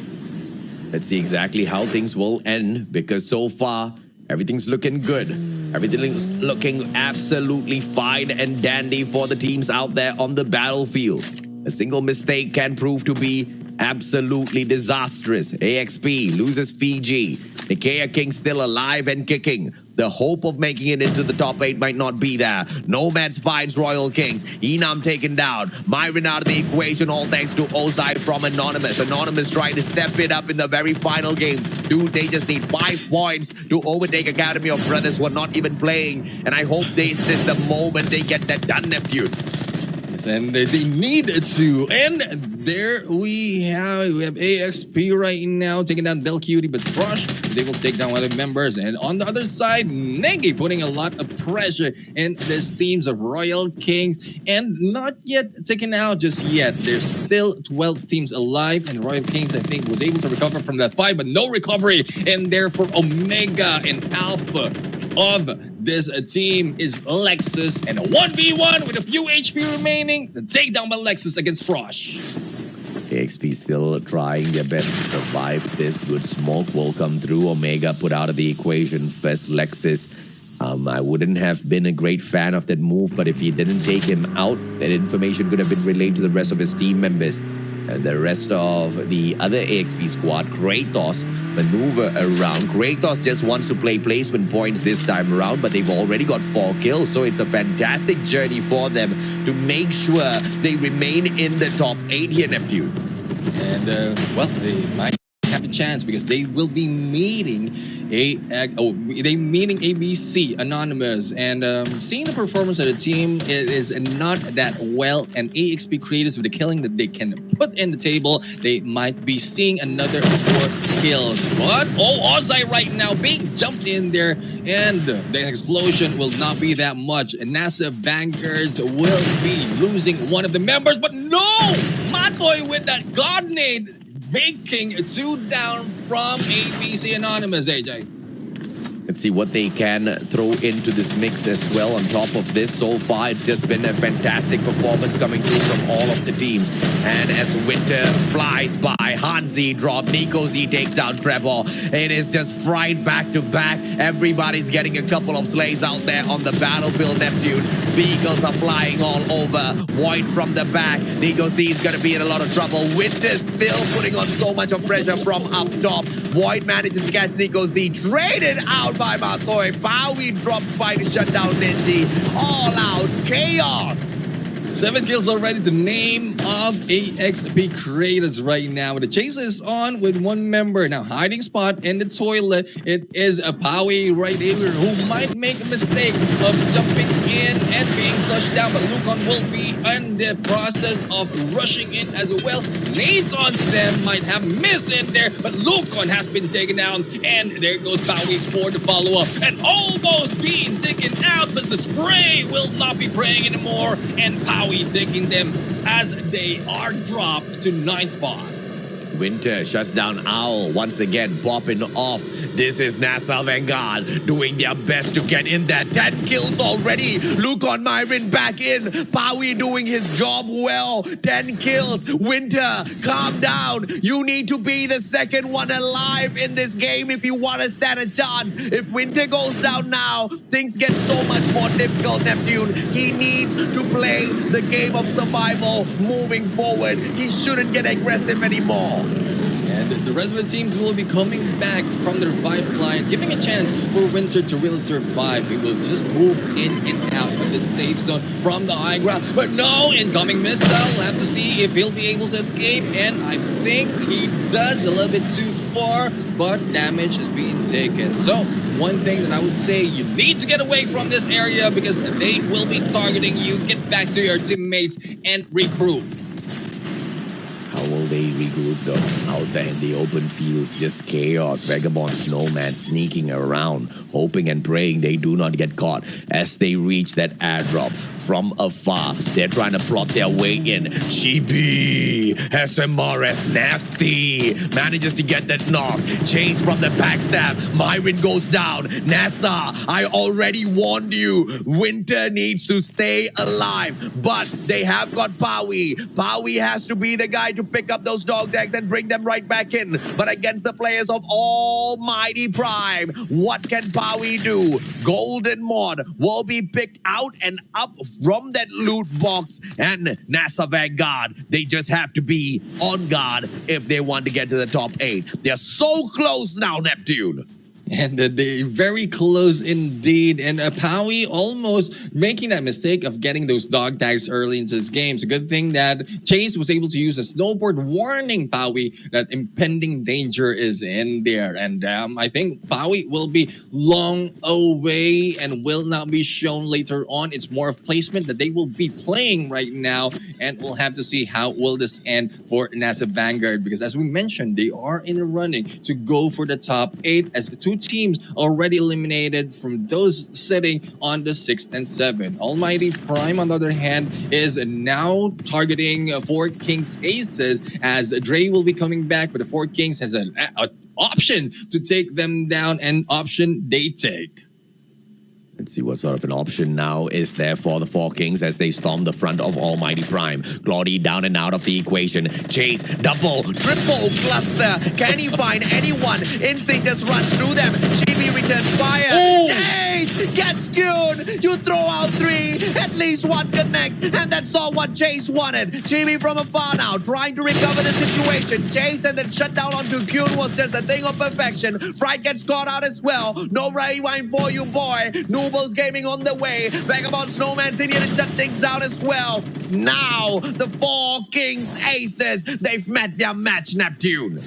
Let's see exactly how things will end, because so far, everything's looking good. Everything's looking absolutely fine and dandy for the teams out there on the battlefield. A single mistake can prove to be absolutely disastrous. AXP loses Fiji. NICAEA King still alive and kicking. The hope of making it into the top 8 might not be there. Nomads finds Royal Kings. Enam taken down. Myron out of the equation, all thanks to Ozai from Anonymous. Anonymous trying to step it up in the very final game. Dude, they just need 5 points to overtake Academy of Brothers who are not even playing. And I hope they insist the moment they get that done, nephew. And they need to. And there we have AXP right now taking down Del Cutie, but Frosh is able to take down other members. And on the other side, Negi putting a lot of pressure in the teams of Royal Kings, and not yet taken out just yet. There's still 12 teams alive, and Royal Kings, I think, was able to recover from that fight, but no recovery in there for Omega and Alpha of this team is Lexus, and a 1v1 with a few HP remaining. The takedown by Lexus against Frosh. AXP still trying their best to survive this. Good smoke will come through. Omega put out of the equation first. Lexus, I wouldn't have been a great fan of that move, but if he didn't take him out, that information could have been relayed to the rest of his team members. The rest of the other AXP squad, KRATOS, maneuver around. KRATOS just wants to play placement points this time around, but they've already got 4 kills, so it's a fantastic journey for them to make sure they remain in the top 8 here, Neptune. And, well, they might have a chance because they will be meeting ABC Anonymous, and seeing the performance of the team is not that well, and AXP Creators with the killing that they can put in the table, they might be seeing another 4 kills. But Ozai right now being jumped in there, and the explosion will not be that much. And NASA Vanguards will be losing one of the members, but no! Matoy with that God nade, making 2 down from ABC Anonymous, AJ. Let's see what they can throw into this mix as well. On top of this, so far, it's just been a fantastic performance coming through from all of the teams. And as Winter flies by, Hanzi drop, Nico Z takes down Trevor. It is just fried back to back. Everybody's getting a couple of slays out there on the battlefield, Neptune. Vehicles are flying all over. Void from the back. Nico Z is going to be in a lot of trouble. Winter still putting on so much of pressure from up top. Void manages to catch Nico Z. Traded out by Matoi. Bowie drops by to shut down Ninji. All out chaos. 7 kills already, the name of AXP KRATOS right now. The chase is on with one member. Now hiding spot in the toilet. It is a Powie right here who might make a mistake of jumping in and being flushed down. But Lucon will be in the process of rushing in as well. Nades onto them, might have missed in there. But Lucon has been taken down. And there goes Powie for the follow-up. And almost being taken out. But the spray will not be praying anymore. And Powie taking them as they are dropped to 9th spot. Winter shuts down Owl once again, popping off. This is NASA Vanguard doing their best to get in there. 10 kills already. Luke on Myron back in. Powie doing his job well. 10 kills. Winter, calm down. You need to be the second one alive in this game if you want to stand a chance. If Winter goes down now, things get so much more difficult, Neptune. He needs to play the game of survival moving forward. He shouldn't get aggressive anymore. And the rest of the teams will be coming back from the revive line, giving a chance for Winter to really survive. He will just move in and out of the safe zone from the high ground. But no, incoming missile. We'll have to see if he'll be able to escape. And I think he does a little bit too far, but damage is being taken. So one thing that I would say, you need to get away from this area because they will be targeting you. Get back to your teammates and regroup. How will they regroup though? Out there in the open fields, just chaos. Vagabonds, nomads sneaking around, hoping and praying they do not get caught as they reach that airdrop. From afar, they're trying to plot their way in. Chibi, SMRS nasty, manages to get that knock. Chase from the backstab. Myron goes down. NASA, I already warned you. Winter needs to stay alive, but they have got Powie. Powie has to be the guy to pick up those dog tags and bring them right back in. But against the players of Almighty Prime, what can Powie do? Golden Mod will be picked out and up from that loot box, and NASA Vanguard, they just have to be on guard if they want to get to the top 8. They're so close now, Neptune. And they're very close indeed. And Powie almost making that mistake of getting those dog tags early into this game. It's a good thing that Chase was able to use a snowboard warning Powie that impending danger is in there. And I think Powie will be long away and will not be shown later on. It's more of placement that they will be playing right now. And we'll have to see how will this end for NASA Vanguard. Because as we mentioned, they are in the running to go for the top 8 as the two teams already eliminated from those sitting on the 6th and 7th. Almighty Prime, on the other hand, is now targeting 4 Kings Aces as Dre will be coming back, but the 4 Kings has an option to take them down, and option they take. Let's see what sort of an option now is there for the 4 Kings as they storm the front of Almighty Prime. Claudie down and out of the equation. Chase, double, triple cluster. Can he find anyone? Instinct just runs through them. Chibi returns fire. Oh. Chase gets killed. You throw out 3. At least one connects. And that's all what Chase wanted. Chibi from afar now trying to recover the situation. Chase and then shut down onto Kyun was just a thing of perfection. Fright gets caught out as well. No rewind for you, boy. NOOBDLES gaming on the way. Vagabond Snowman's in here to shut things down as well. Now, the 4 Kings Aces, they've met their match, Neptune.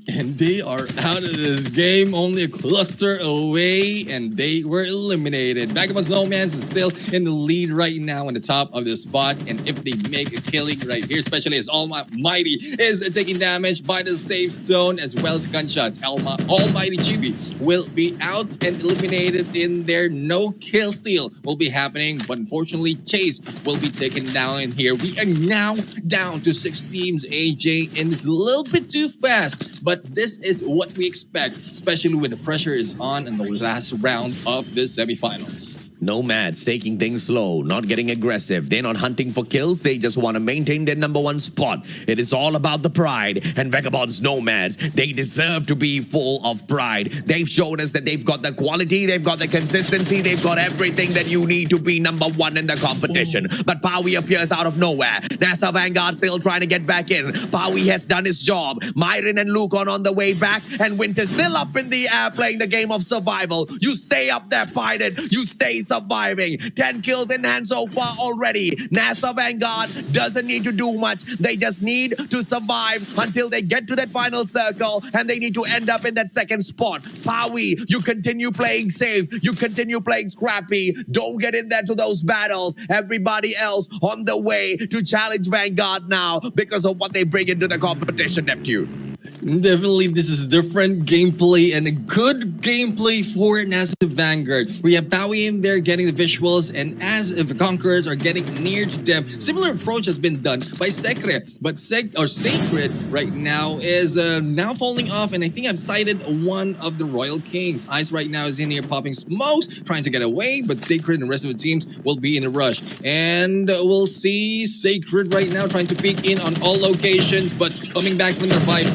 And they are out of this game, only a cluster away, and they were eliminated. Vagabond Snowman's is still in the lead right now on the top of the spot, and if they make a killing right here, especially as Almighty is taking damage by the safe zone as well as gunshots, Almighty Chibi will be out and eliminated in there. No kill steal will be happening, but unfortunately, Chase will be taken down in here. We are now down to 6 teams, AJ, and it's a little bit too fast, but but this is what we expect, especially when the pressure is on in the last round of the semifinals. Nomads taking things slow, not getting aggressive. They're not hunting for kills. They just want to maintain their #1 spot. It is all about the pride. And Vagabond's Nomads, they deserve to be full of pride. They've shown us that they've got the quality, they've got the consistency, they've got everything that you need to be #1 in the competition. But Paui appears out of nowhere. NASA Vanguard still trying to get back in. Paui has done his job. Myron and Lucon on the way back. And Winter's still up in the air playing the game of survival. You stay up there fighting. You stay surviving. 10 kills in hand so far already. NASA Vanguard doesn't need to do much. They just need to survive until they get to that final circle, and they need to end up in that second spot. Paui, you continue playing safe. You continue playing scrappy. Don't get in there to those battles. Everybody else on the way to challenge Vanguard now because of what they bring into the competition, Neptune. Definitely, this is different gameplay and a good gameplay for NASA Vanguard. We have Paui in there getting the visuals, and as the Conquerors are getting near to them, similar approach has been done by Secret, but Sacred right now is now falling off, and I think I've sighted one of the Royal Kings. Ice right now is in here popping smokes, trying to get away, but Sacred and the rest of the teams will be in a rush. And we'll see Sacred right now trying to peek in on all locations, but coming back from their flight.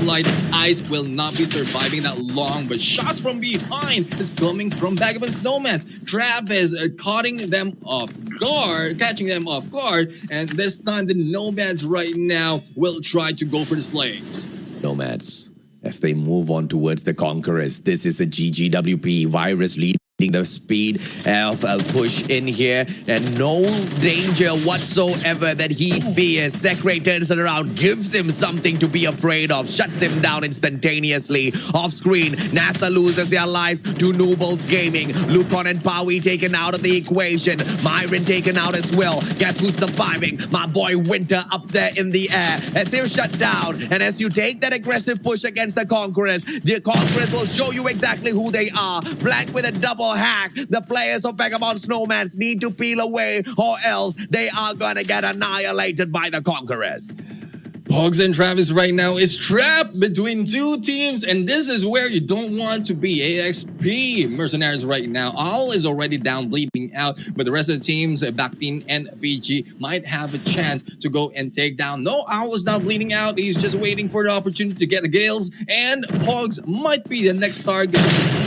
Ice will not be surviving that long, but shots from behind is coming from Vagabond's Nomads. Travis catching them off guard, and this time the Nomads right now will try to go for the slaves. Nomads, as they move on towards the Conquerors, this is a GGWP virus lead. The speed of a push in here, and no danger whatsoever that he fears. Sekre turns it around, gives him something to be afraid of, shuts him down instantaneously. Off screen, NASA loses their lives to NOOBDLES Gaming. Lucon and Paui taken out of the equation. Myron taken out as well. Guess who's surviving? My boy Winter up there in the air as they're shut down. And as you take that aggressive push against the Conquerors will show you exactly who they are. Blank with a double hack. The players of Vagabond's Nomads need to peel away, or else they are gonna get annihilated by the Conquerors. Pogs and Travis right now is trapped between two teams, and this is where you don't want to be. AXP Mercenaries right now. Owl is already down, bleeding out, but the rest of the teams, Backpin and Fiji, might have a chance to go and take down. No, Owl is not bleeding out. He's just waiting for the opportunity to get the Gales, and Pogs might be the next target.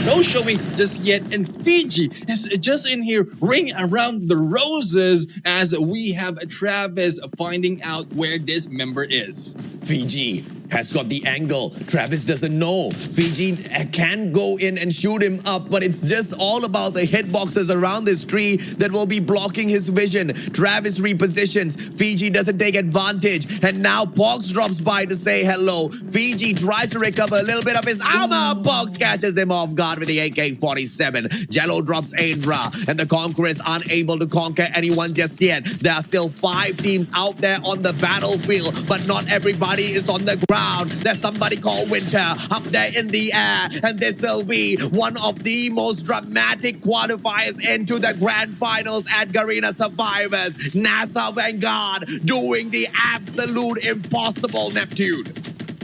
No showing just yet, and Fiji is just in here ringing around the roses as we have Travis finding out where this member is. Fiji has got the angle. Travis doesn't know. Fiji can go in and shoot him up, but it's just all about the hitboxes around this tree that will be blocking his vision. Travis repositions. Fiji doesn't take advantage, and now Pogs drops by to say hello. Fiji tries to recover a little bit of his armor. Pogs catches him off guard with the AK-47. Jello drops Aedra, and the Conquerors aren't able to conquer anyone just yet. There are still 5 teams out there on the battlefield, but not everybody is on the ground. There's somebody called Winter up there in the air, and this will be one of the most dramatic qualifiers into the grand finals at Garena Survivors. NASA Vanguard doing the absolute impossible, Neptune.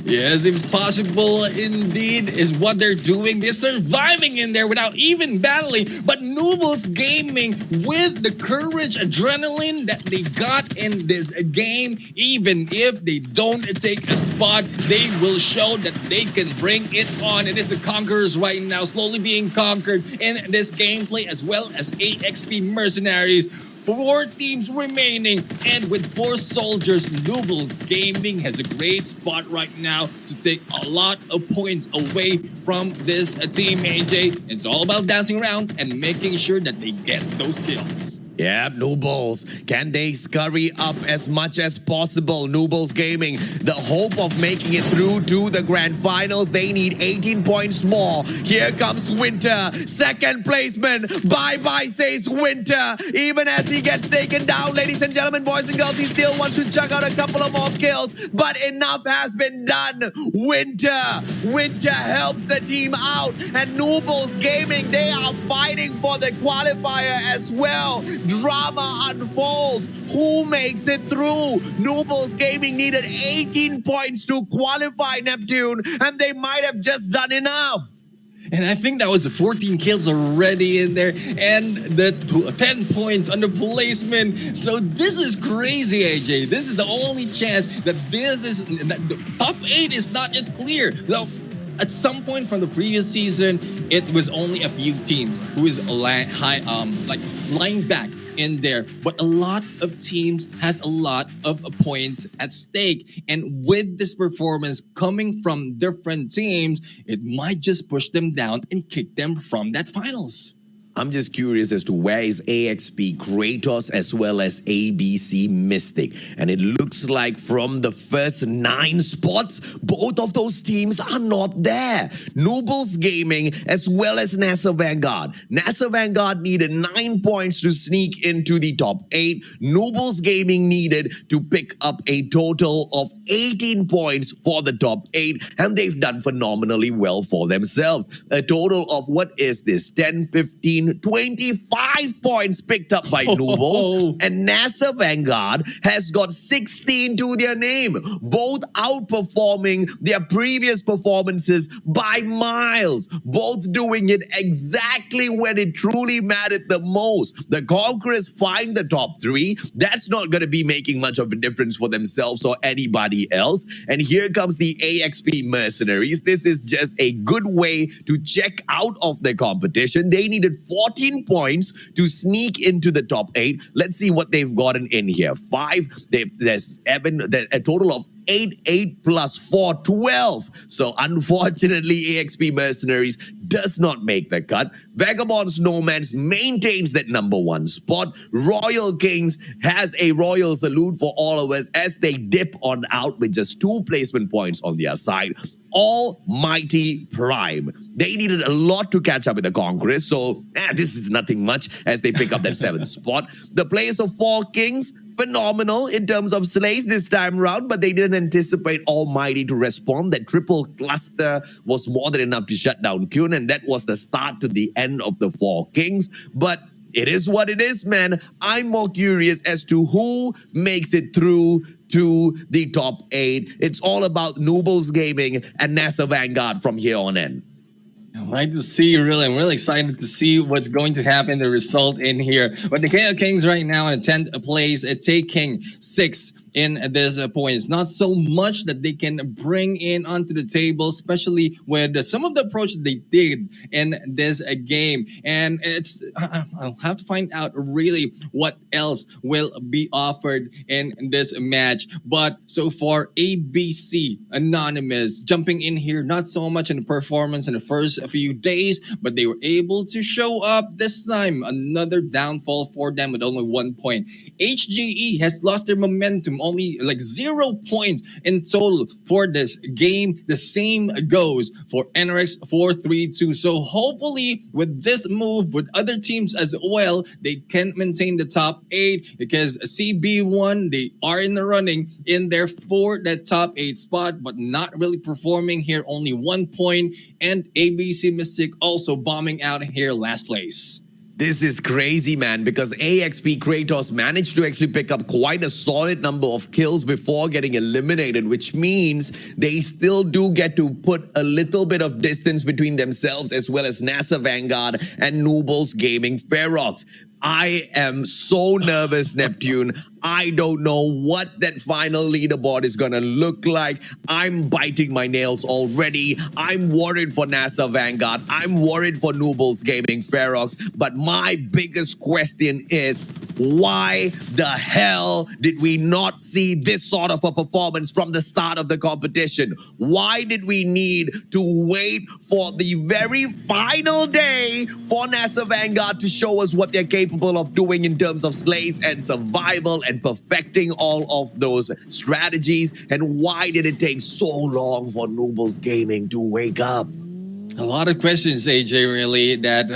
Yes, impossible indeed is what they're doing. They're surviving in there without even battling. But NOOBDLES Gaming, with the courage, adrenaline that they got in this game, even if they don't take a spot, they will show that they can bring it on. It is the Conquerors right now, slowly being conquered in this gameplay, as well as AXP Mercenaries. 4 teams remaining, and with 4 soldiers, NOOBDLES Gaming has a great spot right now to take a lot of points away from this team, AJ. It's all about dancing around and making sure that they get those kills. Yeah, NOOBDLES. Can they scurry up as much as possible? NOOBDLES Gaming, the hope of making it through to the grand finals. They need 18 points more. Here comes Winter. Second placement. Bye-bye, says Winter. Even as he gets taken down, ladies and gentlemen, boys and girls, he still wants to chug out a couple of more kills. But enough has been done. Winter helps the team out. And NOOBDLES Gaming, they are fighting for the qualifier as well. Drama unfolds. Who makes it through? Noobles Gaming needed 18 points to qualify, Neptune, and they might have just done enough. And I think that was 14 kills already in there, and the 10 points on the placement. So this is crazy, AJ. This is the only chance that the top 8 is not yet clear. Well, at some point from the previous season, it was only a few teams who is lying back in there, but a lot of teams has a lot of points at stake, and with this performance coming from different teams, it might just push them down and kick them from that finals. I'm just curious as to where is AXP, KRATOS, as well as ABC Mystic. And it looks like from the first 9 spots, both of those teams are not there. Noobles Gaming as well as NASA Vanguard. NASA Vanguard needed 9 points to sneak into the top 8. Noobles Gaming needed to pick up a total of 18 points for the top 8. And they've done phenomenally well for themselves. A total of, what is this, 10, 15, 25 points picked up by Noobles, and NASA Vanguard has got 16 to their name, both outperforming their previous performances by miles, both doing it exactly when it truly mattered the most. The Conquerors find the top 3. That's not going to be making much of a difference for themselves or anybody else. And here comes the AXP Mercenaries. This is just a good way to check out of the competition. They needed 14 points to sneak into the top 8. Let's see what they've gotten in here. 5. There's 7. A total of 8 plus 4, 12. So unfortunately, AXP Mercenaries does not make the cut. Vagabond's Nomads maintains that number 1 spot. Royal Kings has a royal salute for all of us as they dip on out with just 2 placement points on their side. Almighty Prime. They needed a lot to catch up with the Conquerors, so this is nothing much as they pick up that 7th spot. The place of 4 Kings, phenomenal in terms of slays this time around, but they didn't anticipate Almighty to respond. That triple cluster was more than enough to shut down Kyun, and that was the start to the end of the 4 Kings. But it is what it is, man. I'm more curious as to who makes it through to the top 8. It's all about Noobles Gaming and NASA Vanguard from here on in. I like to see, really. I'm really excited to see what's going to happen, the result in here. But the KO Kings right now in 10th place, taking 6 in this point. It's not so much that they can bring in onto the table, especially with some of the approach that they did in this game. And it's I'll have to find out really what else will be offered in this match. But so far, ABC Anonymous jumping in here, not so much in the performance in the first few days, but they were able to show up this time. Another downfall for them with only 1 point. HGE has lost their momentum, only like 0 points in total for this game. The same goes for NRX 432. So hopefully with this move, with other teams as well, they can maintain the top 8, because CB1, they are in the running in there for that top 8 spot, but not really performing here, only 1 point. And ABC Mystic also bombing out here last place. This is crazy, man, because AXP KRATOS managed to actually pick up quite a solid number of kills before getting eliminated, which means they still do get to put a little bit of distance between themselves as well as NASA Vanguard and Noobles Gaming FEROX. I am so nervous, Neptune. I don't know what that final leaderboard is going to look like. I'm biting my nails already. I'm worried for NASA Vanguard. I'm worried for Noobles Gaming FEROX. But my biggest question is, why the hell did we not see this sort of a performance from the start of the competition? Why did we need to wait for the very final day for NASA Vanguard to show us what they're capable of doing in terms of slays and survival and perfecting all of those strategies? And why did it take so long for Noobles Gaming to wake up? A lot of questions, AJ, really, that,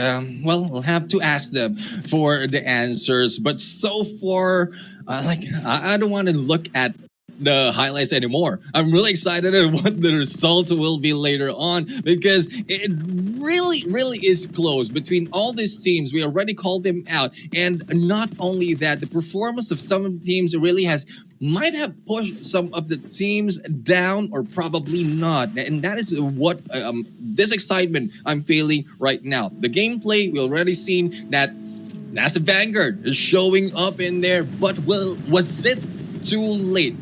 well, we'll have to ask them for the answers. But so far, I don't want to look at the highlights anymore. I'm really excited at what the result will be later on because it really is close between all these teams. We already called them out, and not only that, the performance of some of the teams really might have pushed some of the teams down or probably not, and that is what this excitement I'm feeling right now. The gameplay, we already seen that NASA Vanguard is showing up in there, but was it too late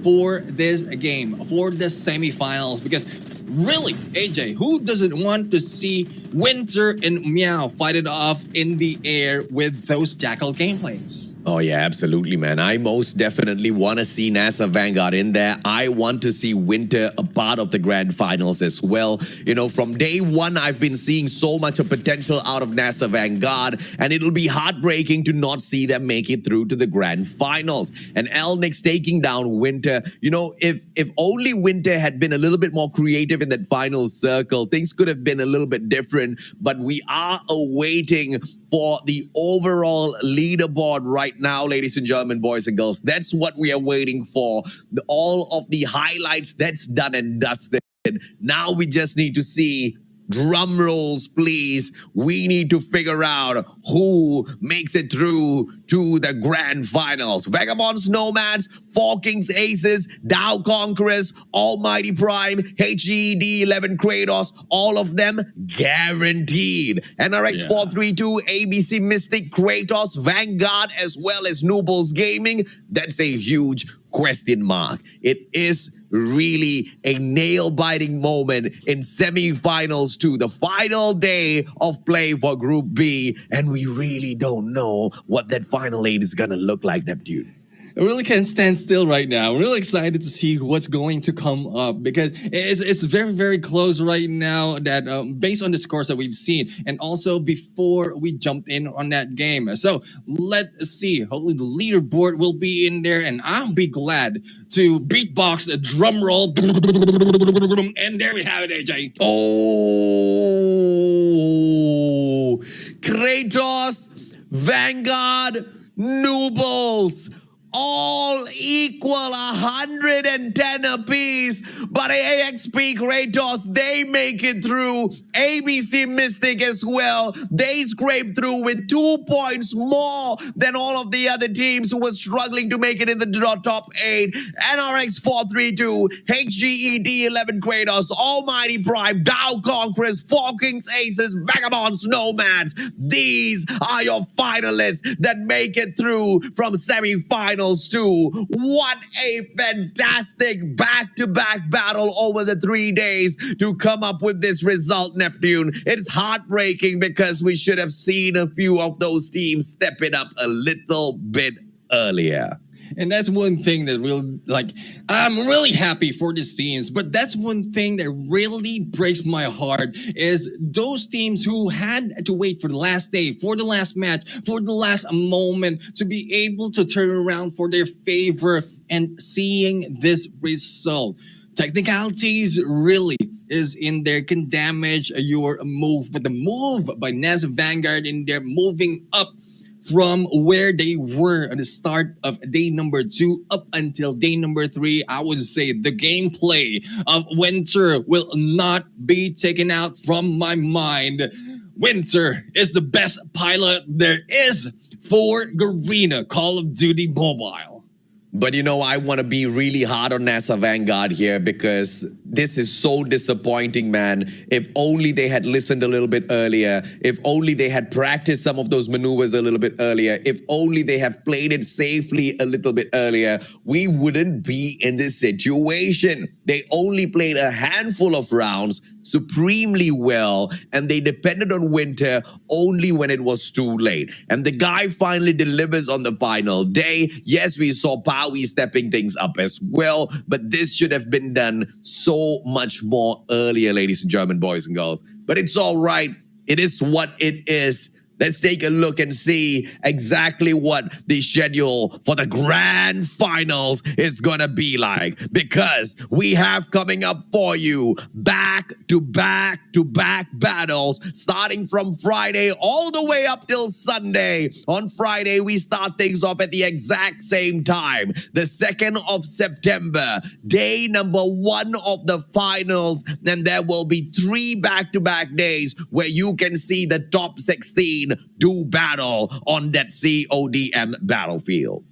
for this game, for the semifinals? Because really, AJ, who doesn't want to see Winter and Meow fight it off in the air with those Jackal gameplays? Oh yeah, absolutely, man. I most definitely want to see NASA Vanguard in there. I want to see Winter a part of the grand finals as well. You know, from day one, I've been seeing so much of potential out of NASA Vanguard, and it'll be heartbreaking to not see them make it through to the grand finals. And Elnix taking down Winter. You know, if only Winter had been a little bit more creative in that final circle, things could have been a little bit different. But we are awaiting for the overall leaderboard right now, ladies and gentlemen, boys and girls. That's what we are waiting for. All of the highlights, that's done and dusted. Now we just need to see, drum rolls please, we need to figure out who makes it through to the grand finals. Vagabonds, Nomads, Four Kings Aces, Dow Conquerors, Almighty Prime, HED11 Kratos, all of them guaranteed. NRX 432, ABC Mystic, Kratos, Vanguard, as well as Noobles Gaming. That's a huge question mark. It is really a nail-biting moment in semifinals to the final day of play for Group B, and we really don't know what that final eight is gonna look like, Neptune. I really can't stand still right now. I'm really excited to see what's going to come up because it's very close right now. That based on the scores that we've seen, and also before we jumped in on that game. So let's see. Hopefully the leaderboard will be in there, and I'll be glad to beatbox a drum roll. And there we have it, AJ. Oh, Kratos, Vanguard, Noobles, all equal 110 apiece, but AXP Kratos, they make it through. ABC Mystic as well, they scrape through with 2 points more than all of the other teams who were struggling to make it in the top 8. NRX 432, HGED11 Kratos, Almighty Prime, Dow Conquerors, Four Kings Aces, Vagabonds, Nomads. These are your finalists that make it through from semi-finals. What a fantastic back-to-back battle over the 3 days to come up with this result, Neptune. It's heartbreaking because we should have seen a few of those teams step it up a little bit earlier. And that's one thing that I'm really happy for these teams, but that's one thing that really breaks my heart is those teams who had to wait for the last day, for the last match, for the last moment to be able to turn around for their favor and seeing this result. Technicalities really is in there, can damage your move, but the move by NASA Vanguard in there moving up from where they were at the start of day number 2 up until day number 3, I would say the gameplay of Winter will not be taken out from my mind. Winter is the best pilot there is for Garena Call of Duty Mobile. But you know, I want to be really hard on NASA Vanguard here because this is so disappointing, man. If only they had listened a little bit earlier, if only they had practiced some of those maneuvers a little bit earlier, if only they have played it safely a little bit earlier, we wouldn't be in this situation. They only played a handful of rounds supremely well, and they depended on Winter only when it was too late. And the guy finally delivers on the final day. Yes, we saw Powie stepping things up as well, but this should have been done so much more earlier, ladies and gentlemen, boys and girls. But it's all right. It is what it is. let's take a look and see exactly what the schedule for the grand finals is gonna be like. Because we have coming up for you back to back battles starting from Friday all the way up till Sunday. On Friday, we start things off at the exact same time, the 2nd of September, day number 1 of the finals. And there will be 3 back-to-back days where you can see the top 16 do battle on that CODM battlefield.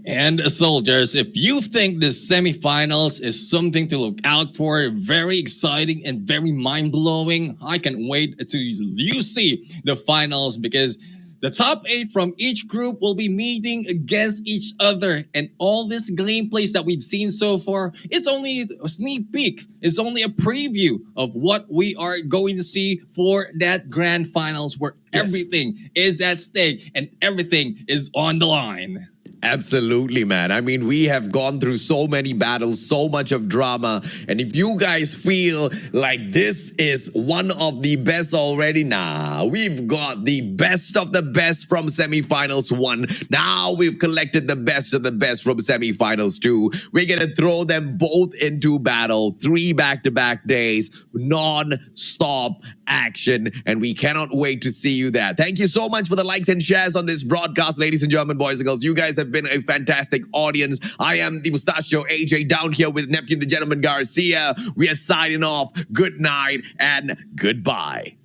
And soldiers, if you think the semifinals is something to look out for, very exciting and very mind-blowing, I can't wait till you see the finals, because the top 8 from each group will be meeting against each other. And all this gameplays that we've seen so far, it's only a sneak peek. It's only a preview of what we are going to see for that grand finals, where everything is at stake and everything is on the line. Absolutely, man. I mean, we have gone through so many battles, so much of drama. And if you guys feel like this is one of the best already, nah, we've got the best of the best from semifinals 1. Now we've collected the best of the best from semifinals 2. We're going to throw them both into battle. 3 back-to-back days, non-stop action. And we cannot wait to see you there. Thank you so much for the likes and shares on this broadcast, ladies and gentlemen, boys and girls. You guys have been a fantastic audience. I am the Mustachio AJ down here with Neptune the Gentleman Garcia. We are signing off. Good night and goodbye.